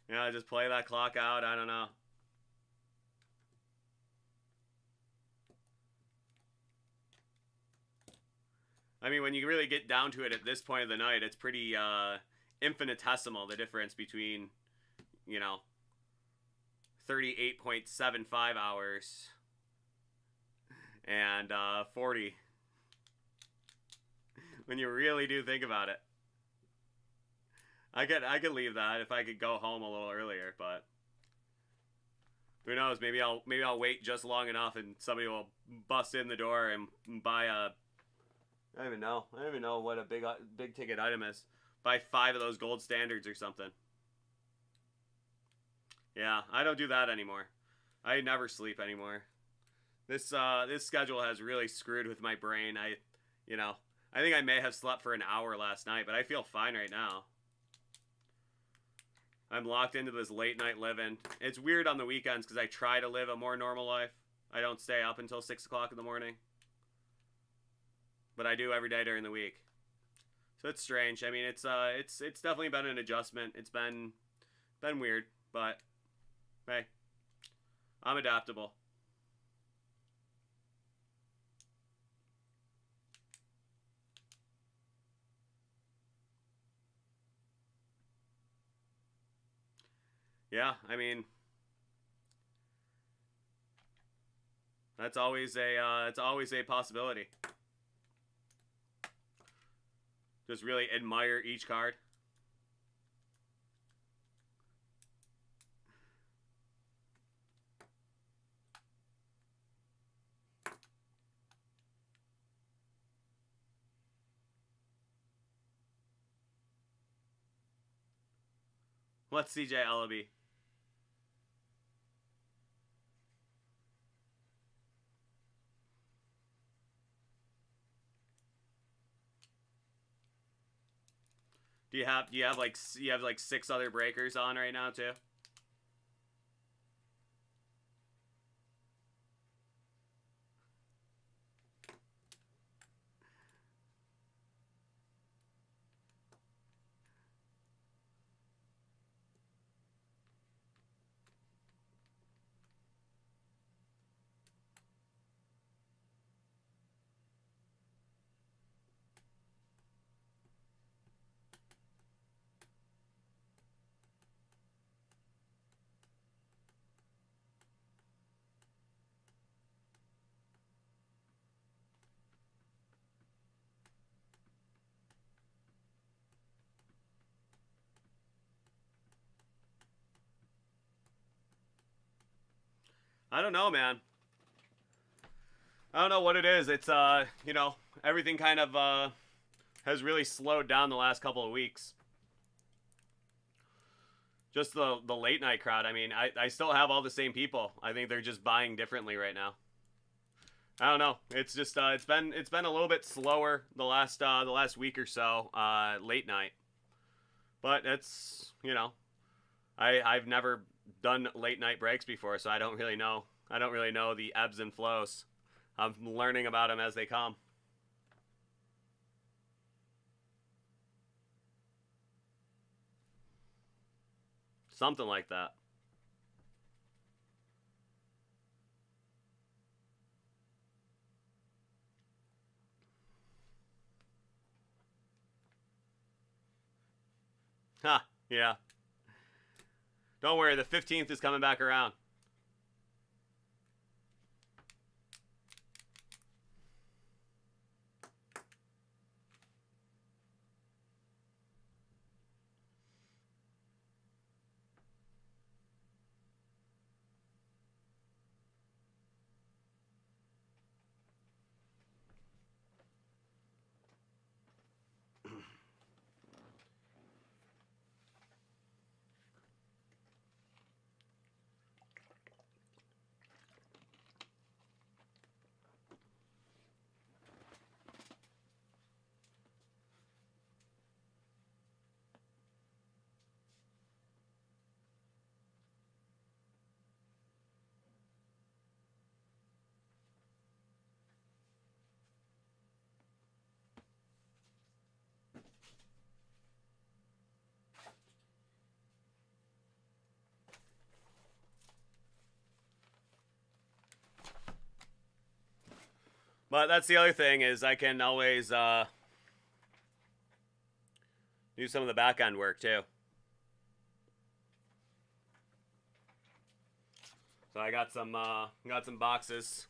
Yeah, just play that clock out, I don't know. I mean, when you really get down to it at this point of the night, it's pretty infinitesimal, the difference between, you know, 38.75 hours and 40. When you really do think about it. I could leave that if I could go home a little earlier, but who knows, maybe I'll wait just long enough and somebody will bust in the door and buy a, I don't even know what a big ticket item is. Buy 5 of those gold standards or something. Yeah, I don't do that anymore. I never sleep anymore. This schedule has really screwed with my brain. I think I may have slept for an hour last night, but I feel fine right now. I'm locked into this late night living. It's weird on the weekends because I try to live a more normal life. I don't stay up until 6 o'clock in the morning. But I do every day during the week. So it's strange. I mean, it's definitely been an adjustment. It's been weird, but hey, I'm adaptable. Yeah, I mean, that's always a possibility. Just really admire each card. What's CJ Ellaby? Do you have like 6 other breakers on right now too? I don't know, man. I don't know what it is. It's you know, everything kind of has really slowed down the last couple of weeks. Just the late night crowd. I mean, I still have all the same people. I think they're just buying differently right now. I don't know. It's just it's been a little bit slower the last week or so late night. But it's, you know, I've never done late night breaks before, so I don't really know. I don't really know the ebbs and flows. I'm learning about them as they come. Something like that. Huh, yeah. Don't worry, the 15th is coming back around. But that's the other thing is I can always do some of the back end work too. So I got some boxes.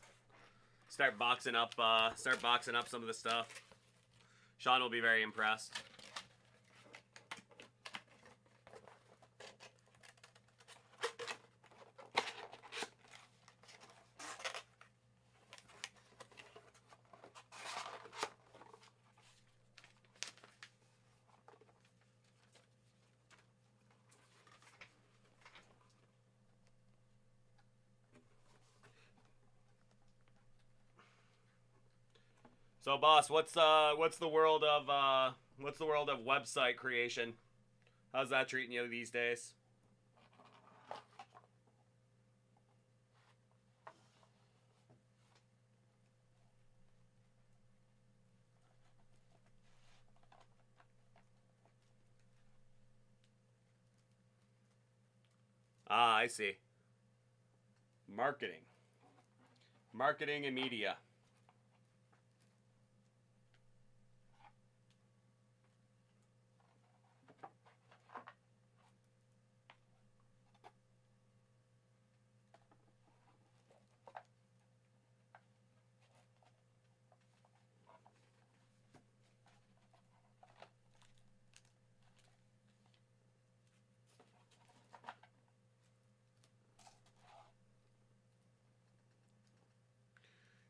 Start boxing up some of the stuff. Sean will be very impressed. So, boss, what's the world of website creation? How's that treating you these days? Ah, I see. Marketing and media.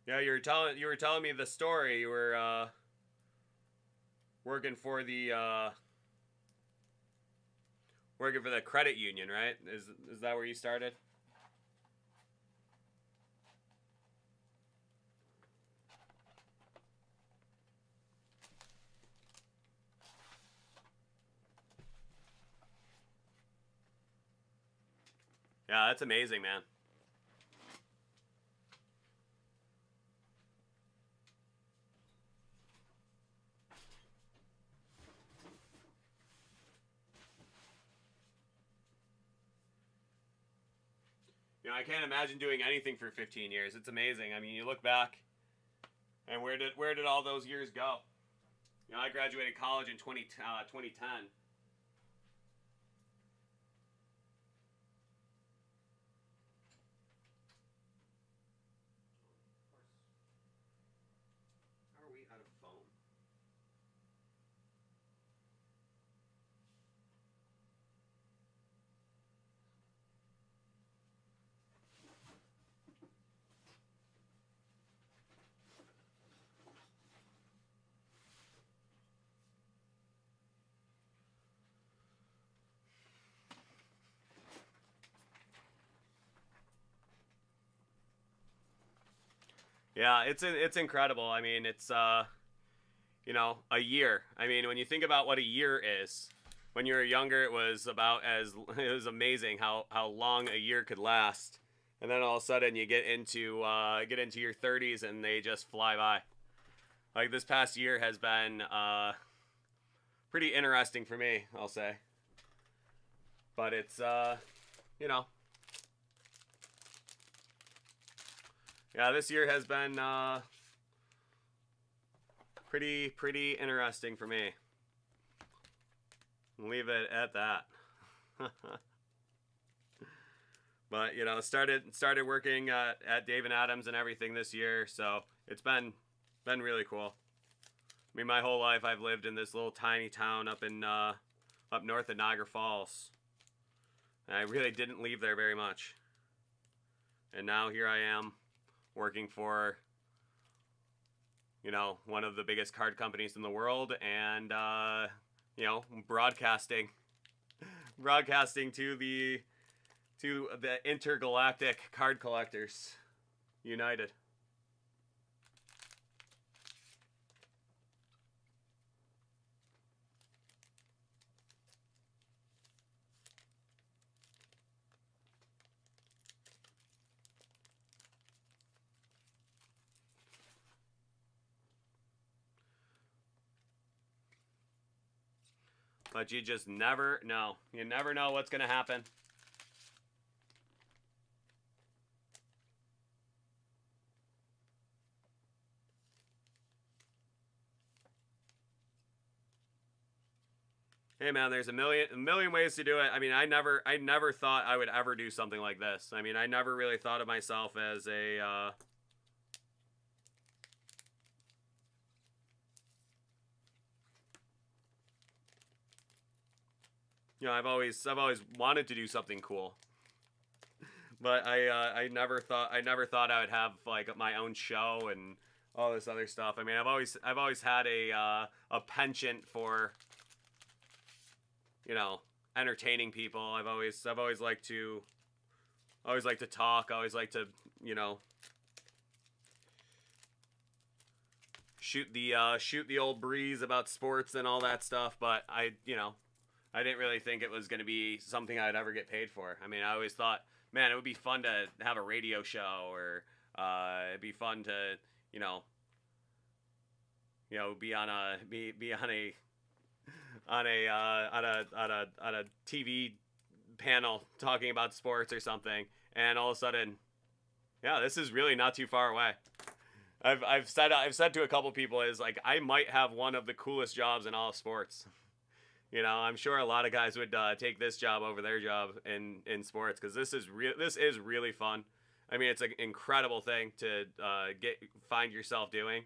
Yeah, you were telling me the story. You were working for the credit union, right? Is that where you started? Yeah, that's amazing, man. You know, I can't imagine doing anything for 15 years. It's amazing. I mean, you look back, and where did all those years go? You know, I graduated college in 2010. How are we out of foam? Yeah, it's incredible. I mean, it's you know, a year. I mean, when you think about what a year is, when you were younger, it was it was amazing how long a year could last, and then all of a sudden you get into your 30s and they just fly by. Like this past year has been pretty interesting for me, I'll say. But it's you know, yeah, this year has been pretty interesting for me. Leave it at that. But you know, started working at Dave and Adams and everything this year, so it's been really cool. I mean, my whole life I've lived in this little tiny town up north of Niagara Falls, and I really didn't leave there very much. And now here I am, working for, you know, one of the biggest card companies in the world, and you know, broadcasting to the intergalactic card collectors united. But you just never know. You never know what's going to happen. Hey man, there's a million ways to do it. I mean, I never thought I would ever do something like this. I mean, I never really thought of myself as a you know, I've always wanted to do something cool. But I never thought I would have like my own show and all this other stuff. I mean, I've always had a penchant for, you know, entertaining people. I've always liked to talk. I always like to, you know, shoot the old breeze about sports and all that stuff. But I didn't really think it was going to be something I'd ever get paid for. I mean, I always thought, man, it would be fun to have a radio show, or it'd be fun to, you know, be on a TV panel talking about sports or something, and all of a sudden, yeah, this is really not too far away. I've said to a couple people, is like, I might have one of the coolest jobs in all of sports. You know, I'm sure a lot of guys would take this job over their job in sports, because this is really fun. I mean, it's an incredible thing to find yourself doing.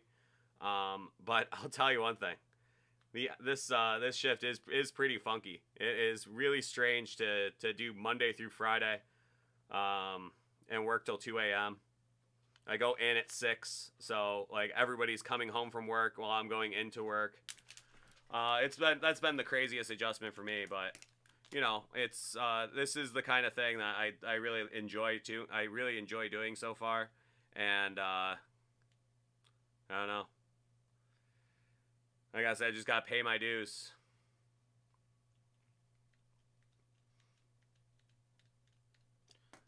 But I'll tell you one thing: this shift is pretty funky. It is really strange to do Monday through Friday, and work till 2 a.m. I go in at 6, so like everybody's coming home from work while I'm going into work. That's been the craziest adjustment for me, but you know, it's this is the kind of thing that I really enjoy too. I really enjoy doing so far, and I don't know. Like I said, I just gotta pay my dues.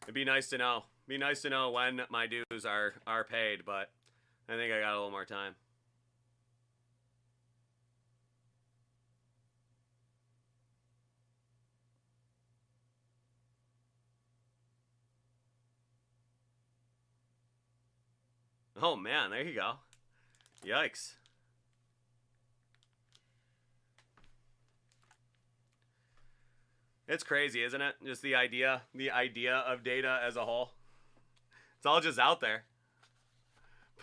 It'd be nice to know. Be nice to know when my dues are paid, but I think I got a little more time. Oh man, there you go. Yikes. It's crazy, isn't it? Just the idea of data as a whole. It's all just out there.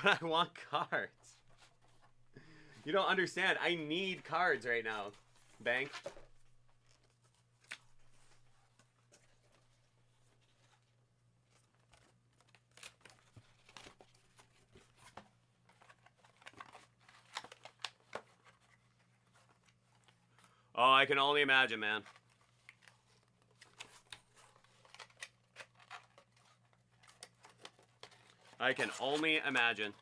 But I want cards. You don't understand. I need cards right now, Bank. Oh, I can only imagine, man. I can only imagine.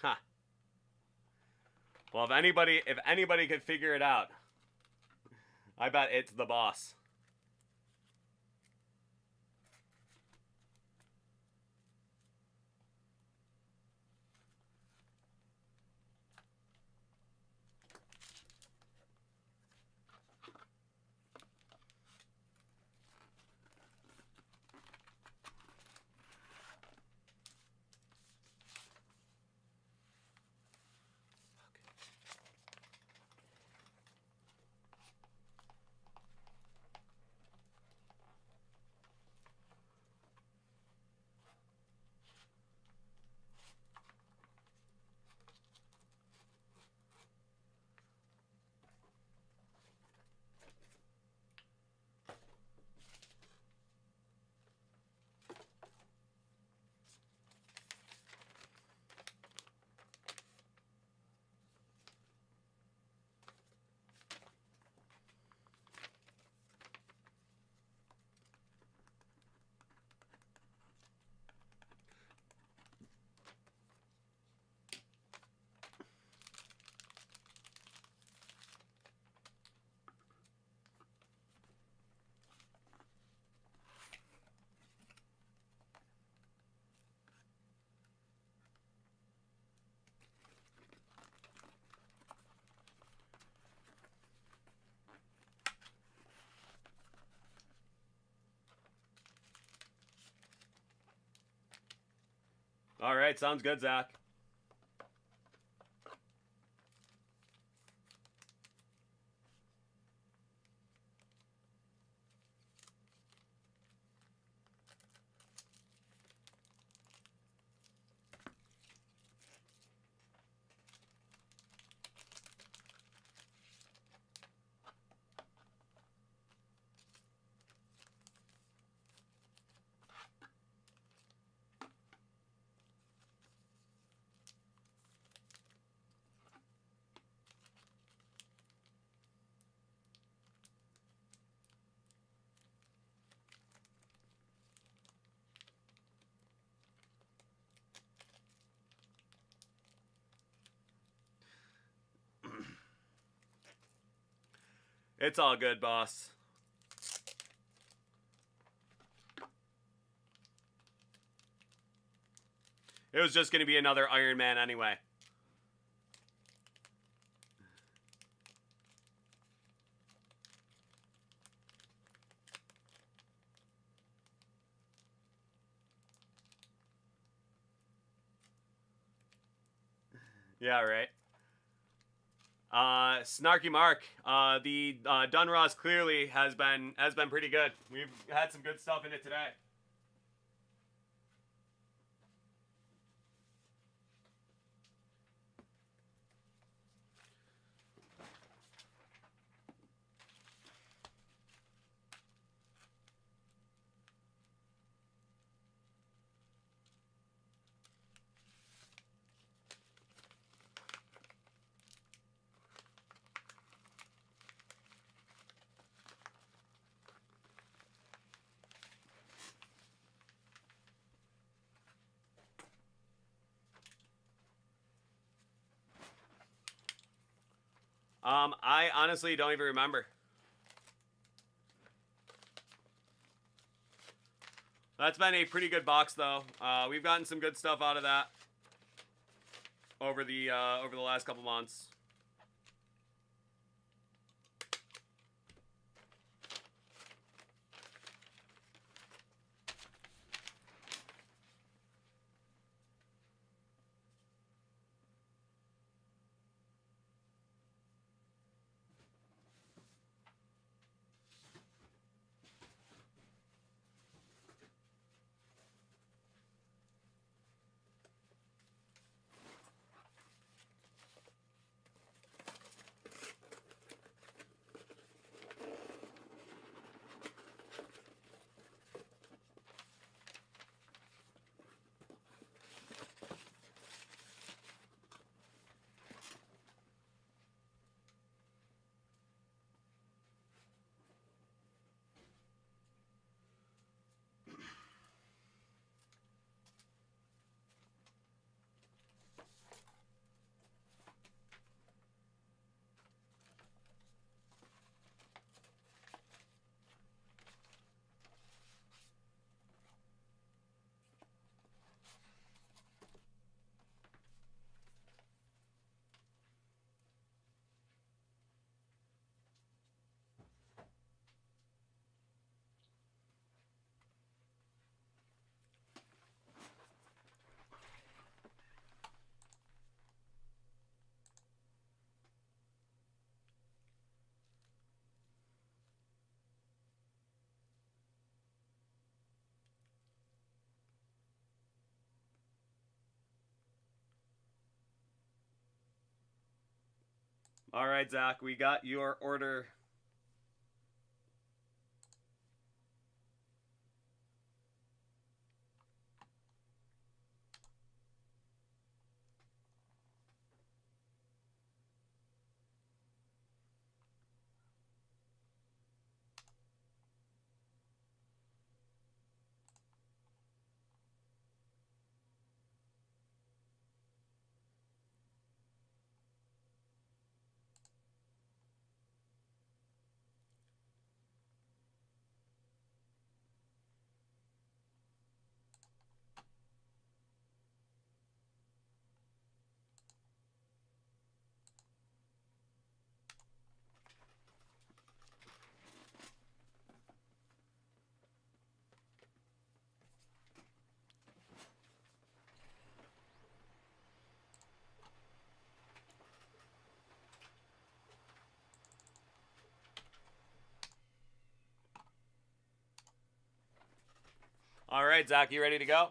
Huh. Well, if anybody could figure it out, I bet it's the boss. All right, sounds good, Zach. It's all good, boss. It was just going to be another Iron Man anyway. Yeah, right. Snarky Mark, the Donruss clearly has been pretty good. We've had some good stuff in it today. I honestly don't even remember. That's been a pretty good box, though. We've gotten some good stuff out of that over the last couple months. All right, Zach, we got your order. All right, Zach, you ready to go?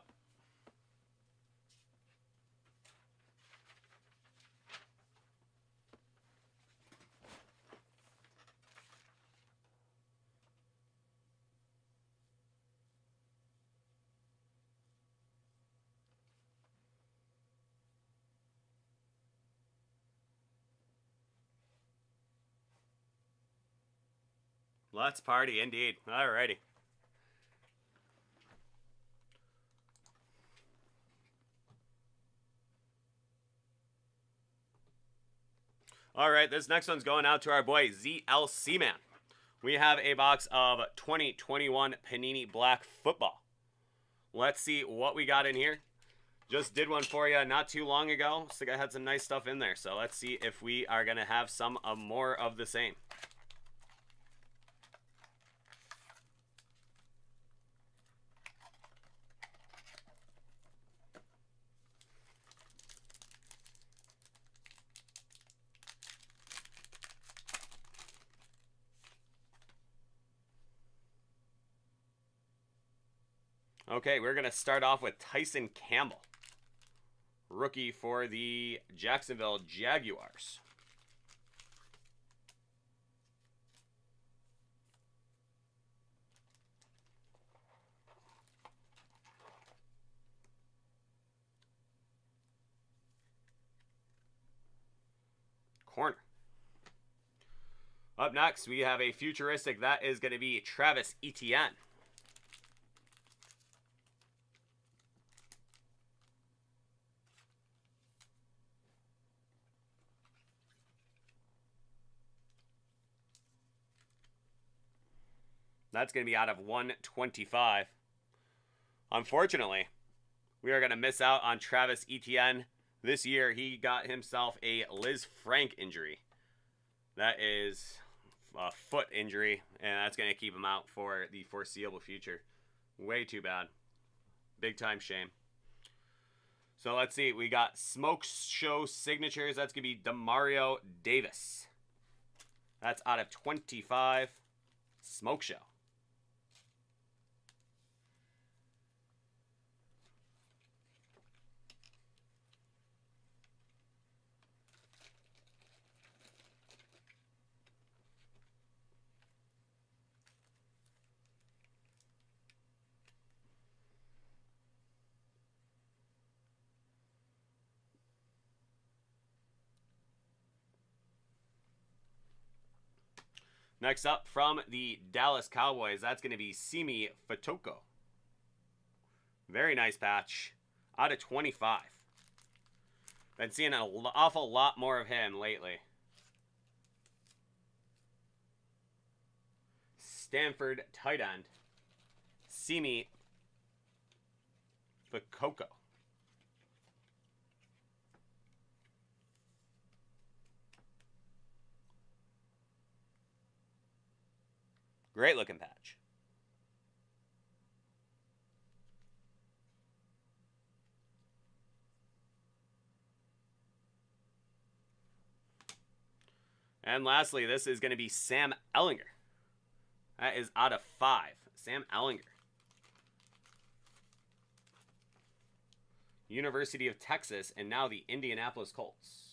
Let's party, indeed. All righty. All right, this next one's going out to our boy ZLC Man. We have a box of 2021 Panini Black Football. Let's see what we got in here. Just did one for you not too long ago. So I had some nice stuff in there. So let's see if we are going to have some more of the same. Okay, we're going to start off with Tyson Campbell. Rookie for the Jacksonville Jaguars. Corner. Up next, we have a futuristic. That is going to be Travis Etienne. That's going to be out of 125. Unfortunately, we are going to miss out on Travis Etienne. This year, he got himself a Liz Frank injury. That is a foot injury, and that's going to keep him out for the foreseeable future. Way too bad. Big time shame. So let's see. We got Smoke Show signatures. That's going to be Demario Davis. That's out of 25. Smoke Show. Next up, from the Dallas Cowboys, that's going to be Simi Fatoco. Very nice patch. Out of 25. Been seeing an awful lot more of him lately. Stanford tight end, Simi Fatoco. Great looking patch. And lastly, this is going to be Sam Ehlinger. That is out of 5. Sam Ehlinger. University of Texas and now the Indianapolis Colts.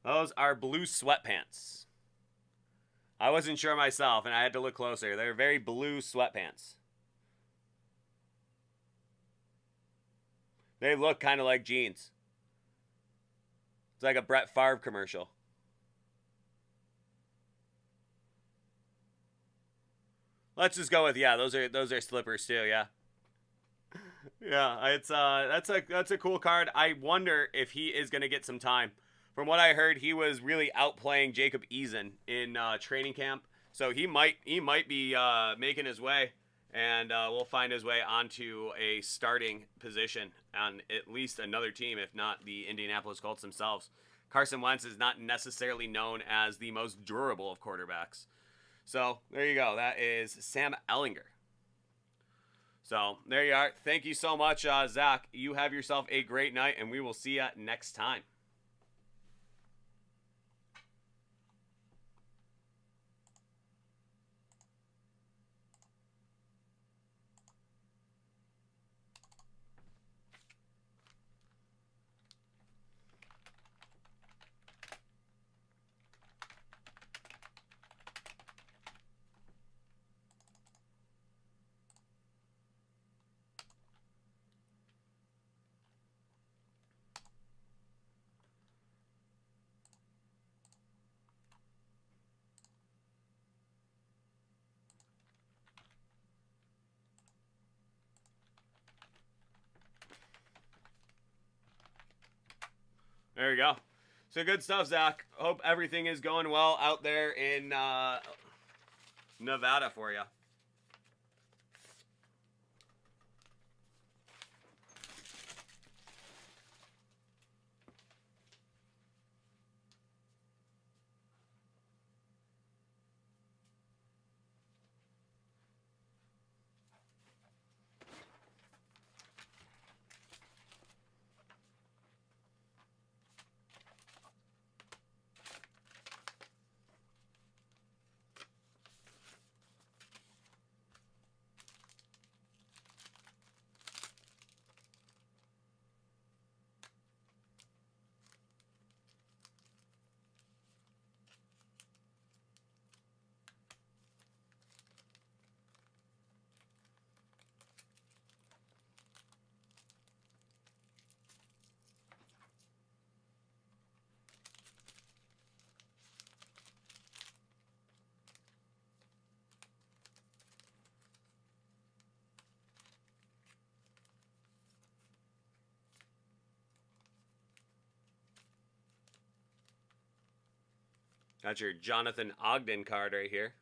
Those are blue sweatpants. I wasn't sure myself, and I had to look closer. They're very blue sweatpants. They look kind of like jeans. It's like a Brett Favre commercial. Let's just go with, yeah, those are slippers too, yeah. Yeah, it's that's a cool card. I wonder if he is going to get some time. From what I heard, he was really outplaying Jacob Eason in training camp, so he might be making his way, and will find his way onto a starting position on at least another team, if not the Indianapolis Colts themselves. Carson Wentz is not necessarily known as the most durable of quarterbacks. So there you go. That is Sam Ehlinger. So there you are. Thank you so much, Zach. You have yourself a great night, and we will see you next time. There you go. So good stuff, Zach. Hope everything is going well out there in Nevada for you. Got your Jonathan Ogden card right here.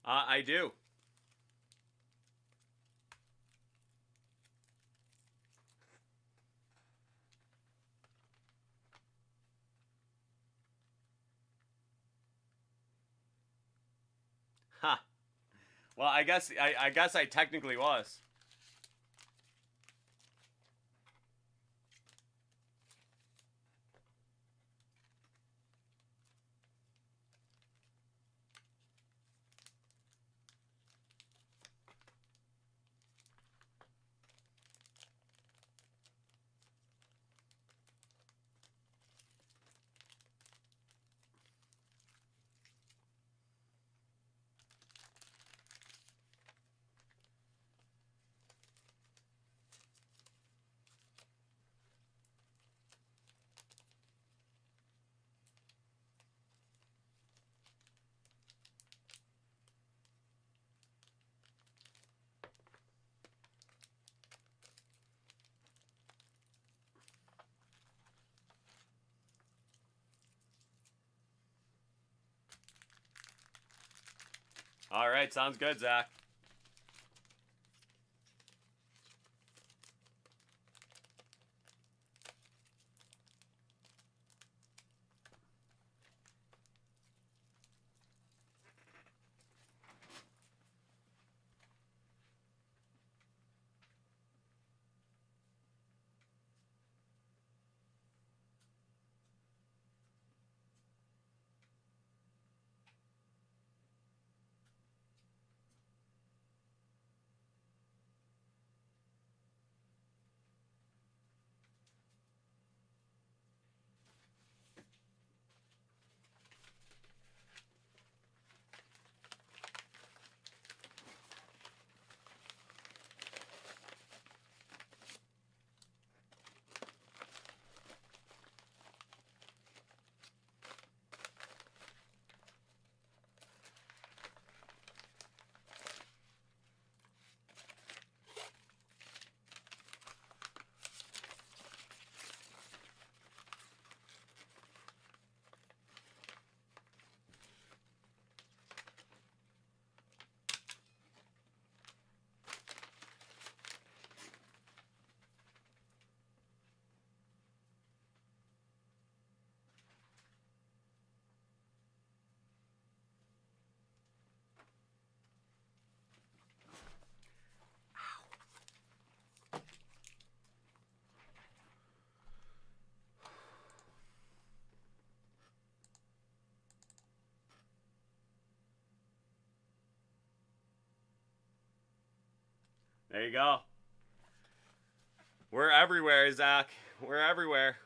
I do. Huh. Well, I guess I technically was. All right, sounds good, Zach. There you go. We're everywhere, Zach. We're everywhere.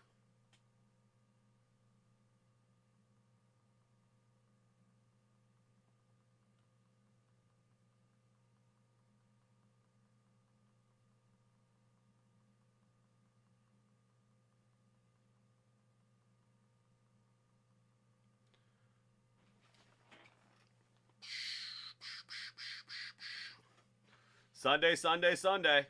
Sunday, Sunday, Sunday.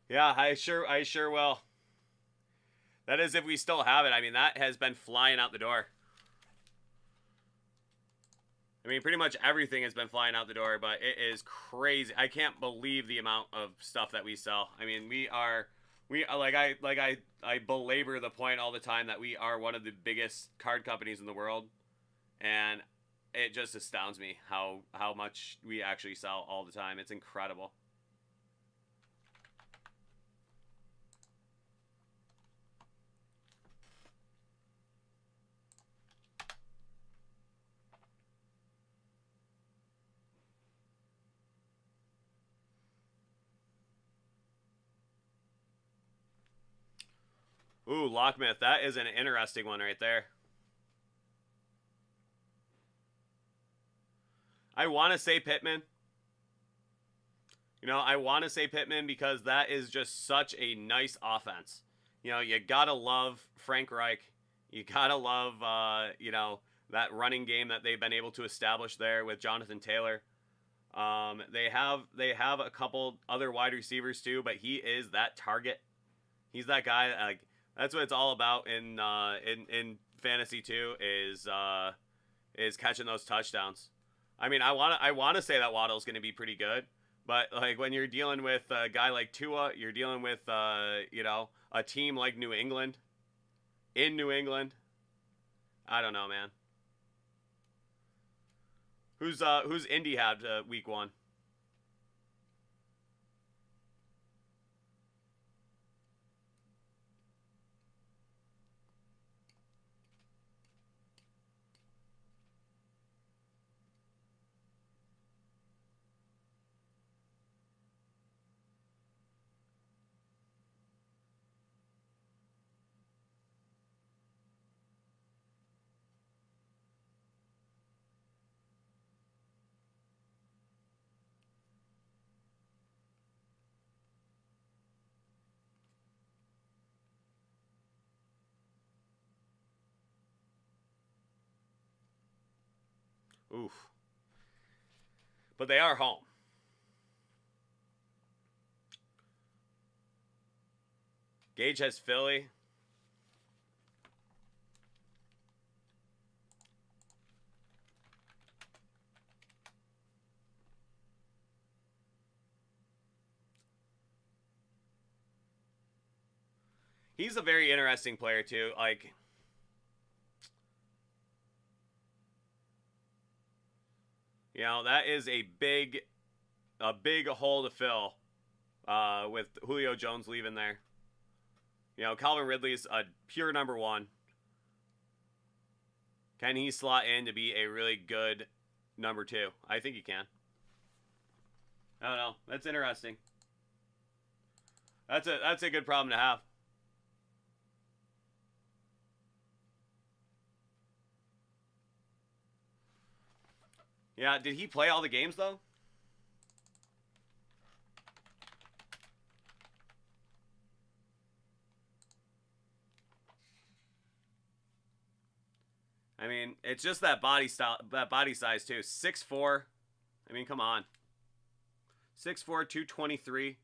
Yeah, I sure will. That is if we still have it. I mean, that has been flying out the door. I mean, pretty much everything has been flying out the door, but it is crazy. I can't believe the amount of stuff that we sell. I mean, we I belabor the point all the time that we are one of the biggest card companies in the world, and it just astounds me how much we actually sell all the time. It's incredible. Ooh, Lockmyth, that is an interesting one right there. I want to say Pittman. You know, I want to say Pittman because that is just such a nice offense. You know, you got to love Frank Reich. You got to love, you know, that running game that they've been able to establish there with Jonathan Taylor. They have a couple other wide receivers too, but he is that target. He's that guy. Like, that's what it's all about in fantasy too. Is catching those touchdowns. I mean, I want to say that Waddle's going to be pretty good, but like when you're dealing with a guy like Tua, you're dealing with you know, a team like New England. In New England, I don't know, man. Who's Indy had week 1? Oof. But they are home. Gage has Philly. He's a very interesting player too. Like, you know, that is a big hole to fill with Julio Jones leaving there. You know, Calvin Ridley's a pure number 1. Can he slot in to be a really good number 2? I think he can. I don't know. That's interesting. That's a good problem to have. Yeah, did he play all the games though? I mean, it's just that body style, that body size too. 6'4". I mean, come on. 6'4", 223.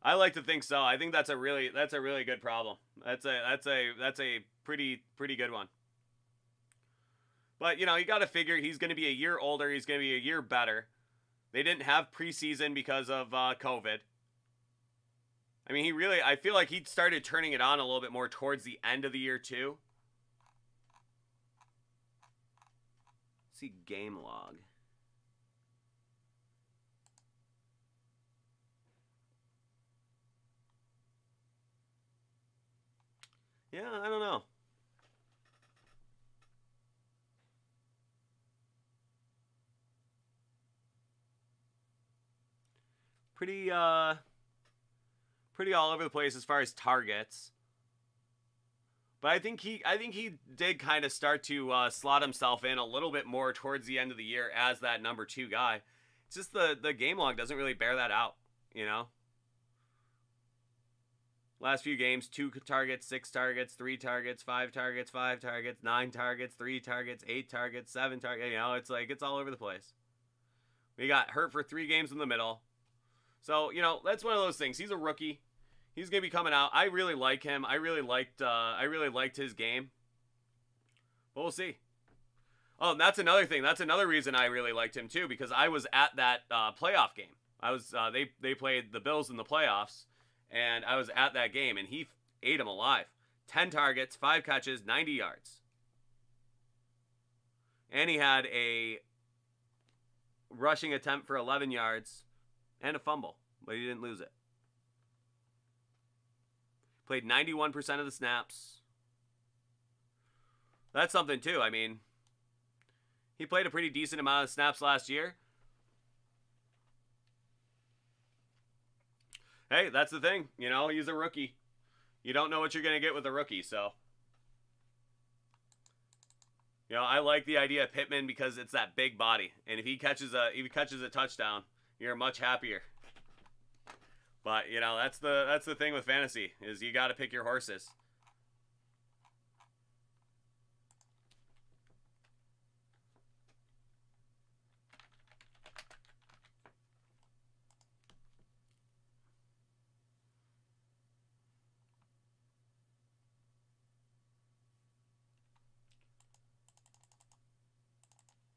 I like to think so. I think that's a really good problem. That's a pretty good one. But, you know, you got to figure he's going to be a year older. He's going to be a year better. They didn't have preseason because of COVID. I mean, I feel like he started turning it on a little bit more towards the end of the year too. Let's see game log. Yeah, I don't know. Pretty all over the place as far as targets. But I think he did kind of start to slot himself in a little bit more towards the end of the year as that number 2 guy. It's just the game log doesn't really bear that out, you know? Last few games, 2 targets, 6 targets, 3 targets, 5 targets, 5 targets, 9 targets, 3 targets, 8 targets, 7 targets. You know, it's like it's all over the place. We got hurt for 3 games in the middle. So, you know, that's one of those things. He's a rookie. He's going to be coming out. I really like him. I really liked his game. But we'll see. Oh, and that's another thing. That's another reason I really liked him too, because I was at that playoff game. I was they played the Bills in the playoffs. And I was at that game, and he ate him alive. 10 targets, 5 catches, 90 yards. And he had a rushing attempt for 11 yards and a fumble, but he didn't lose it. Played 91% of the snaps. That's something, too. I mean, he played a pretty decent amount of snaps last year. Hey, that's the thing. You know, he's a rookie. You don't know what you're going to get with a rookie, so. You know, I like the idea of Pittman because it's that big body. And if he catches a touchdown, you're much happier. But, you know, that's the thing with fantasy, is you got to pick your horses.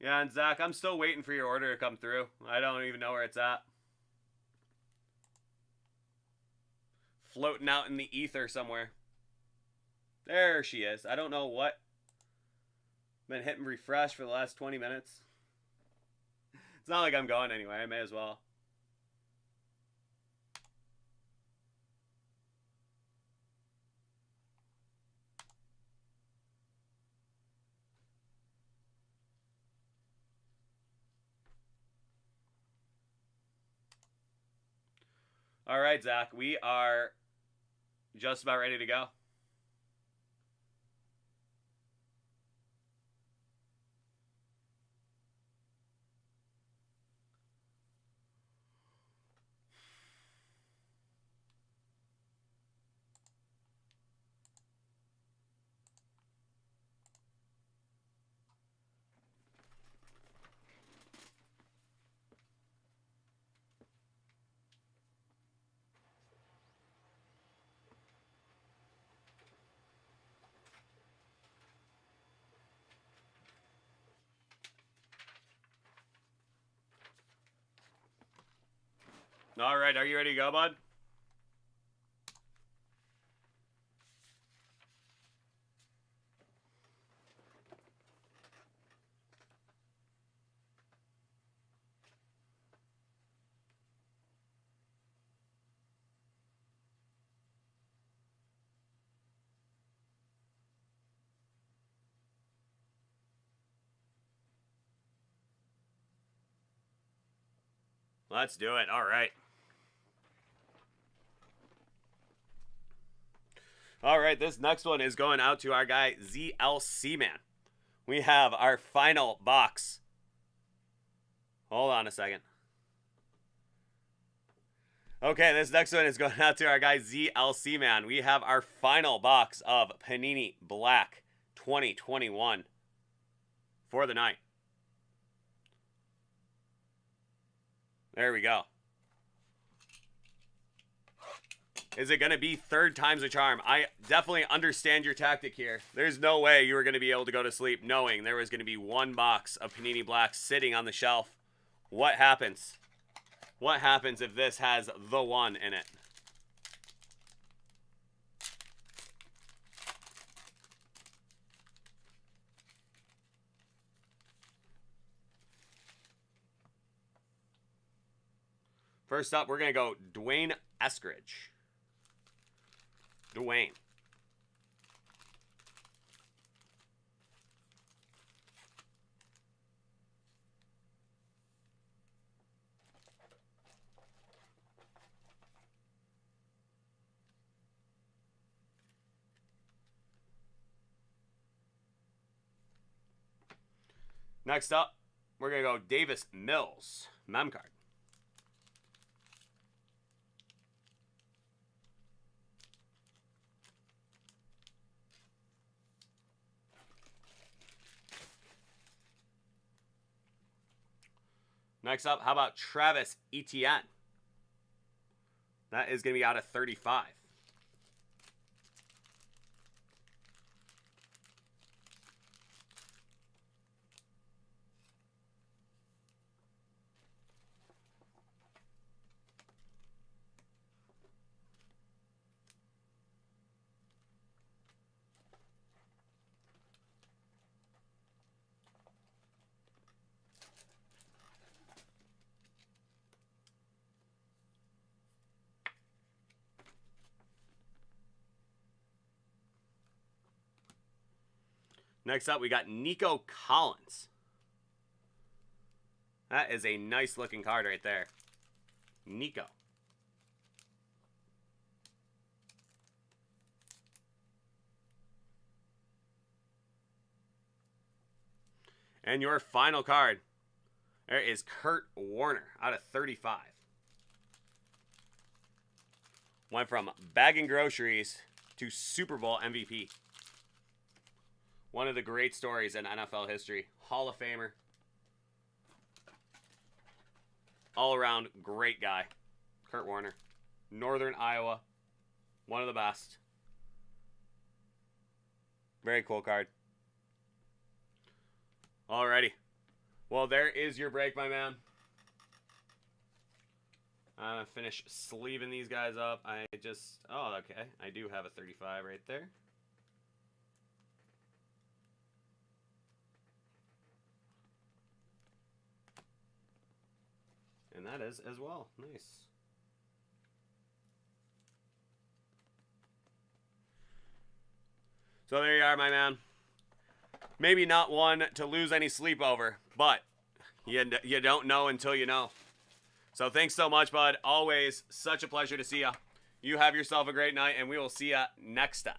Yeah, and Zach, I'm still waiting for your order to come through. I don't even know where it's at. Floating out in the ether somewhere. There she is. I don't know what. Been hitting refresh for the last 20 minutes. It's not like I'm going anywhere. I may as well. All right, Zach. We are just about ready to go. All right, are you ready to go, bud? Let's do it. All right. All right, this next one is going out to our guy, ZLC Man. We have our final box. Hold on a second. Okay, this next one is going out to our guy, ZLC Man. We have our final box of Panini Black 2021 for the night. There we go. Is it going to be third time's a charm? I definitely understand your tactic here. There's no way you were going to be able to go to sleep knowing there was going to be one box of Panini Black sitting on the shelf. What happens? What happens if this has the one in it? First up, we're going to go Dwayne Eskridge. Dwayne. Next up, we're going to go Davis Mills. Mem card. Next up, how about Travis Etienne? That is going to be out of 35. Next up, we got Nico Collins. That is a nice looking card right there. Nico. And your final card, there is Kurt Warner out of 35. Went from bagging groceries to Super Bowl MVP. One of the great stories in NFL history. Hall of Famer. All around great guy. Kurt Warner. Northern Iowa. One of the best. Very cool card. Alrighty. Well, there is your break, my man. I'm going to finish sleeving these guys up. Oh, okay. I do have a 35 right there. And that is as well. Nice. So there you are, my man. Maybe not one to lose any sleep over, but you don't know until you know. So thanks so much, bud. Always such a pleasure to see you. You have yourself a great night, and we will see you next time.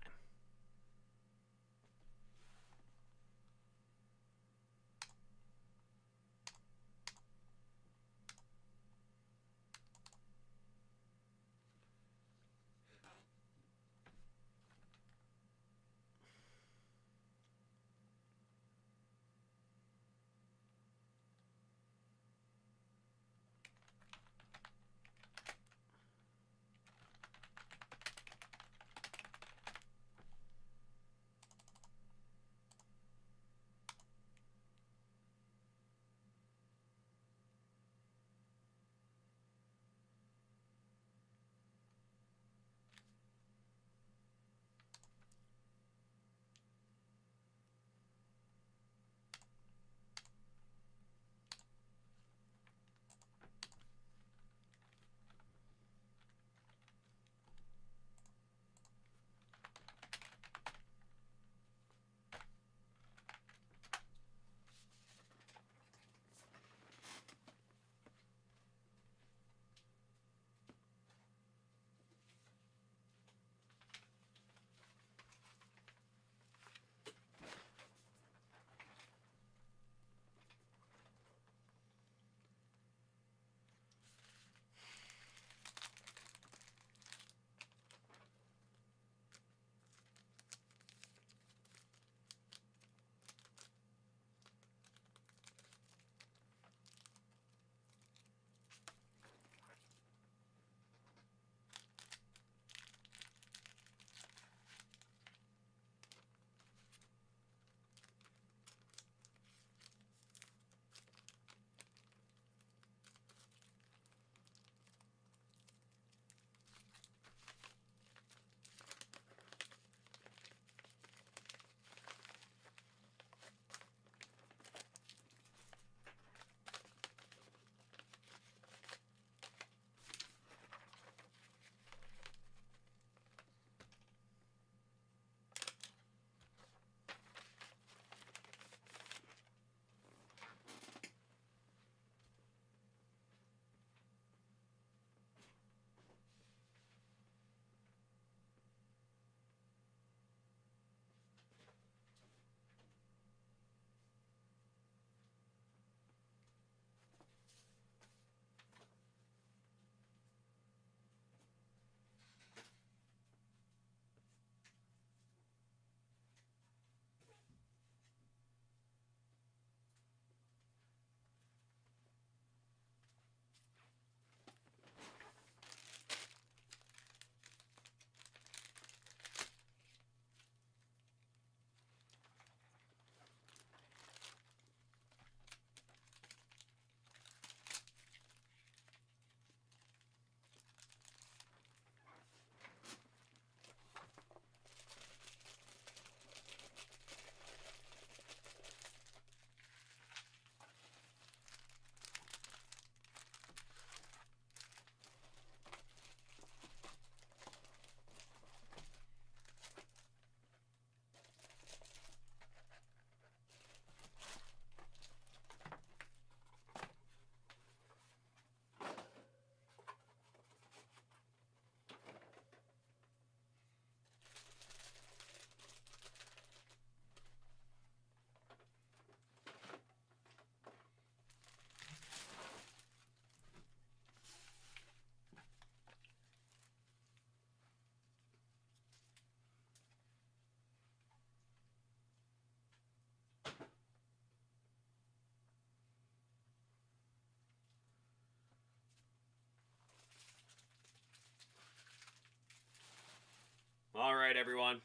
right, everyone.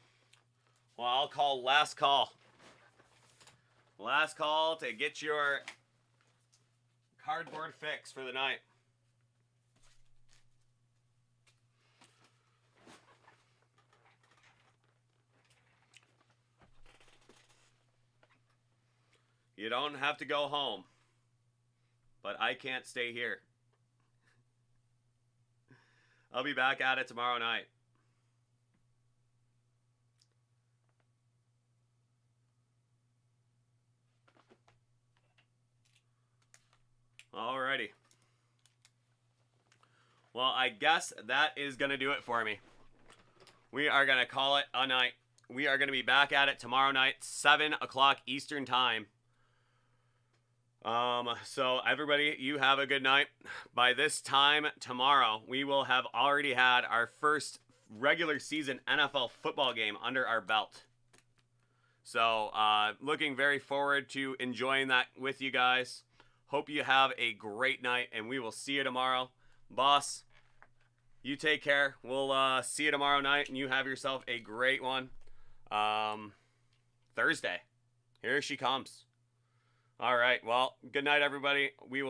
Well, I'll call last call. Last call to get your cardboard fix for the night. You don't have to go home, but I can't stay here. I'll be back at it tomorrow night. Alrighty. Well, I guess that is going to do it for me. We are going to call it a night. We are going to be back at it tomorrow night, 7 o'clock Eastern Time. So everybody, you have a good night. By this time tomorrow, we will have already had our first regular season NFL football game under our belt. So, looking very forward to enjoying that with you guys. Hope you have a great night, and we will see you tomorrow. Boss, you take care. We'll see you tomorrow night, and you have yourself a great one. Thursday. Here she comes. All right. Well, good night, everybody. We will